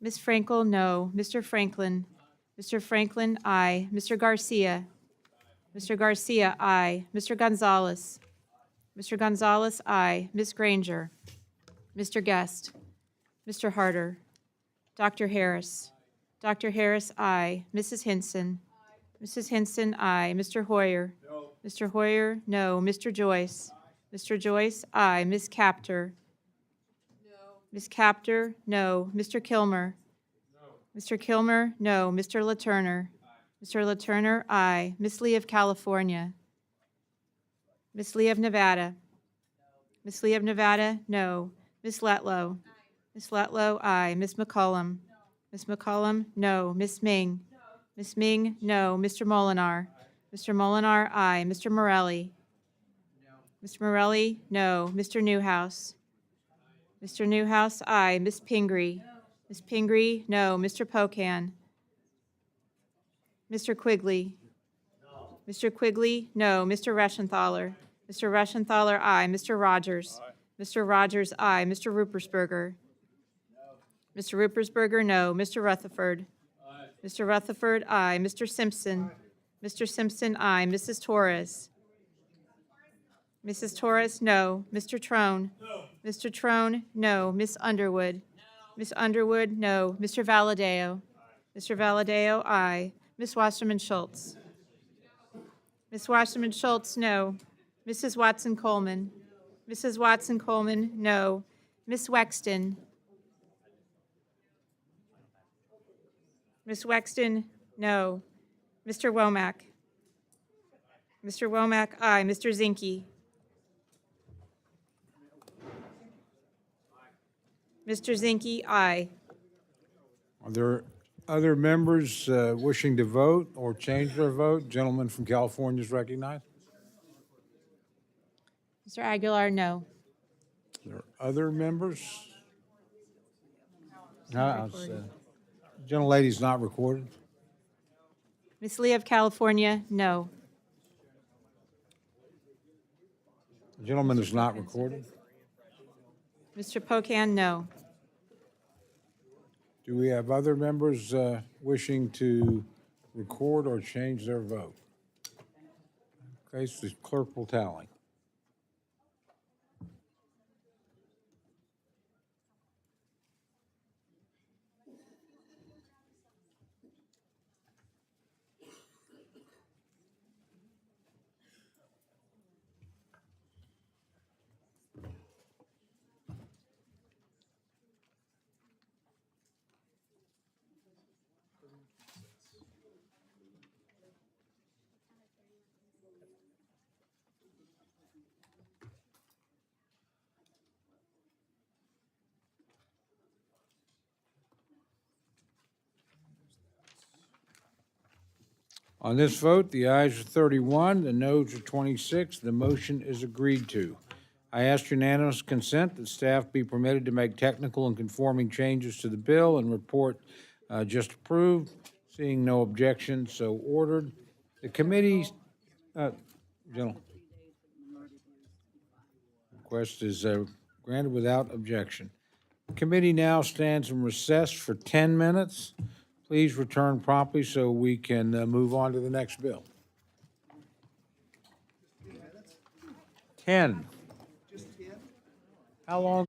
Ms. Frankel, no. Mr. Franklin. Aye. Mr. Franklin, aye. Mr. Garcia. Aye. Mr. Garcia, aye. Mr. Gonzalez. Aye. Mr. Gonzalez, aye. Ms. Granger. Mr. Guest. Mr. Harder. Dr. Harris. Aye. Dr. Harris, aye. Mrs. Hinson. Aye. Mrs. Hinson, aye. Mr. Hoyer. No. Mr. Hoyer, no. Mr. Joyce. Aye. Mr. Joyce, aye. Ms. Capter. No. Ms. Capter, no. Mr. Kilmer. No. Mr. Kilmer, no. Mr. LaTurner. Aye. Mr. LaTurner, aye. Ms. Lee of California. Ms. Lee of Nevada. No. Ms. Lee of Nevada, no. Ms. Letlow. Aye. Ms. Letlow, aye. Ms. McCollum. No. Ms. McCollum, no. Ms. Ming. No. Ms. Ming, no. Mr. Molinar. Aye. Mr. Molinar, aye. Mr. Morelli. No. Mr. Morelli, no. Mr. Newhouse. Aye. Mr. Newhouse, aye. Ms. Pingree. No. Ms. Pingree, no. Mr. Pocan. Mr. Quigley. No. Mr. Quigley, no. Mr. Reschenthaler. Mr. Reschenthaler, aye. Mr. Rogers. Aye. Mr. Rogers, aye. Mr. Ruppersberger. No. Mr. Ruppersberger, no. Mr. Rutherford. Aye. Mr. Rutherford, aye. Mr. Simpson. Aye. Mr. Simpson, aye. Mrs. Torres. Mrs. Torres, no. Mr. Trone. No. Mr. Trone, no. Miss Underwood. No. Miss Underwood, no. Mr. Valadeo. Aye. Mr. Valadeo, aye. Miss Wasserman Schultz. Miss Wasserman Schultz, no. Mrs. Watson Coleman. No. Mrs. Watson Coleman, no. Miss Wexton. Miss Wexton, no. Mr. Womack. Mr. Womack, aye. Mr. Zinke. Mr. Zinke, aye. Are there other members wishing to vote or change their vote? Gentleman from California is recognized. Mr. Aguilar, no. Are there other members? No, gentlelady's not recorded. Miss Lee of California, no. The gentleman is not recorded. Mr. Pocan, no. Do we have other members wishing to record or change their vote? Okay, so the clerk will tally. On this vote, the ayes are 31, the noes are 26. The motion is agreed to. I ask unanimous consent that staff be permitted to make technical and conforming changes to the bill and report just approved. Seeing no objection, so ordered. The committee's, General. Request is granted without objection. The committee now stands in recess for 10 minutes. Please return promptly so we can move on to the next bill. 10. How long?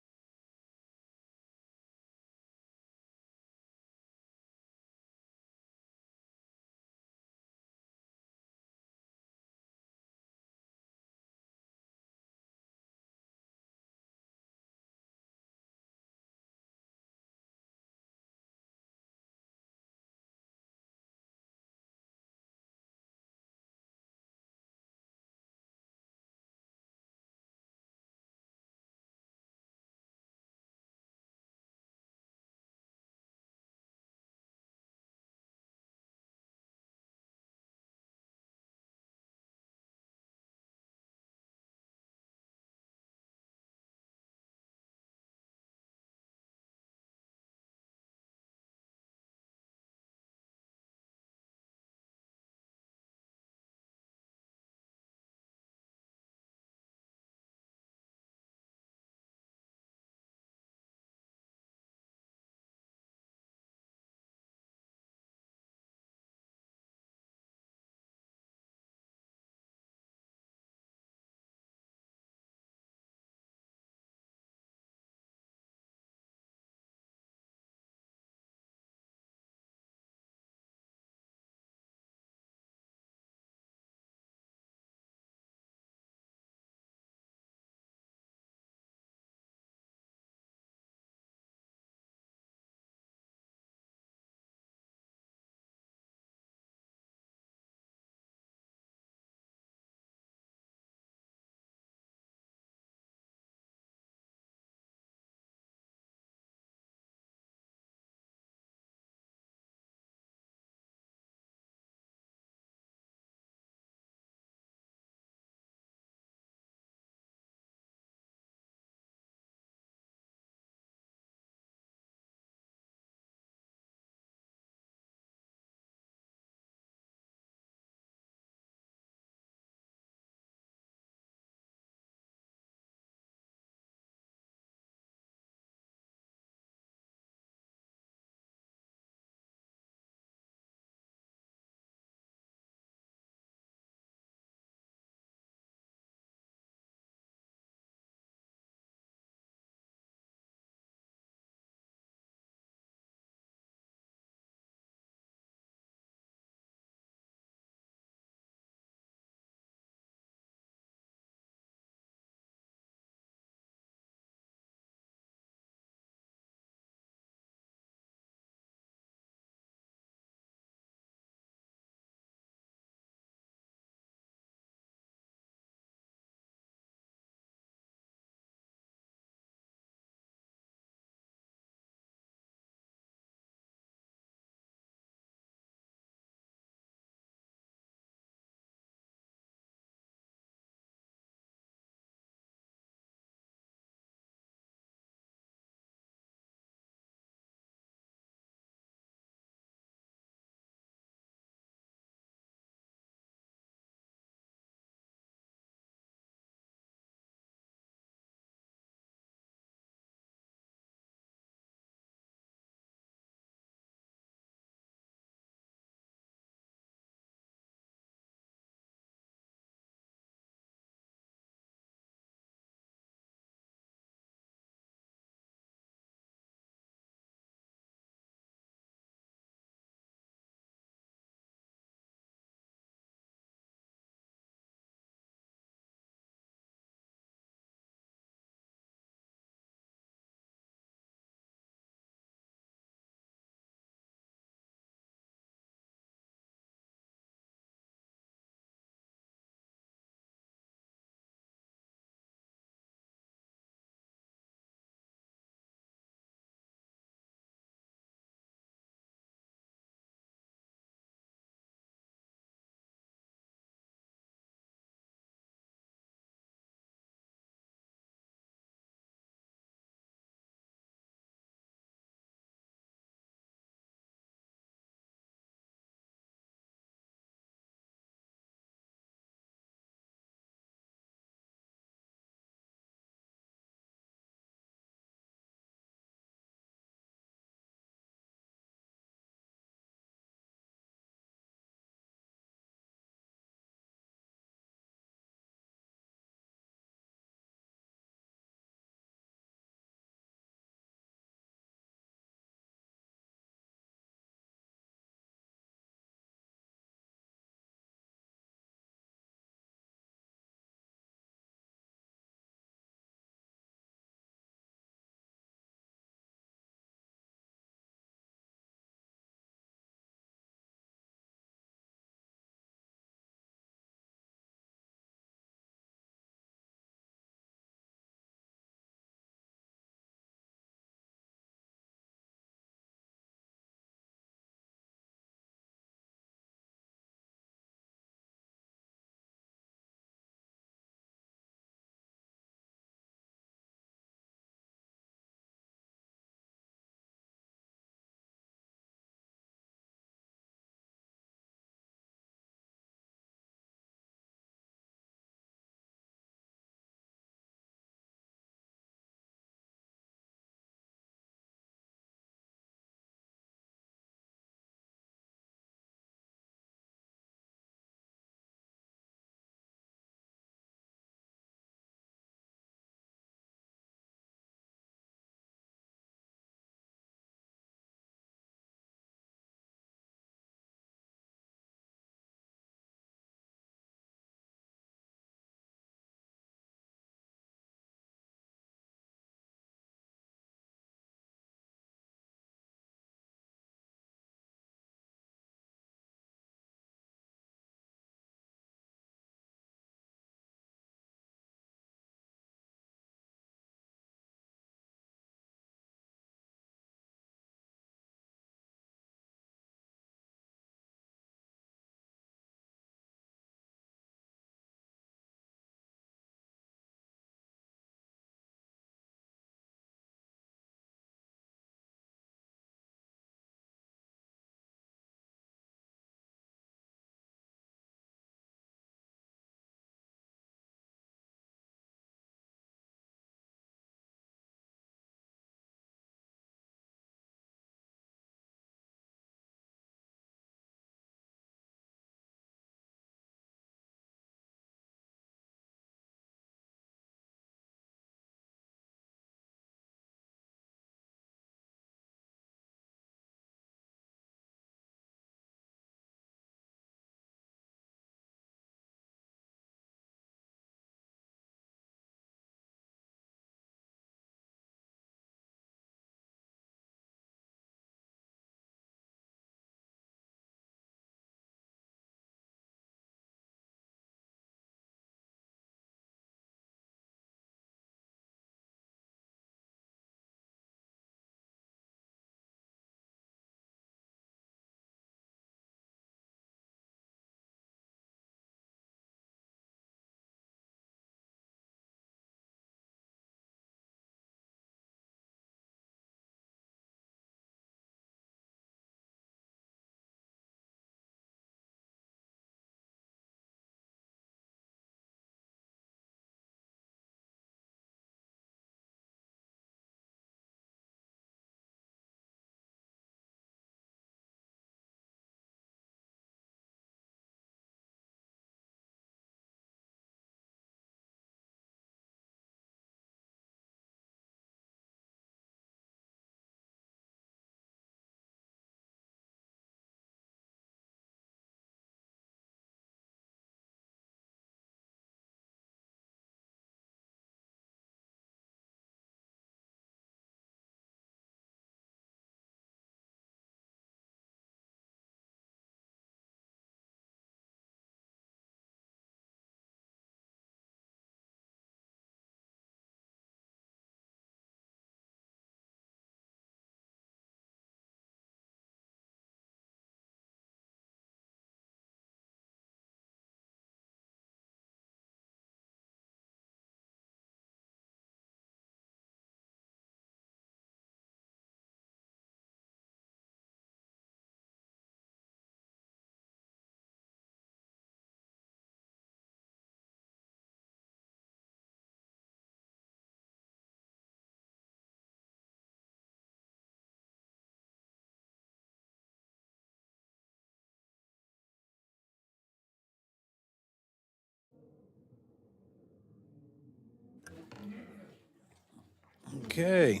Okay.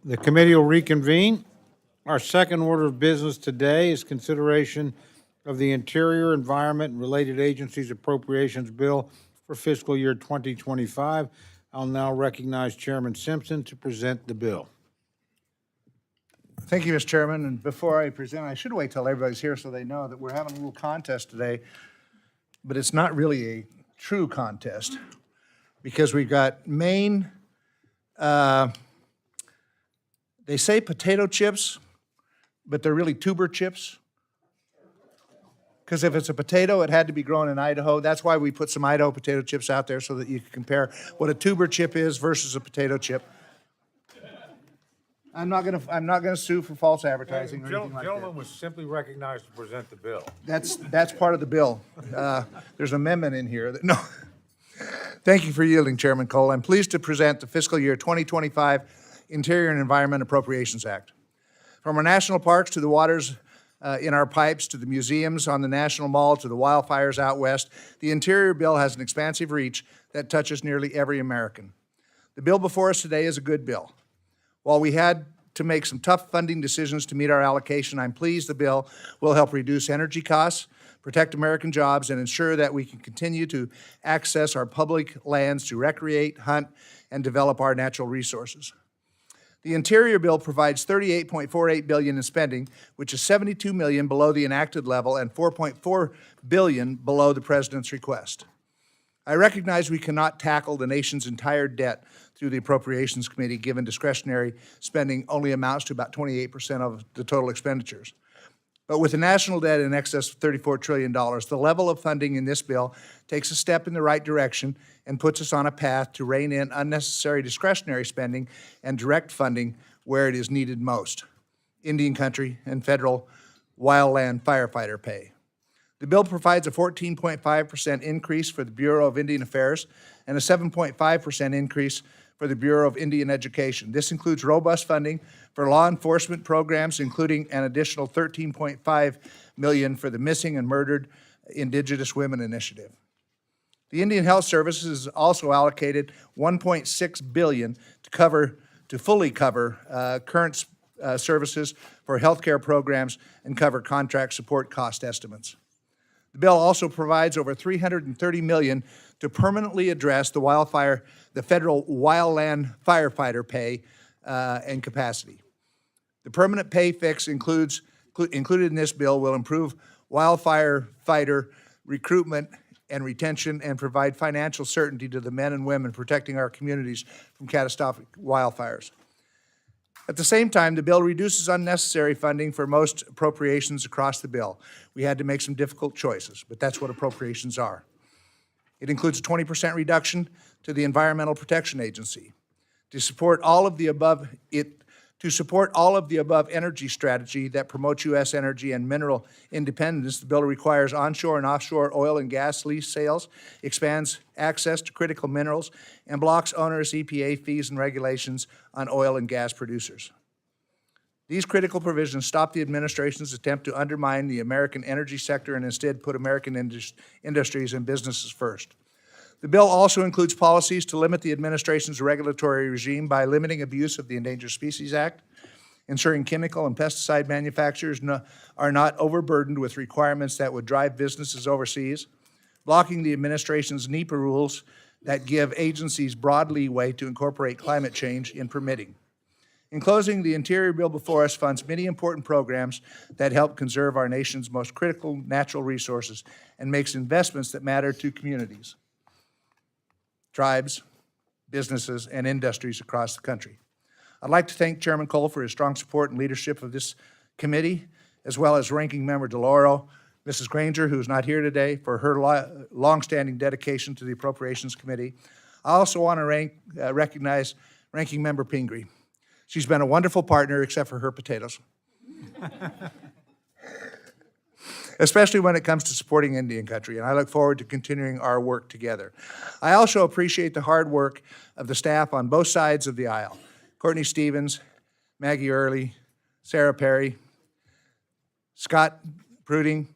The committee will reconvene. Our second order of business today is consideration of the Interior, Environment, and Related Agencies Appropriations Bill for fiscal year 2025. I'll now recognize Chairman Simpson to present the bill. Thank you, Mr. Chairman. And before I present, I should wait till everybody's here so they know that we're having a little contest today, but it's not really a true contest because we've got Maine, they say potato chips, but they're really tuber chips. Because if it's a potato, it had to be grown in Idaho. That's why we put some Idaho potato chips out there so that you can compare what a tuber chip is versus a potato chip. I'm not gonna sue for false advertising or anything like that. Gentleman was simply recognized to present the bill. That's part of the bill. There's an amendment in here that, no. Thank you for yielding, Chairman Cole. I'm pleased to present the fiscal year 2025 Interior and Environment Appropriations Act. From our national parks to the waters in our pipes, to the museums on the National Mall, to the wildfires out west, the Interior bill has an expansive reach that touches nearly every American. The bill before us today is a good bill. While we had to make some tough funding decisions to meet our allocation, I'm pleased the bill will help reduce energy costs, protect American jobs, and ensure that we can continue to access our public lands to recreate, hunt, and develop our natural resources. The Interior bill provides $38.48 billion in spending, which is $72 million below the enacted level and $4.4 billion below the President's request. I recognize we cannot tackle the nation's entire debt through the Appropriations Committee, given discretionary spending only amounts to about 28% of the total expenditures. But with a national debt in excess of $34 trillion, the level of funding in this bill takes a step in the right direction and puts us on a path to rein in unnecessary discretionary spending and direct funding where it is needed most: Indian country and federal wildland firefighter pay. The bill provides a 14.5% increase for the Bureau of Indian Affairs and a 7.5% increase for the Bureau of Indian Education. This includes robust funding for law enforcement programs, including an additional $13.5 million for the Missing and Murdered Indigenous Women Initiative. The Indian Health Service is also allocated $1.6 billion to fully cover current services for healthcare programs and cover contract support cost estimates. The bill also provides over $330 million to permanently address the federal wildland firefighter pay and capacity. The permanent pay fix included in this bill will improve wildfire fighter recruitment and retention and provide financial certainty to the men and women protecting our communities from catastrophic wildfires. At the same time, the bill reduces unnecessary funding for most appropriations across the bill. We had to make some difficult choices, but that's what appropriations are. It includes a 20% reduction to the Environmental Protection Agency. To support all of the above energy strategy that promotes U.S. energy and mineral independence, the bill requires onshore and offshore oil and gas lease sales, expands access to critical minerals, and blocks onerous EPA fees and regulations on oil and gas producers. These critical provisions stop the administration's attempt to undermine the American energy sector and instead put American industries and businesses first. The bill also includes policies to limit the administration's regulatory regime by limiting abuse of the Endangered Species Act, ensuring chemical and pesticide manufacturers are not overburdened with requirements that would drive businesses overseas, blocking the administration's NEPA rules that give agencies broad leeway to incorporate climate change in permitting. In closing, the Interior bill before us funds many important programs that help conserve our nation's most critical natural resources and makes investments that matter to communities, tribes, businesses, and industries across the country. I'd like to thank Chairman Cole for his strong support and leadership of this committee, as well as Ranking Member DeLauro, Mrs. Granger, who's not here today, for her longstanding dedication to the Appropriations Committee. I also want to recognize Ranking Member Pingree. She's been a wonderful partner, except for her potatoes. Especially when it comes to supporting Indian country, and I look forward to continuing our work together. I also appreciate the hard work of the staff on both sides of the aisle: Courtney Stevens, Maggie Early, Sarah Perry, Scott Pruding,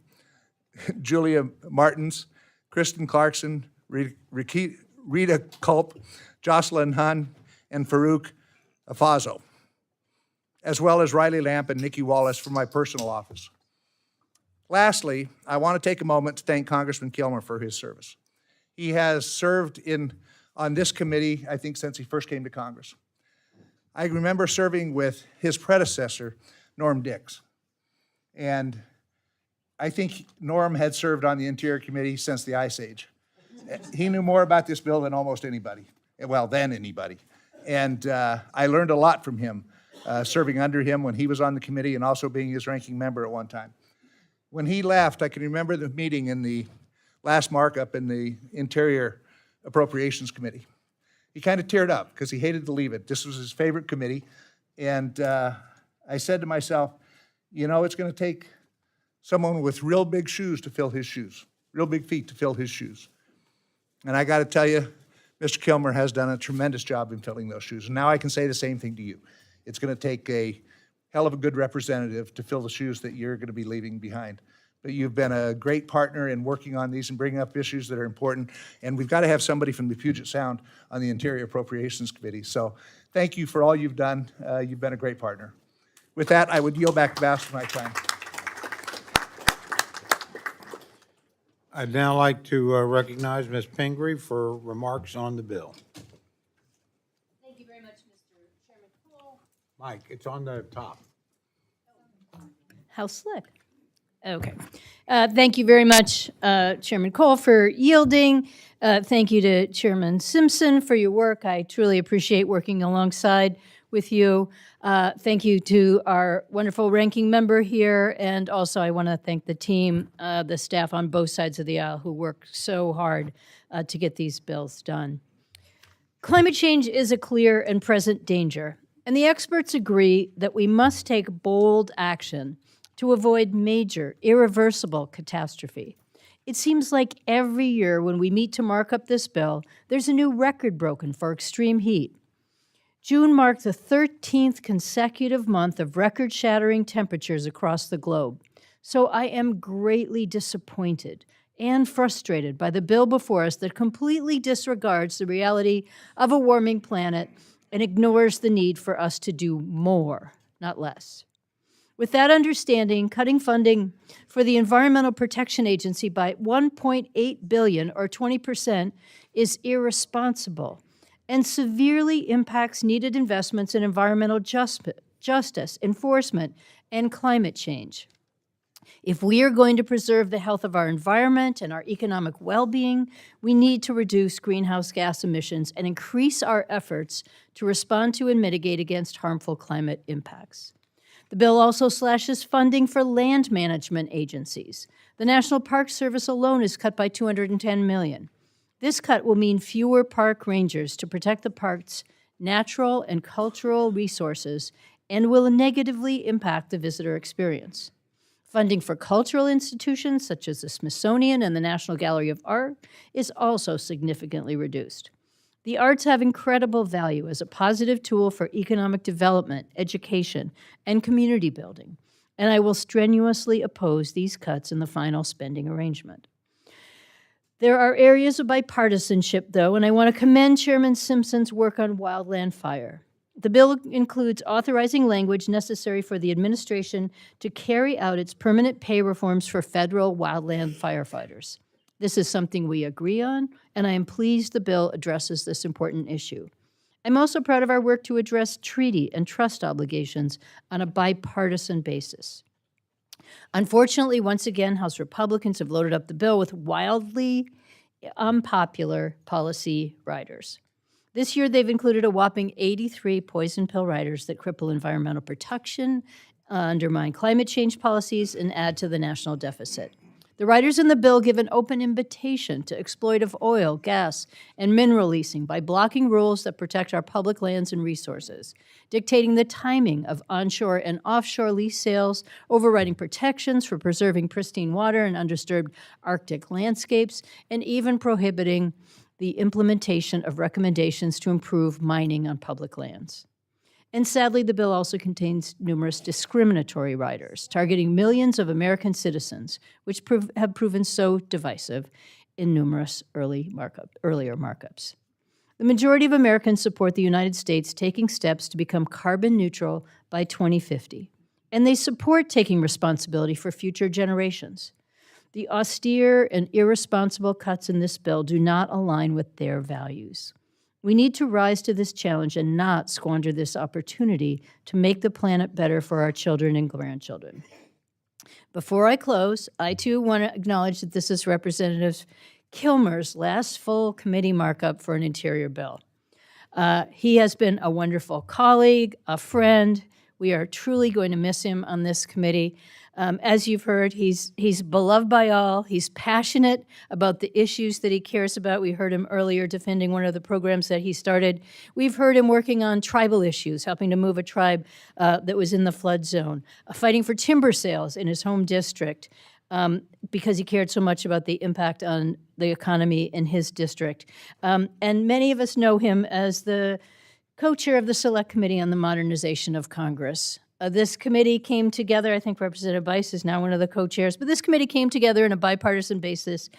Julia Martins, Kristen Clarkson, Rita Culp, Jocelyn Hun, and Farouk Afazo, as well as Riley Lamp and Nikki Wallace from my personal office. Lastly, I want to take a moment to thank Congressman Kilmer for his service. He has served on this committee, I think, since he first came to Congress. I remember serving with his predecessor, Norm Dix. And I think Norm had served on the Interior Committee since the Ice Age. He knew more about this bill than almost anybody, well, than anybody. And I learned a lot from him, serving under him when he was on the committee and also being his ranking member at one time. When he left, I can remember the meeting in the last markup in the Interior Appropriations Committee. He kind of teared up because he hated to leave it. This was his favorite committee. And I said to myself, you know, it's going to take someone with real big shoes to fill his shoes, real big feet to fill his shoes. And I got to tell you, Mr. Kilmer has done a tremendous job in filling those shoes. And now I can say the same thing to you. It's going to take a hell of a good representative to fill the shoes that you're going to be leaving behind. But you've been a great partner in working on these and bringing up issues that are important. And we've got to have somebody from the Puget Sound on the Interior Appropriations Committee. So thank you for all you've done. You've been a great partner. With that, I would yield back the balance of my time. I'd now like to recognize Ms. Pingree for remarks on the bill. Thank you very much, Mr. Chairman Cole. Mike, it's on the top. How slick. Okay. Thank you very much, Chairman Cole, for yielding. Thank you to Chairman Simpson for your work. I truly appreciate working alongside with you. Thank you to our wonderful ranking member here, and also I want to thank the team, the staff on both sides of the aisle who worked so hard to get these bills done. Climate change is a clear and present danger, and the experts agree that we must take bold action to avoid major, irreversible catastrophe. It seems like every year when we meet to mark up this bill, there's a new record broken for extreme heat. June marked the 13th consecutive month of record-shattering temperatures across the globe. So I am greatly disappointed and frustrated by the bill before us that completely disregards the reality of a warming planet and ignores the need for us to do more, not less. With that understanding, cutting funding for the Environmental Protection Agency by $1.8 billion, or 20%, is irresponsible and severely impacts needed investments in environmental justice, enforcement, and climate change. If we are going to preserve the health of our environment and our economic well-being, we need to reduce greenhouse gas emissions and increase our efforts to respond to and mitigate against harmful climate impacts. The bill also slashes funding for land management agencies. The National Park Service alone is cut by $210 million. This cut will mean fewer park rangers to protect the park's natural and cultural resources and will negatively impact the visitor experience. Funding for cultural institutions such as the Smithsonian and the National Gallery of Art is also significantly reduced. The arts have incredible value as a positive tool for economic development, education, and community building, and I will strenuously oppose these cuts in the final spending arrangement. There are areas of bipartisanship, though, and I want to commend Chairman Simpson's work on wildland fire. The bill includes authorizing language necessary for the administration to carry out its permanent pay reforms for federal wildland firefighters. This is something we agree on, and I am pleased the bill addresses this important issue. I'm also proud of our work to address treaty and trust obligations on a bipartisan basis. Unfortunately, once again, House Republicans have loaded up the bill with wildly unpopular policy riders. This year, they've included a whopping 83 poison pill riders that cripple environmental protection, undermine climate change policies, and add to the national deficit. The riders in the bill give an open invitation to exploitive oil, gas, and mineral leasing by blocking rules that protect our public lands and resources, dictating the timing of onshore and offshore lease sales, overriding protections for preserving pristine water and undisturbed Arctic landscapes, and even prohibiting the implementation of recommendations to improve mining on public lands. And sadly, the bill also contains numerous discriminatory riders, targeting millions of American citizens, which have proven so divisive in numerous earlier markups. The majority of Americans support the United States taking steps to become carbon neutral by 2050, and they support taking responsibility for future generations. The austere and irresponsible cuts in this bill do not align with their values. We need to rise to this challenge and not squander this opportunity to make the planet better for our children and grandchildren. Before I close, I too want to acknowledge that this is Representative Kilmer's last full committee markup for an interior bill. He has been a wonderful colleague, a friend. We are truly going to miss him on this committee. As you've heard, he's beloved by all. He's passionate about the issues that he cares about. We heard him earlier defending one of the programs that he started. We've heard him working on tribal issues, helping to move a tribe that was in the flood zone, fighting for timber sales in his home district because he cared so much about the impact on the economy in his district. And many of us know him as the co-chair of the Select Committee on the Modernization of Congress. This committee came together, I think Representative Bice is now one of the co-chairs, but this committee came together on a bipartisan basis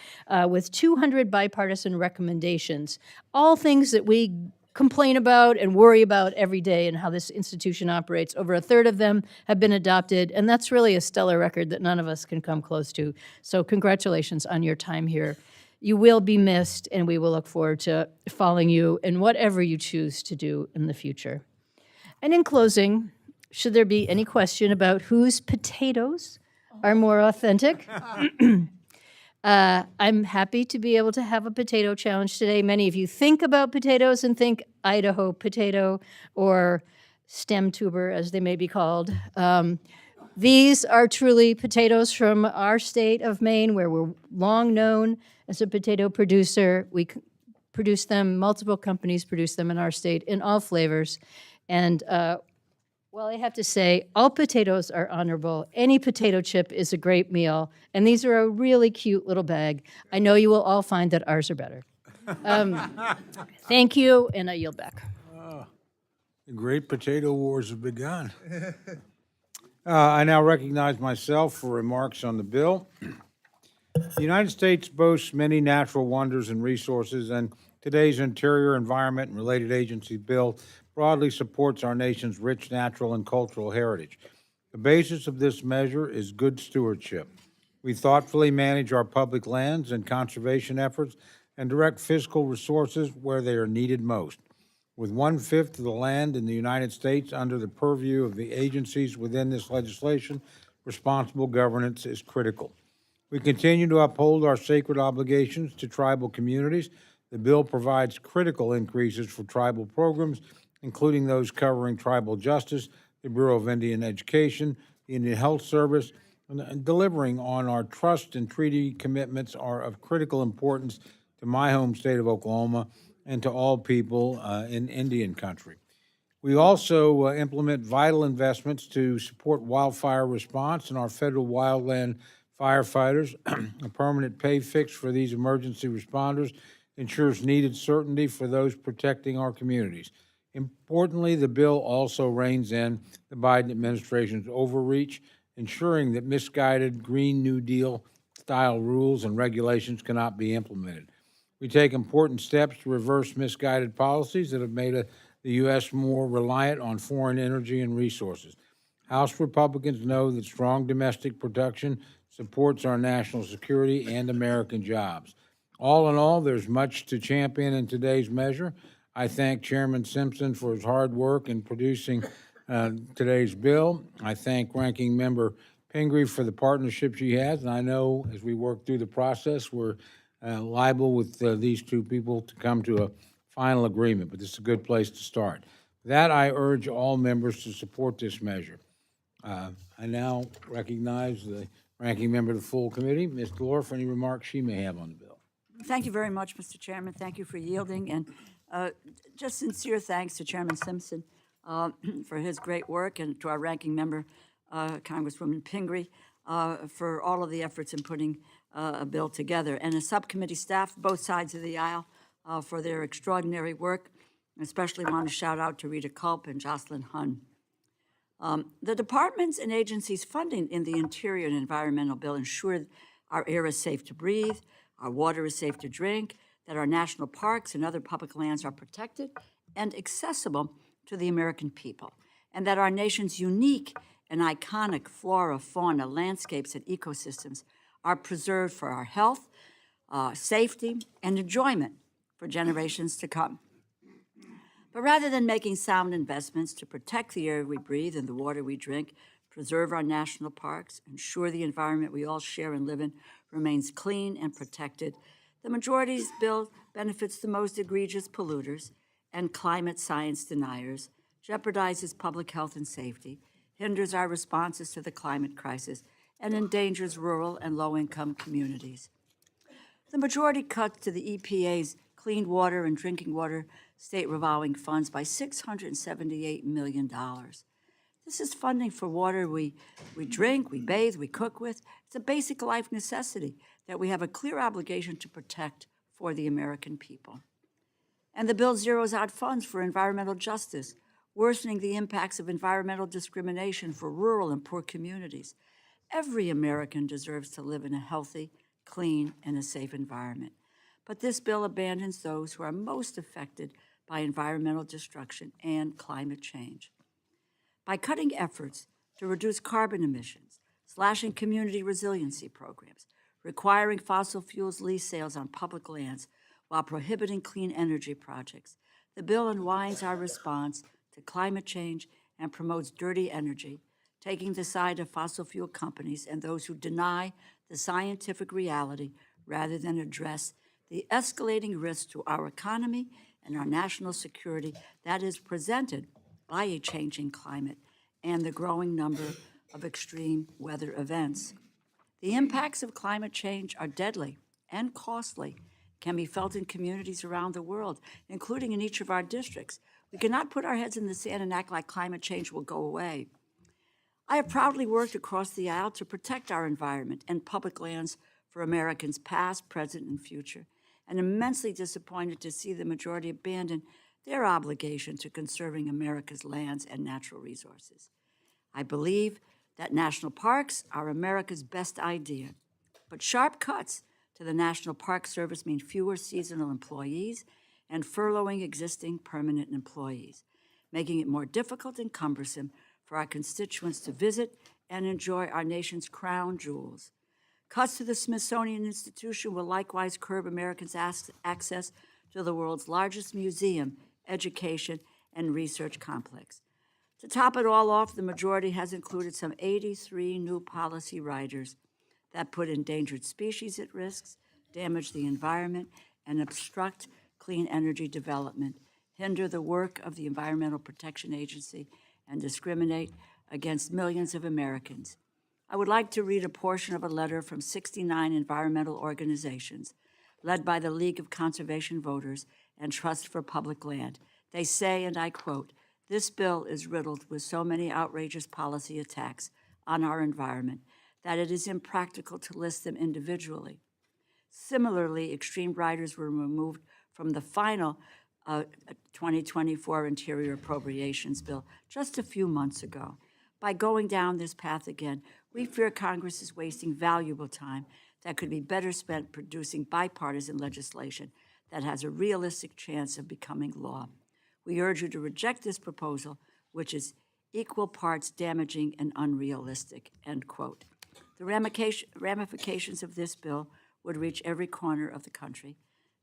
with 200 bipartisan recommendations, all things that we complain about and worry about every day and how this institution operates. Over a third of them have been adopted, and that's really a stellar record that none of us can come close to. So congratulations on your time here. You will be missed, and we will look forward to following you in whatever you choose to do in the future. And in closing, should there be any question about whose potatoes are more authentic, I'm happy to be able to have a potato challenge today. Many of you think about potatoes and think Idaho potato or stem tuber, as they may be called. These are truly potatoes from our state of Maine, where we're long known as a potato producer. We produce them, multiple companies produce them in our state in all flavors. And well, I have to say, all potatoes are honorable. Any potato chip is a great meal. And these are a really cute little bag. I know you will all find that ours are better. Thank you, and I yield back. The great potato wars have begun. I now recognize myself for remarks on the bill. The United States boasts many natural wonders and resources, and today's Interior, Environment, and Related Agency bill broadly supports our nation's rich natural and cultural heritage. The basis of this measure is good stewardship. We thoughtfully manage our public lands and conservation efforts and direct fiscal resources where they are needed most. With 1/5 of the land in the United States under the purview of the agencies within this legislation, responsible governance is critical. We continue to uphold our sacred obligations to tribal communities. The bill provides critical increases for tribal programs, including those covering tribal justice, the Bureau of Indian Education, the Indian Health Service, and delivering on our trust and treaty commitments are of critical importance to my home state of Oklahoma and to all people in Indian country. We also implement vital investments to support wildfire response and our federal wildland firefighters. A permanent pay fix for these emergency responders ensures needed certainty for those protecting our communities. Importantly, the bill also reins in the Biden administration's overreach, ensuring that misguided Green New Deal-style rules and regulations cannot be implemented. We take important steps to reverse misguided policies that have made the U.S. more reliant on foreign energy and resources. House Republicans know that strong domestic production supports our national security and American jobs. All in all, there's much to champion in today's measure. I thank Chairman Simpson for his hard work in producing today's bill. I thank Ranking Member Pingree for the partnership she has, and I know as we work through the process, we're liable with these two people to come to a final agreement, but this is a good place to start. With that, I urge all members to support this measure. I now recognize the Ranking Member of the full committee, Ms. Delore, for any remarks she may have on the bill. Thank you very much, Mr. Chairman. Thank you for yielding, and just sincere thanks to Chairman Simpson for his great work, and to our ranking member, Congresswoman Pingree, for all of the efforts in putting a bill together, and the subcommittee staff, both sides of the aisle, for their extraordinary work. I especially want to shout out to Rita Culp and Jocelyn Hunn. The departments and agencies funding in the Interior and Environmental Bill ensure our air is safe to breathe, our water is safe to drink, that our national parks and other public lands are protected and accessible to the American people, and that our nation's unique and iconic flora, fauna, landscapes, and ecosystems are preserved for our health, safety, and enjoyment for generations to come. But rather than making sound investments to protect the air we breathe and the water we drink, preserve our national parks, ensure the environment we all share and live in remains clean and protected, the majority's bill benefits the most egregious polluters and climate science deniers, jeopardizes public health and safety, hinders our responses to the climate crisis, and endangers rural and low-income communities. The majority cuts to the EPA's Clean Water and Drinking Water State Revolving Funds by $678 million. This is funding for water we drink, we bathe, we cook with. It's a basic life necessity that we have a clear obligation to protect for the American people. And the bill zeroes out funds for environmental justice, worsening the impacts of environmental discrimination for rural and poor communities. Every American deserves to live in a healthy, clean, and a safe environment. But this bill abandons those who are most affected by environmental destruction and climate change. By cutting efforts to reduce carbon emissions, slashing community resiliency programs, requiring fossil fuels lease sales on public lands, while prohibiting clean energy projects, the bill unwinds our response to climate change and promotes dirty energy, taking the side of fossil fuel companies and those who deny the scientific reality rather than address the escalating risk to our economy and our national security that is presented by a changing climate and the growing number of extreme weather events. The impacts of climate change are deadly and costly, can be felt in communities around the world, including in each of our districts. We cannot put our heads in the sand and act like climate change will go away. I have proudly worked across the aisle to protect our environment and public lands for Americans past, present, and future, and immensely disappointed to see the majority abandon their obligation to conserving America's lands and natural resources. I believe that national parks are America's best idea, but sharp cuts to the National Park Service mean fewer seasonal employees and furloughing existing permanent employees, making it more difficult and cumbersome for our constituents to visit and enjoy our nation's crown jewels. Cuts to the Smithsonian Institution will likewise curb Americans' access to the world's largest museum, education, and research complex. To top it all off, the majority has included some 83 new policy riders that put endangered species at risk, damage the environment, and obstruct clean energy development, hinder the work of the Environmental Protection Agency, and discriminate against millions of Americans. I would like to read a portion of a letter from 69 environmental organizations led by the League of Conservation Voters and Trust for Public Land. They say, and I quote, "This bill is riddled with so many outrageous policy attacks on our environment that it is impractical to list them individually. Similarly, extreme riders were removed from the final 2024 Interior Appropriations bill just a few months ago. By going down this path again, we fear Congress is wasting valuable time that could be better spent producing bipartisan legislation that has a realistic chance of becoming law. We urge you to reject this proposal, which is equal parts damaging and unrealistic," end quote. The ramifications of this bill would reach every corner of the country.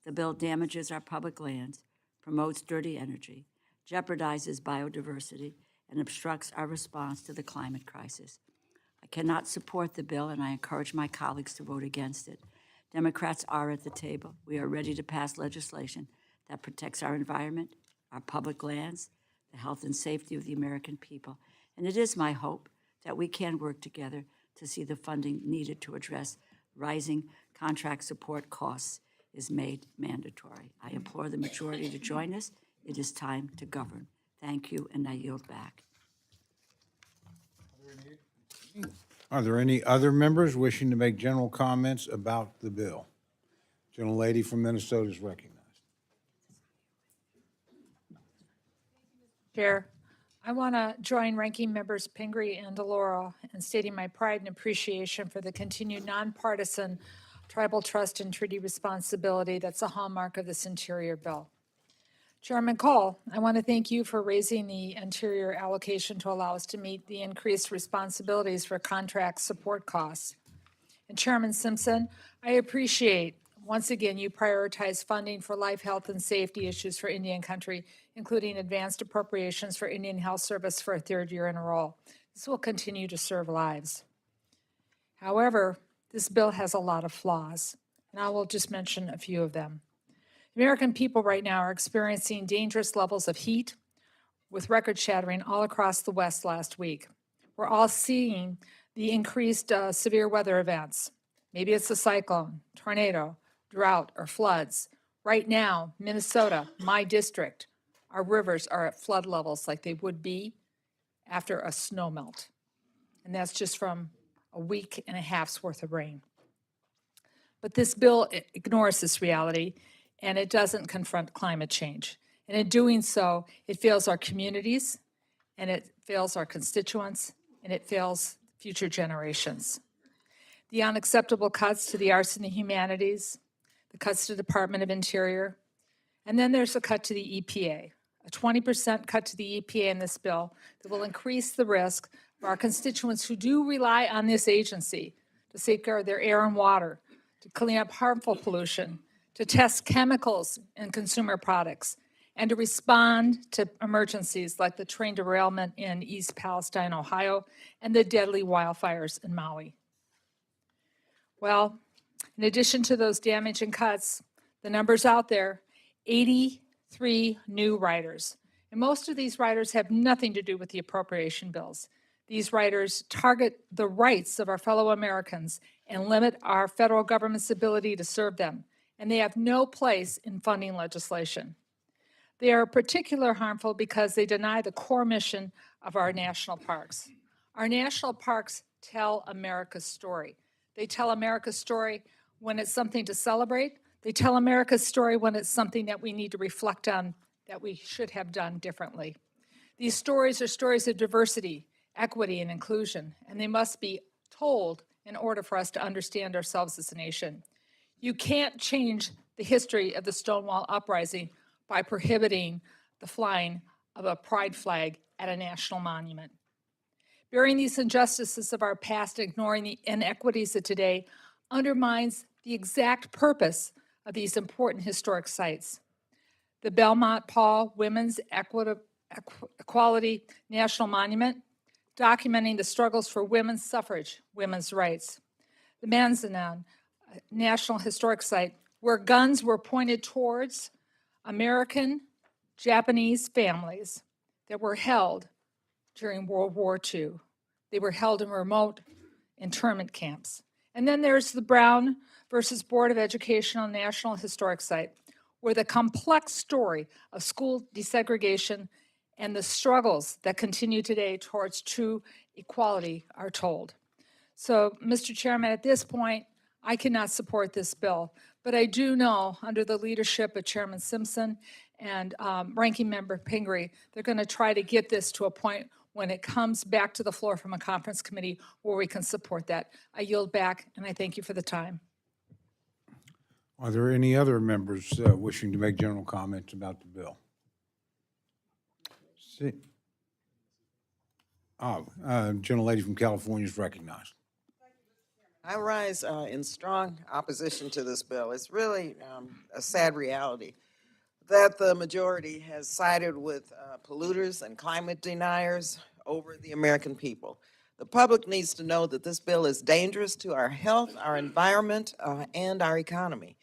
The bill damages our public lands, promotes dirty energy, jeopardizes biodiversity, and obstructs our response to the climate crisis. I cannot support the bill, and I encourage my colleagues to vote against it. Democrats are at the table. We are ready to pass legislation that protects our environment, our public lands, the health and safety of the American people. And it is my hope that we can work together to see the funding needed to address rising contract support costs is made mandatory. I implore the majority to join us. It is time to govern. Thank you, and I yield back. Are there any other members wishing to make general comments about the bill? Gentlelady from Minnesota is recognized. Chair, I want to join Ranking Members Pingree and DeLauro in stating my pride and appreciation for the continued nonpartisan tribal trust and treaty responsibility that's a hallmark of this Interior bill. Chairman Cole, I want to thank you for raising the Interior allocation to allow us to meet the increased responsibilities for contract support costs. And Chairman Simpson, I appreciate, once again, you prioritize funding for life, health, and safety issues for Indian country, including advanced appropriations for Indian Health Service for a third year in a row. This will continue to serve lives. However, this bill has a lot of flaws, and I will just mention a few of them. American people right now are experiencing dangerous levels of heat with record shattering all across the West last week. We're all seeing the increased severe weather events. Maybe it's a cyclone, tornado, drought, or floods. Right now, Minnesota, my district, our rivers are at flood levels like they would be after a snow melt. And that's just from a week and a half's worth of rain. But this bill ignores this reality, and it doesn't confront climate change. And in doing so, it fails our communities, and it fails our constituents, and it fails future generations. The unacceptable cuts to the arts and the humanities, the cuts to the Department of Interior, and then there's a cut to the EPA, a 20% cut to the EPA in this bill that will increase the risk for our constituents who do rely on this agency to safeguard their air and water, to clean up harmful pollution, to test chemicals in consumer products, and to respond to emergencies like the train derailment in East Palestine, Ohio, and the deadly wildfires in Maui. Well, in addition to those damaging cuts, the numbers out there, 83 new riders. And most of these riders have nothing to do with the appropriation bills. These riders target the rights of our fellow Americans and limit our federal government's ability to serve them. And they have no place in funding legislation. They are particularly harmful because they deny the core mission of our national parks. Our national parks tell America's story. They tell America's story when it's something to celebrate. They tell America's story when it's something that we need to reflect on that we should have done differently. These stories are stories of diversity, equity, and inclusion, and they must be told in order for us to understand ourselves as a nation. You can't change the history of the Stonewall Uprising by prohibiting the flying of a pride flag at a national monument. Burying these injustices of our past, ignoring the inequities of today, undermines the exact purpose of these important historic sites. The Belmont Paul Women's Equality National Monument, documenting the struggles for women's suffrage, women's rights. The Manzanan National Historic Site, where guns were pointed towards American, Japanese families that were held during World War II. They were held in remote internment camps. And then there's the Brown versus Board of Education National Historic Site, where the complex story of school desegregation and the struggles that continue today towards true equality are told. So, Mr. Chairman, at this point, I cannot support this bill, but I do know under the leadership of Chairman Simpson and Ranking Member Pingree, they're going to try to get this to a point when it comes back to the floor from a conference committee where we can support that. I yield back, and I thank you for the time. Are there any other members wishing to make general comments about the bill? See. Gentlelady from California is recognized. I rise in strong opposition to this bill. It's really a sad reality that the majority has sided with polluters and climate deniers over the American people. The public needs to know that this bill is dangerous to our health, our environment, and our economy.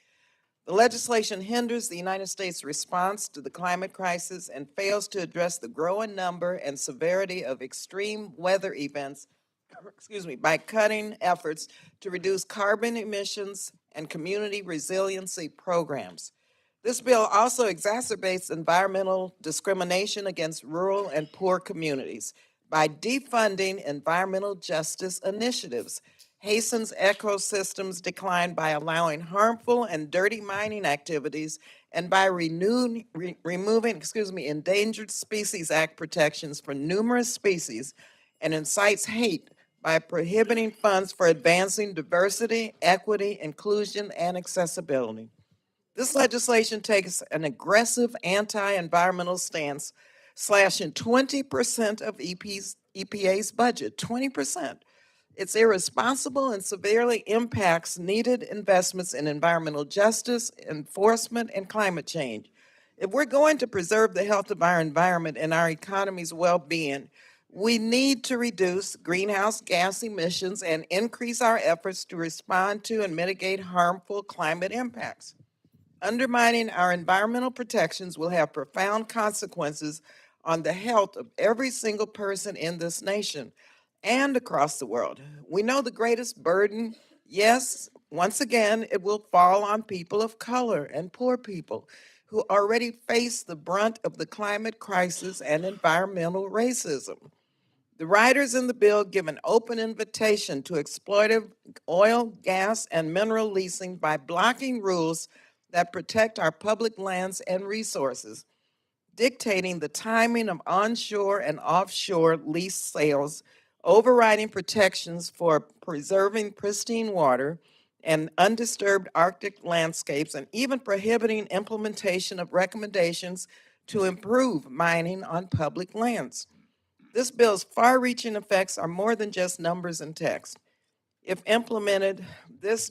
The legislation hinders the United States' response to the climate crisis and fails to address the growing number and severity of extreme weather events, by cutting efforts to reduce carbon emissions and community resiliency programs. This bill also exacerbates environmental discrimination against rural and poor communities by defunding environmental justice initiatives, hastens ecosystems decline by allowing harmful and dirty mining activities, and by removing Endangered Species Act protections for numerous species, and incites hate by prohibiting funds for advancing diversity, equity, inclusion, and accessibility. This legislation takes an aggressive anti-environmental stance, slashing 20% of EPA's budget, 20%. It's irresponsible and severely impacts needed investments in environmental justice, enforcement, and climate change. If we're going to preserve the health of our environment and our economy's well-being, we need to reduce greenhouse gas emissions and increase our efforts to respond to and mitigate harmful climate impacts. Undermining our environmental protections will have profound consequences on the health of every single person in this nation and across the world. We know the greatest burden, yes, once again, it will fall on people of color and poor people who already face the brunt of the climate crisis and environmental racism. The writers in the bill give an open invitation to exploitive oil, gas, and mineral leasing by blocking rules that protect our public lands and resources, dictating the timing of onshore and offshore lease sales, overriding protections for preserving pristine water and undisturbed Arctic landscapes, and even prohibiting implementation of recommendations to improve mining on public lands. This bill's far-reaching effects are more than just numbers and text. If implemented, this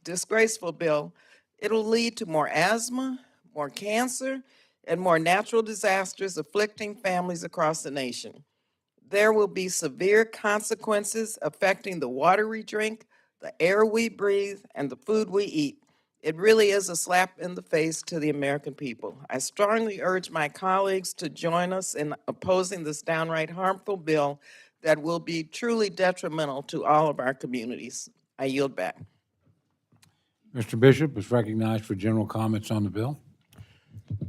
disgraceful bill, it'll lead to more asthma, more cancer, and more natural disasters afflicting families across the nation. There will be severe consequences affecting the water we drink, the air we breathe, and the food we eat. It really is a slap in the face to the American people. I strongly urge my colleagues to join us in opposing this downright harmful bill that will be truly detrimental to all of our communities. I yield back. Mr. Bishop is recognized for general comments on the bill.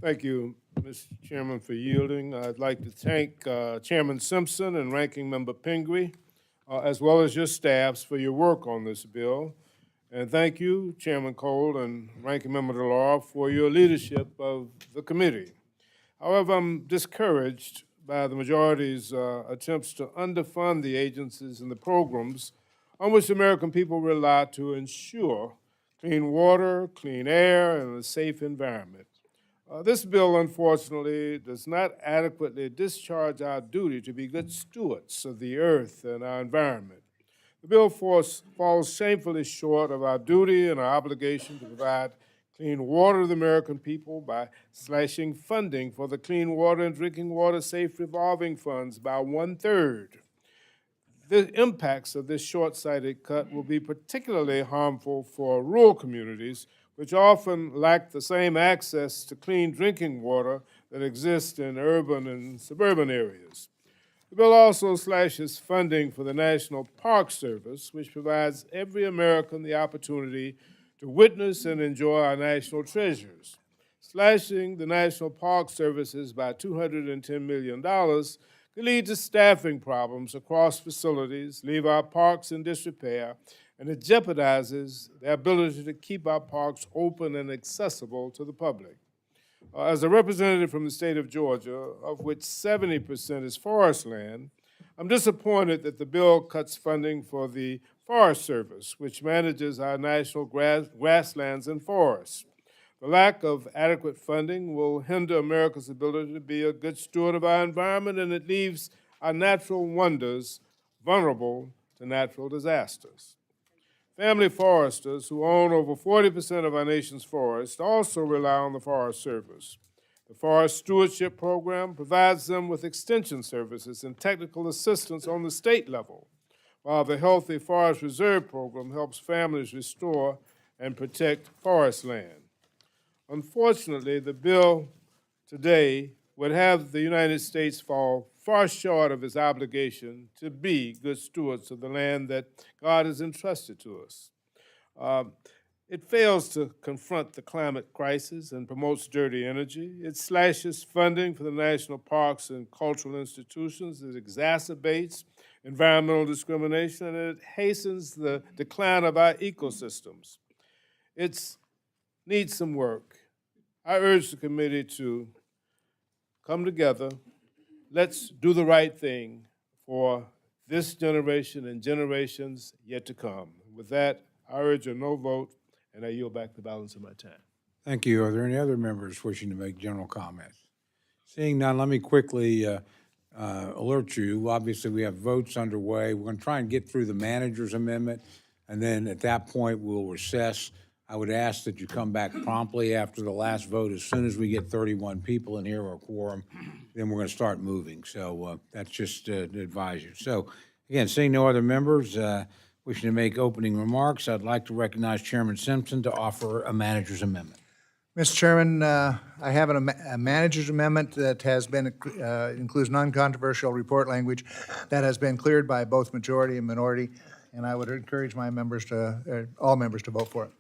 Thank you, Mr. Chairman, for yielding. I'd like to thank Chairman Simpson and Ranking Member Pingree, as well as your staffs for your work on this bill. And thank you, Chairman Cole and Ranking Member DeLauro, for your leadership of the committee. However, I'm discouraged by the majority's attempts to underfund the agencies and the programs on which the American people rely to ensure clean water, clean air, and a safe environment. This bill, unfortunately, does not adequately discharge our duty to be good stewards of the earth and our environment. The bill falls shamefully short of our duty and our obligation to provide clean water to the American people by slashing funding for the Clean Water and Drinking Water Safe Revolving Funds by 1/3. The impacts of this short-sighted cut will be particularly harmful for rural communities, which often lack the same access to clean drinking water that exists in urban and suburban areas. The bill also slashes funding for the National Park Service, which provides every American the opportunity to witness and enjoy our national treasures. Slashing the National Park Services by $210 million could lead to staffing problems across facilities, leave our parks in disrepair, and it jeopardizes the ability to keep our parks open and accessible to the public. As a representative from the state of Georgia, of which 70% is forest land, I'm disappointed that the bill cuts funding for the Forest Service, which manages our national grasslands and forests. The lack of adequate funding will hinder America's ability to be a good steward of our environment, and it leaves our natural wonders vulnerable to natural disasters. Family foresters who own over 40% of our nation's forests also rely on the Forest Service. The Forest Stewardship Program provides them with extension services and technical assistance on the state level, while the Healthy Forest Reserve Program helps families restore and protect forest land. Unfortunately, the bill today would have the United States fall far short of its obligation to be good stewards of the land that God has entrusted to us. It fails to confront the climate crisis and promotes dirty energy. It slashes funding for the national parks and cultural institutions. It exacerbates environmental discrimination, and it hastens the decline of our ecosystems. It needs some work. I urge the committee to come together. Let's do the right thing for this generation and generations yet to come. With that, I urge a no vote, and I yield back the balance of my time. Thank you. Are there any other members wishing to make general comments? Seeing none, let me quickly alert you. Obviously, we have votes underway. We're going to try and get through the manager's amendment, and then at that point, we'll recess. I would ask that you come back promptly after the last vote. As soon as we get 31 people in here or quorum, then we're going to start moving. So that's just to advise you. So again, seeing no other members wishing to make opening remarks, I'd like to recognize Chairman Simpson to offer a manager's amendment. Mr. Chairman, I have a manager's amendment that has been, includes non-controversial report language that has been cleared by both majority and minority, and I would encourage my members to, all members to vote for it.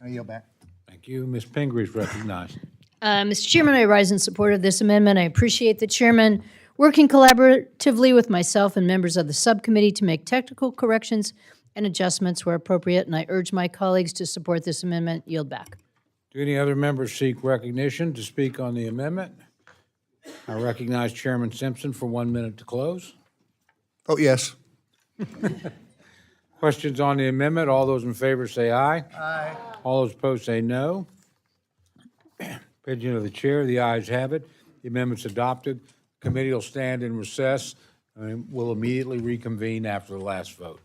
I yield back. Thank you. Ms. Pingree is recognized. Mr. Chairman, I rise in support of this amendment. I appreciate the chairman working collaboratively with myself and members of the subcommittee to make technical corrections and adjustments where appropriate, and I urge my colleagues to support this amendment. Yield back. Do any other members seek recognition to speak on the amendment? I recognize Chairman Simpson for 1 minute to close. Oh, yes. Questions on the amendment? All those in favor say aye. Aye. All those opposed say no. Opinion of the chair, the ayes have it. The amendment's adopted. Committee will stand in recess and will immediately reconvene after the last vote.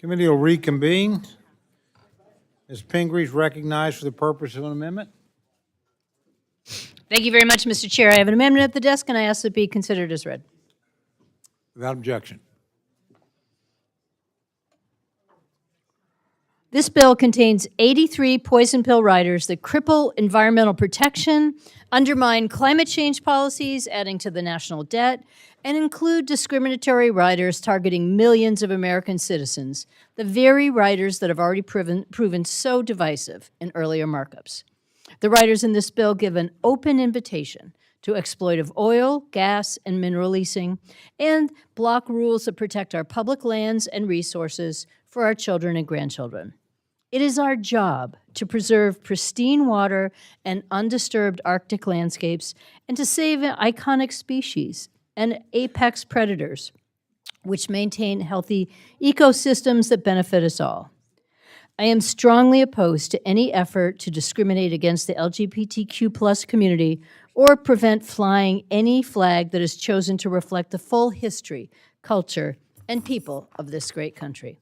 Committee will reconvene. Ms. Pingree is recognized for the purpose of an amendment. Thank you very much, Mr. Chair. I have an amendment at the desk, and I ask that it be considered as read. Without objection. This bill contains 83 poison pill riders that cripple environmental protection, undermine climate change policies, adding to the national debt, and include discriminatory riders targeting millions of American citizens, the very riders that have already proven so divisive in earlier markups. The riders in this bill give an open invitation to exploitive oil, gas, and mineral leasing, and block rules that protect our public lands and resources for our children and grandchildren. It is our job to preserve pristine water and undisturbed Arctic landscapes and to save iconic species and apex predators, which maintain healthy ecosystems that benefit us all. I am strongly opposed to any effort to discriminate against the LGBTQ+ community or prevent flying any flag that is chosen to reflect the full history, culture, and people of this great country.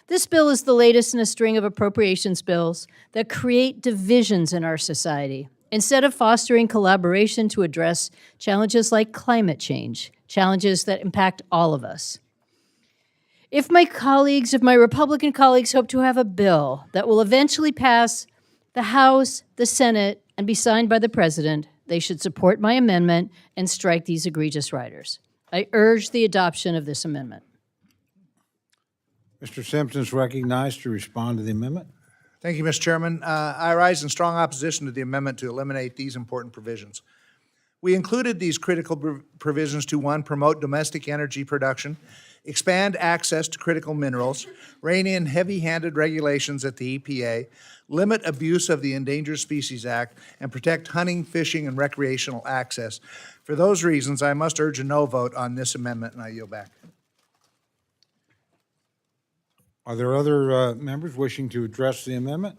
This bill is the latest in a string of appropriations bills that create divisions in our society, instead of fostering collaboration to address challenges like climate change, challenges that impact all of us. If my Republican colleagues hope to have a bill that will eventually pass the House, the Senate, and be signed by the President, they should support my amendment and strike these egregious riders. I urge the adoption of this amendment. Mr. Simpson is recognized to respond to the amendment. Thank you, Mr. Chairman. I rise in strong opposition to the amendment to eliminate these important provisions. We included these critical provisions to, one, promote domestic energy production, expand access to critical minerals, rein in heavy-handed regulations at the EPA, limit abuse of the Endangered Species Act, and protect hunting, fishing, and recreational access. For those reasons, I must urge a no vote on this amendment, and I yield back. Are there other members wishing to address the amendment?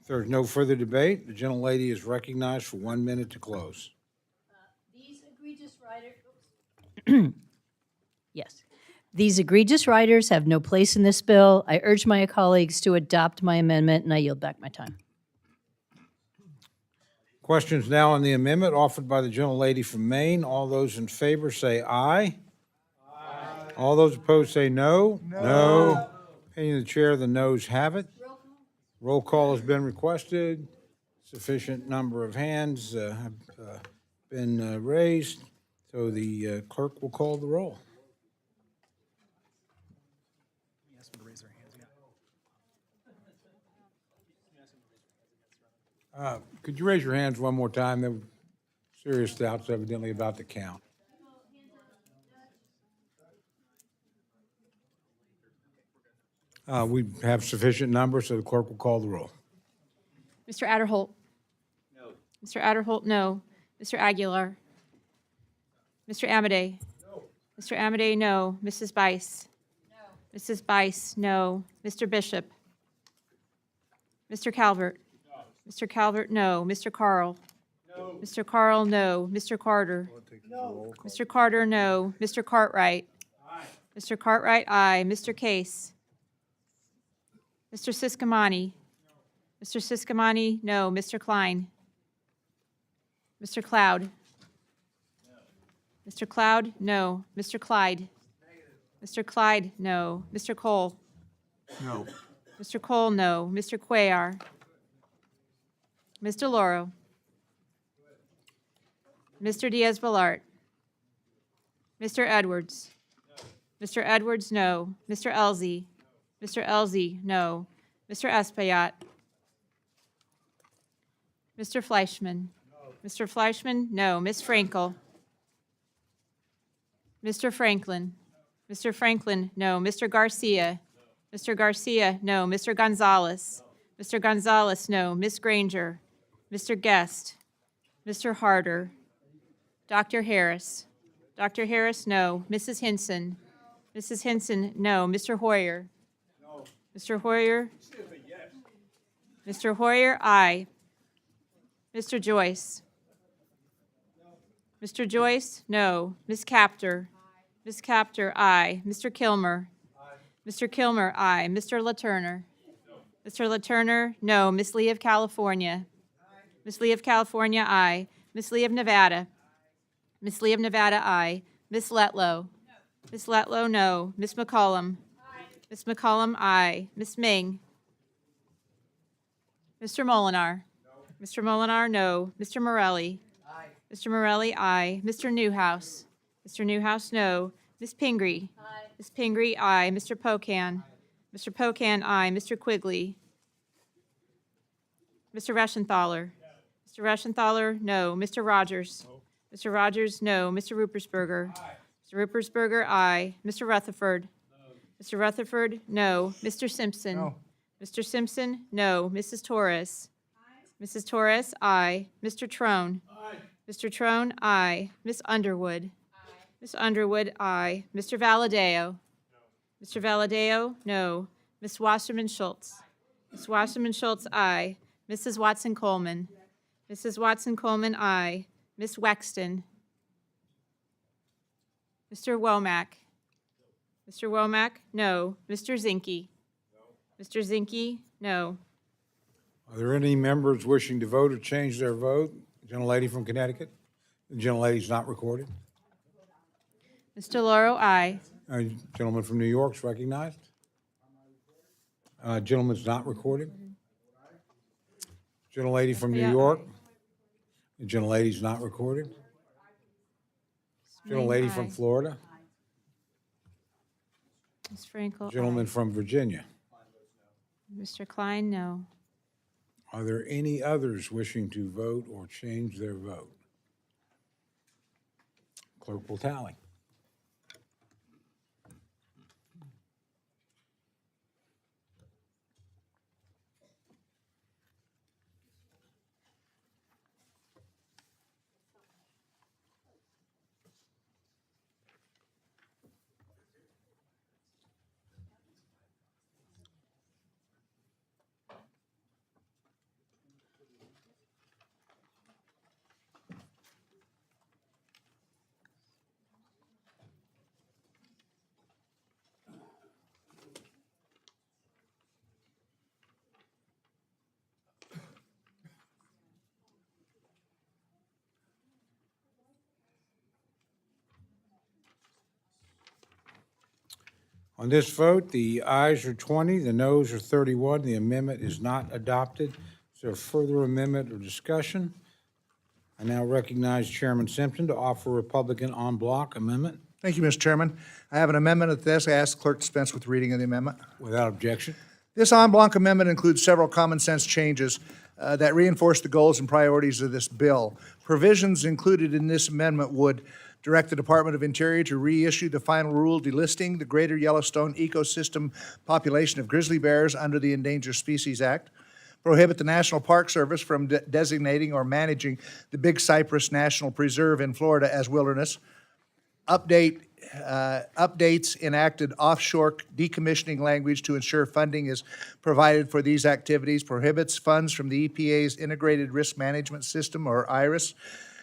If there's no further debate, the gentlelady is recognized for 1 minute to close. These egregious riders, yes. These egregious riders have no place in this bill. I urge my colleagues to adopt my amendment, and I yield back my time. Questions now on the amendment offered by the gentlelady from Maine. All those in favor say aye. Aye. All those opposed say no. No. Opinion of the chair, the noes have it. Roll call has been requested. Sufficient number of hands have been raised, so the clerk will call the roll. Could you raise your hands one more time? There were serious doubts evidently about the count. We have sufficient numbers, so the clerk will call the roll. Mr. Adderholt? No. Mr. Adderholt, no. Mr. Aguilar? Mr. Amadei? No. Mr. Amadei, no. Mrs. Bice? No. Mrs. Bice, no. Mr. Bishop? Mr. Calvert? Mr. Calvert, no. Mr. Carl? No. Mr. Carl, no. Mr. Carter? No. Mr. Carter, no. Mr. Cartwright? Aye. Mr. Cartwright, aye. Mr. Case? Mr. Siscomani? No. Mr. Siscomani, no. Mr. Klein? Mr. Cloud? No. Mr. Cloud, no. Mr. Clyde? Negative. Mr. Clyde, no. Mr. Cole? No. Mr. Cole, no. Mr. Cuellar? Mr. Loro? Mr. Diaz-Balart? Mr. Edwards? No. Mr. Edwards, no. Mr. Elzey? No. Mr. Elzey, no. Mr. Espaillat? Mr. Fleischman? No. Mr. Fleischman, no. Ms. Frankel? Mr. Franklin? No. Mr. Franklin, no. Mr. Garcia? No. Mr. Garcia, no. Mr. Gonzalez? No. Mr. Gonzalez, no. Ms. Granger? Mr. Guest? Mr. Harder? Dr. Harris? Dr. Harris, no. Mrs. Hinson? Mrs. Hinson, no. Mr. Hoyer? No. Mr. Hoyer? Mr. Hoyer, aye. Mr. Joyce? Mr. Joyce? No. Ms. Capter? Ms. Capter, aye. Mr. Kilmer? Mr. Kilmer, aye. Mr. LaTurner? Mr. LaTurner, no. Ms. Lee of California? Ms. Lee of California, aye. Ms. Lee of Nevada? Ms. Lee of Nevada, aye. Ms. Letlow? Ms. Letlow, no. Ms. McCollum? Ms. McCollum, aye. Ms. Ming? Mr. Molinar? Mr. Molinar, no. Mr. Morelli? Mr. Morelli, aye. Mr. Newhouse? Mr. Newhouse, no. Ms. Pingree? Ms. Pingree, aye. Mr. Pocan? Mr. Pocan, aye. Mr. Quigley? Mr. Reschenthaler? Mr. Reschenthaler, no. Mr. Rogers? Mr. Rogers, no. Mr. Ruppersberger? Mr. Ruppersberger, aye. Mr. Rutherford? Mr. Rutherford, no. Mr. Simpson? No. Mr. Simpson, no. Mrs. Torres? Mrs. Torres, aye. Mr. Trone? Mr. Trone, aye. Ms. Underwood? Ms. Underwood, aye. Mr. Valadeo? Mr. Valadeo, no. Ms. Wasserman Schultz? Ms. Wasserman Schultz, aye. Mrs. Watson Coleman? Mrs. Watson Coleman, aye. Ms. Wexton? Mr. Womack? Mr. Womack, no. Mr. Zinke? Mr. Zinke, no. Are there any members wishing to vote or change their vote? Gentlelady from Connecticut? The gentlelady's not recorded. Mr. Lauro, aye. Gentleman from New York's recognized. Gentleman's not recorded. Gentlelady from New Yeah. York. The gentlelady's not recorded. Gentlelady from Aye. Florida. Ms. Frankel, Gentleman from Virginia. aye. Mr. Klein, no. Are there any others wishing to vote or change their vote? Clerk will tally. On this vote, the ayes are 20, the noes are 31. The amendment is not adopted. Is there further amendment or discussion? I now recognize Chairman Simpson to offer a Republican en bloc amendment. Thank you, Mr. Chairman. I have an amendment at this. I ask the clerk to dispense with reading of the amendment. Without objection. This en bloc amendment includes several common sense changes that reinforce the goals and priorities of this bill. Provisions included in this amendment would direct the Department of Interior to reissue the final rule delisting the greater Yellowstone ecosystem population of grizzly bears under the Endangered Species Act, prohibit the National Park Service from designating or managing the Big Cypress National Preserve in Florida as wilderness, updates enacted offshore decommissioning language to ensure funding is provided for these activities, prohibits funds from the EPA's Integrated Risk Management System, or IRIS,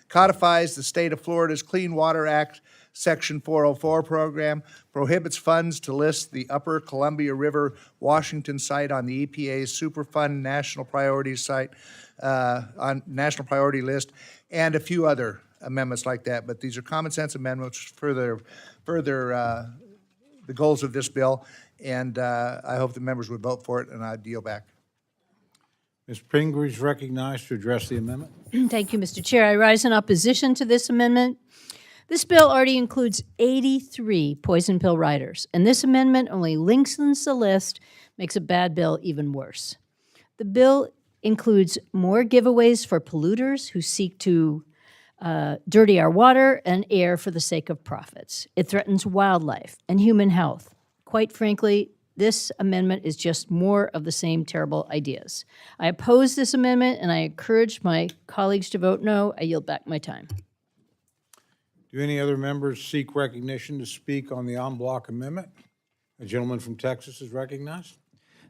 codifies the State of Florida's Clean Water Act Section 404 program, prohibits funds to list the Upper Columbia River Washington site on the EPA's Superfund National Priority site, on National Priority list, and a few other amendments like that. But these are common sense amendments further the goals of this bill, and I hope the members would vote for it, and I'd yield back. Ms. Pingree is recognized to address the amendment. Thank you, Mr. Chair. I rise in opposition to this amendment. This bill already includes 83 poison pill riders, and this amendment only lengthens the list, makes a bad bill even worse. The bill includes more giveaways for polluters who seek to dirty our water and air for the sake of profits. It threatens wildlife and human health. Quite frankly, this amendment is just more of the same terrible ideas. I oppose this amendment, and I encourage my colleagues to vote no. I yield back my time. Do any other members seek recognition to speak on the en bloc amendment? A gentleman from Texas is recognized.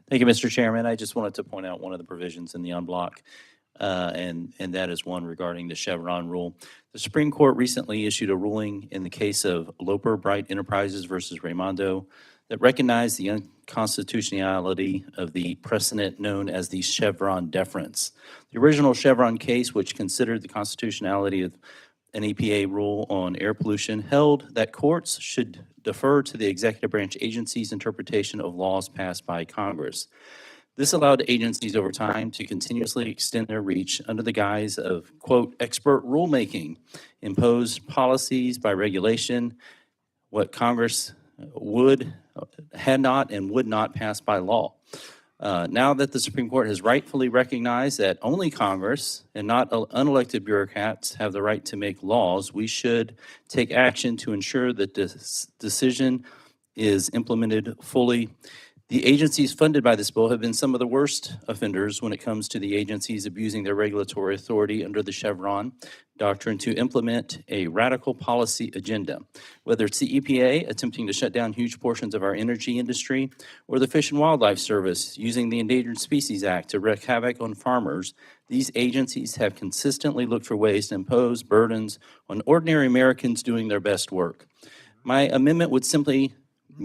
Thank you, Mr. Chairman. I just wanted to point out one of the provisions in the en bloc. and that is one regarding the Chevron rule. The Supreme Court recently issued a ruling in the case of Loper Bright Enterprises versus Raimondo that recognized the unconstitutionality of the precedent known as the Chevron deference. The original Chevron case, which considered the constitutionality of an EPA rule on air pollution, held that courts should defer to the executive branch agency's interpretation of laws passed by Congress. This allowed agencies over time to continuously extend their reach under the guise of, quote, expert rulemaking, impose policies by regulation, what Congress had not and would not pass by law. Now that the Supreme Court has rightfully recognized that only Congress and not unelected bureaucrats have the right to make laws, we should take action to ensure that this decision is implemented fully. The agencies funded by this bill have been some of the worst offenders when it comes to the agencies abusing their regulatory authority under the Chevron doctrine to implement a radical policy agenda. Whether it's the EPA attempting to shut down huge portions of our energy industry, or the Fish and Wildlife Service using the Endangered Species Act to wreak havoc on farmers, these agencies have consistently looked for ways to impose burdens on ordinary Americans doing their best work. My amendment would simply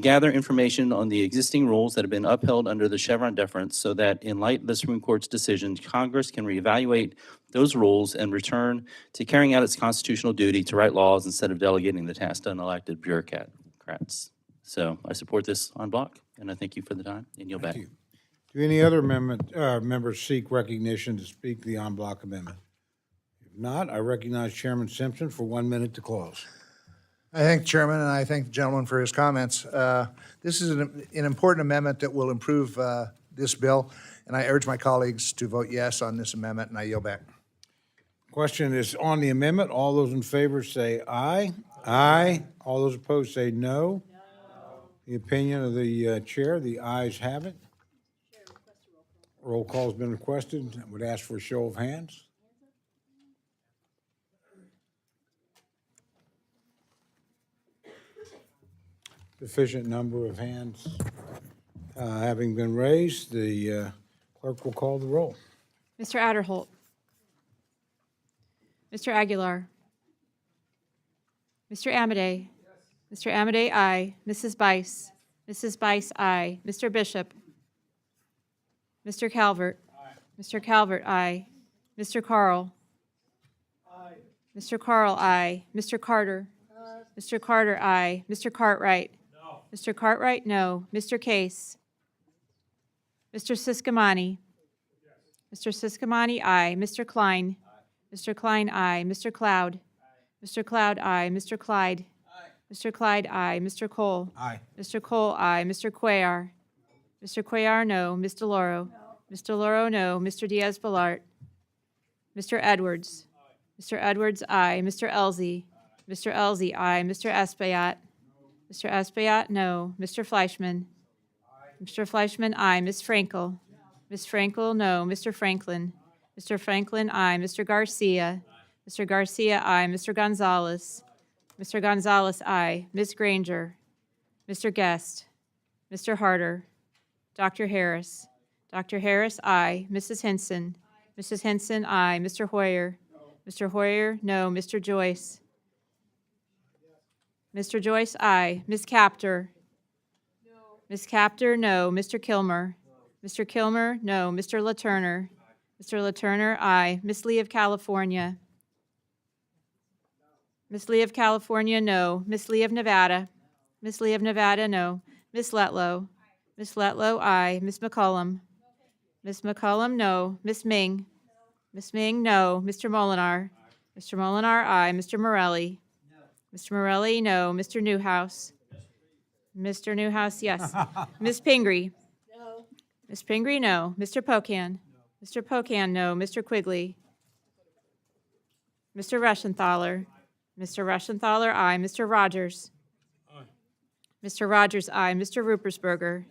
gather information on the existing rules that have been upheld under the Chevron deference so that in light of the Supreme Court's decision, Congress can reevaluate those rules and return to carrying out its constitutional duty to write laws instead of delegating the task to unelected bureaucrats. So I support this en bloc, and I thank you for the time, and yield back. Thank you. Do any other members seek recognition to speak the en bloc amendment? If not, I recognize Chairman Simpson for 1 minute to close. I thank the chairman, and I thank the gentleman for his comments. This is an important amendment that will improve this bill, and I urge my colleagues to vote yes on this amendment, and I yield back. Question is on the amendment. All those in favor say aye. Aye. All those opposed say no. The opinion of the chair, the ayes have it. Roll call has been requested. I would ask for a show of hands. Sufficient number of hands having been raised, the clerk will call the roll. Mr. Adderholt. Mr. Aguilar. Mr. Amodei. Mr. Amodei, aye. Mrs. Bice. Mrs. Bice, aye. Mr. Bishop. Mr. Calvert. Mr. Calvert, aye. Mr. Carl. Mr. Carl, aye. Mr. Carter. Mr. Carter, aye. Mr. Cartwright. Mr. Cartwright, no. Mr. Case. Mr. Siscomani. Mr. Siscomani, aye. Mr. Klein. Mr. Klein, aye. Mr. Cloud. Mr. Cloud, aye. Mr. Clyde. Mr. Clyde, aye. Mr. Cole. Aye. Mr. Cole, aye. Mr. Cuellar. Mr. Cuellar, no. Ms. DeLauro. Ms. DeLauro, no. Mr. Diaz-Balart. Mr. Edwards. Mr. Edwards, aye. Mr. Elzey. Mr. Elzey, aye. Mr. Espaillat. Mr. Espaillat, no. Mr. Fleischman. Mr. Fleischman, aye. Ms. Frankel. Ms. Frankel, no. Mr. Franklin. Mr. Franklin, aye. Mr. Garcia. Mr. Garcia, aye. Mr. Gonzalez. Mr. Gonzalez, aye. Ms. Granger. Mr. Guest. Mr. Harder. Dr. Harris. Dr. Harris, aye. Mrs. Henson. Mrs. Henson, aye. Mr. Hoyer. Mr. Hoyer, no. Mr. Joyce. Mr. Joyce, aye. Ms. Capter. Ms. Capter, no. Mr. Kilmer. Mr. Kilmer, no. Mr. LaTurner. Mr. LaTurner, aye. Ms. Lee of California. Ms. Lee of California, no. Ms. Lee of Nevada. Ms. Lee of Nevada, no. Ms. Letlow. Ms. Letlow, aye. Ms. McCollum. Ms. McCollum, no. Ms. Ming. Ms. Ming, no. Mr. Molinar. Mr. Molinar, aye. Mr. Morelli. Mr. Morelli, no. Mr. Newhouse. Mr. Newhouse, yes. Ms. Pingree. No. Ms. Pingree, no. Mr. Pocan. Mr. Pocan, no. Mr. Quigley. Mr. Rushenthaler. Mr. Rushenthaler, aye. Mr. Rogers. Mr. Rogers, aye. Mr. Ruppersberger.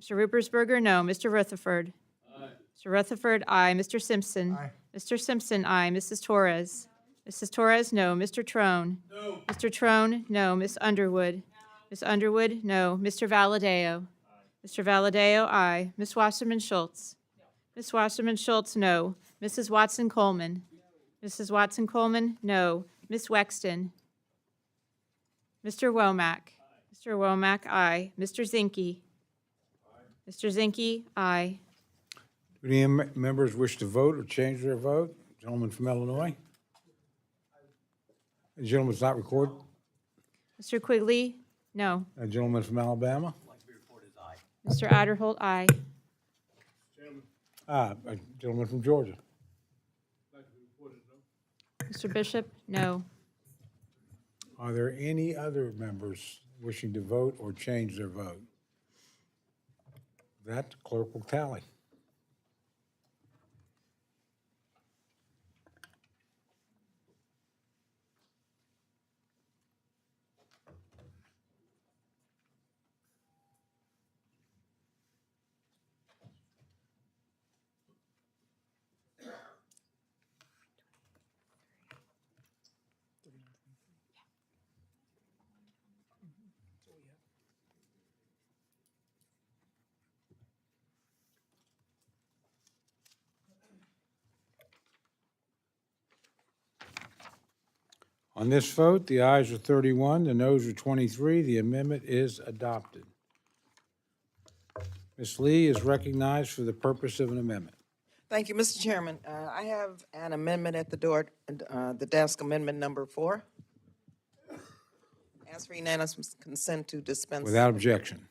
Mr. Ruppersberger, no. Mr. Rutherford. Mr. Rutherford, aye. Mr. Simpson. Mr. Simpson, aye. Mrs. Torres. Mrs. Torres, no. Mr. Trone. No. Mr. Trone, no. Ms. Underwood. Ms. Underwood, no. Mr. Valadeo. Mr. Valadeo, aye. Ms. Wasserman Schultz. Ms. Wasserman Schultz, no. Mrs. Watson Coleman. Mrs. Watson Coleman, no. Ms. Wexton. Mr. Womack. Mr. Womack, aye. Mr. Zinke. Mr. Zinke, aye. Do any members wish to vote or change their vote? Gentleman from Illinois? The gentleman's not recorded. Mr. Quigley, no. A gentleman from Alabama? Mr. Adderholt, aye. A gentleman from Georgia? Mr. Bishop, no. Are there any other members wishing to vote or change their vote? That clerk will tally. On this vote, the ayes are 31, the noes are 23. The amendment is adopted. Ms. Lee is recognized for the purpose of an amendment. Thank you, Mr. Chairman. I have an amendment at the door, the desk, amendment number 4. Ask for unanimous consent to dispense. Without objection.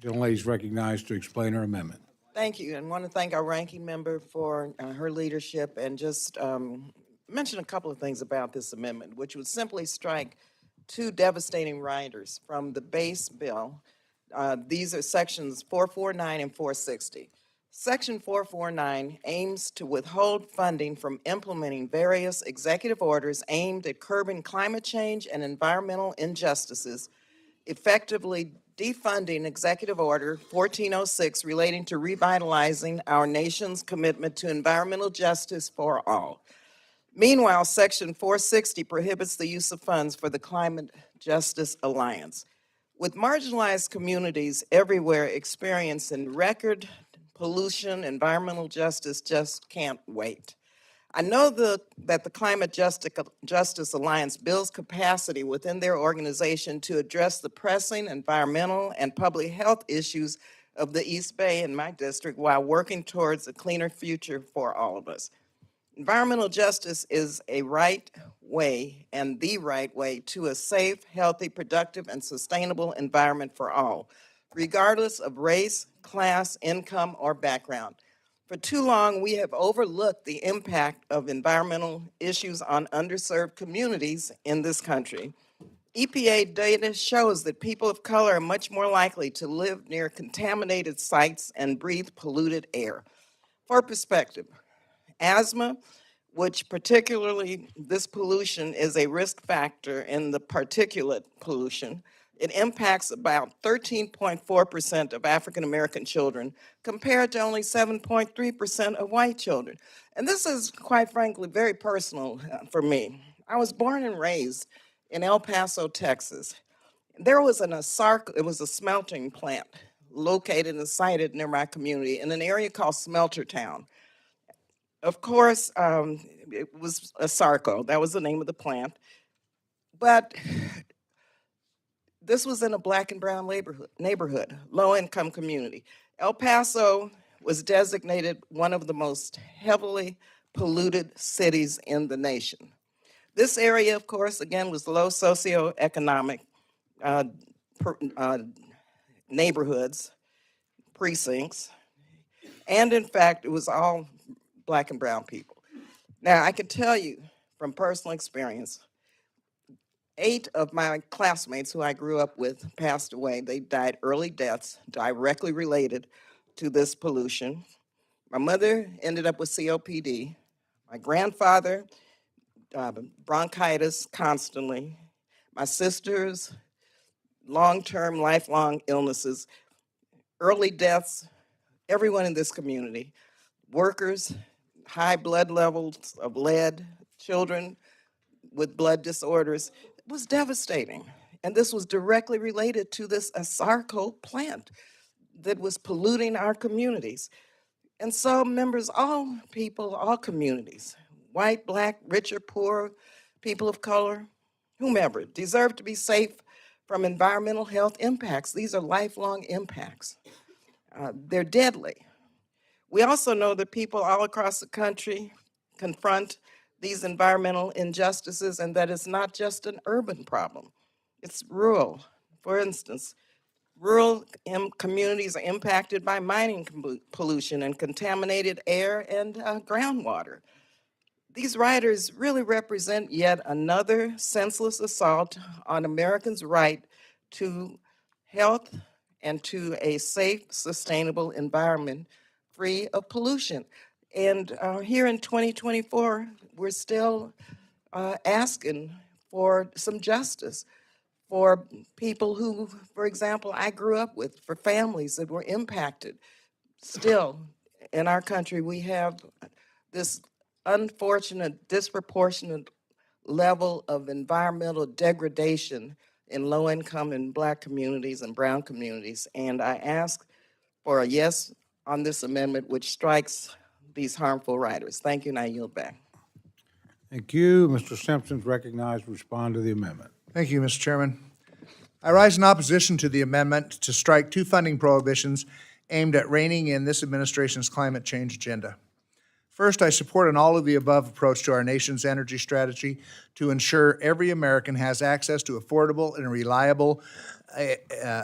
Gentlelady is recognized to explain her amendment. Thank you, and want to thank our ranking member for her leadership, and just mention a couple of things about this amendment, which would simply strike 2 devastating riders from the base bill. These are sections 449 and 460. Section 449 aims to withhold funding from implementing various executive orders aimed at curbing climate change and environmental injustices, effectively defunding Executive Order 1406 relating to revitalizing our nation's commitment to environmental justice for all. Meanwhile, Section 460 prohibits the use of funds for the Climate Justice Alliance. With marginalized communities everywhere experiencing record pollution, environmental justice just can't wait. I know that the Climate Justice Alliance builds capacity within their organization to address the pressing environmental and public health issues of the East Bay in my district while working towards a cleaner future for all of us. Environmental justice is a right way and the right way to a safe, healthy, productive, and sustainable environment for all, regardless of race, class, income, or background. For too long, we have overlooked the impact of environmental issues on underserved communities in this country. EPA data shows that people of color are much more likely to live near contaminated sites and breathe polluted air. For perspective, asthma, which particularly this pollution is a risk factor in the particulate pollution, it impacts about 13.4% of African-American children compared to only 7.3% of white children. And this is, quite frankly, very personal for me. I was born and raised in El Paso, Texas. There was it was a smelting plant located and sited near my community in an area called Smelter Town. Of course, it was a Sarco, that was the name of the plant. But this was in a Black and brown neighborhood, low-income community. El Paso was designated one of the most heavily polluted cities in the nation. This area, of course, again, was low socioeconomic neighborhoods, precincts, and in fact, it was all Black and brown people. Now, I can tell you from personal experience, 8 of my classmates who I grew up with passed away. They died early deaths directly related to this pollution. My mother ended up with COPD. My grandfather, bronchitis constantly. My sisters, long-term, lifelong illnesses, early deaths, everyone in this community, workers, high blood levels of lead, children with blood disorders. It was devastating. And this was directly related to this Sarco plant that was polluting our communities. And so, members, all people, all communities, white, black, rich or poor, people of color, whomever, deserve to be safe from environmental health impacts. These are lifelong impacts. They're deadly. We also know that people all across the country confront these environmental injustices and that it's not just an urban problem, it's rural. For instance, rural communities are impacted by mining pollution and contaminated air and groundwater. These riders really represent yet another senseless assault on Americans' right to health and to a safe, sustainable environment free of pollution. And here in 2024, we're still asking for some justice for people who, for example, I grew up with, for families that were impacted. Still, in our country, we have this unfortunate, disproportionate level of environmental degradation in low-income and Black communities and brown communities. And I ask for a yes on this amendment, which strikes these harmful riders. Thank you, and I yield back. Thank you. Mr. Simpson's recognized to respond to the amendment. Thank you, Mr. Chairman. I rise in opposition to the amendment to strike two funding prohibitions aimed at reining in this administration's climate change agenda. First, I support an all-of-the-above approach to our nation's energy strategy to ensure every American has access to affordable and reliable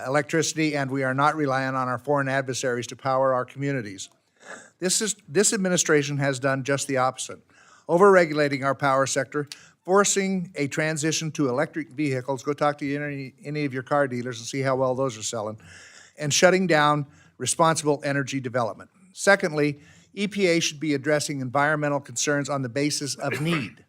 electricity, and we are not reliant on our foreign adversaries to power our communities. This administration has done just the opposite, over-regulating our power sector, forcing a transition to electric vehicles. Go talk to any of your car dealers and see how well those are selling, and shutting down responsible energy development. Secondly, EPA should be addressing environmental concerns on the basis of need,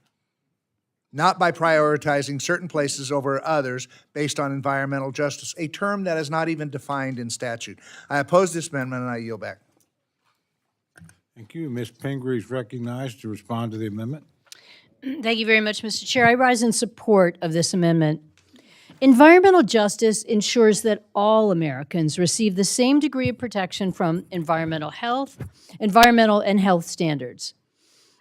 not by prioritizing certain places over others based on environmental justice, a term that is not even defined in statute. I oppose this amendment, and I yield back. Thank you. Ms. Pingree is recognized to respond to the amendment. Thank you very much, Mr. Chair. I rise in support of this amendment. Environmental justice ensures that all Americans receive the same degree of protection from environmental and health standards.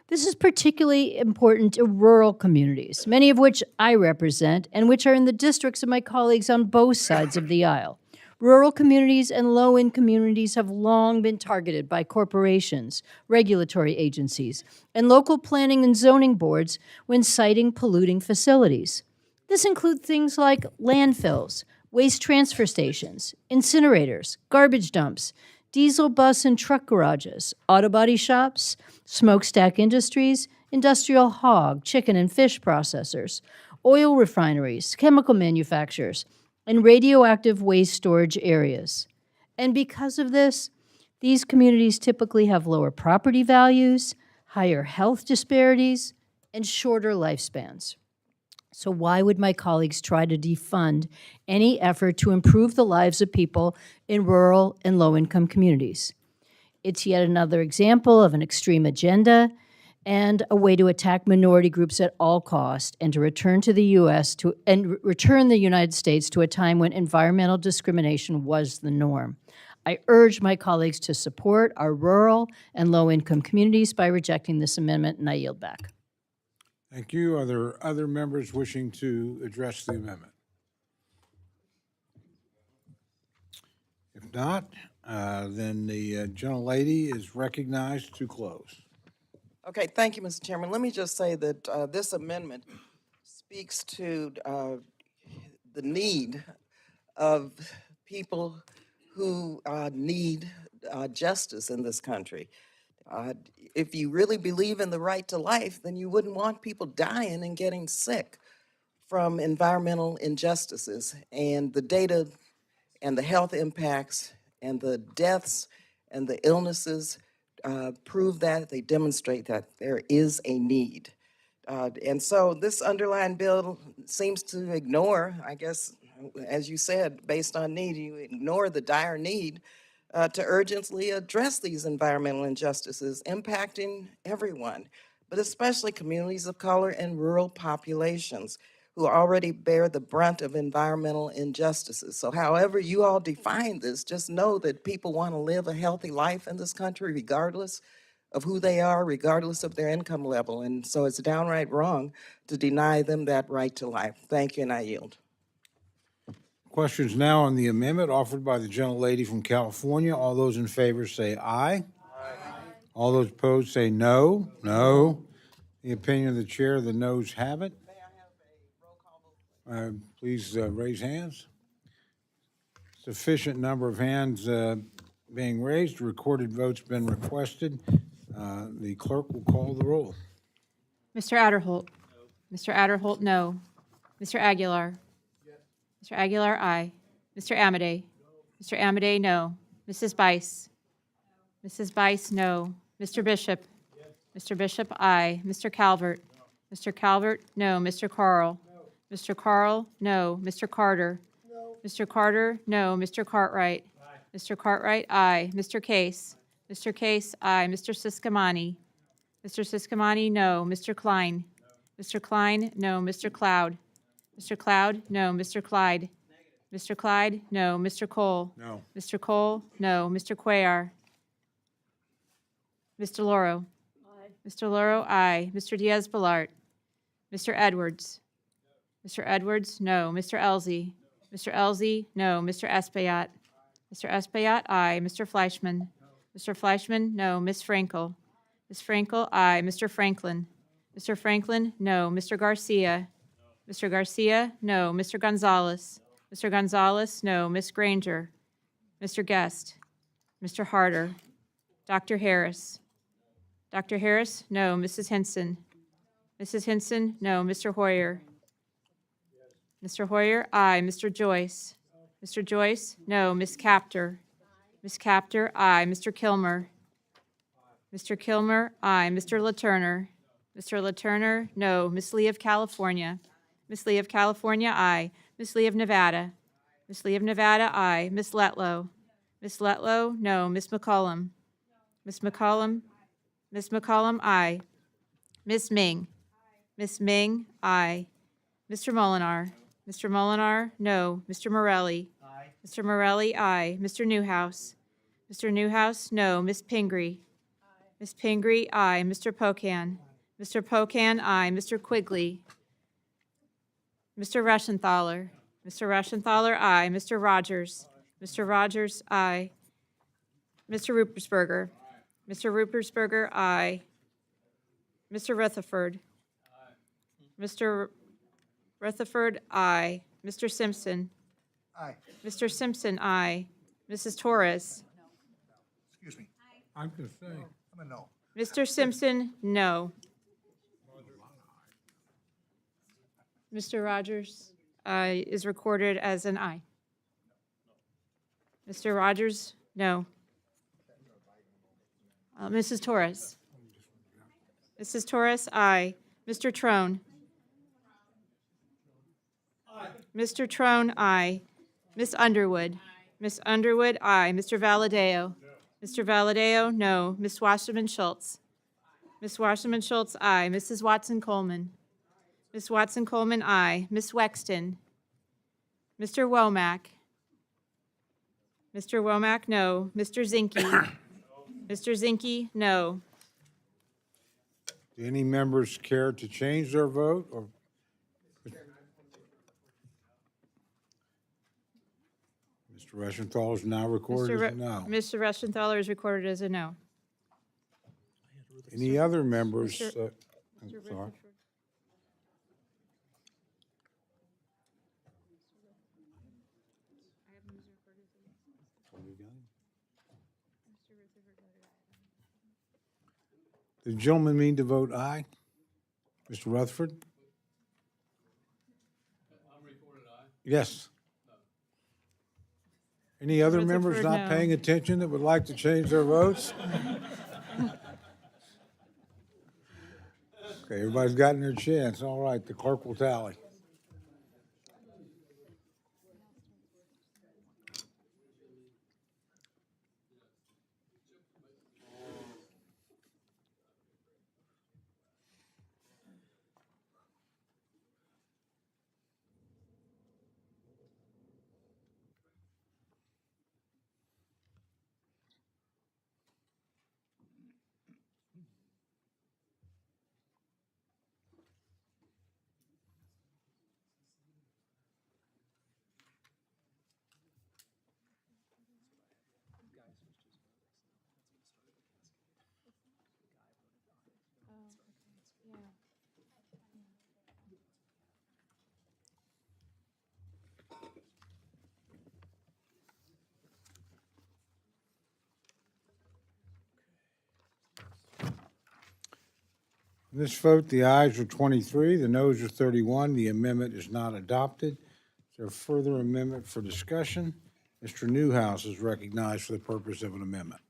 This is particularly important to rural communities, many of which I represent and which are in the districts of my colleagues on both sides of the aisle. Rural communities and low-income communities have long been targeted by corporations, regulatory agencies, and local planning and zoning boards when siting polluting facilities. This includes things like landfills, waste transfer stations, incinerators, garbage dumps, diesel bus and truck garages, auto body shops, smokestack industries, industrial hog, chicken, and fish processors, oil refineries, chemical manufacturers, and radioactive waste storage areas. And because of this, these communities typically have lower property values, higher health disparities, and shorter lifespans. So why would my colleagues try to defund any effort to improve the lives of people in rural and low-income communities? It's yet another example of an extreme agenda and a way to attack minority groups at all costs and to return the United States to a time when environmental discrimination was the norm. I urge my colleagues to support our rural and low-income communities by rejecting this amendment, and I yield back. Thank you. Are there other members wishing to address the amendment? If not, then the gentlelady is recognized to close. Okay, thank you, Mr. Chairman. Let me just say that this amendment speaks to the need of people who need justice in this country. If you really believe in the right to life, then you wouldn't want people dying and getting sick from environmental injustices. And the data and the health impacts and the deaths and the illnesses prove that, they demonstrate that there is a need. And so this underlying bill seems to ignore, I guess, as you said, based on need, you ignore the dire need to urgently address these environmental injustices impacting everyone, but especially communities of color and rural populations. who already bear the brunt of environmental injustices. So however you all define this, just know that people want to live a healthy life in this country regardless of who they are, regardless of their income level. And so it's downright wrong to deny them that right to life. Thank you, and I yield. Questions now on the amendment offered by the gentlelady from California. All those in favor say aye. All those opposed say no. No. The opinion of the chair, the noes have it. Please raise hands. Sufficient number of hands being raised. Recorded votes been requested. The clerk will call the roll. Mr. Adderholt? Mr. Adderholt, no. Mr. Aguilar? Mr. Aguilar, aye. Mr. Amedee? Mr. Amedee, no. Mrs. Bice? Mrs. Bice, no. Mr. Bishop? Mr. Bishop, aye. Mr. Calvert? Mr. Calvert, no. Mr. Carl? Mr. Carl, no. Mr. Carter? Mr. Carter, no. Mr. Cartwright? Mr. Cartwright, aye. Mr. Case? Mr. Case, aye. Mr. Siscomani? Mr. Siscomani, no. Mr. Klein? Mr. Klein, no. Mr. Cloud? Mr. Cloud, no. Mr. Clyde? Mr. Clyde, no. Mr. Cole? No. Mr. Cole, no. Mr. Cuellar? Mr. Loro? Mr. Loro, aye. Mr. Diaz-Balart? Mr. Edwards? Mr. Edwards, no. Mr. Elzey? Mr. Elzey, no. Mr. Espaillat? Mr. Espaillat, aye. Mr. Fleischman? Mr. Fleischman, no. Ms. Frankel? Ms. Frankel, aye. Mr. Franklin? Mr. Franklin, no. Mr. Garcia? Mr. Garcia, no. Mr. Gonzalez? Mr. Gonzalez, no. Ms. Granger? Mr. Guest? Mr. Harder? Dr. Harris? Dr. Harris, no. Mrs. Henson? Mrs. Henson, no. Mr. Hoyer? Mr. Hoyer, aye. Mr. Joyce? Mr. Joyce, no. Ms. Captor? Ms. Captor, aye. Mr. Kilmer? Mr. Kilmer, aye. Mr. LaTurner? Mr. LaTurner, no. Ms. Lee of California? Ms. Lee of California, aye. Ms. Lee of Nevada? Ms. Lee of Nevada, aye. Ms. Letlow? Ms. Letlow, no. Ms. McCollum? Ms. McCollum? Ms. McCollum, aye. Ms. Ming? Ms. Ming, aye. Mr. Molinar? Mr. Molinar, no. Mr. Morelli? Mr. Morelli, aye. Mr. Newhouse? Mr. Newhouse, no. Ms. Pingree? Ms. Pingree, aye. Mr. Pocan? Mr. Pocan, aye. Mr. Quigley? Mr. Reschenthaler? Mr. Reschenthaler, aye. Mr. Rogers? Mr. Rogers, aye. Mr. Ruppersberger? Mr. Ruppersberger, aye. Mr. Rutherford? Mr. Rutherford, aye. Mr. Simpson? Aye. Mr. Simpson, aye. Mrs. Torres? Excuse me. I'm just saying. I'm a no. Mr. Simpson, no. Mr. Rogers is recorded as an aye. Mr. Rogers, no. Mrs. Torres? Mrs. Torres, aye. Mr. Trone? Mr. Trone, aye. Ms. Underwood? Ms. Underwood, aye. Mr. Valadeo? Mr. Valadeo, no. Ms. Wasserman Schultz? Ms. Wasserman Schultz, aye. Mrs. Watson Coleman? Ms. Watson Coleman, aye. Ms. Wexton? Mr. Womack? Mr. Womack, no. Mr. Zinke? Mr. Zinke, no. Do any members care to change their vote? Or Mr. Reschenthaler is now recorded as a no. Mr. Reschenthaler is recorded as a no. Any other members? Mr. I'm sorry. The gentleman mean to vote aye? Mr. Rutherford? I'm recorded aye. Yes. Any other members Rutherford, not no. paying attention that would like to change their votes? Okay, everybody's gotten their chance. All right, the clerk will tally. In this vote, the ayes are 23, the noes are 31. The amendment is not adopted. Is there further amendment for discussion? Mr. Newhouse is recognized for the purpose of an amendment.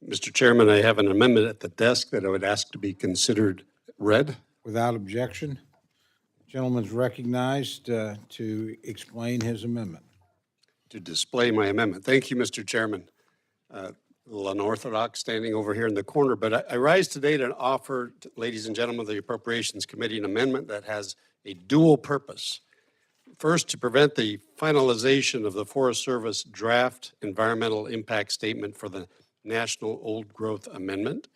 Mr. Chairman, I have an amendment at the desk that I would ask to be considered read. Without objection, the gentleman's recognized to explain his amendment. To display my amendment. Thank you, Mr. Chairman. A little unorthodox standing over here in the corner, but I rise today to offer, ladies and gentlemen of the Appropriations Committee, an amendment that has a dual purpose. First, to prevent the finalization of the Forest Service draft environmental impact statement for the National Old Growth Amendment.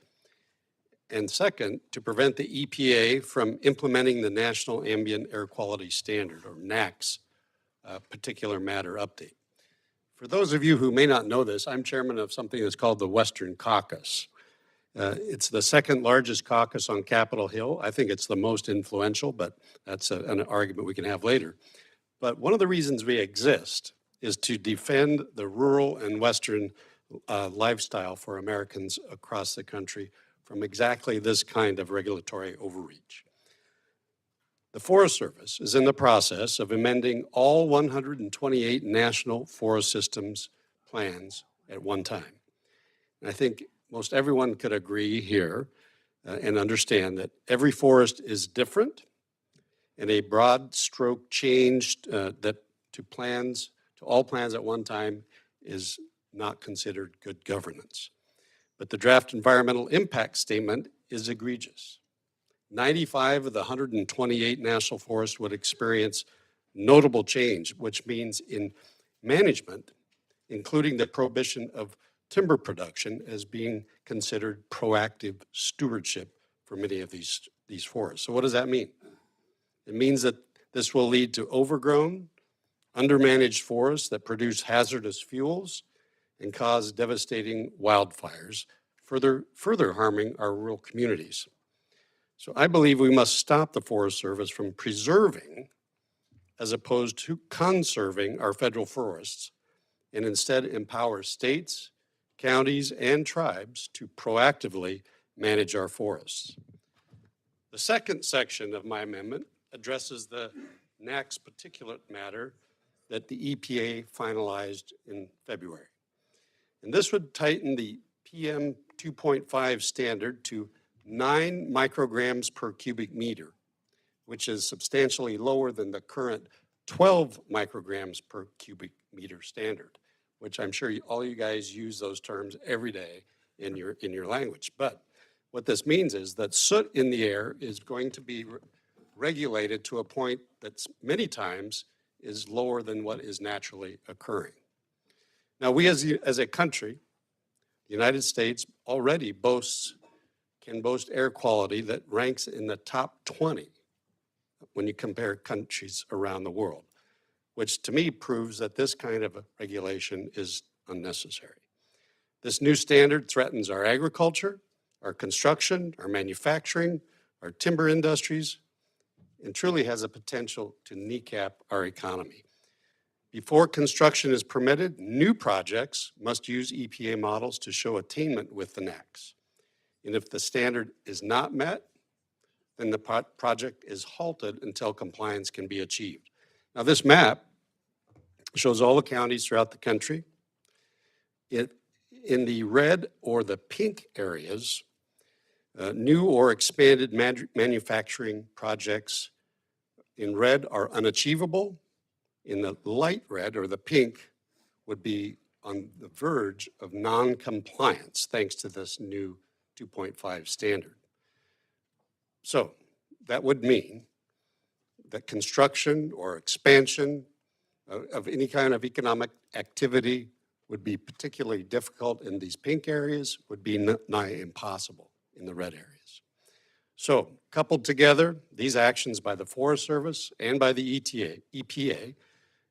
And second, to prevent the EPA from implementing the National Ambient Air Quality Standard, or NAAQS, particular matter update. For those of you who may not know this, I'm chairman of something that's called the Western Caucus. It's the second largest caucus on Capitol Hill. I think it's the most influential, but that's an argument we can have later. But one of the reasons we exist is to defend the rural and Western lifestyle for Americans across the country from exactly this kind of regulatory overreach. The Forest Service is in the process of amending all 128 national forest systems plans at one time. And I think most everyone could agree here and understand that every forest is different, and a broad stroke change that to all plans at one time is not considered good governance. But the draft environmental impact statement is egregious. 95 of the 128 national forests would experience notable change, which means in management, including the prohibition of timber production as being considered proactive stewardship for many of these forests. So what does that mean? It means that this will lead to overgrown, undermanaged forests that produce hazardous fuels and cause devastating wildfires, further harming our rural communities. So I believe we must stop the Forest Service from preserving as opposed to conserving our federal forests, and instead empower states, counties, and tribes to proactively manage our forests. The second section of my amendment addresses the NAAQS particulate matter that the EPA finalized in February. And this would tighten the PM 2.5 standard to 9 micrograms per cubic meter, which is substantially lower than the current 12 micrograms per cubic meter standard, which I'm sure all you guys use those terms every day in your language. But what this means is that soot in the air is going to be regulated to a point that's many times is lower than what is naturally occurring. Now, we as a country, the United States already can boast air quality that ranks in the top 20 when you compare countries around the world, which to me proves that this kind of regulation is unnecessary. This new standard threatens our agriculture, our construction, our manufacturing, our timber industries, and truly has a potential to kneecap our economy. Before construction is permitted, new projects must use EPA models to show attainment with the NAAQS. And if the standard is not met, then the project is halted until compliance can be achieved. Now, this map shows all the counties throughout the country. In the red or the pink areas, new or expanded manufacturing projects in red are unachievable. In the light red or the pink would be on the verge of non-compliance thanks to this new 2.5 standard. So that would mean that construction or expansion of any kind of economic activity would be particularly difficult in these pink areas, would be nigh impossible in the red areas. So coupled together, these actions by the Forest Service and by the EPA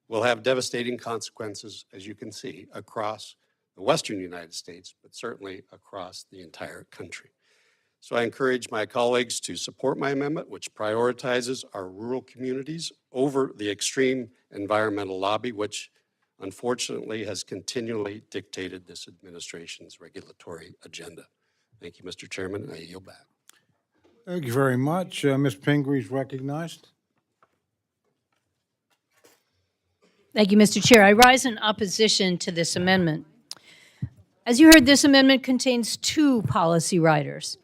will have devastating consequences, as you can see, across the western United States, but certainly across the entire country. So I encourage my colleagues to support my amendment, which prioritizes our rural communities over the extreme environmental lobby, which unfortunately has continually dictated this administration's regulatory agenda. Thank you, Mr. Chairman. I yield back. Thank you very much. Ms. Pingree is recognized. Thank you, Mr. Chair. I rise in opposition to this amendment. As you heard, this amendment contains two policy riders.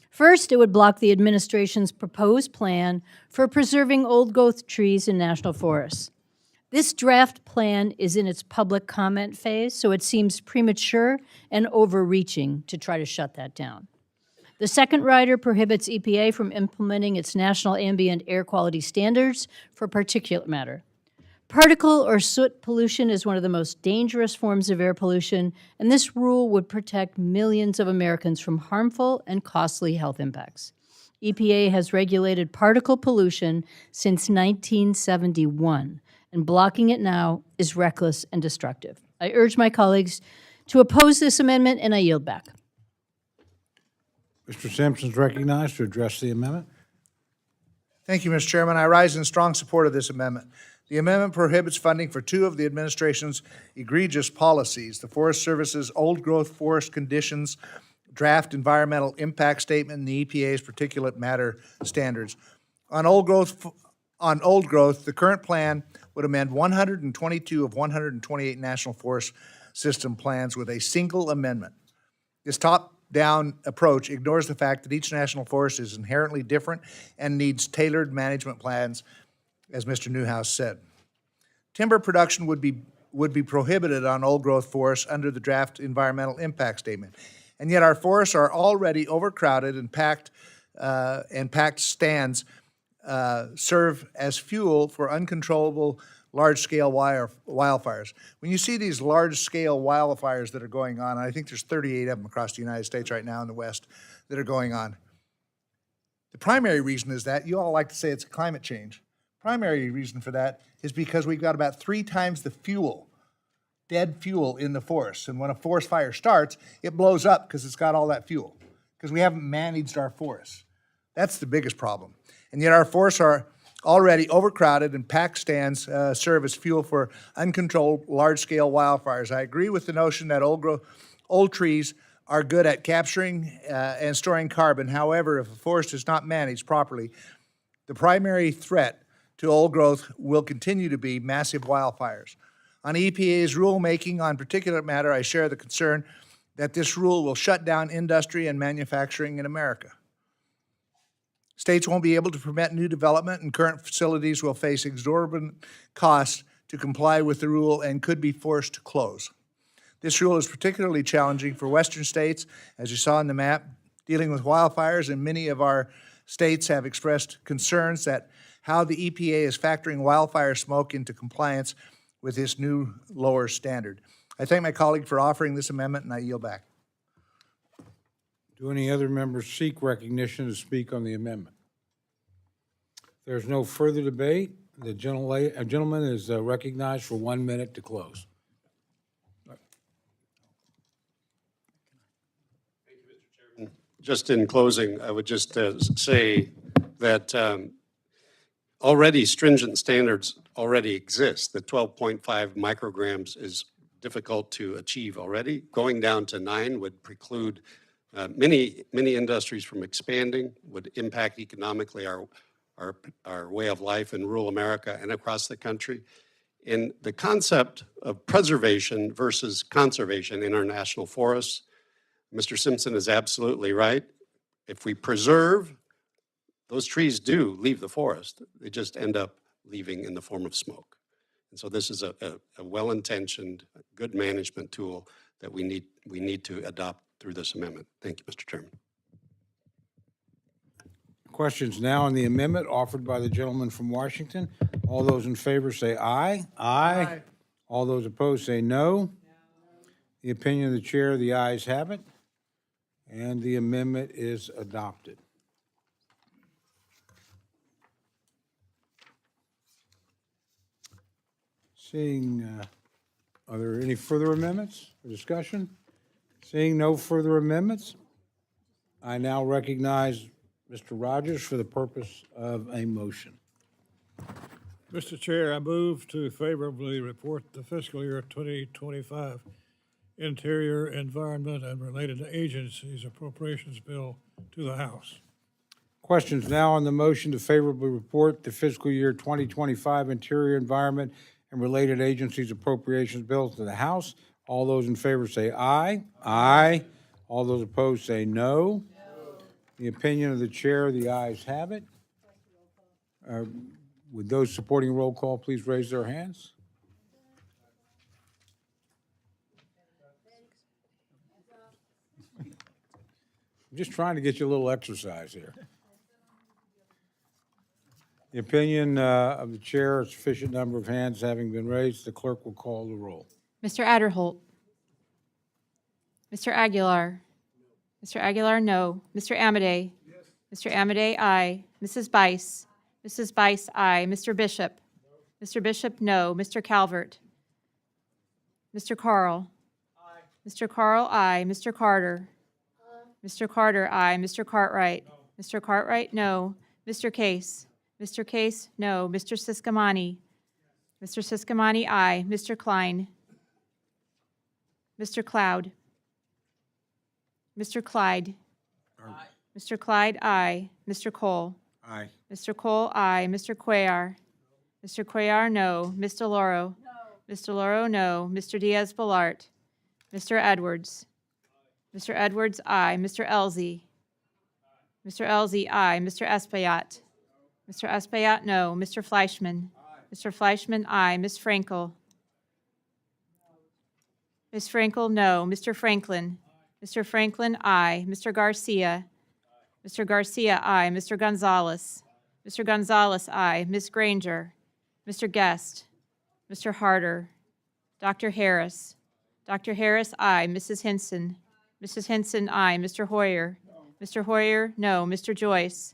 First, it would block the administration's proposed plan for preserving old growth trees in national forests. This draft plan is in its public comment phase, so it seems premature and overreaching to try to shut that down. The second rider prohibits EPA from implementing its national ambient air quality standards for particulate matter. Particle or soot pollution is one of the most dangerous forms of air pollution, and this rule would protect millions of Americans from harmful and costly health impacts. EPA has regulated particle pollution since 1971, and blocking it now is reckless and destructive. I urge my colleagues to oppose this amendment, and I yield back. Mr. Simpson is recognized to address the amendment. Thank you, Mr. Chairman. I rise in strong support of this amendment. The amendment prohibits funding for two of the administration's egregious policies: the Forest Service's Old Growth Forest Conditions Draft Environmental Impact Statement and the EPA's Particulate Matter Standards. On old growth, the current plan would amend 122 of 128 National Forest System plans with a single amendment. This top-down approach ignores the fact that each national forest is inherently different and needs tailored management plans, as Mr. Newhouse said. Timber production would be prohibited on old-growth forests under the draft environmental impact statement, and yet our forests are already overcrowded and packed stands serve as fuel for uncontrollable large-scale wildfires. When you see these large-scale wildfires that are going on, and I think there's 38 of them across the United States right now in the West that are going on, the primary reason is that you all like to say it's climate change. Primary reason for that is because we've got about 3 times the fuel, dead fuel in the forest. And when a forest fire starts, it blows up because it's got all that fuel, because we haven't managed our forests. That's the biggest problem. And yet our forests are already overcrowded, and packed stands serve as fuel for uncontrolled large-scale wildfires. I agree with the notion that old trees are good at capturing and storing carbon. However, if a forest is not managed properly, the primary threat to old growth will continue to be massive wildfires. On EPA's rulemaking on particulate matter, I share the concern that this rule will shut down industry and manufacturing in America. States won't be able to permit new development, and current facilities will face exorbitant costs to comply with the rule and could be forced to close. This rule is particularly challenging for western states, as you saw in the map, dealing with wildfires, and many of our states have expressed concerns that how the EPA is factoring wildfire smoke into compliance with this new lower standard. I thank my colleague for offering this amendment, and I yield back. Do any other members seek recognition to speak on the amendment? If there's no further debate, the gentleman is recognized for 1 minute to close. Just in closing, I would just say that already stringent standards already exist. The 12.5 micrograms is difficult to achieve already. Going down to 9 would preclude many industries from expanding, would impact economically our way of life in rural America and across the country. And the concept of preservation versus conservation in our national forests, Mr. Simpson is absolutely right. If we preserve, those trees do leave the forest. They just end up leaving in the form of smoke. And so this is a well-intentioned, good management tool that we need to adopt through this amendment. Thank you, Mr. Chairman. Questions now on the amendment offered by the gentleman from Washington. All those in favor say aye. Aye. All those opposed say no. The opinion of the chair, the ayes have it, and the amendment is adopted. Seeing, are there any further amendments for discussion? Seeing no further amendments, I now recognize Mr. Rogers for the purpose of a motion. Mr. Chair, I move to favorably report the fiscal year 2025 Interior, Environment, and Related Agencies Appropriations Bill to the House. Questions now on the motion to favorably report the fiscal year 2025 Interior Environment and related agencies appropriations bills to the House. All those in favor say aye. Aye. All those opposed say no. The opinion of the chair, the ayes have it. Would those supporting roll call please raise their hands? I'm just trying to get you a little exercise here. The opinion of the chair, a sufficient number of hands having been raised, the clerk will call the roll. Mr. Adderholt. Mr. Aguilar. Mr. Aguilar, no. Mr. Amedee. Mr. Amedee, aye. Mrs. Bice. Mrs. Bice, aye. Mr. Bishop. Mr. Bishop, no. Mr. Calvert. Mr. Carl. Mr. Carl, aye. Mr. Carter. Mr. Carter, aye. Mr. Cartwright. Mr. Cartwright, no. Mr. Case. Mr. Case, no. Mr. Siscomani. Mr. Siscomani, aye. Mr. Klein. Mr. Cloud. Mr. Clyde. Mr. Clyde, aye. Mr. Cole. Aye. Mr. Cole, aye. Mr. Cuellar. Mr. Cuellar, no. Ms. DeLauro. No. Ms. DeLauro, no. Mr. Diaz-Balart. Mr. Edwards. Mr. Edwards, aye. Mr. Elzey. Mr. Elzey, aye. Mr. Espaillat. Mr. Espaillat, no. Mr. Fleischman. Mr. Fleischman, aye. Ms. Frankel. Ms. Frankel, no. Mr. Franklin. Mr. Franklin, aye. Mr. Garcia. Mr. Garcia, aye. Mr. Gonzalez. Mr. Gonzalez, aye. Ms. Granger. Mr. Guest. Mr. Harder. Dr. Harris. Dr. Harris, aye. Mrs. Hinson. Mrs. Hinson, aye. Mr. Hoyer. Mr. Hoyer, no. Mr. Joyce.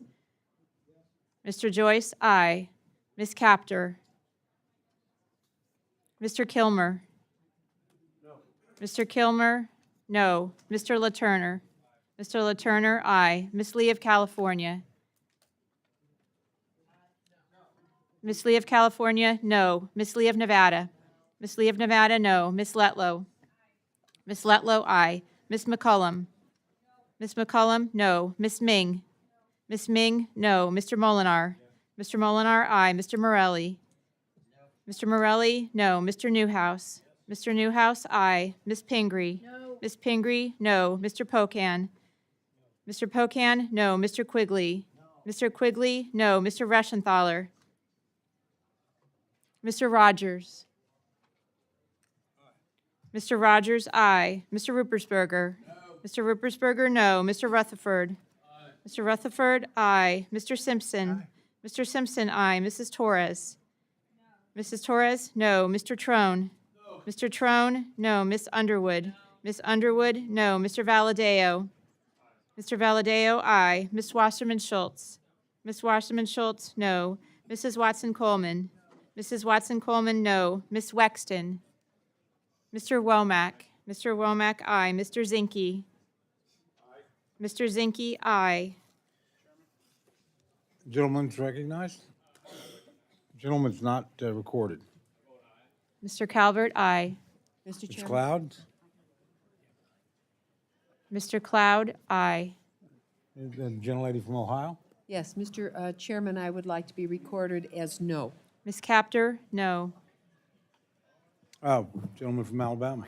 Mr. Joyce, aye. Ms. Captor. Mr. Kilmer. Mr. Kilmer, no. Mr. LaTurner. Mr. LaTurner, aye. Ms. Lee of California. Ms. Lee of California, no. Ms. Lee of Nevada. Ms. Lee of Nevada, no. Ms. Letlow. Ms. Letlow, aye. Ms. McCullum. Ms. McCullum, no. Ms. Ming. Ms. Ming, no. Mr. Molinar. Mr. Molinar, aye. Mr. Morelli. Mr. Morelli, no. Mr. Newhouse. Mr. Newhouse, aye. Ms. Pingree. No. Ms. Pingree, no. Mr. Pocan. Mr. Pocan, no. Mr. Quigley. Mr. Quigley, no. Mr. Reschenthaler. Mr. Rogers. Mr. Rogers, aye. Mr. Ruppersberger. Mr. Ruppersberger, no. Mr. Rutherford. Mr. Rutherford, aye. Mr. Simpson. Mr. Simpson, aye. Mrs. Torres. Mrs. Torres, no. Mr. Trone. Mr. Trone, no. Miss Underwood. Miss Underwood, no. Mr. Valadeo. Mr. Valadeo, aye. Miss Wasserman Schultz. Miss Wasserman Schultz, no. Mrs. Watson Coleman. Mrs. Watson Coleman, no. Miss Wexton. Mr. Womack. Mr. Womack, aye. Mr. Zinke. Mr. Zinke, aye. Gentleman's recognized. Gentleman's not recorded. Mr. Calvert, aye. Mr. Ms. Chairman. Cloud? Mr. Cloud, aye. The gentlelady from Ohio? Yes, Mr. Chairman, I would like to be recorded as no. Ms. Captor, no. Oh, gentleman from Alabama.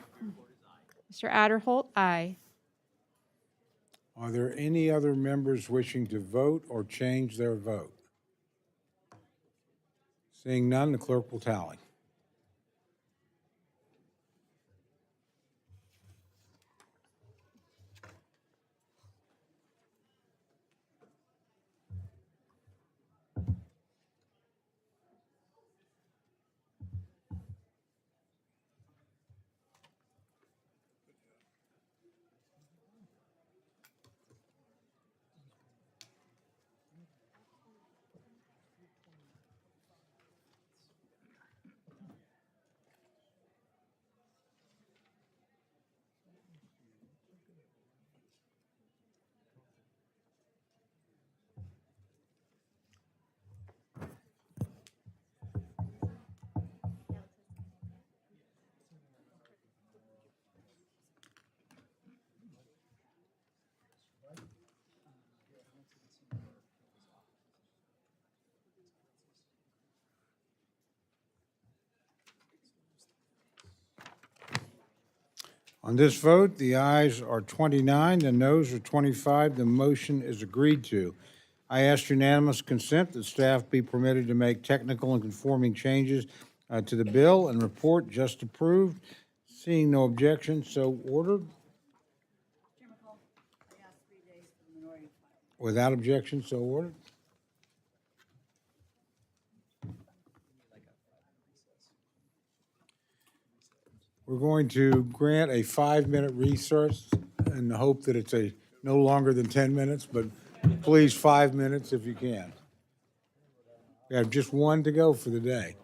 Mr. Adderholt, aye. Are there any other members wishing to vote or change their vote? Seeing none, the clerk will tally. On this vote, the ayes are 29, the noes are 25. The motion is agreed to. I ask unanimous consent that staff be permitted to make technical and conforming changes to the bill and report just approved. Seeing no objection, so ordered. Without objection, so ordered. We're going to grant a 5-minute recess in the hope that it's no longer than 10 minutes, but please 5 minutes if you can. We have just one to go for the day.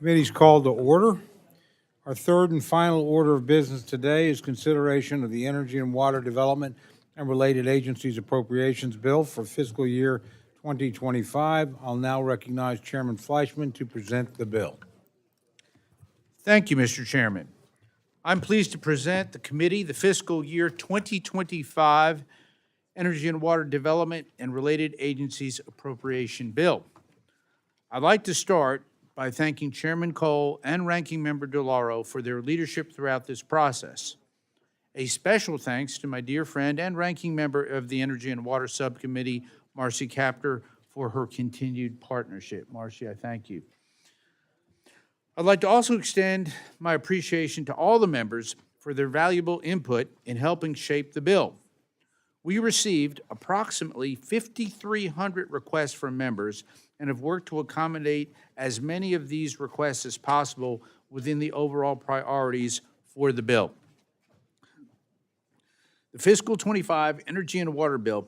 Committee's called to order. Our third and final order of business today is consideration of the Energy and Water Development and Related Agencies Appropriations Bill for fiscal year 2025. I'll now recognize Chairman Fleischman to present the bill. Thank you, Mr. Chairman. I'm pleased to present the committee the fiscal year 2025 Energy and Water Development and Related Agencies Appropriation Bill. I'd like to start by thanking Chairman Cole and Ranking Member DeLauro for their leadership throughout this process. A special thanks to my dear friend and Ranking Member of the Energy and Water Subcommittee, Marcy Kaptur, for her continued partnership. Marcy, I thank you. I'd like to also extend my appreciation to all the members for their valuable input in helping shape the bill. We received approximately 5,300 requests from members and have worked to accommodate as many of these requests as possible within the overall priorities for the bill. The fiscal 25 Energy and Water Bill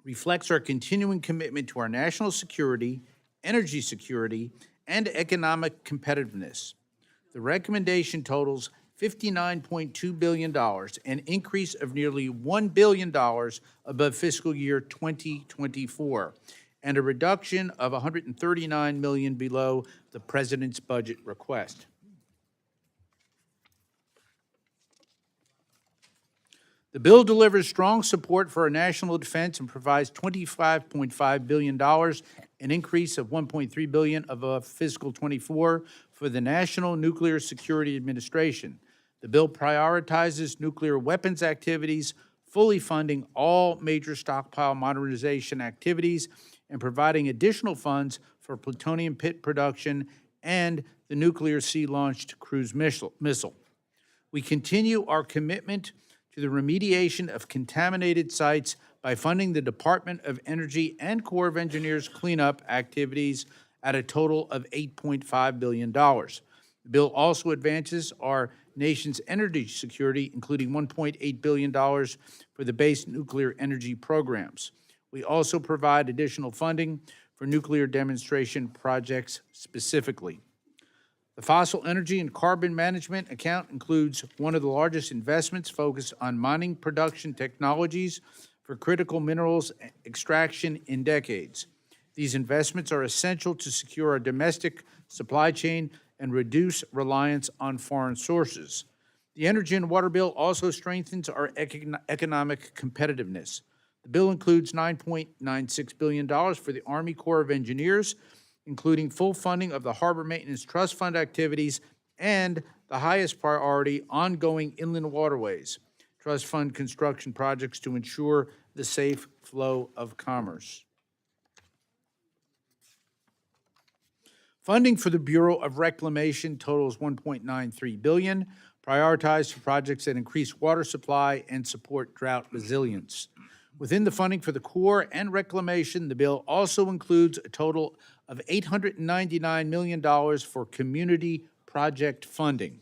reflects our continuing commitment to our national security, energy security, and economic competitiveness. The recommendation totals $59.2 billion, an increase of nearly $1 billion above fiscal year 2024, and a reduction of $139 million below the President's budget request. The bill delivers strong support for our national defense and provides $25.5 billion, an increase of $1.3 billion above fiscal 24 for the National Nuclear Security Administration. The bill prioritizes nuclear weapons activities, fully funding all major stockpile modernization activities, and providing additional funds for plutonium pit production and the nuclear sea-launched cruise missile. We continue our commitment to the remediation of contaminated sites by funding the Department of Energy and Corps of Engineers cleanup activities at a total of $8.5 billion. The bill also advances our nation's energy security, including $1.8 billion for the base nuclear energy programs. We also provide additional funding for nuclear demonstration projects specifically. The Fossil Energy and Carbon Management account includes one of the largest investments focused on mining production technologies for critical minerals extraction in decades. These investments are essential to secure our domestic supply chain and reduce reliance on foreign sources. The Energy and Water Bill also strengthens our economic competitiveness. The bill includes $9.96 billion for the Army Corps of Engineers, including full funding of the Harbor Maintenance Trust Fund activities and the highest priority, ongoing inland waterways trust fund construction projects to ensure the safe flow of commerce. Funding for the Bureau of Reclamation totals $1.93 billion, prioritized for projects that increase water supply and support drought resilience. Within the funding for the Corps and Reclamation, the bill also includes a total of $899 million for community project funding.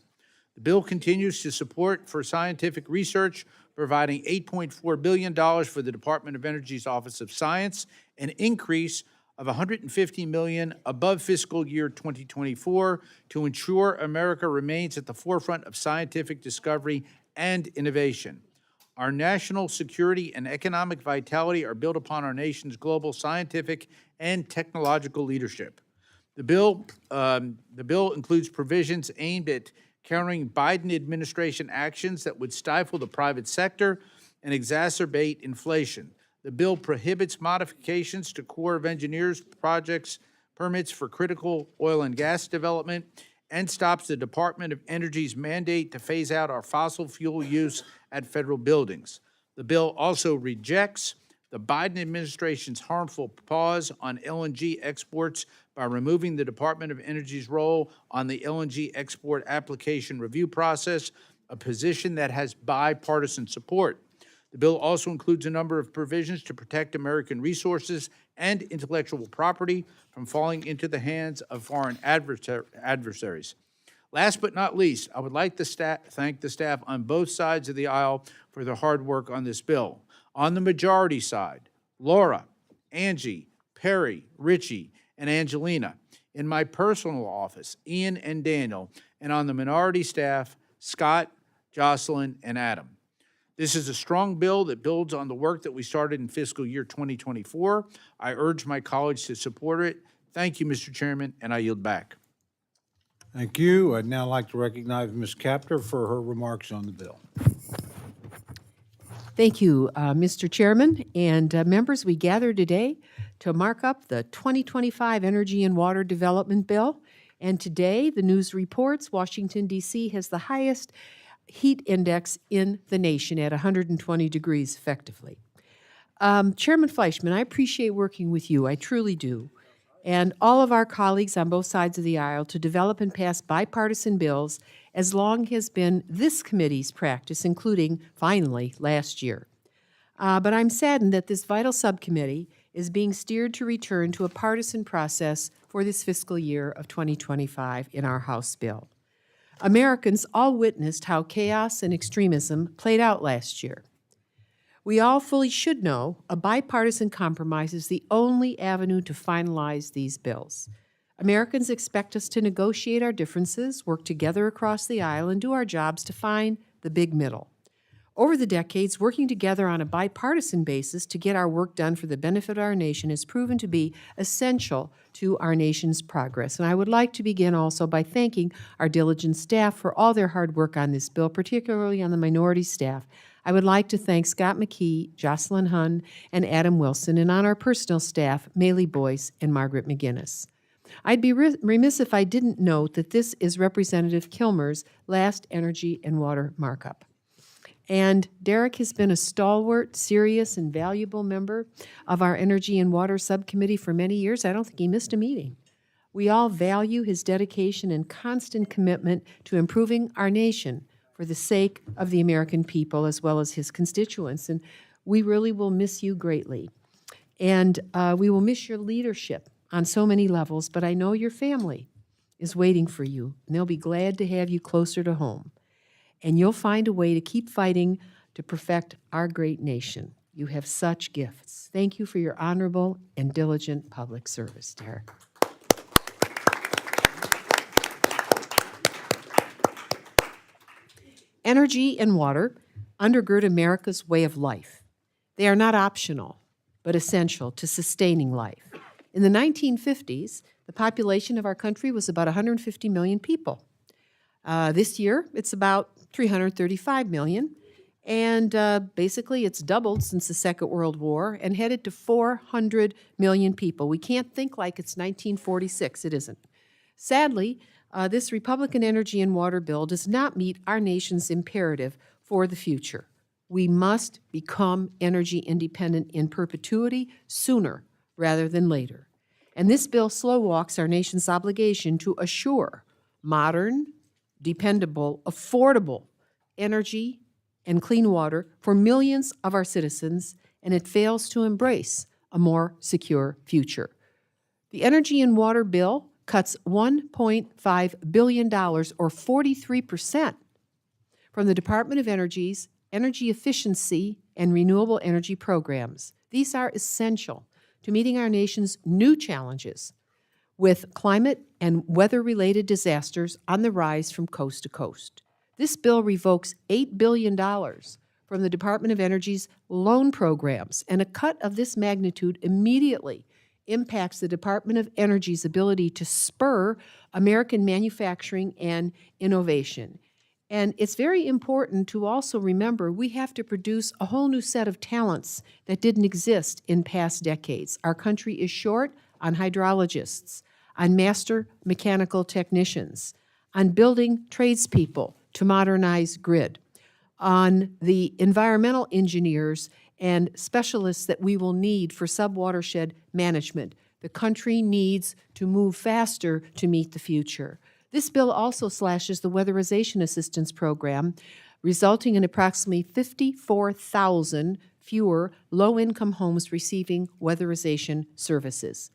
The bill continues to support for scientific research, providing $8.4 billion for the Department of Energy's Office of Science, an increase of $150 million above fiscal year 2024 to ensure America remains at the forefront of scientific discovery and innovation. Our national security and economic vitality are built upon our nation's global scientific and technological leadership. The bill includes provisions aimed at countering Biden administration actions that would stifle the private sector and exacerbate inflation. The bill prohibits modifications to Corps of Engineers projects, permits for critical oil and gas development, and stops the Department of Energy's mandate to phase out our fossil fuel use at federal buildings. The bill also rejects the Biden administration's harmful pause on LNG exports by removing the Department of Energy's role on the LNG export application review process, a position that has bipartisan support. The bill also includes a number of provisions to protect American resources and intellectual property from falling into the hands of foreign adversaries. Last but not least, I would like to thank the staff on both sides of the aisle for their hard work on this bill. On the majority side, Laura, Angie, Perry, Richie, and Angelina. in my personal office, Ian and Daniel, and on the minority staff, Scott, Jocelyn, and Adam. This is a strong bill that builds on the work that we started in fiscal year 2024. I urge my colleagues to support it. Thank you, Mr. Chairman, and I yield back. Thank you. I'd now like to recognize Ms. Kaptur for her remarks on the bill. Thank you, Mr. Chairman and members. We gather today to mark up the 2025 Energy and Water Development Bill. And today, the news reports Washington, D.C. has the highest heat index in the nation at 120 degrees effectively. Chairman Fleischman, I appreciate working with you. I truly do. And all of our colleagues on both sides of the aisle to develop and pass bipartisan bills as long has been this committee's practice, including, finally, last year. But I'm saddened that this vital subcommittee is being steered to return to a partisan process for this fiscal year of 2025 in our House bill. Americans all witnessed how chaos and extremism played out last year. We all fully should know a bipartisan compromise is the only avenue to finalize these bills. Americans expect us to negotiate our differences, work together across the aisle, and do our jobs to find the big middle. Over the decades, working together on a bipartisan basis to get our work done for the benefit of our nation has proven to be essential to our nation's progress. And I would like to begin also by thanking our diligent staff for all their hard work on this bill, particularly on the minority staff. I would like to thank Scott McKee, Jocelyn Hunn, and Adam Wilson, and on our personal staff, Maylee Boyce and Margaret McGinnis. I'd be remiss if I didn't note that this is Representative Kilmer's last energy and water markup. And Derek has been a stalwart, serious, and valuable member of our Energy and Water Subcommittee for many years. I don't think he missed a meeting. We all value his dedication and constant commitment to improving our nation for the sake of the American people as well as his constituents. And we really will miss you greatly. And we will miss your leadership on so many levels, but I know your family is waiting for you, and they'll be glad to have you closer to home. And you'll find a way to keep fighting to perfect our great nation. You have such gifts. Thank you for your honorable and diligent public service, Derek. Energy and water undergird America's way of life. They are not optional, but essential to sustaining life. In the 1950s, the population of our country was about 150 million people. This year, it's about 335 million, and basically it's doubled since the Second World War and headed to 400 million people. We can't think like it's 1946. It isn't. Sadly, this Republican energy and water bill does not meet our nation's imperative for the future. We must become energy independent in perpetuity sooner rather than later. And this bill slow walks our nation's obligation to assure modern, dependable, affordable energy and clean water for millions of our citizens, and it fails to embrace a more secure future. The Energy and Water Bill cuts $1.5 billion, or 43%, from the Department of Energy's energy efficiency and renewable energy programs. These are essential to meeting our nation's new challenges with climate and weather-related disasters on the rise from coast to coast. This bill revokes $8 billion from the Department of Energy's loan programs, and a cut of this magnitude immediately impacts the Department of Energy's ability to spur American manufacturing and innovation. And it's very important to also remember we have to produce a whole new set of talents that didn't exist in past decades. Our country is short on hydrologists, on master mechanical technicians, on building tradespeople to modernize grid, on the environmental engineers and specialists that we will need for subwatershed management. The country needs to move faster to meet the future. This bill also slashes the Weatherization Assistance Program, resulting in approximately 54,000 fewer low-income homes receiving weatherization services.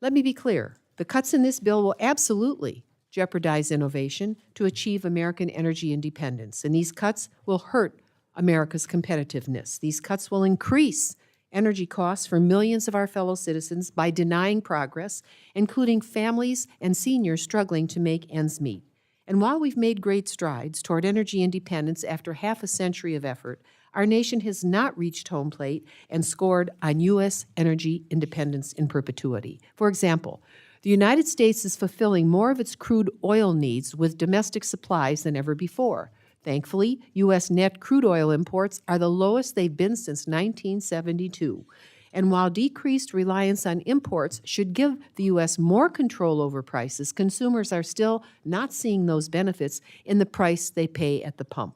Let me be clear. The cuts in this bill will absolutely jeopardize innovation to achieve American energy independence, and these cuts will hurt America's competitiveness. These cuts will increase energy costs for millions of our fellow citizens by denying progress, including families and seniors struggling to make ends meet. And while we've made great strides toward energy independence after half a century of effort, our nation has not reached home plate and scored on U.S. energy independence in perpetuity. For example, the United States is fulfilling more of its crude oil needs with domestic supplies than ever before. Thankfully, U.S. net crude oil imports are the lowest they've been since 1972. And while decreased reliance on imports should give the U.S. more control over prices, consumers are still not seeing those benefits in the price they pay at the pump.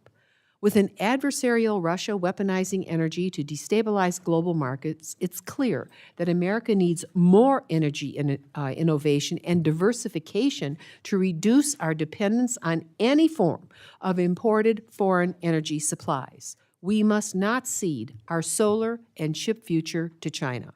With an adversarial Russia weaponizing energy to destabilize global markets, it's clear that America needs more energy innovation and diversification to reduce our dependence on any form of imported foreign energy supplies. We must not cede our solar and chip future to China.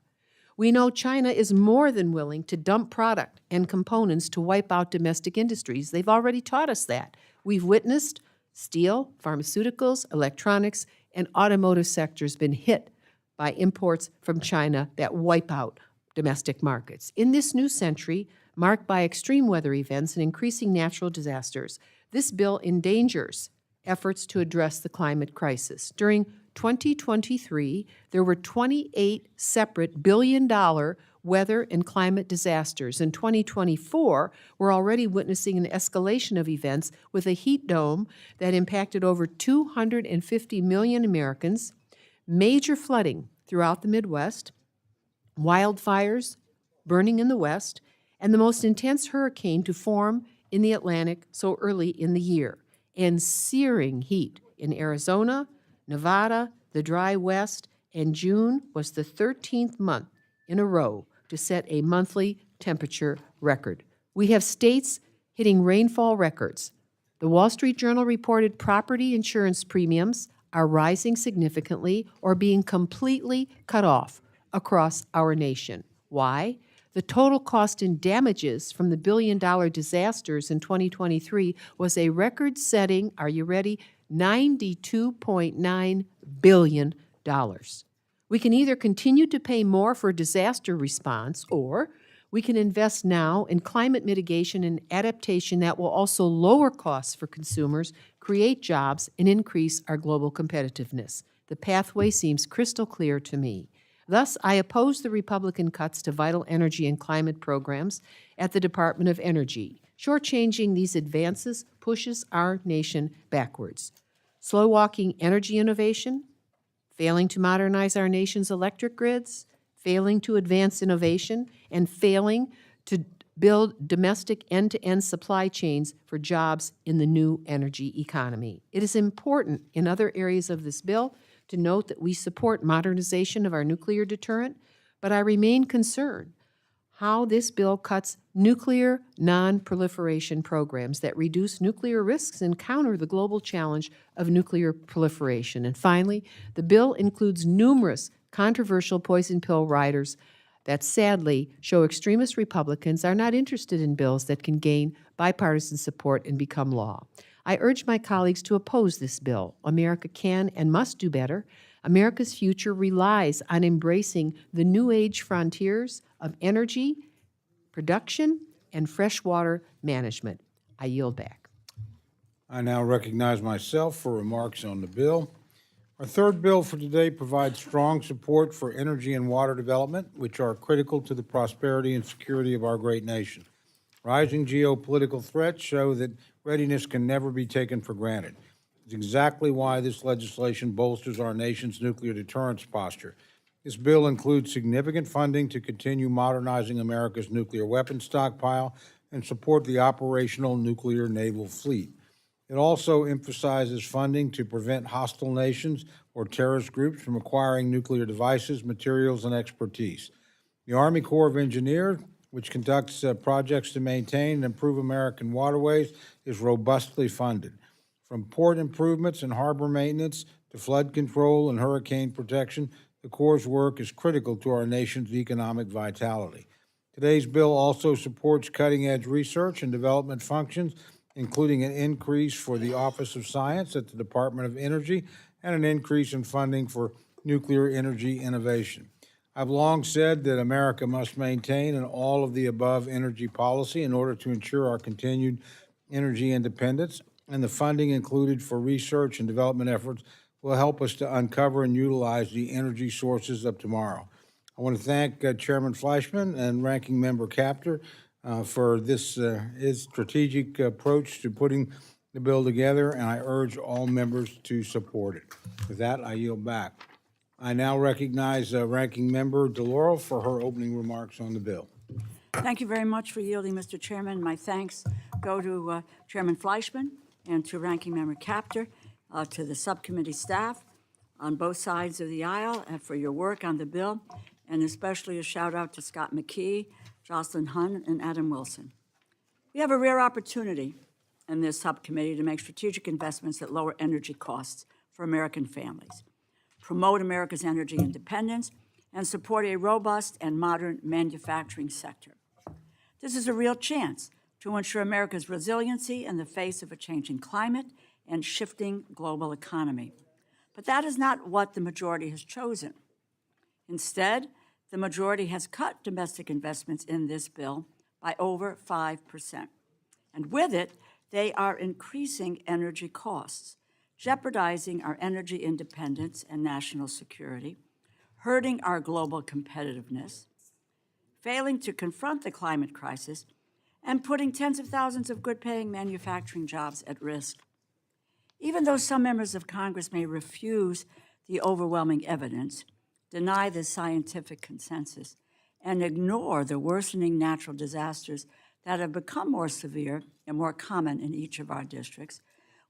We know China is more than willing to dump product and components to wipe out domestic industries. They've already taught us that. We've witnessed steel, pharmaceuticals, electronics, and automotive sectors been hit by imports from China that wipe out domestic markets. In this new century, marked by extreme weather events and increasing natural disasters, this bill endangers efforts to address the climate crisis. During 2023, there were 28 separate billion-dollar weather and climate disasters. In 2024, we're already witnessing an escalation of events with a heat dome that impacted over 250 million Americans, major flooding throughout the Midwest, wildfires burning in the West, and the most intense hurricane to form in the Atlantic so early in the year, and searing heat in Arizona, Nevada, the dry West, and June was the 13th month in a row to set a monthly temperature record. We have states hitting rainfall records. The Wall Street Journal reported property insurance premiums are rising significantly or being completely cut off across our nation. Why? The total cost in damages from the billion-dollar disasters in 2023 was a record-setting, are you ready, $92.9 billion. We can either continue to pay more for disaster response, or we can invest now in climate mitigation and adaptation that will also lower costs for consumers, create jobs, and increase our global competitiveness. The pathway seems crystal clear to me. Thus, I oppose the Republican cuts to vital energy and climate programs at the Department of Energy. Shortchanging these advances pushes our nation backwards. Slow-walking energy innovation, failing to modernize our nation's electric grids, failing to advance innovation, and failing to build domestic end-to-end supply chains for jobs in the new energy economy. It is important in other areas of this bill to note that we support modernization of our nuclear deterrent, but I remain concerned how this bill cuts nuclear non-proliferation programs that reduce nuclear risks and counter the global challenge of nuclear proliferation. And finally, the bill includes numerous controversial poison pill riders that sadly show extremist Republicans are not interested in bills that can gain bipartisan support and become law. I urge my colleagues to oppose this bill. America can and must do better. America's future relies on embracing the new age frontiers of energy, production, and freshwater management. I yield back. I now recognize myself for remarks on the bill. Our third bill for today provides strong support for energy and water development, which are critical to the prosperity and security of our great nation. Rising geopolitical threats show that readiness can never be taken for granted. It's exactly why this legislation bolsters our nation's nuclear deterrence posture. This bill includes significant funding to continue modernizing America's nuclear weapons stockpile and support the operational nuclear naval fleet. It also emphasizes funding to prevent hostile nations or terrorist groups from acquiring nuclear devices, materials, and expertise. The Army Corps of Engineers, which conducts projects to maintain and improve American waterways, is robustly funded. From port improvements and harbor maintenance to flood control and hurricane protection, the Corps' work is critical to our nation's economic vitality. Today's bill also supports cutting-edge research and development functions, including an increase for the Office of Science at the Department of Energy and an increase in funding for nuclear energy innovation. I've long said that America must maintain an all-of-the-above energy policy in order to ensure our continued energy independence, and the funding included for research and development efforts will help us to uncover and utilize the energy sources of tomorrow. I want to thank Chairman Fleischman and Ranking Member Capter for this his strategic approach to putting the bill together, and I urge all members to support it. With that, I yield back. I now recognize Ranking Member DeLauro for her opening remarks on the bill. Thank you very much for yielding, Mr. Chairman. My thanks go to Chairman Fleischman and to Ranking Member Capter, to the subcommittee staff on both sides of the aisle for your work on the bill, and especially a shout out to Scott McKee, Jocelyn Hunn, and Adam Wilson. We have a rare opportunity in this subcommittee to make strategic investments that lower energy costs for American families, promote America's energy independence, and support a robust and modern manufacturing sector. This is a real chance to ensure America's resiliency in the face of a changing climate and shifting global economy. But that is not what the majority has chosen. Instead, the majority has cut domestic investments in this bill by over 5%. And with it, they are increasing energy costs, jeopardizing our energy independence and national security, hurting our global competitiveness, failing to confront the climate crisis, and putting tens of thousands of good-paying manufacturing jobs at risk. Even though some members of Congress may refuse the overwhelming evidence, deny the scientific consensus, and ignore the worsening natural disasters that have become more severe and more common in each of our districts,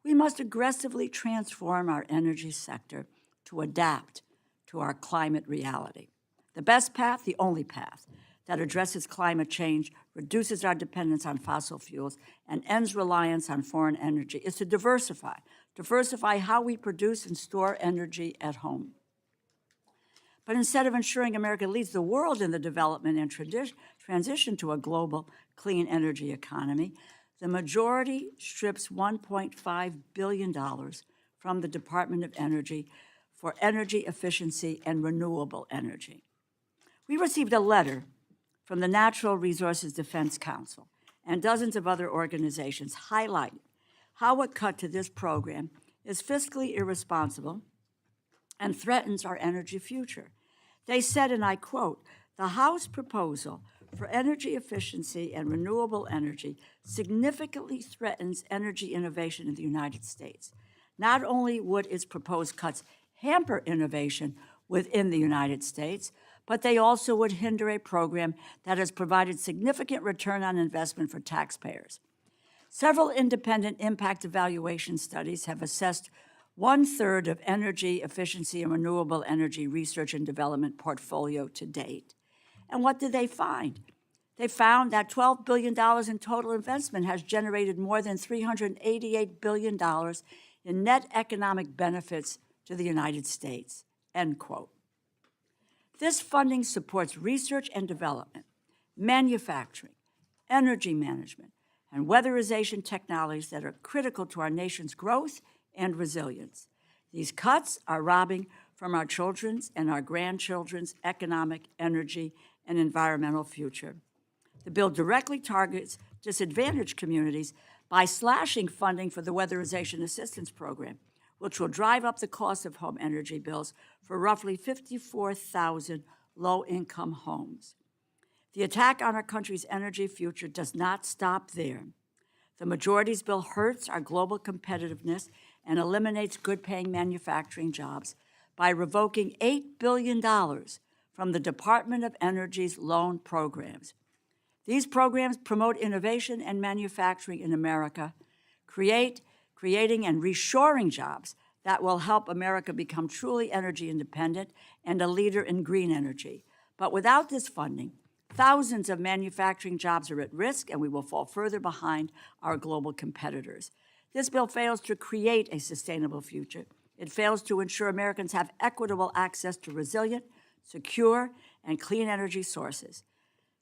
we must aggressively transform our energy sector to adapt to our climate reality. The best path, the only path, that addresses climate change, reduces our dependence on fossil fuels, and ends reliance on foreign energy is to diversify how we produce and store energy at home. But instead of ensuring America leads the world in the development and transition to a global clean energy economy, the majority strips $1.5 billion from the Department of Energy for energy efficiency and renewable energy. We received a letter from the Natural Resources Defense Council and dozens of other organizations highlighting how a cut to this program is fiscally irresponsible and threatens our energy future. They said, and I quote, "The House proposal for energy efficiency and renewable energy significantly threatens energy innovation in the United States. Not only would its proposed cuts hamper innovation within the United States, but they also would hinder a program that has provided significant return on investment for taxpayers." Several independent impact evaluation studies have assessed 1/3 of energy efficiency and renewable energy research and development portfolio to date. And what did they find? They found that $12 billion in total investment has generated more than $388 billion in net economic benefits to the United States, end quote. This funding supports research and development, manufacturing, energy management, and weatherization technologies that are critical to our nation's growth and resilience. These cuts are robbing from our children's and our grandchildren's economic, energy, and environmental future. The bill directly targets disadvantaged communities by slashing funding for the Weatherization Assistance Program, which will drive up the cost of home energy bills for roughly 54,000 low-income homes. The attack on our country's energy future does not stop there. The majority's bill hurts our global competitiveness and eliminates good-paying manufacturing jobs by revoking $8 billion from the Department of Energy's loan programs. These programs promote innovation and manufacturing in America, creating and reshoring jobs that will help America become truly energy independent and a leader in green energy. But without this funding, thousands of manufacturing jobs are at risk, and we will fall further behind our global competitors. This bill fails to create a sustainable future. It fails to ensure Americans have equitable access to resilient, secure, and clean energy sources.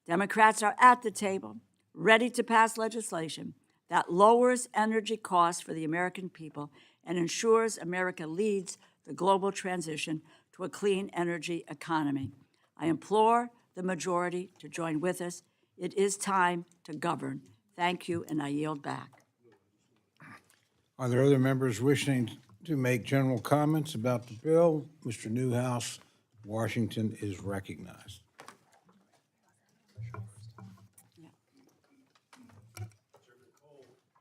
Democrats are at the table, ready to pass legislation that lowers energy costs for the American people and ensures America leads the global transition to a clean energy economy. I implore the majority to join with us. It is time to govern. Thank you, and I yield back. Are there other members wishing to make general comments about the bill? Mr. Newhouse, Washington is recognized.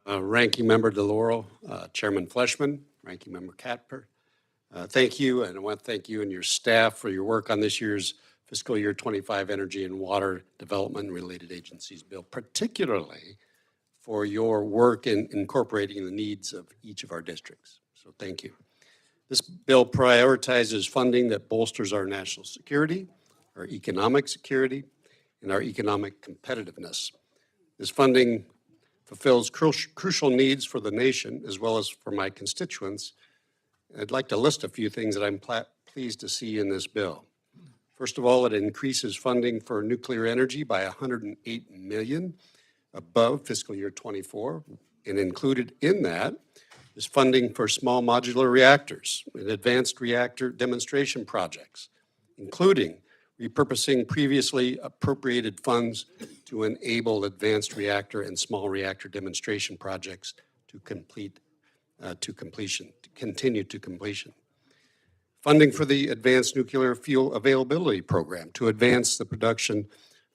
Ranking Member DeLauro, Chairman Fleshman, Ranking Member Katper, thank you, and I want to thank you and your staff for your work on this year's fiscal year 25 Energy and Water Development and Related Agencies Bill, particularly for your work in incorporating the needs of each of our districts. So thank you. This bill prioritizes funding that bolsters our national security, our economic security, and our economic competitiveness. This funding fulfills crucial needs for the nation as well as for my constituents. I'd like to list a few things that I'm pleased to see in this bill. First of all, it increases funding for nuclear energy by $108 million above fiscal year 24, and included in that is funding for small modular reactors and advanced reactor demonstration projects, including repurposing previously appropriated funds to enable advanced reactor and small reactor demonstration projects to continue to completion. Funding for the Advanced Nuclear Fuel Availability Program to advance the production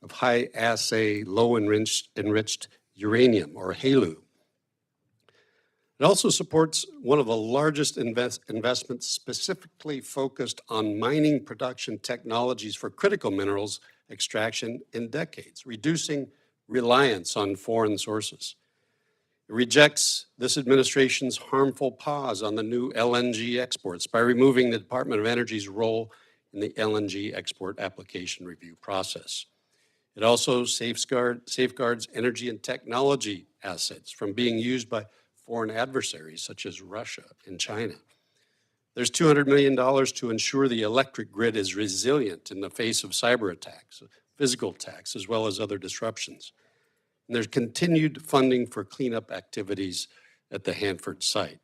of high-assay, low-enriched uranium, or HALEU. It also supports one of the largest investments specifically focused on mining production technologies for critical minerals extraction in decades, reducing reliance on foreign sources. It rejects this administration's harmful pause on the new LNG exports by removing the Department of Energy's role in the LNG export application review process. It also safeguards energy and technology assets from being used by foreign adversaries such as Russia and China. There's $200 million to ensure the electric grid is resilient in the face of cyber attacks, physical attacks, as well as other disruptions. And there's continued funding for cleanup activities at the Hanford site.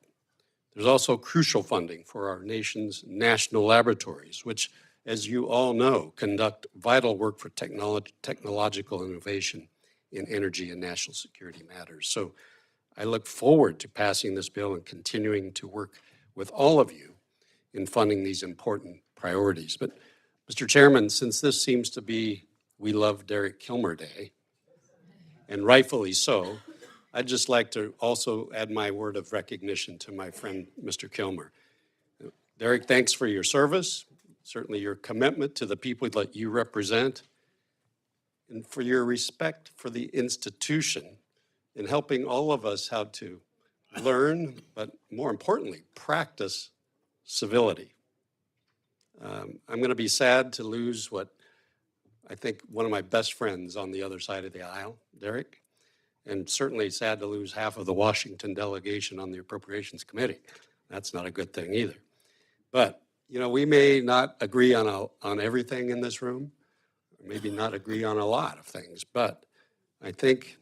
There's also crucial funding for our nation's national laboratories, which, as you all know, conduct vital work for technological innovation in energy and national security matters. So I look forward to passing this bill and continuing to work with all of you in funding these important priorities. But, Mr. Chairman, since this seems to be We Love Derek Kilmer Day, and rightfully so, I'd just like to also add my word of recognition to my friend, Mr. Kilmer. Derek, thanks for your service, certainly your commitment to the people that you represent, and for your respect for the institution in helping all of us how to learn, but more importantly, practice civility. I'm going to be sad to lose what I think one of my best friends on the other side of the aisle, Derek, and certainly sad to lose half of the Washington delegation on the Appropriations Committee. That's not a good thing either. But, you know, we may not agree on everything in this room, or maybe not agree on a lot of things, but I think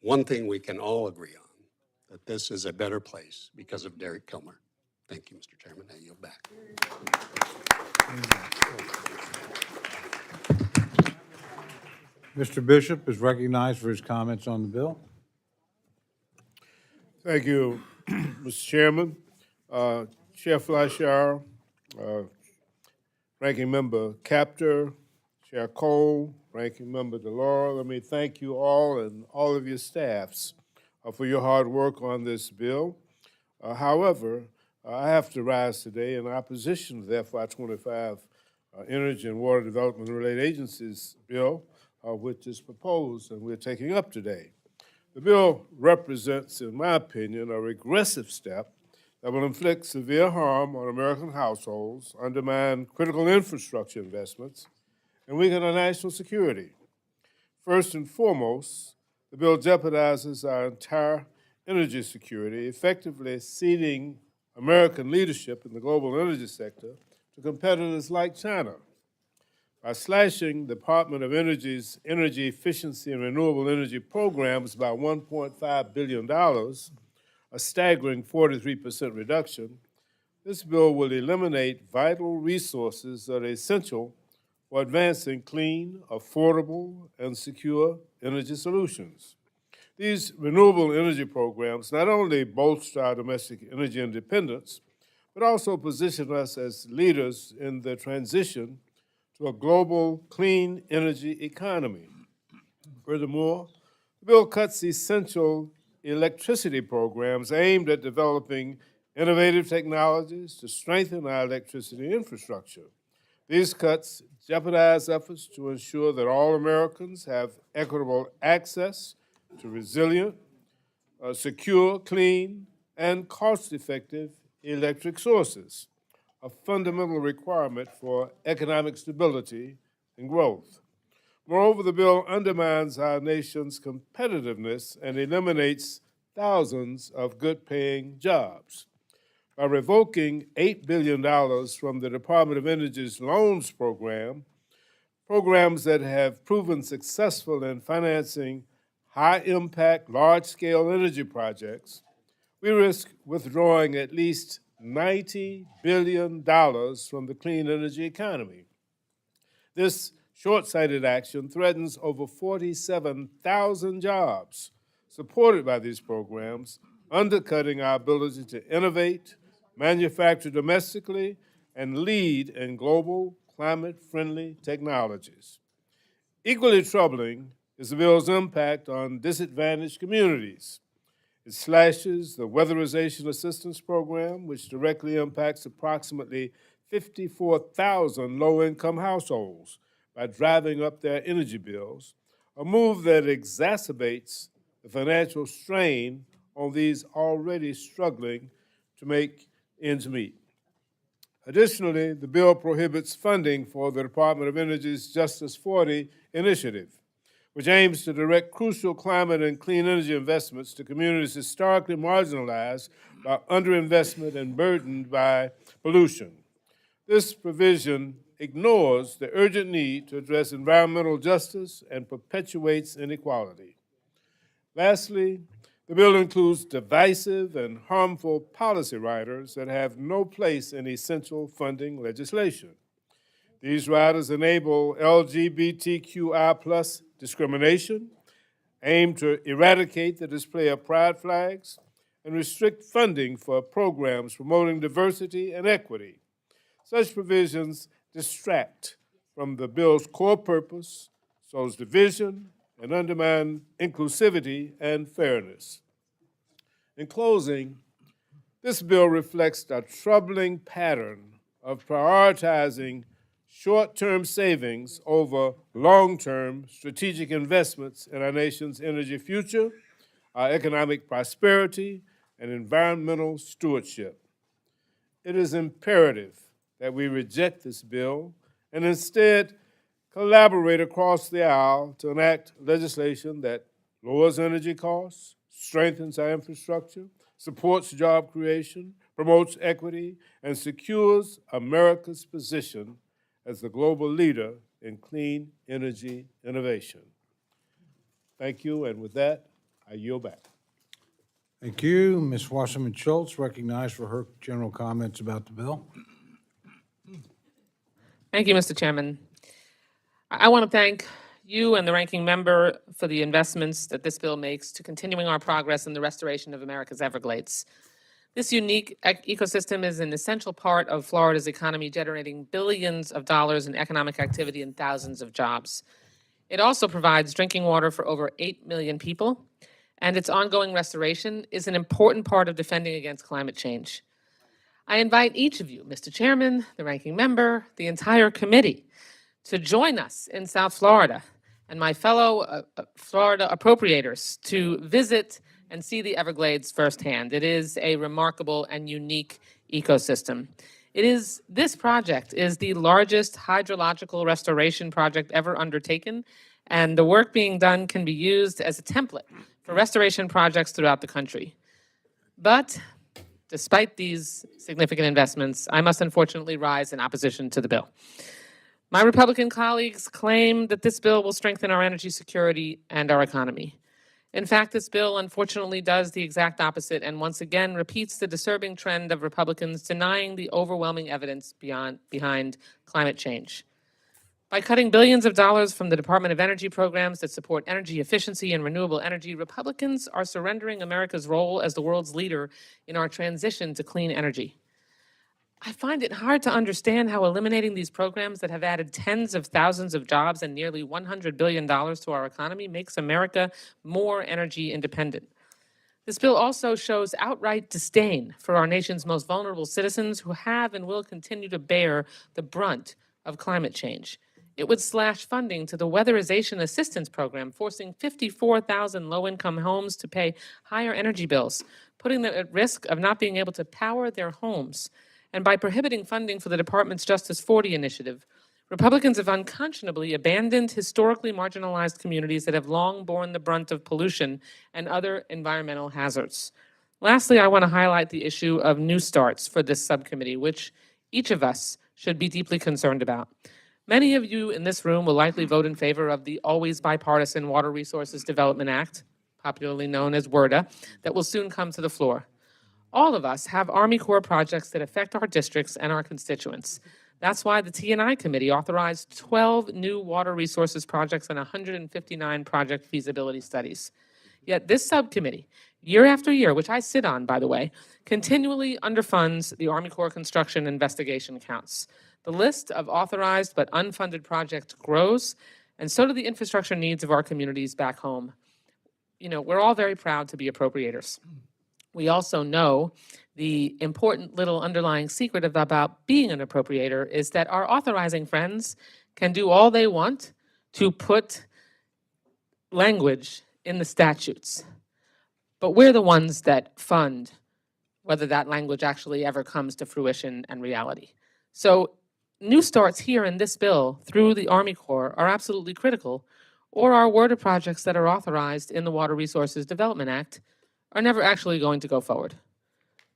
one thing we can all agree on, that this is a better place because of Derek Kilmer. Thank you, Mr. Chairman. I yield back. Mr. Bishop is recognized for his comments on the bill. Thank you, Mr. Chairman. Chair Fleischauer, Ranking Member Kaptur, Chair Cole, Ranking Member DeLauro, let me thank you all and all of your staffs for your hard work on this bill. However, I have to rise today in opposition to the FY25 Energy and Water Development and Related Agencies bill, which is proposed and we're taking up today. The bill represents, in my opinion, a regressive step that will inflict severe harm on American households, undermine critical infrastructure investments, and weaken our national security. First and foremost, the bill jeopardizes our entire energy security, effectively ceding American leadership in the global energy sector to competitors like China. By slashing the Department of Energy's energy efficiency and renewable energy programs by $1.5 billion, a staggering 43% reduction, This bill will eliminate vital resources that are essential for advancing clean, affordable, and secure energy solutions. These renewable energy programs not only bolster our domestic energy independence, but also position us as leaders in the transition to a global clean energy economy. Furthermore, the bill cuts essential electricity programs aimed at developing innovative technologies to strengthen our electricity infrastructure. These cuts jeopardize efforts to ensure that all Americans have equitable access to resilient, secure, clean, and cost-effective electric sources, a fundamental requirement for economic stability and growth. Moreover, the bill undermines our nation's competitiveness and eliminates thousands of good-paying jobs. By revoking $8 billion from the Department of Energy's loans program, programs that have proven successful in financing high-impact, large-scale energy projects, we risk withdrawing at least $90 billion from the clean energy economy. This short-sighted action threatens over 47,000 jobs supported by these programs, undercutting our ability to innovate, manufacture domestically, and lead in global climate-friendly technologies. Equally troubling is the bill's impact on disadvantaged communities. It slashes the Weatherization Assistance Program, which directly impacts approximately 54,000 low-income households by driving up their energy bills, a move that exacerbates the financial strain on these already struggling to make ends meet. Additionally, the bill prohibits funding for the Department of Energy's Justice 40 initiative, which aims to direct crucial climate and clean energy investments to communities historically marginalized by underinvestment and burdened by pollution. This provision ignores the urgent need to address environmental justice and perpetuates inequality. Lastly, the bill includes divisive and harmful policy riders that have no place in essential funding legislation. These riders enable LGBTQI+ discrimination, aim to eradicate the display of pride flags, and restrict funding for programs promoting diversity and equity. Such provisions distract from the bill's core purpose, sows division, and undermine inclusivity and fairness. In closing, this bill reflects a troubling pattern of prioritizing short-term savings over long-term strategic investments in our nation's energy future, our economic prosperity, and environmental stewardship. It is imperative that we reject this bill and instead collaborate across the aisle to enact legislation that lowers energy costs, strengthens our infrastructure, supports job creation, promotes equity, and secures America's position as the global leader in clean energy innovation. Thank you, and with that, I yield back. Thank you. Ms. Wasserman Schultz, recognized for her general comments about the bill. Thank you, Mr. Chairman. I want to thank you and the ranking member for the investments that this bill makes to continuing our progress in the restoration of America's Everglades. This unique ecosystem is an essential part of Florida's economy, generating billions of dollars in economic activity and thousands of jobs. It also provides drinking water for over 8 million people, and its ongoing restoration is an important part of defending against climate change. I invite each of you, Mr. Chairman, the ranking member, the entire committee, to join us in South Florida and my fellow Florida appropriators to visit and see the Everglades firsthand. It is a remarkable and unique ecosystem. This project is the largest hydrological restoration project ever undertaken, and the work being done can be used as a template for restoration projects throughout the country. But despite these significant investments, I must unfortunately rise in opposition to the bill. My Republican colleagues claim that this bill will strengthen our energy security and our economy. In fact, this bill unfortunately does the exact opposite and once again repeats the disturbing trend of Republicans denying the overwhelming evidence behind climate change. By cutting billions of dollars from the Department of Energy programs that support energy efficiency and renewable energy, Republicans are surrendering America's role as the world's leader in our transition to clean energy. I find it hard to understand how eliminating these programs that have added tens of thousands of jobs and nearly $100 billion to our economy makes America more energy independent. This bill also shows outright disdain for our nation's most vulnerable citizens who have and will continue to bear the brunt of climate change. It would slash funding to the Weatherization Assistance Program, forcing 54,000 low-income homes to pay higher energy bills, putting them at risk of not being able to power their homes. And by prohibiting funding for the department's Justice 40 initiative, Republicans have unconscionably abandoned historically marginalized communities that have long borne the brunt of pollution and other environmental hazards. Lastly, I want to highlight the issue of new starts for this subcommittee, which each of us should be deeply concerned about. Many of you in this room will likely vote in favor of the always bipartisan Water Resources Development Act, popularly known as WRDA, that will soon come to the floor. All of us have Army Corps projects that affect our districts and our constituents. That's why the T&I Committee authorized 12 new water resources projects and 159 project feasibility studies. Yet this subcommittee, year after year, which I sit on, by the way, continually underfunds the Army Corps construction investigation counts. The list of authorized but unfunded projects grows, and so do the infrastructure needs of our communities back home. You know, we're all very proud to be appropriators. We also know the important little underlying secret about being an appropriator is that our authorizing friends can do all they want to put language in the statutes. But we're the ones that fund whether that language actually ever comes to fruition and reality. So new starts here in this bill through the Army Corps are absolutely critical, or our WRDA projects that are authorized in the Water Resources Development Act are never actually going to go forward.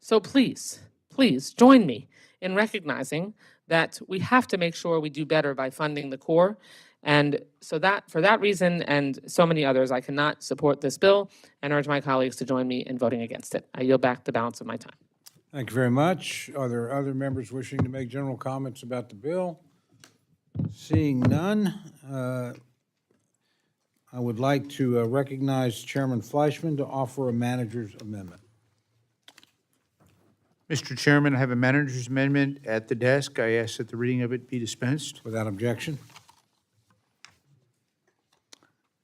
So please, please join me in recognizing that we have to make sure we do better by funding the Corps. And so that, for that reason and so many others, I cannot support this bill and urge my colleagues to join me in voting against it. I yield back the balance of my time. Thank you very much. Are there other members wishing to make general comments about the bill? Seeing none, I would like to recognize Chairman Fleischman to offer a manager's amendment. Mr. Chairman, I have a manager's amendment at the desk. I ask that the reading of it be dispensed. Without objection.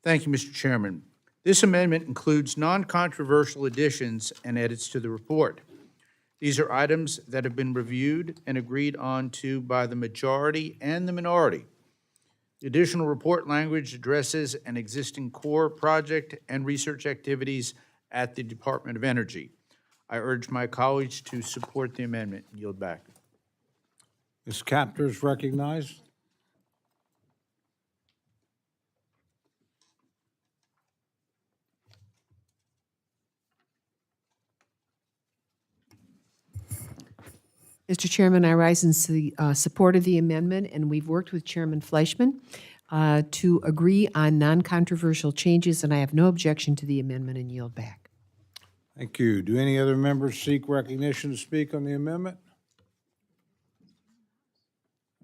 Thank you, Mr. Chairman. This amendment includes non-controversial additions and edits to the report. These are items that have been reviewed and agreed on to by the majority and the minority. The additional report language addresses an existing core project and research activities at the Department of Energy. I urge my colleagues to support the amendment and yield back. Ms. Kapter is recognized. Mr. Chairman, I rise in support of the amendment, and we've worked with Chairman Fleischman to agree on non-controversial changes, and I have no objection to the amendment and yield back. Thank you. Do any other members seek recognition to speak on the amendment?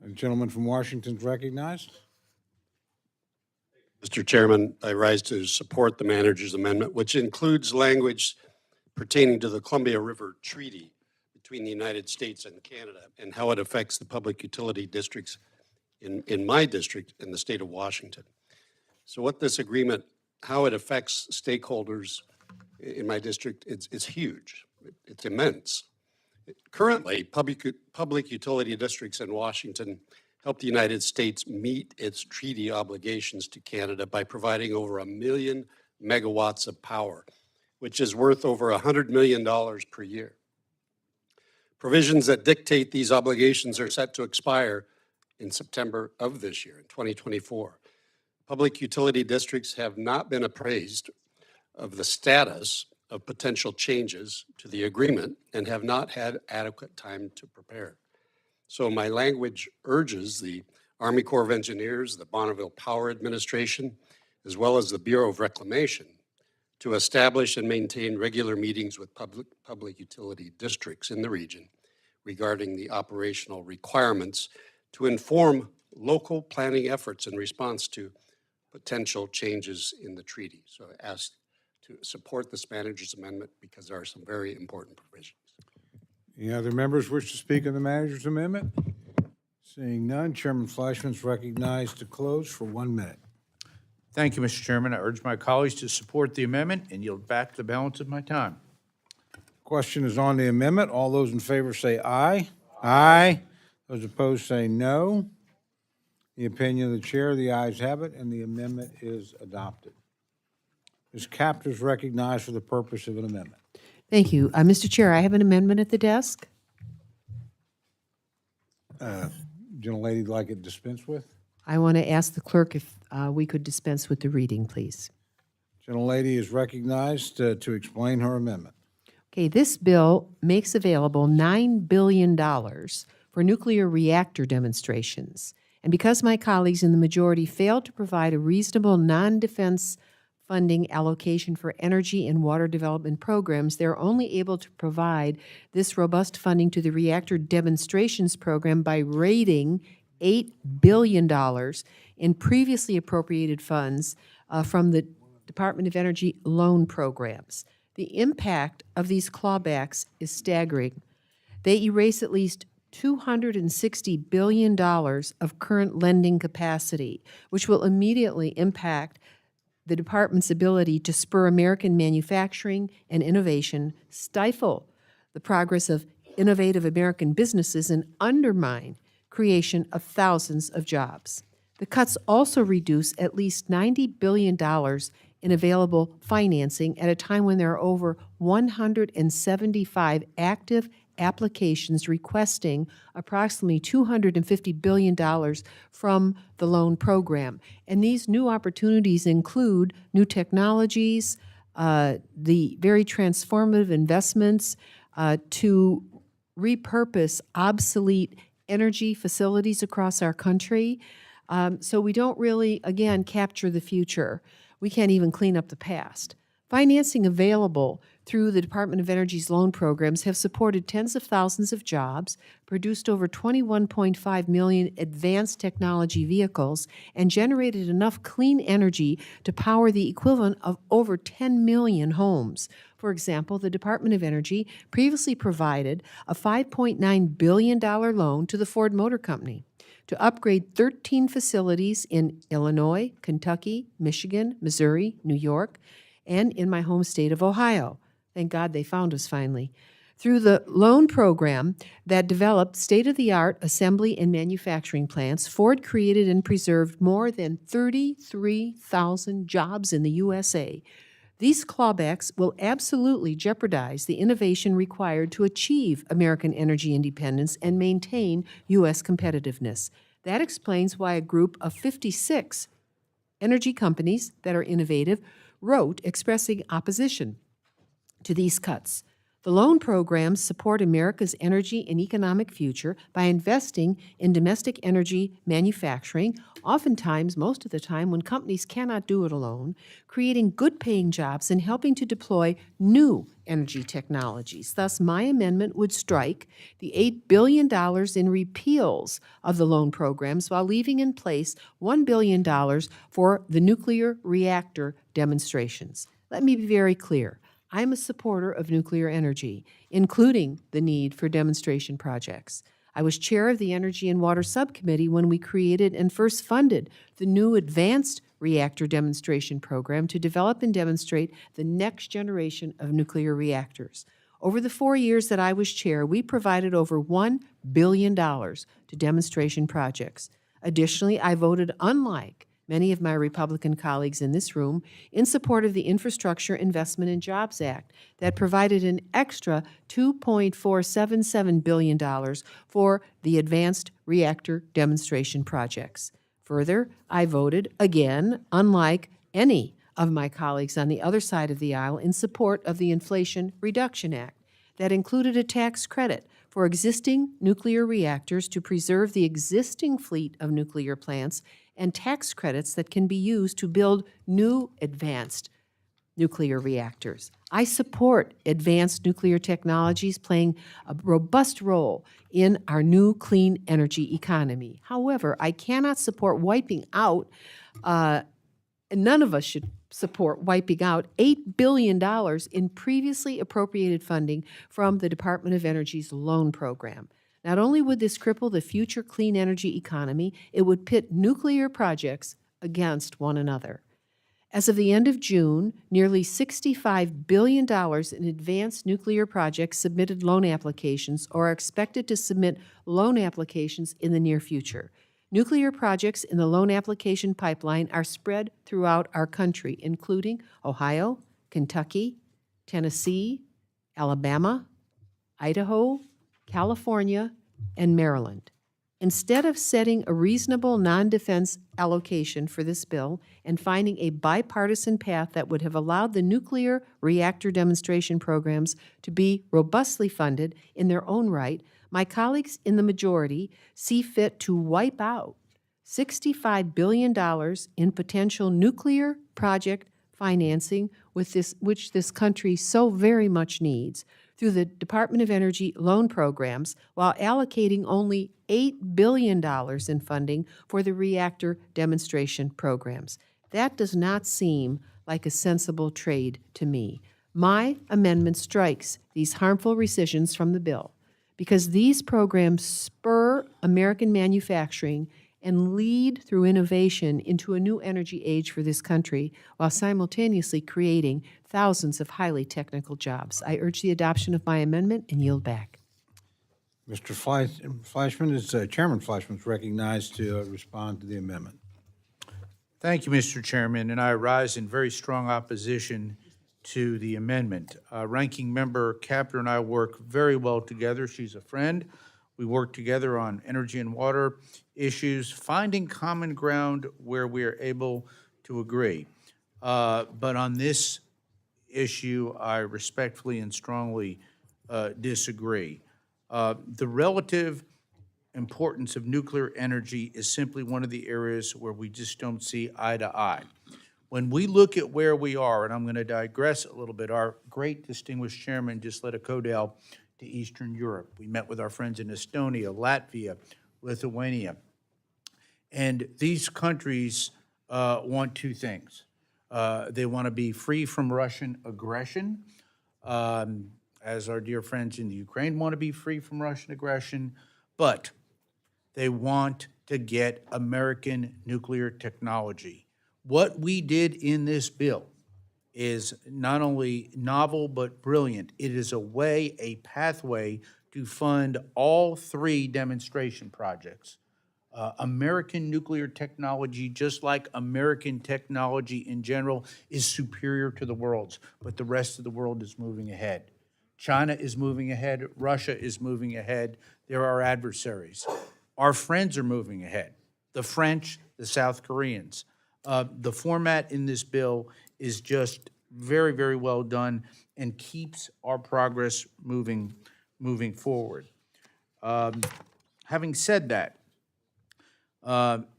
A gentleman from Washington is recognized. Mr. Chairman, I rise to support the manager's amendment, which includes language pertaining to the Columbia River Treaty between the United States and Canada and how it affects the public utility districts in my district in the state of Washington. So what this agreement, how it affects stakeholders in my district, it's huge. It's immense. Currently, public utility districts in Washington help the United States meet its treaty obligations to Canada by providing over 1 million megawatts of power, which is worth over $100 million per year. Provisions that dictate these obligations are set to expire in September of this year, in 2024. Public utility districts have not been appraised of the status of potential changes to the agreement and have not had adequate time to prepare. So my language urges the Army Corps of Engineers, the Bonneville Power Administration, as well as the Bureau of Reclamation to establish and maintain regular meetings with public utility districts in the region regarding the operational requirements to inform local planning efforts in response to potential changes in the treaty. So I ask to support this manager's amendment because there are some very important provisions. Any other members wish to speak on the manager's amendment? Seeing none, Chairman Flashman is recognized to close for 1 minute. Thank you, Mr. Chairman. I urge my colleagues to support the amendment and yield back the balance of my time. Question is on the amendment. All those in favor say aye. Aye. Those opposed say no. The opinion of the chair, the ayes have it, and the amendment is adopted. Ms. Capter is recognized for the purpose of an amendment. Thank you. Mr. Chair, I have an amendment at the desk. Gentlelady like it dispensed with? I want to ask the clerk if we could dispense with the reading, please. Gentlelady is recognized to explain her amendment. Okay, this bill makes available $9 billion for nuclear reactor demonstrations. And because my colleagues in the majority failed to provide a reasonable non-defense funding allocation for energy and water development programs, they're only able to provide this robust funding to the reactor demonstrations program by raiding $8 billion in previously appropriated funds from the Department of Energy loan programs. The impact of these clawbacks is staggering. They erase at least $260 billion of current lending capacity, which will immediately impact the department's ability to spur American manufacturing and innovation, stifle the progress of innovative American businesses, and undermine creation of thousands of jobs. The cuts also reduce at least $90 billion in available financing at a time when there are over 175 active applications requesting approximately $250 billion from the loan program. And these new opportunities include new technologies, the very transformative investments to repurpose obsolete energy facilities across our country. So we don't really, again, capture the future. We can't even clean up the past. Financing available through the Department of Energy's loan programs have supported tens of thousands of jobs, produced over 21.5 million advanced technology vehicles, and generated enough clean energy to power the equivalent of over 10 million homes. For example, the Department of Energy previously provided a $5.9 billion loan to the Ford Motor Company to upgrade 13 facilities in Illinois, Kentucky, Michigan, Missouri, New York, and in my home state of Ohio. Thank God they found us finally. Through the loan program that developed state-of-the-art assembly and manufacturing plants, Ford created and preserved more than 33,000 jobs in the USA. These clawbacks will absolutely jeopardize the innovation required to achieve American energy independence and maintain U.S. competitiveness. That explains why a group of 56 energy companies that are innovative wrote expressing opposition to these cuts. The loan programs support America's energy and economic future by investing in domestic energy manufacturing, oftentimes, most of the time, when companies cannot do it alone, creating good-paying jobs and helping to deploy new energy technologies. Thus, my amendment would strike the $8 billion in repeals of the loan programs while leaving in place $1 billion for the nuclear reactor demonstrations. Let me be very clear. I'm a supporter of nuclear energy, including the need for demonstration projects. I was chair of the Energy and Water Subcommittee when we created and first funded the new Advanced Reactor Demonstration Program to develop and demonstrate the next generation of nuclear reactors. Over the 4 years that I was chair, we provided over $1 billion to demonstration projects. Additionally, I voted unlike many of my Republican colleagues in this room, in support of the Infrastructure Investment and Jobs Act that provided an extra $2.477 billion for the advanced reactor demonstration projects. Further, I voted, again, unlike any of my colleagues on the other side of the aisle, in support of the Inflation Reduction Act that included a tax credit for existing nuclear reactors to preserve the existing fleet of nuclear plants and tax credits that can be used to build new advanced nuclear reactors. I support advanced nuclear technologies playing a robust role in our new clean energy economy. However, I cannot support wiping out, and none of us should support wiping out $8 billion in previously appropriated funding from the Department of Energy's loan program. Not only would this cripple the future clean energy economy, it would pit nuclear projects against one another. As of the end of June, nearly $65 billion in advanced nuclear projects submitted loan applications or are expected to submit loan applications in the near future. Nuclear projects in the loan application pipeline are spread throughout our country, including Ohio, Kentucky, Tennessee, Alabama, Idaho, California, and Maryland. Instead of setting a reasonable non-defense allocation for this bill and finding a bipartisan path that would have allowed the nuclear reactor demonstration programs to be robustly funded in their own right, my colleagues in the majority see fit to wipe out $65 billion in potential nuclear project financing which this country so very much needs, through the Department of Energy loan programs, while allocating only $8 billion in funding for the reactor demonstration programs. That does not seem like a sensible trade to me. My amendment strikes these harmful rescissions from the bill because these programs spur American manufacturing and lead through innovation into a new energy age for this country while simultaneously creating thousands of highly technical jobs. I urge the adoption of my amendment and yield back. Mr. Fleischman is, Chairman Fleischman is recognized to respond to the amendment. Thank you, Mr. Chairman, and I rise in very strong opposition to the amendment. Ranking Member Capter and I work very well together. She's a friend. We work together on energy and water issues, finding common ground where we are able to agree. But on this issue, I respectfully and strongly disagree. The relative importance of nuclear energy is simply one of the areas where we just don't see eye to eye. When we look at where we are, and I'm going to digress a little bit, our great distinguished chairman just led a CODEL to Eastern Europe. We met with our friends in Estonia, Latvia, Lithuania. And these countries want two things. They want to be free from Russian aggression, as our dear friends in the Ukraine want to be free from Russian aggression, but they want to get American nuclear technology. What we did in this bill is not only novel but brilliant. It is a pathway to fund all three demonstration projects. American nuclear technology, just like American technology in general, is superior to the world's, but the rest of the world is moving ahead. China is moving ahead. Russia is moving ahead. They're our adversaries. Our friends are moving ahead. The French, the South Koreans. The format in this bill is just very, very well done and keeps our progress moving forward. Having said that,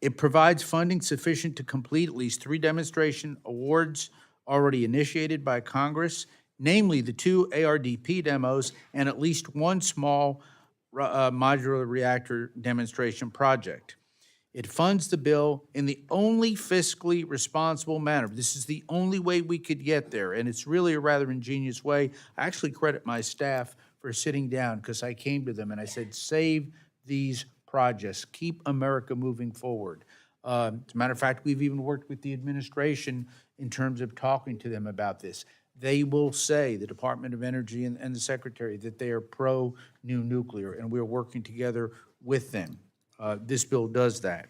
it provides funding sufficient to complete at least 3 demonstration awards already initiated by Congress, namely the 2 ARDP demos and at least 1 small modular reactor demonstration project. It funds the bill in the only fiscally responsible manner. This is the only way we could get there, and it's really a rather ingenious way. I actually credit my staff for sitting down because I came to them and I said, save these projects. Keep America moving forward. As a matter of fact, we've even worked with the administration in terms of talking to them about this. They will say, the Department of Energy and the Secretary, that they are pro-new nuclear, and we're working together with them. This bill does that.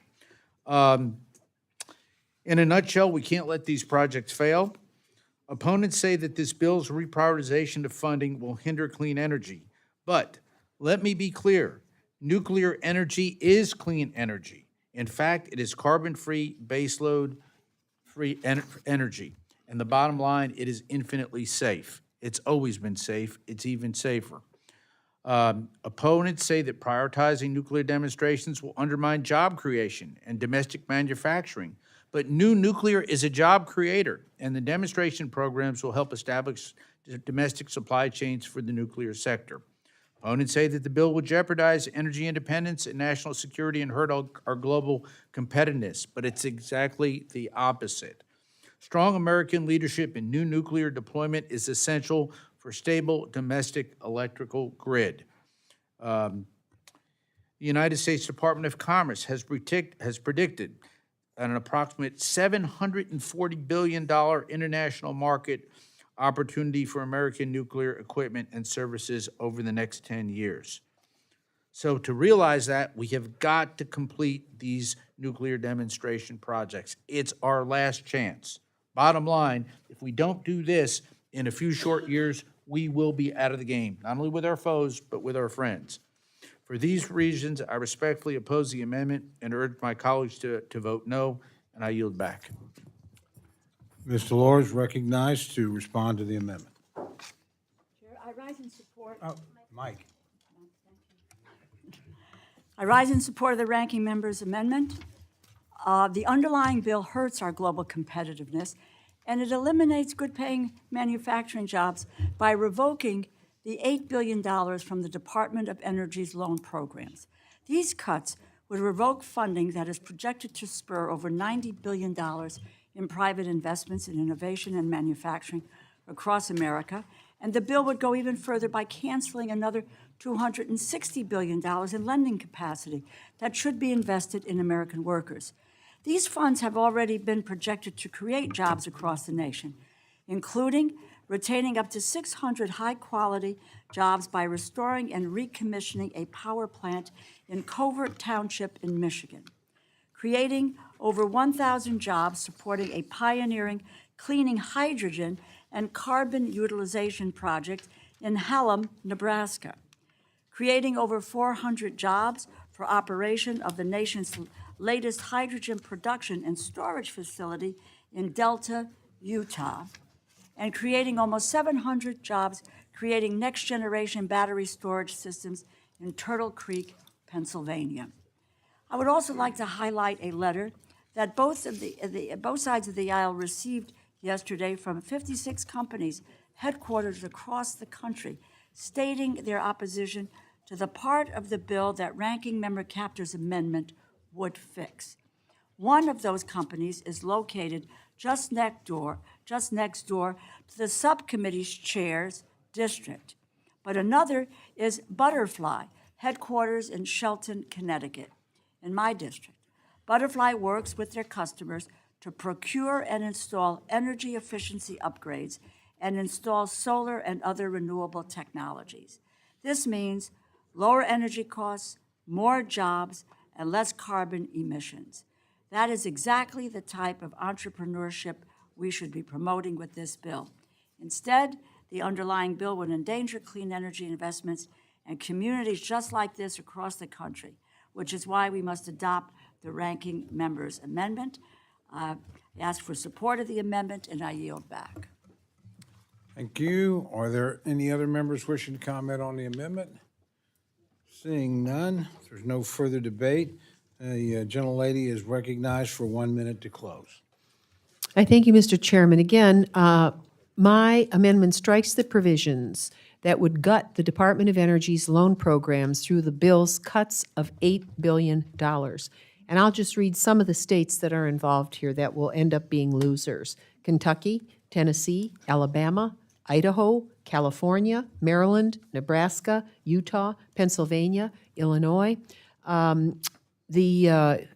In a nutshell, we can't let these projects fail. Opponents say that this bill's reprioritization of funding will hinder clean energy. But let me be clear, nuclear energy is clean energy. In fact, it is carbon-free, baseload-free energy. And the bottom line, it is infinitely safe. It's always been safe. It's even safer. Opponents say that prioritizing nuclear demonstrations will undermine job creation and domestic manufacturing. But new nuclear is a job creator, and the demonstration programs will help establish domestic supply chains for the nuclear sector. Opponents say that the bill will jeopardize energy independence and national security and hurt our global competitiveness, but it's exactly the opposite. Strong American leadership in new nuclear deployment is essential for stable domestic electrical grid. The United States Department of Commerce has predicted an approximate $740 billion international market opportunity for American nuclear equipment and services over the next 10 years. So to realize that, we have got to complete these nuclear demonstration projects. It's our last chance. Bottom line, if we don't do this in a few short years, we will be out of the game, not only with our foes, but with our friends. For these reasons, I respectfully oppose the amendment and urge my colleagues to vote no, and I yield back. Mr. Lohr is recognized to respond to the amendment. Chair, I rise in support. Oh, Mike. I rise in support of the ranking member's amendment. The underlying bill hurts our global competitiveness, and it eliminates good-paying manufacturing jobs by revoking the $8 billion from the Department of Energy's loan programs. These cuts would revoke funding that is projected to spur over $90 billion in private investments in innovation and manufacturing across America, and the bill would go even further by canceling another $260 billion in lending capacity that should be invested in American workers. These funds have already been projected to create jobs across the nation, including retaining up to 600 high-quality jobs by restoring and recommissioning a power plant in Covert Township in Michigan, creating over 1,000 jobs supporting a pioneering cleaning hydrogen and carbon utilization project in Hallam, Nebraska, creating over 400 jobs for operation of the nation's latest hydrogen production and storage facility in Delta, Utah, and creating almost 700 jobs creating next-generation battery storage systems in Turtle Creek, Pennsylvania. I would also like to highlight a letter that both sides of the aisle received yesterday from 56 companies headquartered across the country, stating their opposition to the part of the bill that Ranking Member Capter's amendment would fix. One of those companies is located just next door to the subcommittee's chair's district. But another is Butterfly, headquarters in Shelton, Connecticut, in my district. Butterfly works with their customers to procure and install energy efficiency upgrades and install solar and other renewable technologies. This means lower energy costs, more jobs, and less carbon emissions. That is exactly the type of entrepreneurship we should be promoting with this bill. Instead, the underlying bill would endanger clean energy investments and communities just like this across the country, which is why we must adopt the ranking member's amendment. I ask for support of the amendment, and I yield back. Thank you. Are there any other members wishing to comment on the amendment? Seeing none, if there's no further debate, the gentlelady is recognized for 1 minute to close. I thank you, Mr. Chairman. Again, my amendment strikes the provisions that would gut the Department of Energy's loan programs through the bill's cuts of $8 billion. And I'll just read some of the states that are involved here that will end up being losers: Kentucky, Tennessee, Alabama, Idaho, California, Maryland, Nebraska, Utah, Pennsylvania, Illinois. The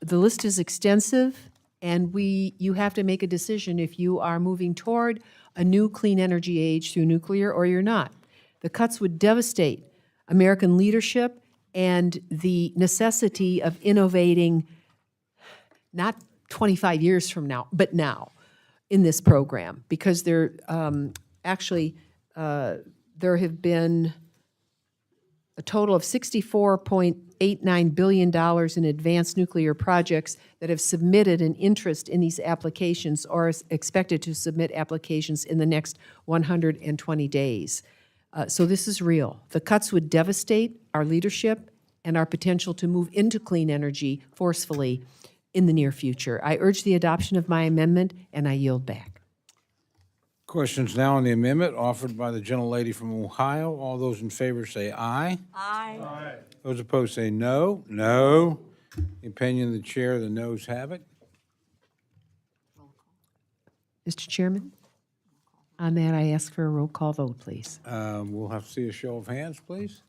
list is extensive, and you have to make a decision if you are moving toward a new clean energy age through nuclear or you're not. The cuts would devastate American leadership and the necessity of innovating not 25 years from now, but now in this program, because there have been a total of $64.89 billion in advanced nuclear projects that have submitted an interest in these applications or is expected to submit applications in the next 120 days. So this is real. The cuts would devastate our leadership and our potential to move into clean energy forcefully in the near future. I urge the adoption of my amendment, and I yield back. Questions now on the amendment offered by the gentlelady from Ohio. All those in favor say aye. Aye. Those opposed say no. No. The opinion of the chair, the noes have it. Mr. Chairman, on that, I ask for a roll call vote, please. We'll have to see a show of hands, please.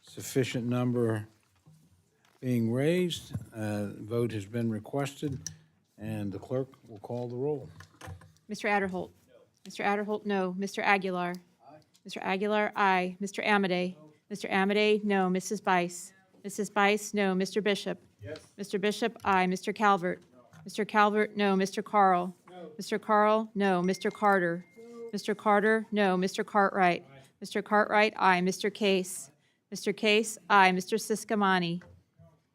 Sufficient number being raised. Vote has been requested, and the clerk will call the roll. Mr. Adderholt? Mr. Adderholt, no. Mr. Aguilar? Mr. Aguilar, aye. Mr. Amade? Mr. Amade, no. Mrs. Bice? Mrs. Bice, no. Mr. Bishop? Mr. Bishop, aye. Mr. Calvert? Mr. Calvert, no. Mr. Carl? Mr. Carl, no. Mr. Carter? Mr. Carter, no. Mr. Cartwright? Mr. Cartwright, aye. Mr. Case? Mr. Case, aye. Mr. Siscomani?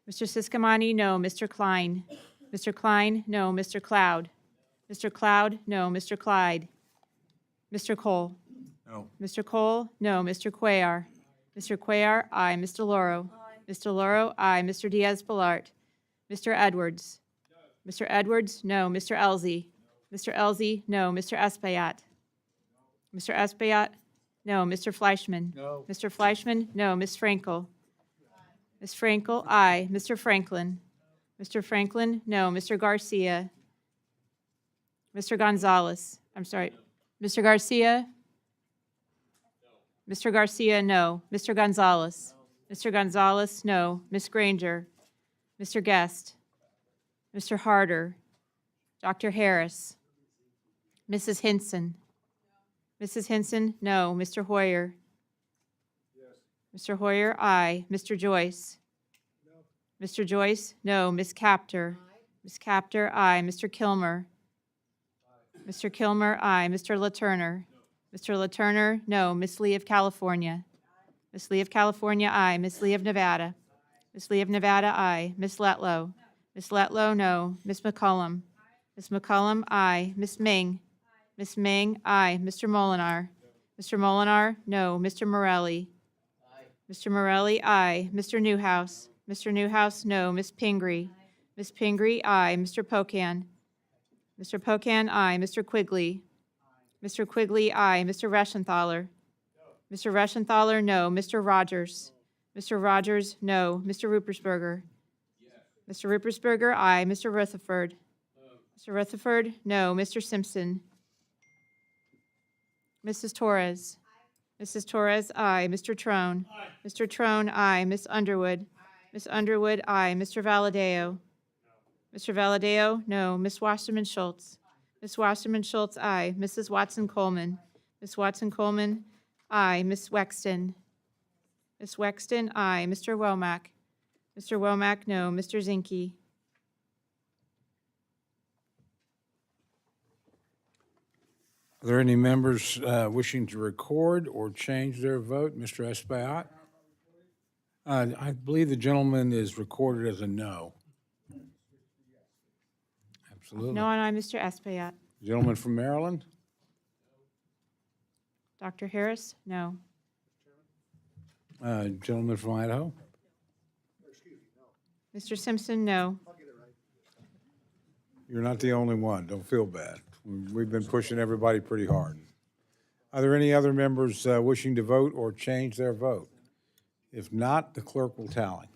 Mr. Siscomani, no. Mr. Klein? Mr. Klein, no. Mr. Cloud? Mr. Cloud, no. Mr. Clyde? Mr. Cole? No. Mr. Cole, no. Mr. Cuellar? Mr. Cuellar, aye. Mr. Loro? Mr. Loro, aye. Mr. Diaz-Balart? Mr. Edwards? Mr. Edwards, no. Mr. Elzey? Mr. Elzey, no. Mr. Espaillat? Mr. Espaillat, no. Mr. Fleischman? No. Mr. Fleischman, no. Ms. Frankel? Ms. Frankel, aye. Mr. Franklin? Mr. Franklin, no. Mr. Garcia? Mr. Gonzalez? I'm sorry. Mr. Garcia? Mr. Garcia, no. Mr. Gonzalez? Mr. Gonzalez, no. Ms. Granger? Mr. Guest? Mr. Harder? Dr. Harris? Mrs. Hinson? Mrs. Hinson, no. Mr. Hoyer? Mr. Hoyer, aye. Mr. Joyce? Mr. Joyce, no. Ms. Capter? Ms. Capter, aye. Mr. Kilmer? Mr. Kilmer, aye. Mr. LaTurner? Mr. LaTurner, no. Ms. Lee of California? Ms. Lee of California, aye. Ms. Lee of Nevada? Ms. Lee of Nevada, aye. Ms. Letlow? Ms. Letlow, no. Ms. McCollum? Ms. McCollum, aye. Ms. Ming? Ms. Ming, aye. Mr. Molinar? Mr. Molinar, no. Mr. Morelli? Mr. Morelli, aye. Mr. Newhouse? Mr. Newhouse, no. Ms. Pingree? Ms. Pingree, aye. Mr. Pocan? Mr. Pocan, aye. Mr. Quigley? Mr. Quigley, aye. Mr. Reschenthaler? Mr. Reschenthaler, no. Mr. Rogers? Mr. Rogers, no. Mr. Ruppersberger? Mr. Ruppersberger, aye. Mr. Rutherford? Mr. Rutherford, no. Mr. Simpson? Mrs. Torres? Mrs. Torres, aye. Mr. Trone? Mr. Trone, aye. Ms. Underwood? Ms. Underwood, aye. Mr. Valadeo? Mr. Valadeo, no. Ms. Wasserman Schultz? Ms. Wasserman Schultz, aye. Mrs. Watson Coleman? Ms. Watson Coleman, aye. Ms. Wexton? Ms. Wexton, aye. Mr. Womack? Mr. Womack, no. Mr. Zinke? Are there any members wishing to record or change their vote? Mr. Espaillat? I believe the gentleman is recorded as a no. Absolutely. No, and I, Mr. Espaillat. Gentleman from Maryland? Dr. Harris, no. Gentleman from Idaho? Mr. Simpson, no. You're not the only one. Don't feel bad. We've been pushing everybody pretty hard. Are there any other members wishing to vote or change their vote? If not, the clerk will tally.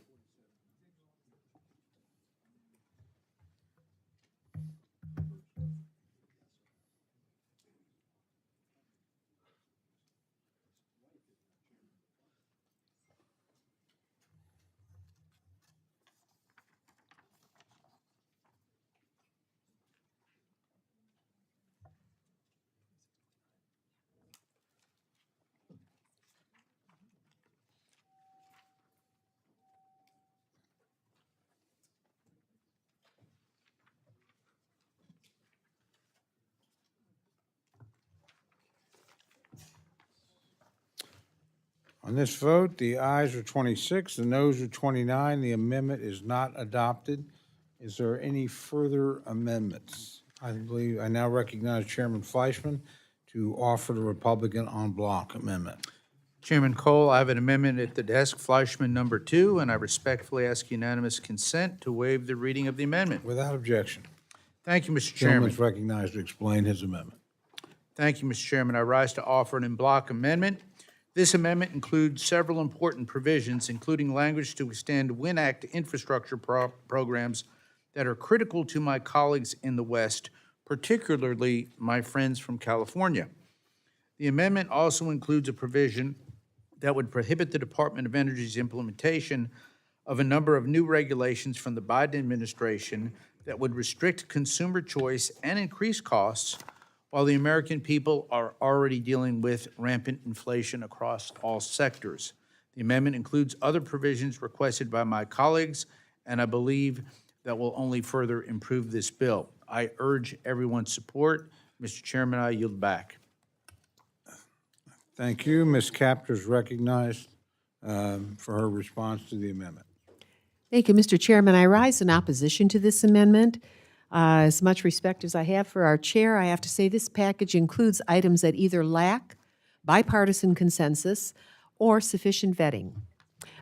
On this vote, the ayes are 26, the noes are 29. The amendment is not adopted. Is there any further amendments? I now recognize Chairman Fleischman to offer the Republican en bloc amendment. Chairman Cole, I have an amendment at the desk, Fleischman number 2, and I respectfully ask unanimous consent to waive the reading of the amendment. Without objection. Thank you, Mr. Gentleman Chairman. is recognized to explain his amendment. Thank you, Mr. Chairman. I rise to offer an en-bloc amendment. This amendment includes several important provisions, including language to extend WIN Act infrastructure programs that are critical to my colleagues in the West, particularly my friends from California. The amendment also includes a provision that would prohibit the Department of Energy's implementation of a number of new regulations from the Biden administration that would restrict consumer choice and increase costs while the American people are already dealing with rampant inflation across all sectors. The amendment includes other provisions requested by my colleagues, and I believe that will only further improve this bill. I urge everyone's support. Mr. Chairman, I yield back. Thank you. Ms. Capter is recognized for her response to the amendment. Thank you, Mr. Chairman. I rise in opposition to this amendment. As much respect as I have for our chair, I have to say this package includes items that either lack bipartisan consensus or sufficient vetting.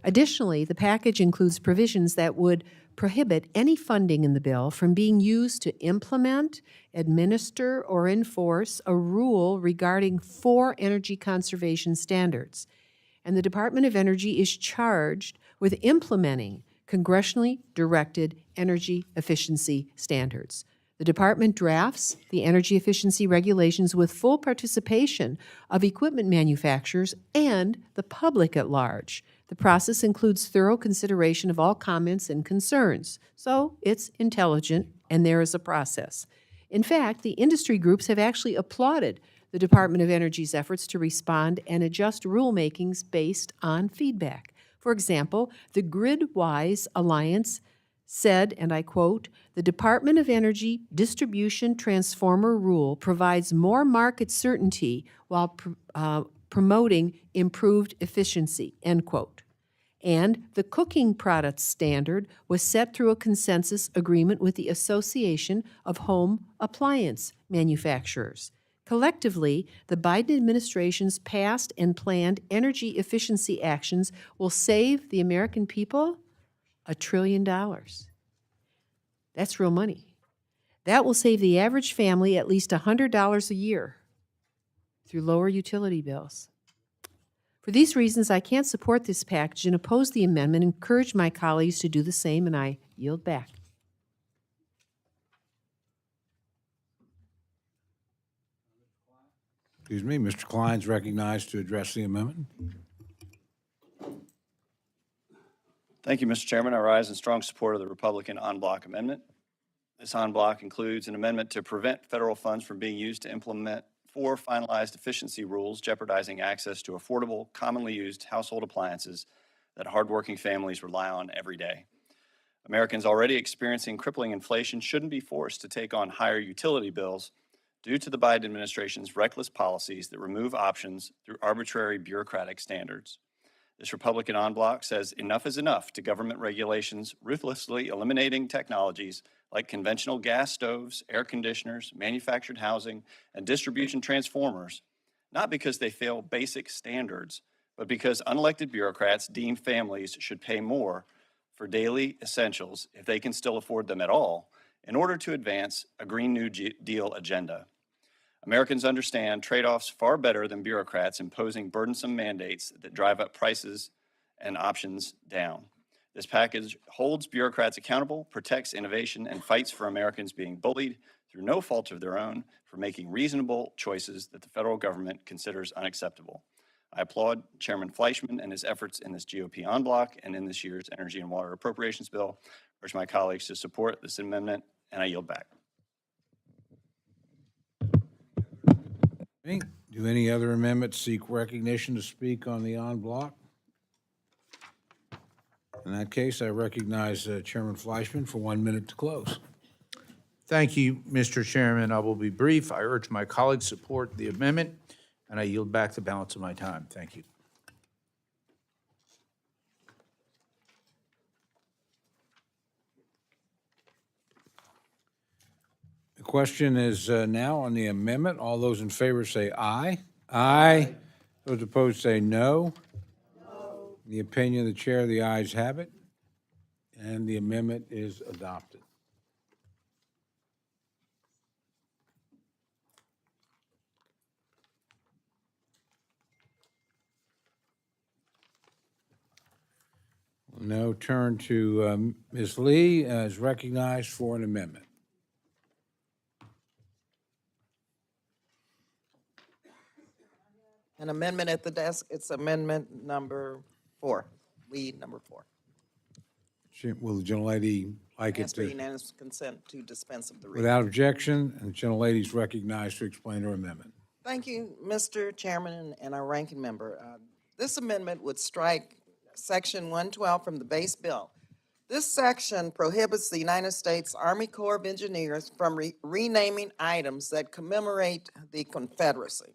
Additionally, the package includes provisions that would prohibit any funding in the bill from being used to implement, administer, or enforce a rule regarding 4 energy conservation standards. And the Department of Energy is charged with implementing congressionally directed energy efficiency standards. The department drafts the energy efficiency regulations with full participation of equipment manufacturers and the public at large. The process includes thorough consideration of all comments and concerns, so it's intelligent and there is a process. In fact, the industry groups have actually applauded the Department of Energy's efforts to respond and adjust rulemakings based on feedback. For example, the GridWise Alliance said, and I quote, "The Department of Energy Distribution Transformer Rule provides more market certainty while promoting improved efficiency," end quote. And the cooking products standard was set through a consensus agreement with the Association of Home Appliance Manufacturers. Collectively, the Biden administration's past and planned energy efficiency actions will save the American people $1 trillion. That's real money. That will save the average family at least $100 a year through lower utility bills. For these reasons, I can't support this package and oppose the amendment, encourage my colleagues to do the same, and I yield back. Excuse me, Mr. Klein's recognized to address the amendment. Thank you, Mr. Chairman. I rise in strong support of the Republican en-bloc amendment. This en-bloc includes an amendment to prevent federal funds from being used to implement 4 finalized efficiency rules jeopardizing access to affordable, commonly used household appliances that hardworking families rely on every day. Americans already experiencing crippling inflation shouldn't be forced to take on higher utility bills due to the Biden administration's reckless policies that remove options through arbitrary bureaucratic standards. This Republican en-bloc says enough is enough to government regulations ruthlessly eliminating technologies like conventional gas stoves, air conditioners, manufactured housing, and distribution transformers, not because they fail basic standards, but because unelected bureaucrats deem families should pay more for daily essentials, if they can still afford them at all, in order to advance a Green New Deal agenda. Americans understand trade-offs far better than bureaucrats imposing burdensome mandates that drive up prices and options down. This package holds bureaucrats accountable, protects innovation, and fights for Americans being bullied through no fault of their own for making reasonable choices that the federal government considers unacceptable. I applaud Chairman Fleischman and his efforts in this GOP en-bloc and in this year's Energy and Water Appropriations Bill. I urge my colleagues to support this amendment, and I yield back. Do any other amendments seek recognition to speak on the en-bloc? In that case, I recognize Chairman Fleischman for 1 minute to close. Thank you, Mr. Chairman. I will be brief. I urge my colleagues to support the amendment, and I yield back the balance of my time. Thank you. The question is now on the amendment. All those in favor say aye. Aye. Those opposed say no. In the opinion of the chair, the ayes have it, and the amendment is adopted. We'll now turn to Ms. Lee, as recognized for an amendment. An amendment at the desk, it's amendment number 4, lead number 4. Will the gentlelady like it Ask for to? unanimous consent to dispense of the reading. Without objection, and the gentlelady is recognized to explain her amendment. Thank you, Mr. Chairman and our ranking member. This amendment would strike Section 112 from the base bill. This section prohibits the United States Army Corps of Engineers from renaming items that commemorate the Confederacy.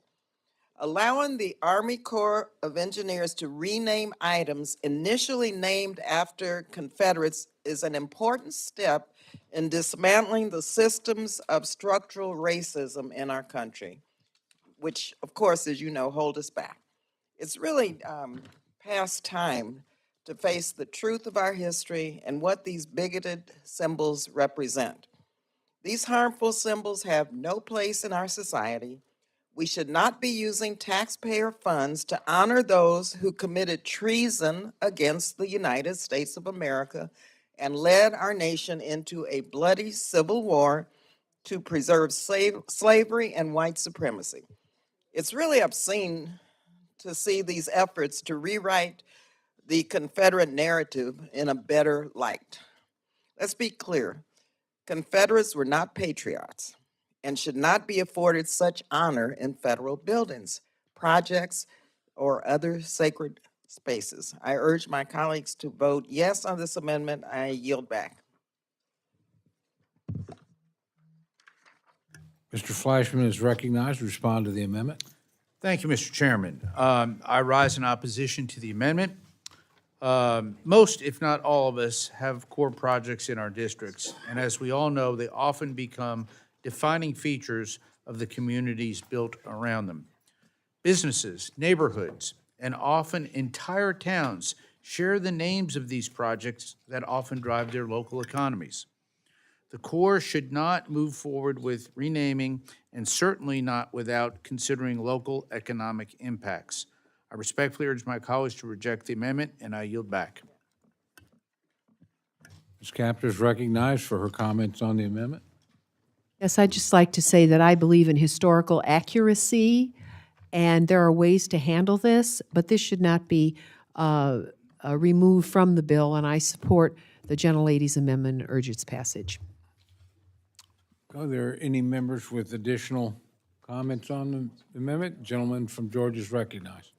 Allowing the Army Corps of Engineers to rename items initially named after Confederates is an important step in dismantling the systems of structural racism in our country, which, of course, as you know, hold us back. It's really past time to face the truth of our history and what these bigoted symbols represent. These harmful symbols have no place in our society. We should not be using taxpayer funds to honor those who committed treason against the United States of America and led our nation into a bloody civil war to preserve slavery and white supremacy. It's really obscene to see these efforts to rewrite the Confederate narrative in a better light. Let's be clear, Confederates were not patriots and should not be afforded such honor in federal buildings, projects, or other sacred spaces. I urge my colleagues to vote yes on this amendment. I yield back. Mr. Fleischman is recognized to respond to the amendment. Thank you, Mr. Chairman. I rise in opposition to the amendment. Most, if not all of us, have core projects in our districts, and as we all know, they often become defining features of the communities built around them. Businesses, neighborhoods, and often entire towns share the names of these projects that often drive their local economies. The Corps should not move forward with renaming, and certainly not without considering local economic impacts. I respectfully urge my colleagues to reject the amendment, and I yield back. Ms. Capter is recognized for her comments on the amendment. Yes, I'd just like to say that I believe in historical accuracy, and there are ways to handle this, but this should not be removed from the bill, and I support the gentlelady's amendment and urge its passage. Are there any members with additional comments on the amendment? Gentleman from Georgia is recognized.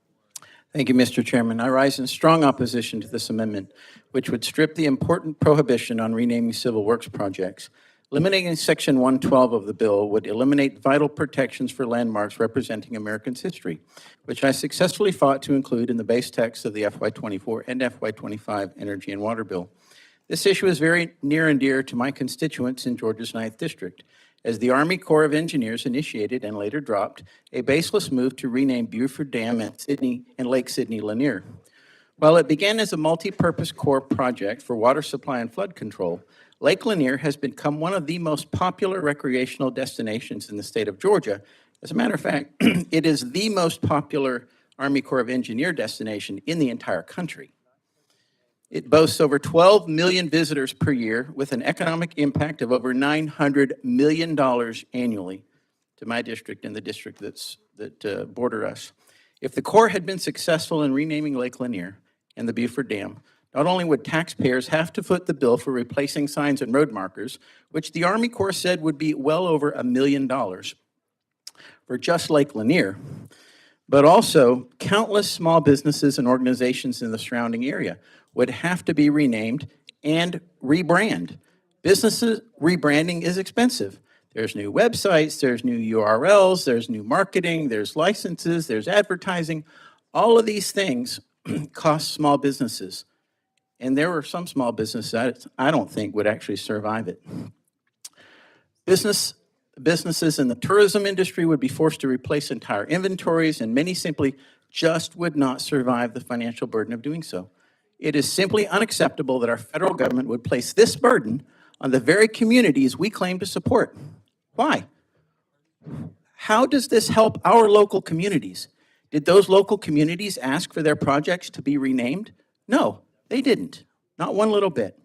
Thank you, Mr. Chairman. I rise in strong opposition to this amendment, which would strip the important prohibition on renaming civil works projects. Eliminating Section 112 of the bill would eliminate vital protections for landmarks representing American history, which I successfully fought to include in the base text of the FY24 and FY25 Energy and Water Bill. This issue is very near and dear to my constituents in Georgia's 9th District, as the Army Corps of Engineers initiated and later dropped a baseless move to rename Buford Dam and Lake Sidney Lanier. While it began as a multi-purpose Corps project for water supply and flood control, Lake Lanier has become one of the most popular recreational destinations in the state of Georgia. As a matter of fact, it is the most popular Army Corps of Engineer destination in the entire country. It boasts over 12 million visitors per year with an economic impact of over $900 million annually to my district and the district that border us. If the Corps had been successful in renaming Lake Lanier and the Buford Dam, not only would taxpayers have to foot the bill for replacing signs and road markers, which the Army Corps said would be well over $1 million for just Lake Lanier, but also countless small businesses and organizations in the surrounding area would have to be renamed and rebrand. Businesses rebranding is expensive. There's new websites, there's new URLs, there's new marketing, there's licenses, there's advertising. All of these things cost small businesses. And there are some small businesses that I don't think would actually survive it. Businesses in the tourism industry would be forced to replace entire inventories, and many simply just would not survive the financial burden of doing so. It is simply unacceptable that our federal government would place this burden on the very communities we claim to support. Why? How does this help our local communities? Did those local communities ask for their projects to be renamed? No, they didn't. Not one little bit.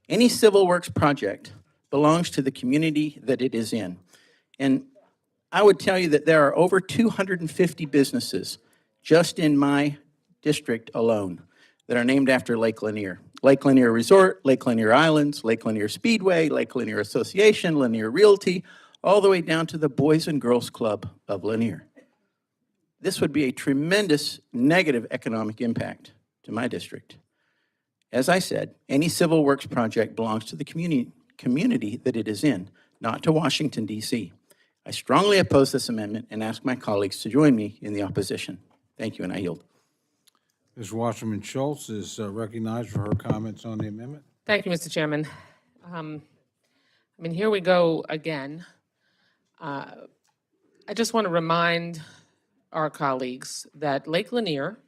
Any civil works project belongs to the community that it is in. And I would tell you that there are over 250 businesses just in my district alone that are named after Lake Lanier. Lake Lanier Resort, Lake Lanier Islands, Lake Lanier Speedway, Lake Lanier Association, Lanier Realty, all the way down to the Boys and Girls Club of Lanier. This would be a tremendous negative economic impact to my district. As I said, any civil works project belongs to the community that it is in, not to Washington, D.C. I strongly oppose this amendment and ask my colleagues to join me in the opposition. Thank you, and I yield. Ms. Wasserman Schultz is recognized for her comments on the amendment. Thank you, Mr. Chairman. Here we go again. I just want to remind our colleagues that Lake Lanier,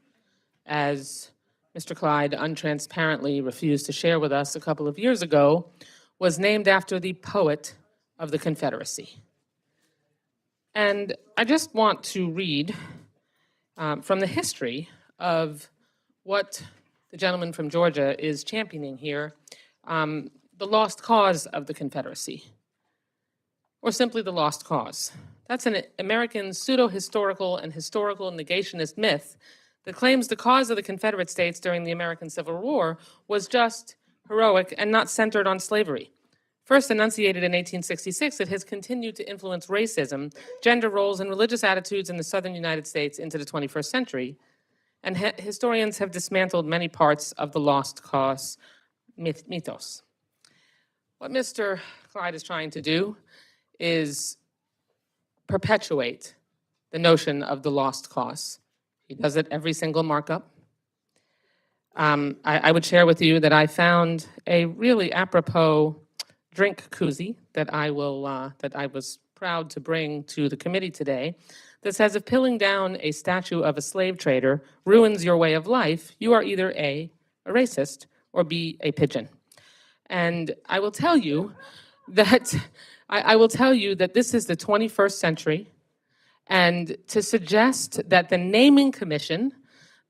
as Mr. Clyde untransparently refused to share with us a couple of years ago, was named after the poet of the Confederacy. And I just want to read from the history of what the gentleman from Georgia is championing here, the lost cause of the Confederacy, or simply the lost cause. That's an American pseudo-historical and historical negationist myth that claims the cause of the Confederate States during the American Civil War was just heroic and not centered on slavery. First enunciated in 1866, it has continued to influence racism, gender roles, and religious attitudes in the southern United States into the 21st century. And historians have dismantled many parts of the lost cause mythos. What Mr. Clyde is trying to do is perpetuate the notion of the lost cause. He does it every single markup. I would share with you that I found a really apropos drink koozie that I was proud to bring to the committee today that says if pulling down a statue of a slave trader ruins your way of life, you are either A, a racist, or B, a pigeon. And I will tell you that this is the 21st century, and to suggest that the naming commission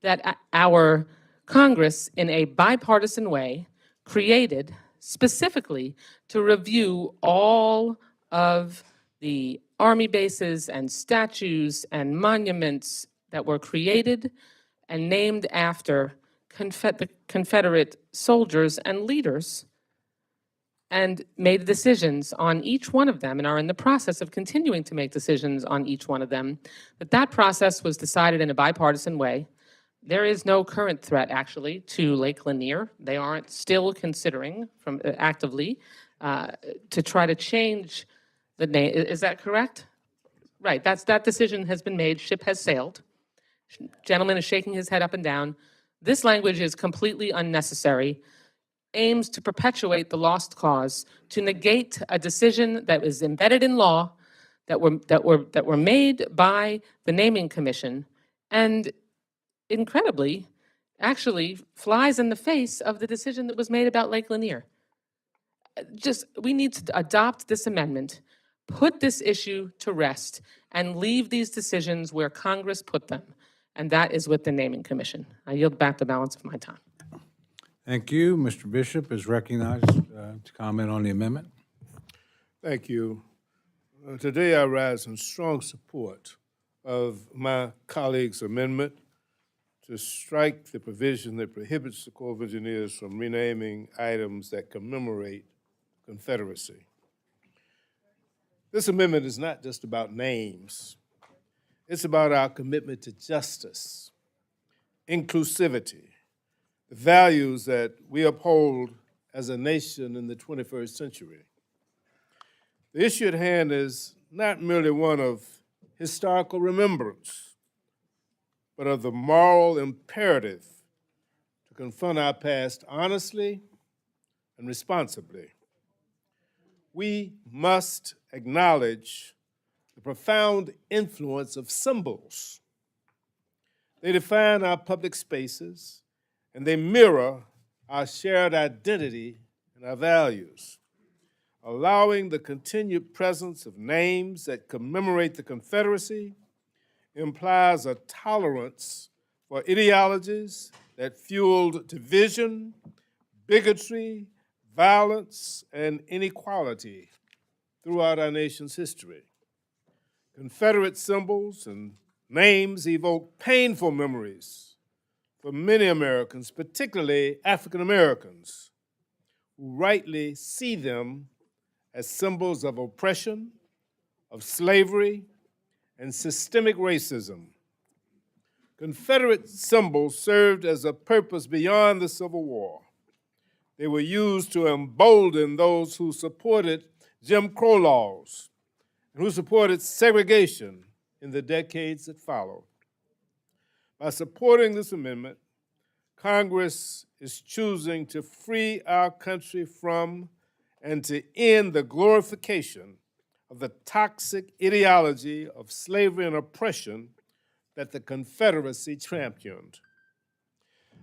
that our Congress, in a bipartisan way, created specifically to review all of the Army bases and statues and monuments that were created and named after Confederate soldiers and leaders, and made decisions on each one of them and are in the process of continuing to make decisions on each one of them, that process was decided in a bipartisan way. There is no current threat, actually, to Lake Lanier. They aren't still considering actively to try to change the name. Is that correct? Right, that decision has been made. Ship has sailed. Gentleman is shaking his head up and down. This language is completely unnecessary, aims to perpetuate the lost cause, to negate a decision that was embedded in law, that were made by the naming commission, and incredibly, actually flies in the face of the decision that was made about Lake Lanier. We need to adopt this amendment, put this issue to rest, and leave these decisions where Congress put them, and that is with the naming commission. I yield back the balance of my time. Thank you. Mr. Bishop is recognized to comment on the amendment. Thank you. Today I rise in strong support of my colleague's amendment to strike the provision that prohibits the Corps of Engineers from renaming items that commemorate Confederacy. This amendment is not just about names. It's about our commitment to justice, inclusivity, the values that we uphold as a nation in the 21st century. The issue at hand is not merely one of historical remembrance, but of the moral imperative to confront our past honestly and responsibly. We must acknowledge the profound influence of symbols. They define our public spaces, and they mirror our shared identity and our values. Allowing the continued presence of names that commemorate the Confederacy implies a tolerance for ideologies that fueled division, bigotry, violence, and inequality throughout our nation's history. Confederate symbols and names evoke painful memories for many Americans, particularly African Americans, who rightly see them as symbols of oppression, of slavery, and systemic racism. Confederate symbols served as a purpose beyond the Civil War. They were used to embolden those who supported Jim Crow laws and who supported segregation in the decades that followed. By supporting this amendment, Congress is choosing to free our country from and to end the glorification of the toxic ideology of slavery and oppression that the Confederacy championed.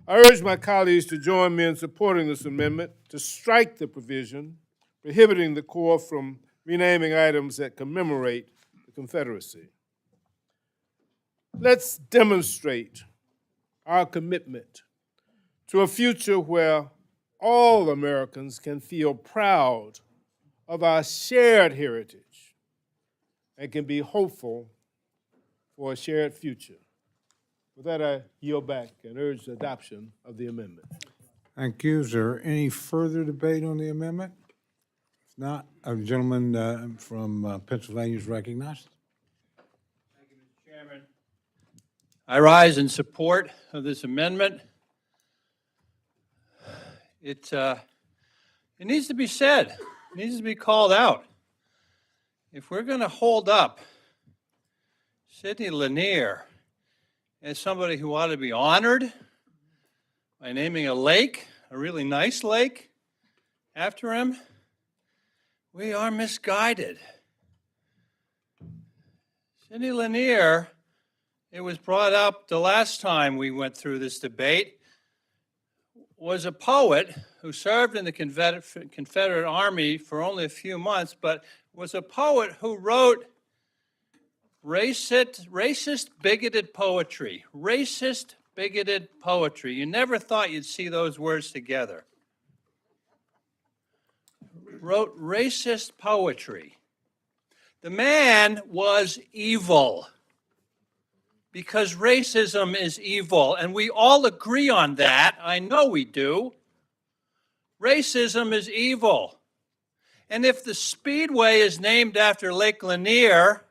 I urge my colleagues to join me in supporting this amendment to strike the provision prohibiting the Corps from renaming items that commemorate the Confederacy. Let's demonstrate our commitment to a future where all Americans can feel proud of our shared heritage and can be hopeful for a shared future. With that, I yield back and urge the adoption of the amendment. Thank you. Is there any further debate on the amendment? If not, a gentleman from Pennsylvania is recognized. Thank you, Mr. Chairman. I rise in support of this amendment. It needs to be said. It needs to be called out. If we're going to hold up Sidney Lanier as somebody who ought to be honored by naming a lake, a really nice lake, after him, we are misguided. Sidney Lanier, it was brought up the last time we went through this debate, was a poet who served in the Confederate Army for only a few months, but was a poet who wrote racist, bigoted poetry. Racist, bigoted poetry. You never thought you'd see those words together. Wrote racist poetry. The man was evil because racism is evil, and we all agree on that. I know we do. Racism is evil. And if the Speedway is named after Lake Lanier,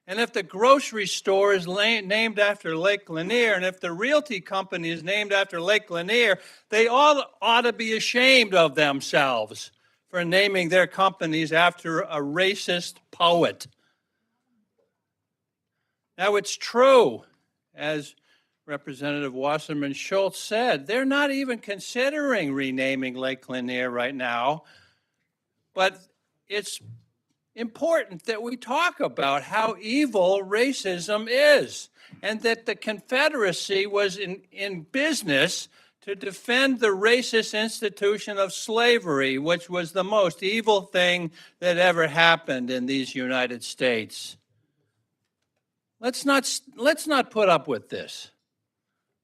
and if the grocery store is named after Lake Lanier, and if the realty company is named after Lake Lanier, they all ought to be ashamed of themselves for naming their companies after a racist poet. Now, it's true, as Representative Wasserman Schultz said, they're not even considering renaming Lake Lanier right now, but it's important that we talk about how evil racism is, and that the Confederacy was in business to defend the racist institution of slavery, which was the most evil thing that ever happened in these United States. Let's not put up with this.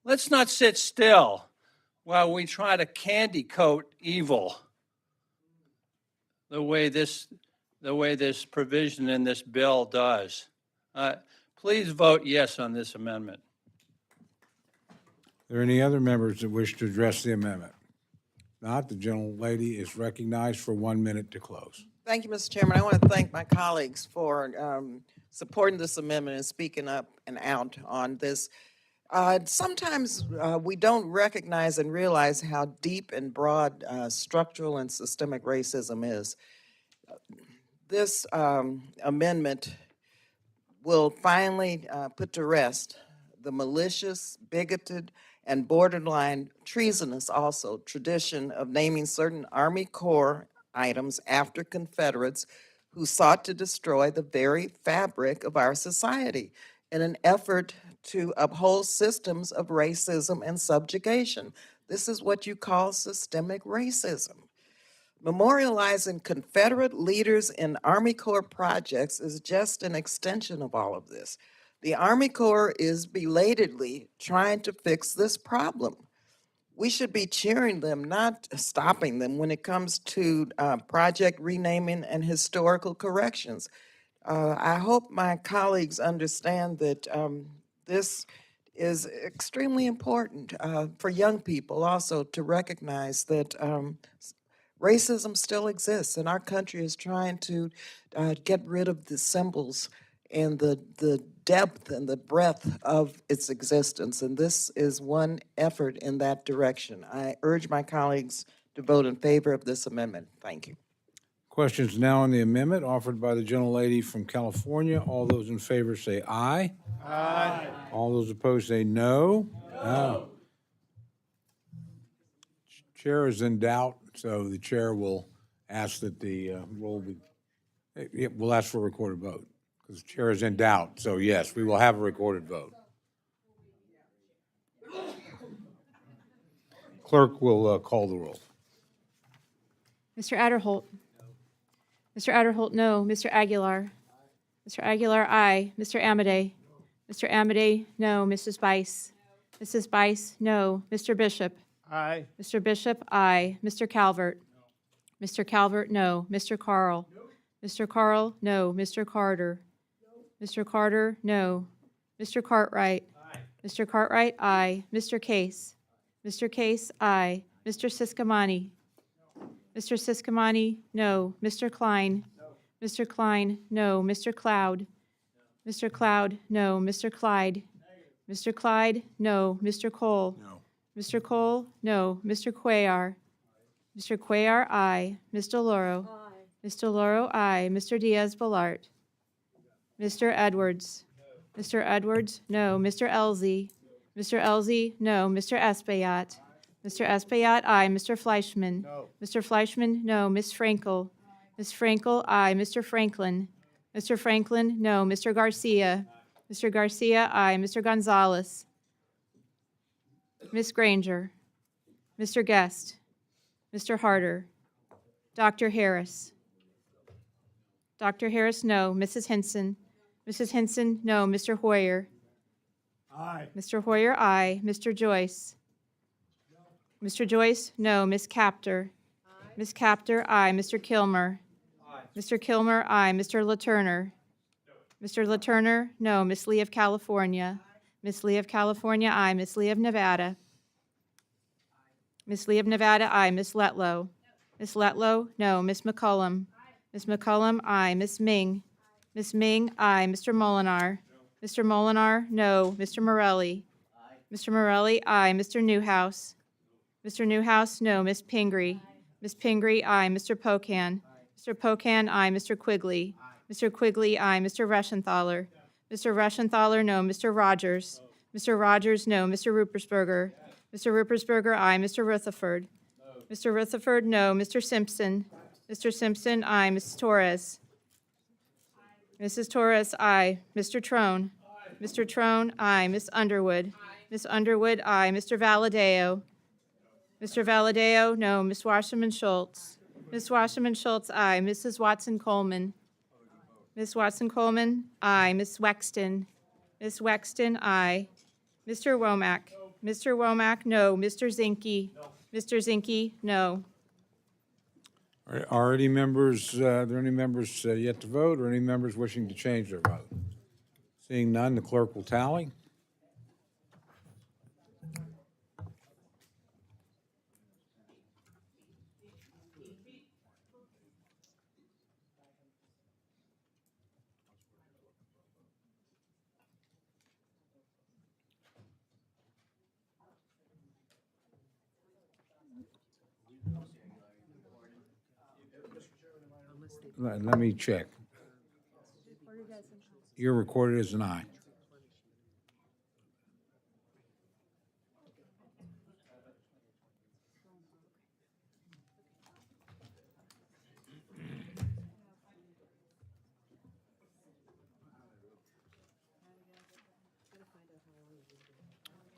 Let's not sit still while we try to candy coat evil the way this provision in this bill does. Please vote yes on this amendment. Are there any other members that wish to address the amendment? Not, the gentlelady is recognized for 1 minute to close. Thank you, Mr. Chairman. I want to thank my colleagues for supporting this amendment and speaking up and out on this. Sometimes we don't recognize and realize how deep and broad structural and systemic racism is. This amendment will finally put to rest the malicious, bigoted, and borderline treasonous also tradition of naming certain Army Corps items after Confederates who sought to destroy the very fabric of our society in an effort to uphold systems of racism and subjugation. This is what you call systemic racism. Memorializing Confederate leaders in Army Corps projects is just an extension of all of this. The Army Corps is belatedly trying to fix this problem. We should be cheering them, not stopping them when it comes to project renaming and historical corrections. I hope my colleagues understand that this is extremely important for young people also to recognize that racism still exists, and our country is trying to get rid of the symbols and the depth and the breadth of its existence, and this is one effort in that direction. I urge my colleagues to vote in favor of this amendment. Thank you. Questions now on the amendment offered by the gentlelady from California. All those in favor say aye. Aye. All those opposed say no. No. Chair is in doubt, so the chair will ask that the roll be, we'll ask for a recorded vote, because the chair is in doubt. So yes, we will have a recorded vote. Clerk will call the roll. Mr. Adderholt? Mr. Adderholt, no. Mr. Aguilar? Mr. Aguilar, aye. Mr. Amade? Mr. Amade, no. Mrs. Bice? Mrs. Bice, no. Mr. Bishop? Aye. Mr. Bishop, aye. Mr. Calvert? Mr. Calvert, no. Mr. Carl? Mr. Carl, no. Mr. Carter? Mr. Carter, no. Mr. Cartwright? Mr. Cartwright, aye. Mr. Case? Mr. Case, aye. Mr. Siscomani? Mr. Siscomani, no. Mr. Klein? Mr. Klein, no. Mr. Cloud? Mr. Cloud, no. Mr. Clyde? Mr. Clyde, no. Mr. Cole? Mr. Cole, no. Mr. Cuellar? Mr. Cuellar, aye. Ms. DeLauro? Ms. DeLauro, aye. Mr. Diaz-Balart? Mr. Edwards? Mr. Edwards, no. Mr. Elzey? Mr. Elzey, no. Mr. Espaillat? Mr. Espaillat, aye. Mr. Fleischman? No. Mr. Fleischman, no. Ms. Frankel? Ms. Frankel, aye. Mr. Franklin? Mr. Franklin, no. Mr. Garcia? Mr. Garcia, aye. Mr. Gonzalez? Ms. Granger? Mr. Guest? Mr. Harder? Dr. Harris? Dr. Harris, no. Mrs. Henson? Mrs. Henson, no. Mr. Hoyer? Aye. Mr. Hoyer, aye. Mr. Joyce? Mr. Joyce, no. Ms. Capter? Ms. Capter, aye. Mr. Kilmer? Mr. Kilmer, aye. Mr. LaTurner? Mr. LaTurner, no. Ms. Lee of California? Ms. Lee of California, aye. Ms. Lee of Nevada? Ms. Lee of Nevada, aye. Ms. Letlow? Ms. Letlow, no. Ms. McCullum? Ms. McCullum, aye. Ms. Ming? Ms. Ming, aye. Mr. Molinar? Mr. Molinar, no. Mr. Morelli? Mr. Morelli, aye. Mr. Newhouse? Mr. Newhouse, no. Ms. Pingree? Ms. Pingree, aye. Mr. Pocan? Mr. Pocan, aye. Mr. Quigley? Mr. Quigley, aye. Mr. Reschenthaler? Mr. Reschenthaler, no. Mr. Rogers? Mr. Rogers, no. Mr. Ruppersberger? Mr. Ruppersberger, aye. Mr. Rutherford? Mr. Rutherford, no. Mr. Simpson? Mr. Simpson, aye. Mrs. Torres? Mrs. Torres, aye. Mr. Trone? Mr. Trone, aye. Ms. Underwood? Ms. Underwood, aye. Mr. Valadeo? Mr. Valadeo, no. Ms. Wasserman Schultz? Ms. Wasserman Schultz, aye. Mrs. Watson Coleman? Ms. Watson Coleman, aye. Ms. Wexton? Ms. Wexton, aye. Mr. Womack? Mr. Womack, no. Mr. Zinke? Mr. Zinke, no. Are any members, are there any members yet to vote, or any members wishing to change their vote? Seeing none, the clerk will tally. Let me check. You're recorded as an aye.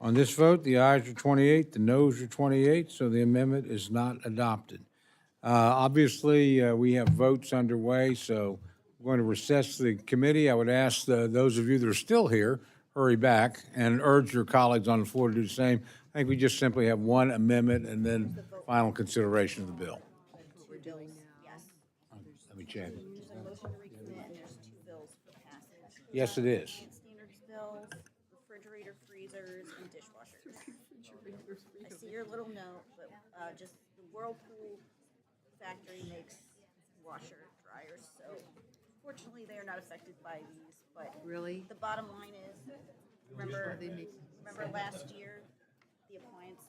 On this vote, the ayes are 28, the noes are 28, so the amendment is not adopted. Obviously, we have votes underway, so we're going to recess the committee. I would ask those of you that are still here, hurry back and urge your colleagues on the floor to do the same. I think we just simply have one amendment and then final consideration of the bill. Let me check. Yes, it is. Standards bills, refrigerator, freezers, and dishwashers. I see your little note, but just the Whirlpool factory makes washer dryers, so fortunately they are not affected by these, but Really? the bottom line is, remember last year, the appliance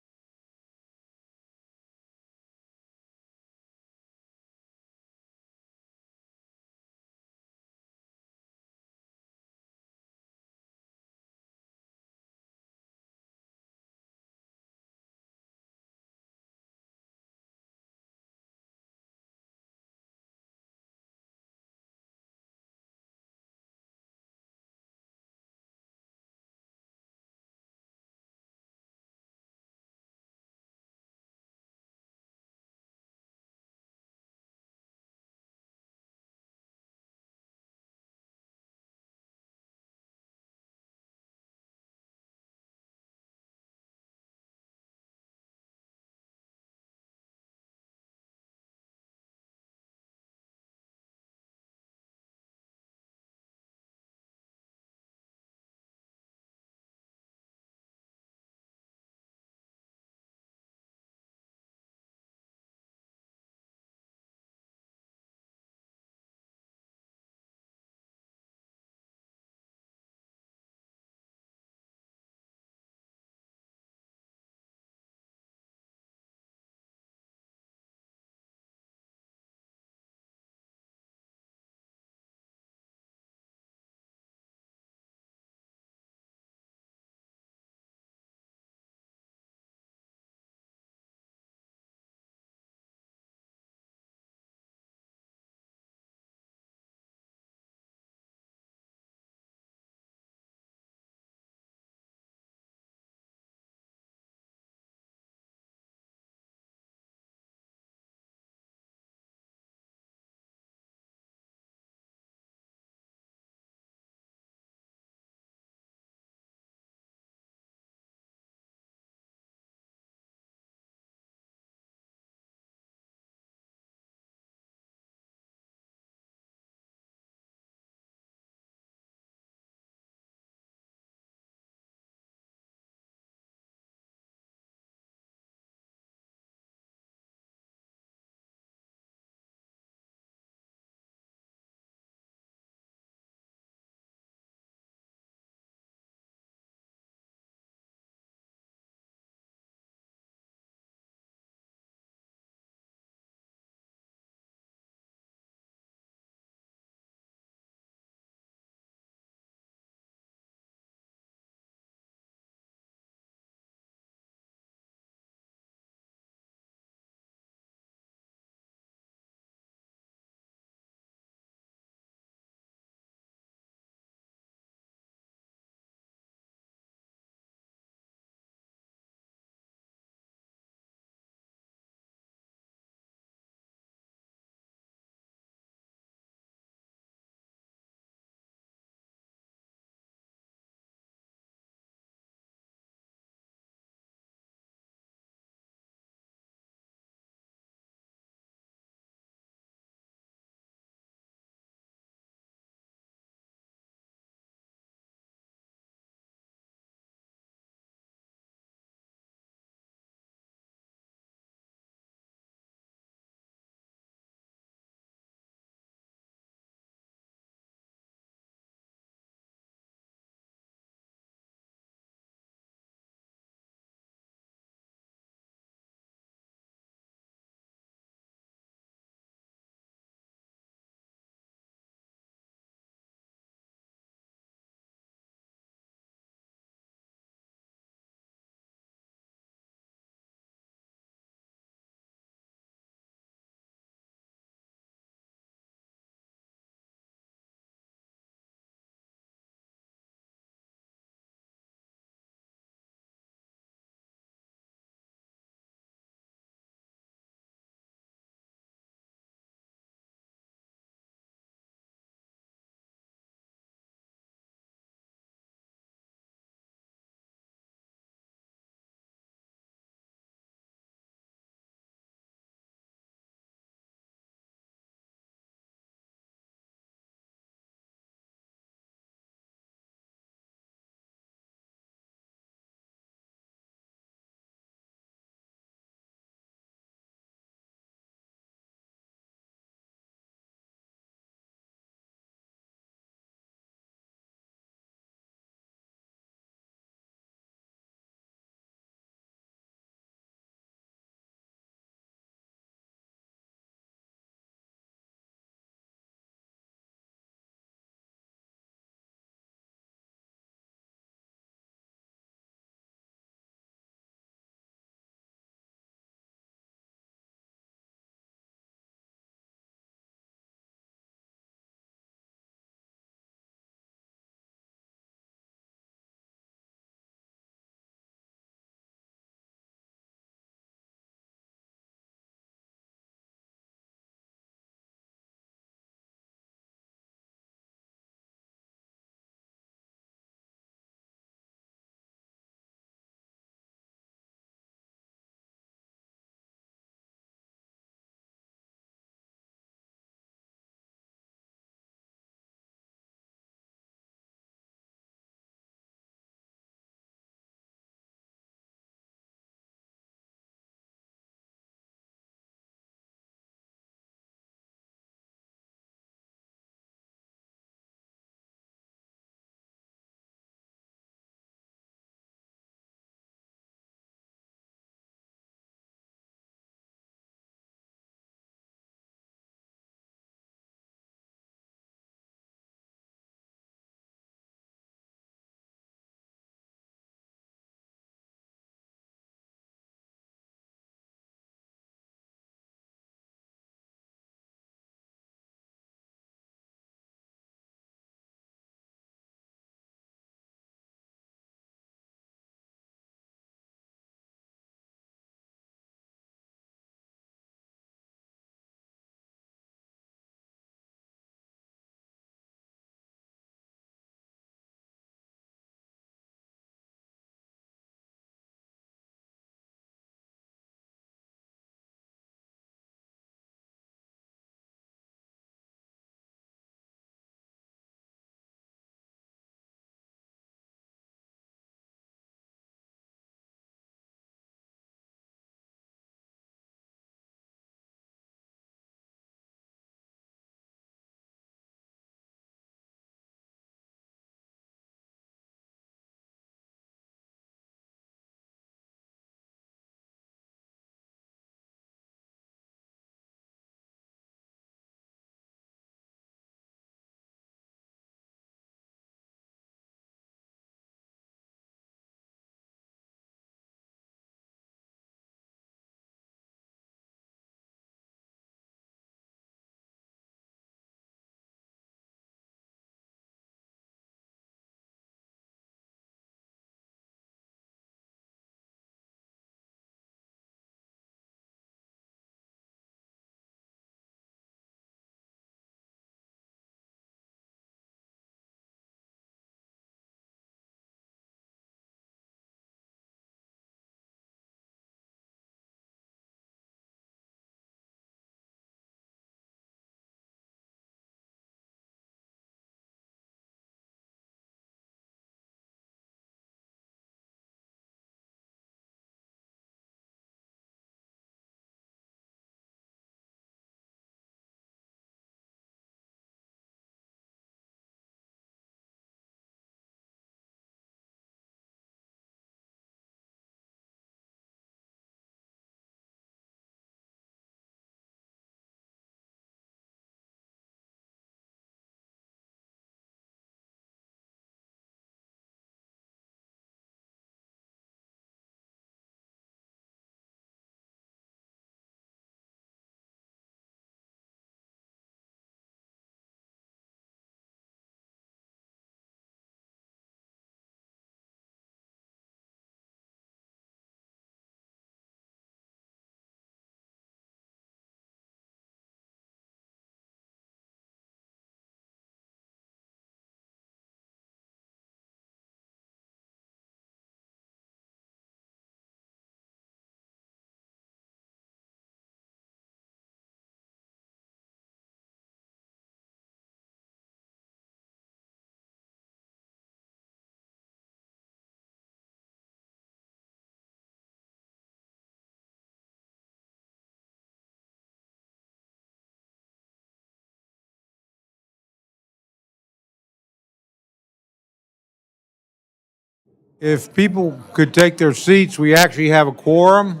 If people could take their seats, we actually have a quorum.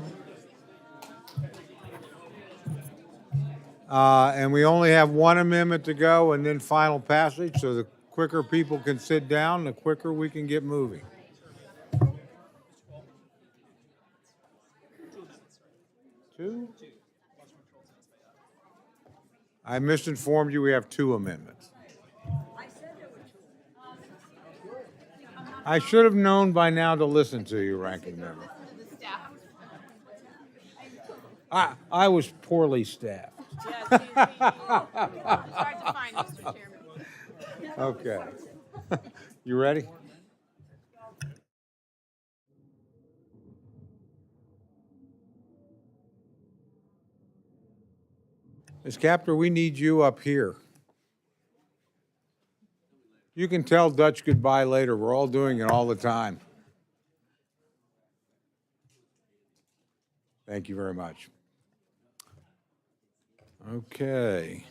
And we only have one amendment to go and then final passage, so the quicker people can sit down, the quicker we can get moving. Two? I misinformed you, we have two amendments. I should have known by now to listen to you, Ranking Member. I was poorly staffed. Okay. You ready? Ms. Capter, we need you up here. You can tell Dutch goodbye later. We're all doing it all the time. Thank you very much. Okay.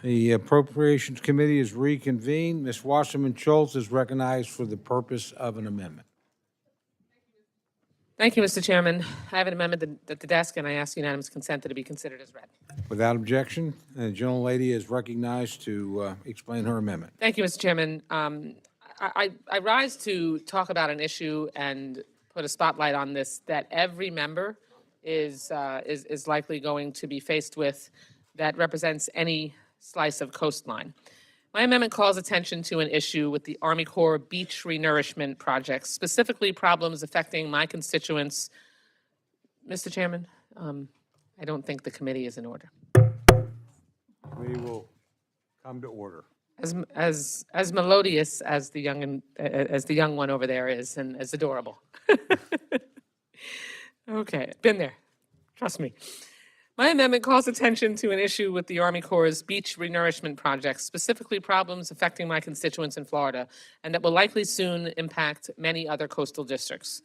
The Appropriations Committee is reconvened. Ms. Wasserman Schultz is recognized for the purpose of an amendment. Thank you, Mr. Chairman. I have an amendment at the desk, and I ask unanimous consent that it be considered as read. Without objection, the gentlelady is recognized to explain her amendment. Thank you, Mr. Chairman. I rise to talk about an issue and put a spotlight on this that every member is likely going to be faced with that represents any slice of coastline. My amendment calls attention to an issue with the Army Corps beach renourishment projects, specifically problems affecting my constituents. Mr. Chairman, I don't think the committee is in order. We will come to order. As melodious as the young one over there is, and as adorable. Okay, been there. Trust me. My amendment calls attention to an issue with the Army Corps' beach renourishment projects, specifically problems affecting my constituents in Florida, and that will likely soon impact many other coastal districts.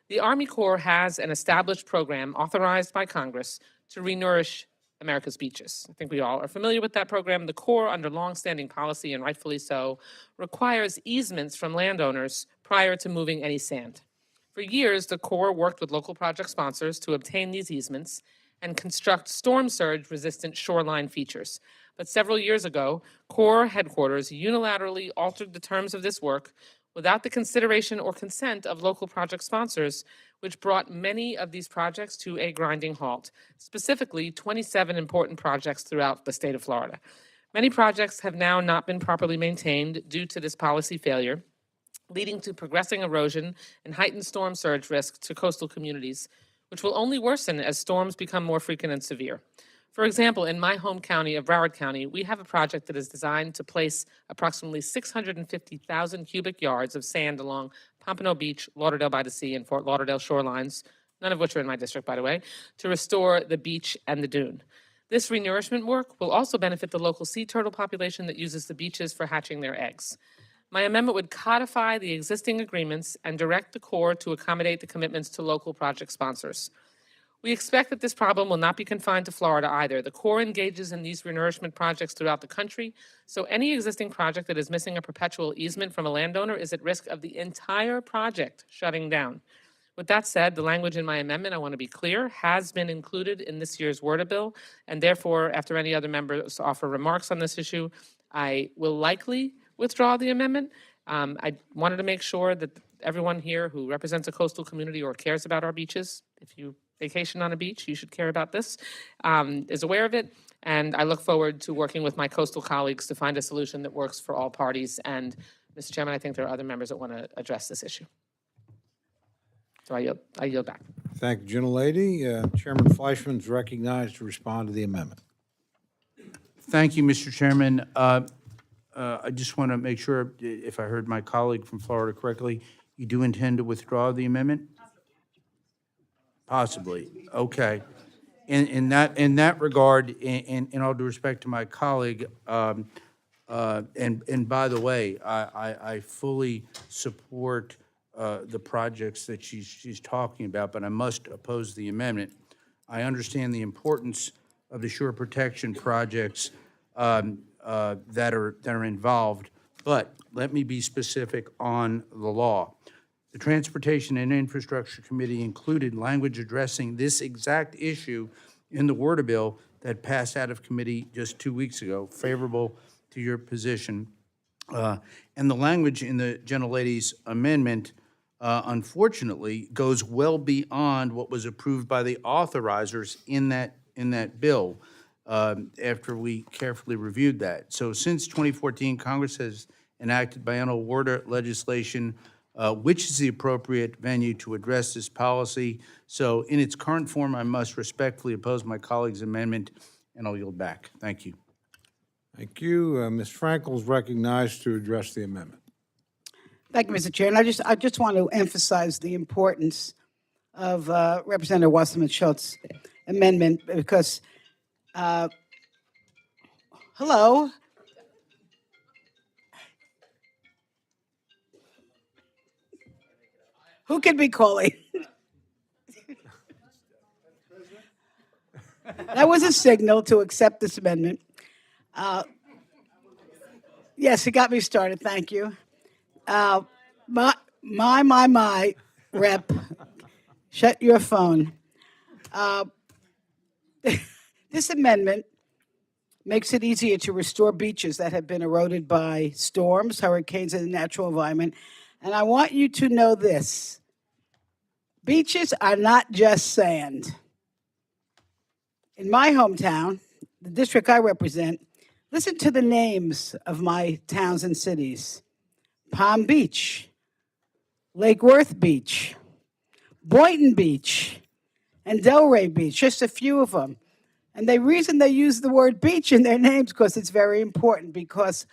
The Army Corps has an established program authorized by Congress to renourish America's beaches. I think we all are familiar with that program. The Corps, under longstanding policy, and rightfully so, requires easements from landowners prior to moving any sand. For years, the Corps worked with local project sponsors to obtain these easements and construct storm surge-resistant shoreline features. But several years ago, Corps headquarters unilaterally altered the terms of this work without the consideration or consent of local project sponsors, which brought many of these projects to a grinding halt, specifically 27 important projects throughout the state of Florida. Many projects have now not been properly maintained due to this policy failure, leading to progressing erosion and heightened storm surge risk to coastal communities, which will only worsen as storms become more frequent and severe. For example, in my home county of Broward County, we have a project that is designed to place approximately 650,000 cubic yards of sand along Pompano Beach, Lauderdale by the Sea, and Fort Lauderdale shorelines, none of which are in my district, by the way, to restore the beach and the dune. This renourishment work will also benefit the local sea turtle population that uses the beaches for hatching their eggs. My amendment would codify the existing agreements and direct the Corps to accommodate the commitments to local project sponsors. We expect that this problem will not be confined to Florida either. The Corps engages in these renourishment projects throughout the country, so any existing project that is missing a perpetual easement from a landowner is at risk of the entire project shutting down. With that said, the language in my amendment, I want to be clear, has been included in this year's Word bill, and therefore, after any other members offer remarks on this issue, I will likely withdraw the amendment. I wanted to make sure that everyone here who represents a coastal community or cares about our beaches, if you vacation on a beach, you should care about this, is aware of it. And I look forward to working with my coastal colleagues to find a solution that works for all parties. And Mr. Chairman, I think there are other members that want to address this issue. So I yield back. Thank you, gentlelady. Chairman Fleischman is recognized to respond to the amendment. Thank you, Mr. Chairman. I just want to make sure, if I heard my colleague from Florida correctly, you do intend to withdraw the amendment? Possibly. Okay. In that regard, in all due respect to my colleague, and by the way, I fully support the projects that she's talking about, but I must oppose the amendment. I understand the importance of the shore protection projects that are involved, But let me be specific on the law. The Transportation and Infrastructure Committee included language addressing this exact issue in the Word bill that passed out of committee just 2 weeks ago, favorable to your position. And the language in the gentlelady's amendment, unfortunately, goes well beyond what was approved by the authorizers in that bill after we carefully reviewed that. So since 2014, Congress has enacted biennial water legislation, which is the appropriate venue to address this policy. So in its current form, I must respectfully oppose my colleague's amendment, and I'll yield back. Thank you. Thank you. Ms. Frankel is recognized to address the amendment. Thank you, Mr. Chair. And I just want to emphasize the importance of Representative Wasserman-Schultz's amendment because, hello? Who can be calling? That was a signal to accept this amendment. Yes, it got me started. Thank you. My, Rep, shut your phone. This amendment makes it easier to restore beaches that have been eroded by storms, hurricanes, and the natural environment. And I want you to know this. Beaches are not just sand. In my hometown, the district I represent, listen to the names of my towns and cities. Palm Beach, Lake Worth Beach, Boynton Beach, and Delray Beach, just a few of them. And the reason they use the word beach in their names because it's very important because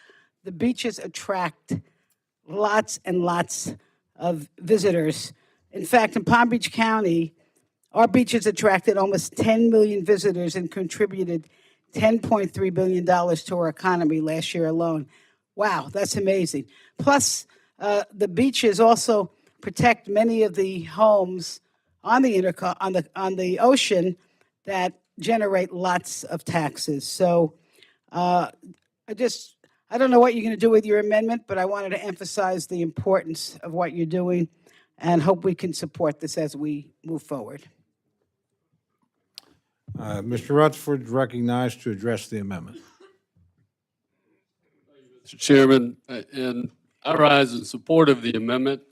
the beaches attract lots and lots of visitors. In fact, in Palm Beach County, our beaches attracted almost 10 million visitors and contributed $10.3 billion to our economy last year alone. Wow, that's amazing. Plus, the beaches also protect many of the homes on the ocean that generate lots of taxes. So I don't know what you're going to do with your amendment, but I wanted to emphasize the importance of what you're doing and hope we can support this as we move forward. Mr. Rutherford is recognized to address the amendment. Mr. Chairman, and I rise in support of the amendment.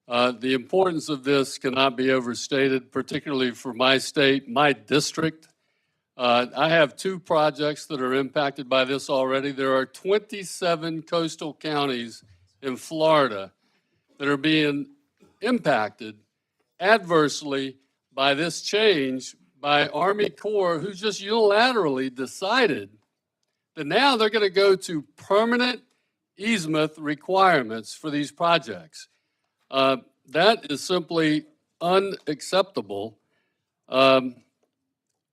The importance of this cannot be overstated, particularly for my state, my district. I have 2 projects that are impacted by this already. There are 27 coastal counties in Florida that are being impacted adversely by this change by Army Corps, who just unilaterally decided that now they're going to go to permanent easement requirements for these projects. That is simply unacceptable.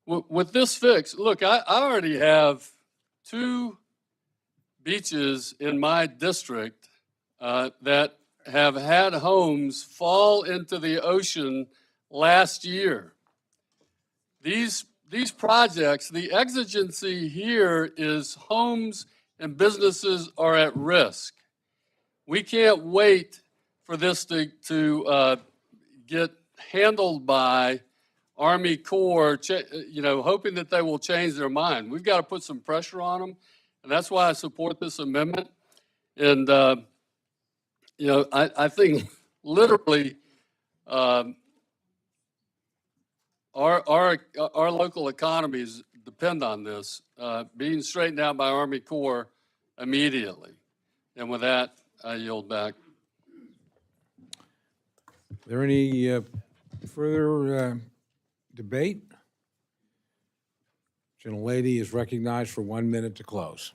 With this fix, look, I already have 2 beaches in my district that have had homes fall into the ocean last year. These projects, the exigency here is homes and businesses are at risk. We can't wait for this to get handled by Army Corps, hoping that they will change their mind. We've got to put some pressure on them, and that's why I support this amendment. And, I think literally our local economies depend on this being straightened out by Army Corps immediately. And with that, I yield back. Is there any further debate? Gentlelady is recognized for 1 minute to close.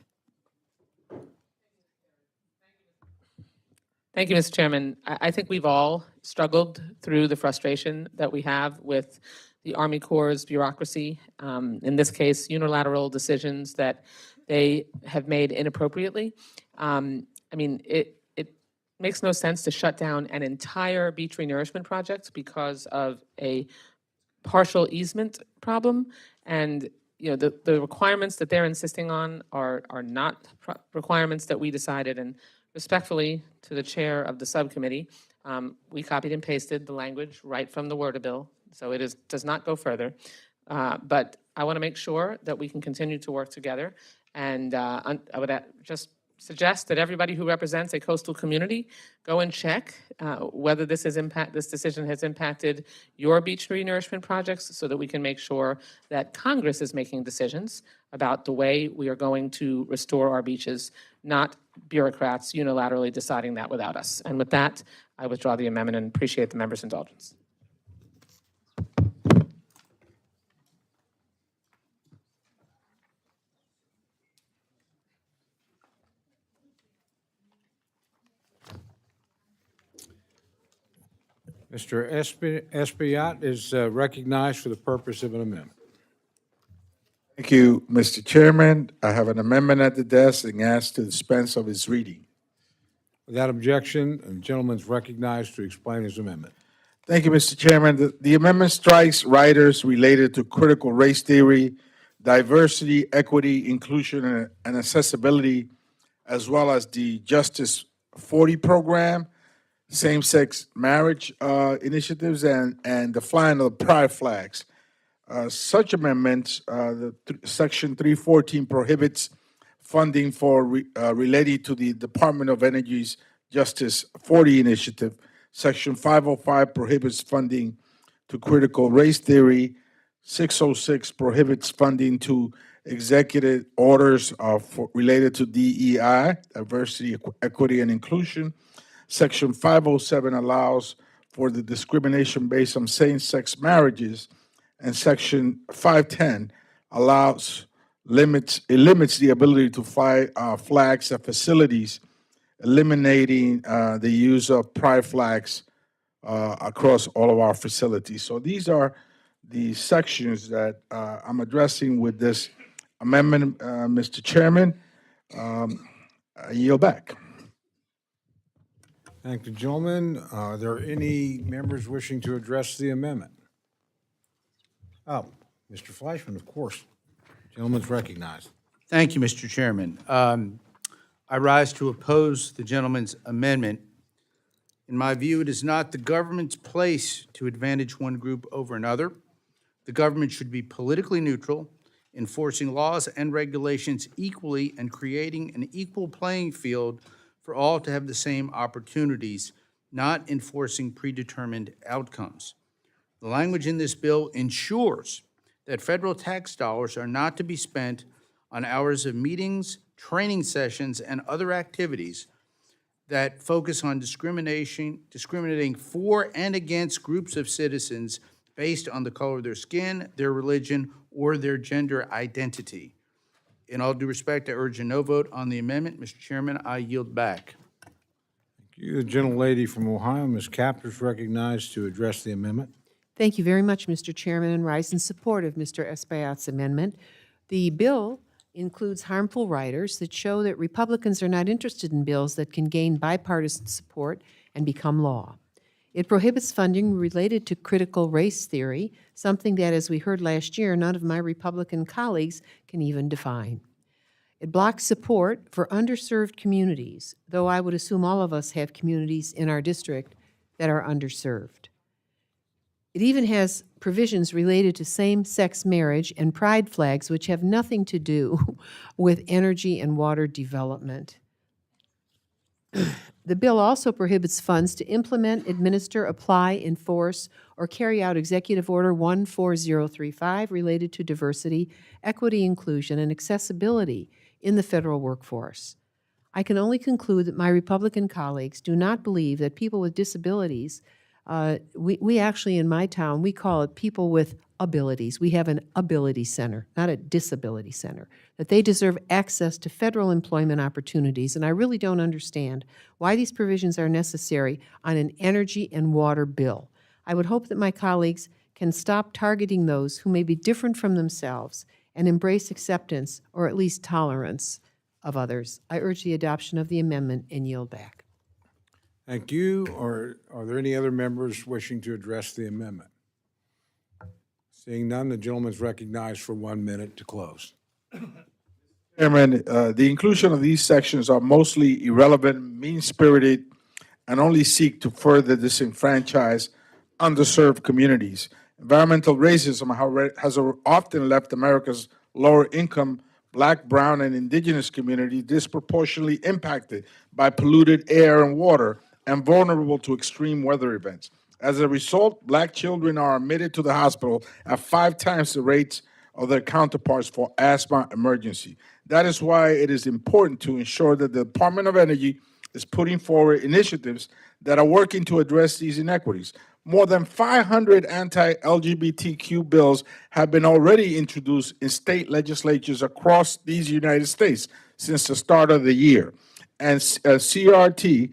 Thank you, Mr. Chairman. I think we've all struggled through the frustration that we have with the Army Corps' bureaucracy, in this case, unilateral decisions that they have made inappropriately. It makes no sense to shut down an entire beach renourishment project because of a partial easement problem. And the requirements that they're insisting on are not requirements that we decided. And Respectfully, to the chair of the subcommittee, we copied and pasted the language right from the Word bill, so does not go further. But I want to make sure that we can continue to work together. And I would just suggest that everybody who represents a coastal community go and check whether this decision has impacted your beach renourishment projects, so that we can make sure that Congress is making decisions about the way we are going to restore our beaches, not bureaucrats unilaterally deciding that without us. And with that, I withdraw the amendment and appreciate the members' indulgence. Mr. Espaillat is recognized for the purpose of an amendment. Thank you, Mr. Chairman. I have an amendment at the desk and ask to dispense of its reading. Without objection, the gentleman is recognized to explain his amendment. Thank you, Mr. Chairman. The amendment strikes riders related to critical race theory, diversity, equity, inclusion, and accessibility, as well as the Justice 40 program, same-sex marriage initiatives, and the flying of the pride flags. Such amendments, Section 314 prohibits funding for related to the Department of Energy's Justice 40 initiative. Section 505 prohibits funding to critical race theory. 606 prohibits funding to executive orders related to DEI, diversity, equity, and inclusion. Section 507 allows for the discrimination based on same-sex marriages, and Section 510 limits the ability to fly flags at facilities, eliminating the use of pride flags across all of our facilities. So these are the sections that I'm addressing with this amendment, Mr. Chairman. I yield back. Thank you, gentlemen. Are there any members wishing to address the amendment? Oh, Mr. Fleischman, of course. Gentleman's recognized. Thank you, Mr. Chairman. I rise to oppose the gentleman's amendment. In my view, it is not the government's place to advantage one group over another. The government should be politically neutral, enforcing laws and regulations equally and creating an equal playing field for all to have the same opportunities, not enforcing predetermined outcomes. The language in this bill ensures that federal tax dollars are not to be spent on hours of meetings, training sessions, and other activities that focus on discriminating for and against groups of citizens based on the color of their skin, their religion, or their gender identity. In all due respect, I urge a no vote on the amendment. Mr. Chairman, I yield back. Thank you. The gentlelady from Ohio, Ms. Capter, is recognized to address the amendment. Thank you very much, Mr. Chairman, and rise in support of Mr. Espaillat's amendment. The bill includes harmful riders that show that Republicans are not interested in bills that can gain bipartisan support and become law. It prohibits funding related to critical race theory, something that, as we heard last year, none of my Republican colleagues can even define. It blocks support for underserved communities, though I would assume all of us have communities in our district that are underserved. It even has provisions related to same-sex marriage and pride flags, which have nothing to do with energy and water development. The bill also prohibits funds to implement, administer, apply, enforce, or carry out Executive Order 14035 related to diversity, equity, inclusion, and accessibility in the federal workforce. I can only conclude that my Republican colleagues do not believe that people with disabilities, we actually in my town, we call it people with abilities. We have an ability center, not a disability center, that they deserve access to federal employment opportunities, and I really don't understand why these provisions are necessary on an energy and water bill. I would hope that my colleagues can stop targeting those who may be different from themselves and embrace acceptance or at least tolerance of others. I urge the adoption of the amendment and yield back. Thank you. Are there any other members wishing to address the amendment? Seeing none, the gentleman is recognized for 1 minute to close. Chairman, the inclusion of these sections are mostly irrelevant, mean-spirited, and only seek to further disenfranchise underserved communities. Environmental racism, however, has often left America's lower-income Black, brown, and indigenous communities disproportionately impacted by polluted air and water and vulnerable to extreme weather events. As a result, Black children are admitted to the hospital at 5 times the rates of their counterparts for asthma emergency. That is why it is important to ensure that the Department of Energy is putting forward initiatives that are working to address these inequities. More than 500 anti-LGBTQ bills have been already introduced in state legislatures across these United States since the start of the year. And CRT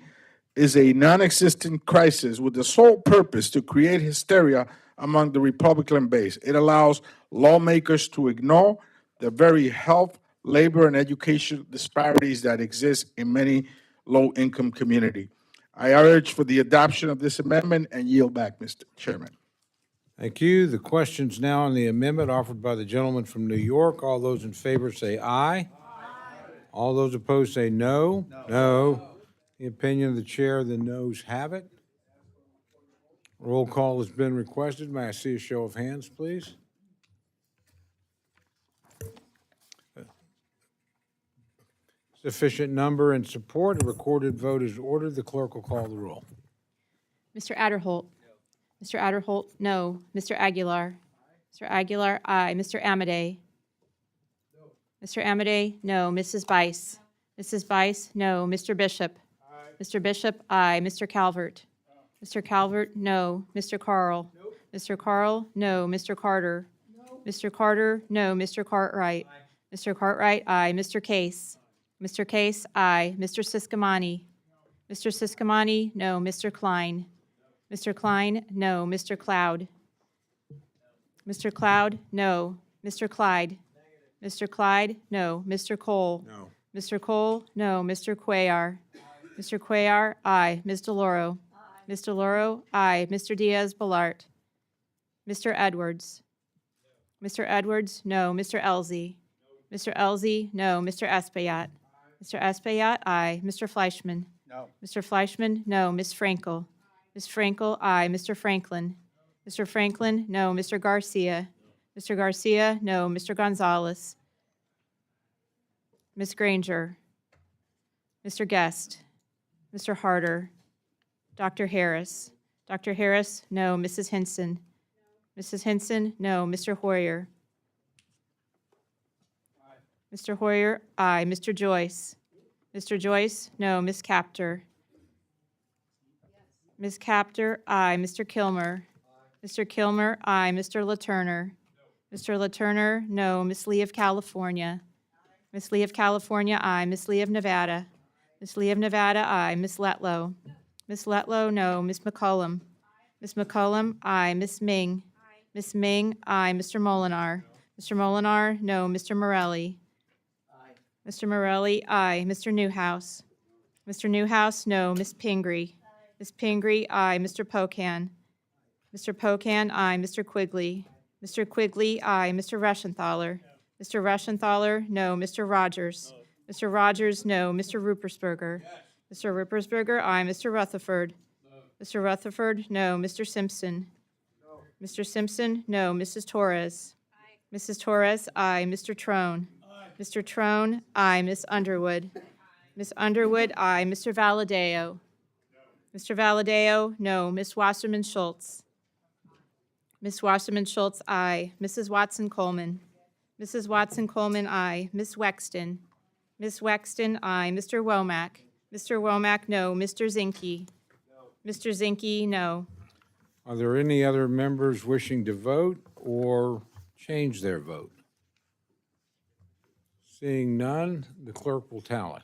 is a non-existent crisis with the sole purpose to create hysteria among the Republican base. It allows lawmakers to ignore the very health, labor, and education disparities that exist in many low-income communities. I urge for the adoption of this amendment and yield back, Mr. Chairman. Thank you. The question's now on the amendment offered by the gentleman from New York. All those in favor say aye. All those opposed say no. No. The opinion of the chair, the noes have it. Roll call has been requested. May I see a show of hands, please? Sufficient number and support. A recorded vote is ordered. The clerk will call the roll. Mr. Adderholt? Mr. Adderholt, no. Mr. Aguilar? Mr. Aguilar, aye. Mr. Amadei? Mr. Amadei, no. Mrs. Bice? Mrs. Bice, no. Mr. Bishop? Mr. Bishop, aye. Mr. Calvert? Mr. Calvert, no. Mr. Carl? Mr. Carl, no. Mr. Carter? Mr. Carter, no. Mr. Cartwright? Mr. Cartwright, aye. Mr. Case? Mr. Case, aye. Mr. Siscomani? Mr. Siscomani, no. Mr. Klein? Mr. Klein, no. Mr. Cloud? Mr. Cloud, no. Mr. Clyde? Mr. Clyde, no. Mr. Cole? No. Mr. Cole, no. Mr. Cuellar? Mr. Cuellar, aye. Ms. DeLauro? Ms. DeLauro, aye. Mr. Diaz-Balart? Mr. Edwards? Mr. Edwards, no. Mr. Elzey? Mr. Elzey, no. Mr. Espaillat? Mr. Espaillat, aye. Mr. Fleischman? No. Mr. Fleischman, no. Ms. Frankel? Ms. Frankel, aye. Mr. Franklin? Mr. Franklin, no. Mr. Garcia? Mr. Garcia, no. Mr. Gonzalez? Ms. Granger? Mr. Guest? Mr. Harder? Dr. Harris? Dr. Harris, no. Mrs. Hinson? Mrs. Hinson, no. Mr. Hoyer? Mr. Hoyer, aye. Mr. Joyce? Mr. Joyce, no. Ms. Capter? Ms. Capter, aye. Mr. Kilmer? Mr. Kilmer, aye. Mr. LaTurner? Mr. LaTurner, no. Ms. Lee of California? Ms. Lee of California, aye. Ms. Lee of Nevada? Ms. Lee of Nevada, aye. Ms. Letlow? Ms. Letlow, no. Ms. McCollum? Ms. McCollum, aye. Ms. Ming? Ms. Ming, aye. Mr. Molinar? Mr. Molinar, no. Mr. Morelli? Mr. Morelli, aye. Mr. Newhouse? Mr. Newhouse, no. Ms. Pingree? Ms. Pingree, aye. Mr. Pocan? Mr. Pocan, aye. Mr. Quigley? Mr. Quigley, aye. Mr. Reschenthaler? Mr. Reschenthaler, no. Mr. Rogers? Mr. Rogers, no. Mr. Ruppersberger? Mr. Ruppersberger, aye. Mr. Rutherford? Mr. Rutherford, no. Mr. Simpson? Mr. Simpson, no. Mrs. Torres? Mrs. Torres, aye. Mr. Trone? Mr. Trone, aye. Ms. Underwood? Ms. Underwood, aye. Mr. Valadeo? Mr. Valadeo, no. Ms. Wasserman Schultz? Ms. Wasserman Schultz, aye. Mrs. Watson Coleman? Mrs. Watson Coleman, aye. Ms. Wexton? Ms. Wexton, aye. Mr. Womack? Mr. Womack, no. Mr. Zinke? Mr. Zinke, no. Are there any other members wishing to vote or change their vote? Seeing none, the clerk will tally.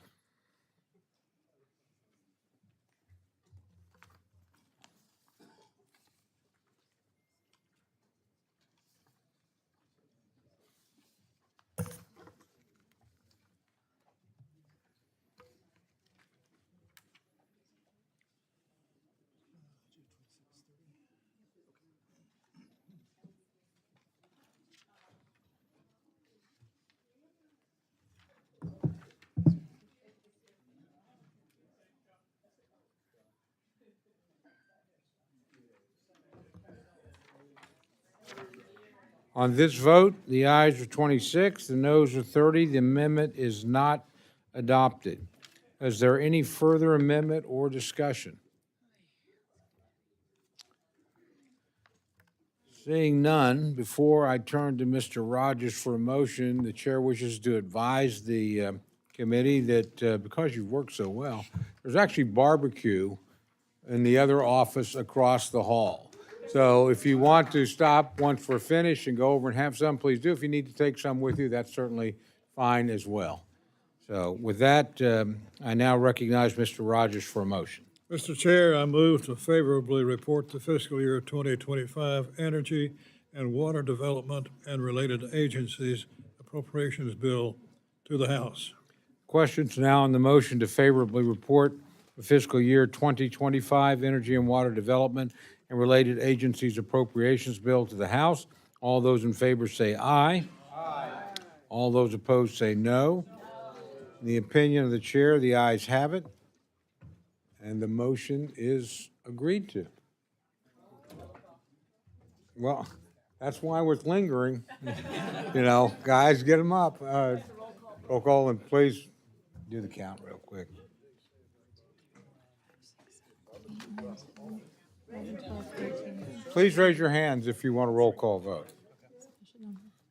On this vote, the ayes are 26, the noes are 30. The amendment is not adopted. Is there any further amendment or discussion? Seeing none, before I turn to Mr. Rogers for a motion, the chair wishes to advise the committee that because you've worked so well, there's actually barbecue in the other office across the hall. So if you want to stop once we're finished and go over and have some, please do. If you need to take some with you, that's certainly fine as well. So with that, I now recognize Mr. Rogers for a motion. Mr. Chair, I move to favorably report the fiscal year 2025 Energy and Water Development and related agencies appropriations bill to the House. Questions now on the motion to favorably report the fiscal year 2025 Energy and Water Development and related agencies appropriations bill to the House. All those in favor say aye. Aye. All those opposed say no. In the opinion of the chair, the ayes have it, and the motion is agreed to. Well, that's why we're lingering. You know, guys, get them up. Roll call, and please do the count real quick. Please raise your hands if you want a roll call vote.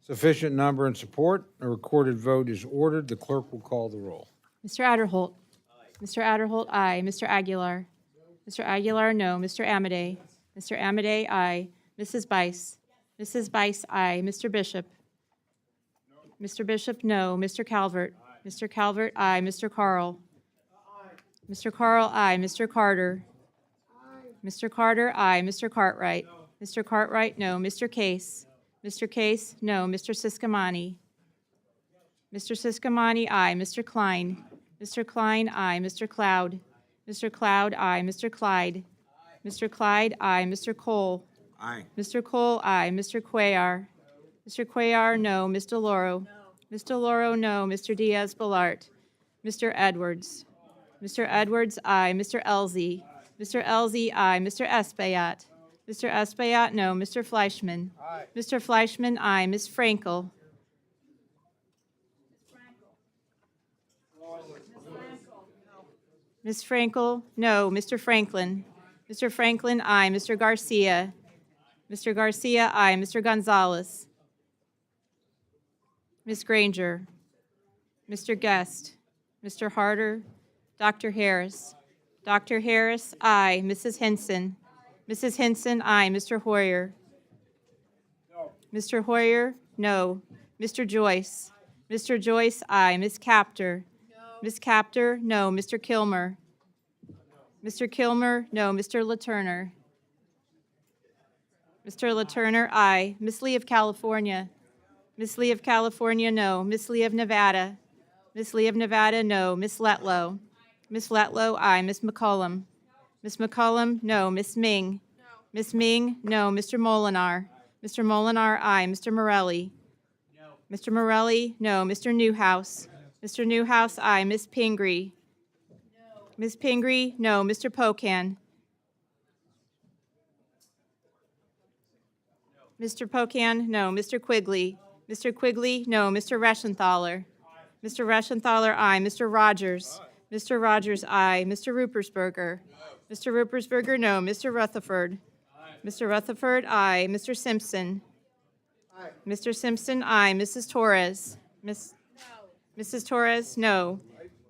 Sufficient number and support. A recorded vote is ordered. The clerk will call the roll. Mr. Adderholt. Mr. Adderholt, aye. Mr. Aguilar. Mr. Aguilar, no. Mr. Amade. Mr. Amade, aye. Mrs. Bice. Mrs. Bice, aye. Mr. Bishop. Mr. Bishop, no. Mr. Calvert. Mr. Calvert, aye. Mr. Carl. Mr. Carl, aye. Mr. Carter. Mr. Carter, aye. Mr. Cartwright. Mr. Cartwright, no. Mr. Case. Mr. Case, no. Mr. Siscomani. Mr. Siscomani, aye. Mr. Klein. Mr. Klein, aye. Mr. Cloud. Mr. Cloud, aye. Mr. Clyde. Mr. Clyde, aye. Mr. Cole. Aye. Mr. Cole, aye. Mr. Cuellar. Mr. Cuellar, no. Mr. Loro. Mr. Loro, no. Mr. Diaz-Balart. Mr. Edwards. Mr. Edwards, aye. Mr. Elzey. Mr. Elzey, aye. Mr. Espaillat. Mr. Espaillat, no. Mr. Fleischman. Aye. Mr. Fleischman, aye. Ms. Frankel. Ms. Frankel, no. Mr. Franklin. Mr. Franklin, aye. Mr. Garcia. Mr. Garcia, aye. Mr. Gonzalez. Ms. Granger. Mr. Guest. Mr. Harder. Dr. Harris. Dr. Harris, aye. Mrs. Henson. Mrs. Henson, aye. Mr. Hoyer. No. Mr. Hoyer, no. Mr. Joyce. Mr. Joyce, aye. Ms. Captor. No. Ms. Captor, no. Mr. Kilmer. Mr. Kilmer, no. Mr. LaTurner. Mr. LaTurner, aye. Ms. Lee of California. Ms. Lee of California, no. Ms. Lee of Nevada. Ms. Lee of Nevada, no. Ms. Letlow. Ms. Letlow, aye. Ms. McCollum. Ms. McCollum, no. Ms. Ming. Ms. Ming, no. Mr. Molinar. Mr. Molinar, aye. Mr. Morelli. Mr. Morelli, no. Mr. Newhouse. Mr. Newhouse, aye. Ms. Pingree. Ms. Pingree, no. Mr. Pocan. Mr. Pocan, no. Mr. Quigley. Mr. Quigley, no. Mr. Reschenthaler. Mr. Reschenthaler, aye. Mr. Rogers. Mr. Rogers, aye. Mr. Ruppersberger. Mr. Ruppersberger, no. Mr. Rutherford. Mr. Rutherford, aye. Mr. Simpson. Mr. Simpson, aye. Mrs. Torres. Mrs. Torres, no.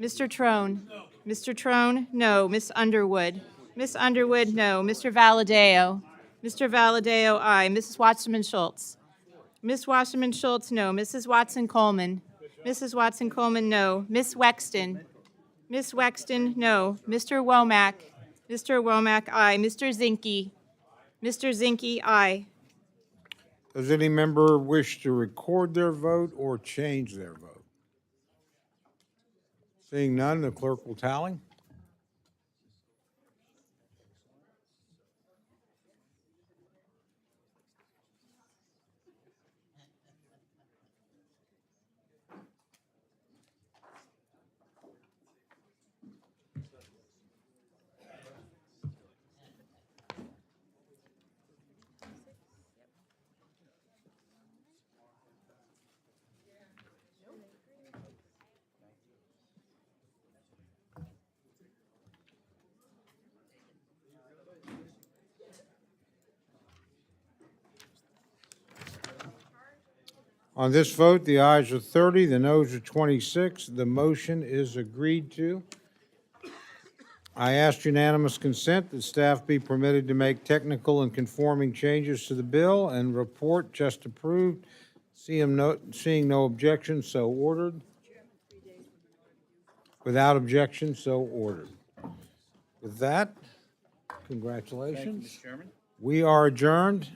Mr. Trone. Mr. Trone, no. Miss Underwood. Miss Underwood, no. Mr. Valadeo. Mr. Valadeo, aye. Mrs. Wasserman-Schultz. Miss Wasserman-Schultz, no. Mrs. Watson-Coleman. Mrs. Watson-Coleman, no. Miss Wexton. Miss Wexton, no. Mr. Womack. Mr. Womack, aye. Mr. Zinke. Mr. Zinke, aye. Does any member wish to record their vote or change their vote? Seeing none, the clerk will tally. On this vote, the ayes are 30, the noes are 26. The motion is agreed to. I ask unanimous consent that staff be permitted to make technical and conforming changes to the bill and report just approved. Seeing no objection, so ordered. Without objection, so ordered. With that, congratulations. Chairman. We are adjourned.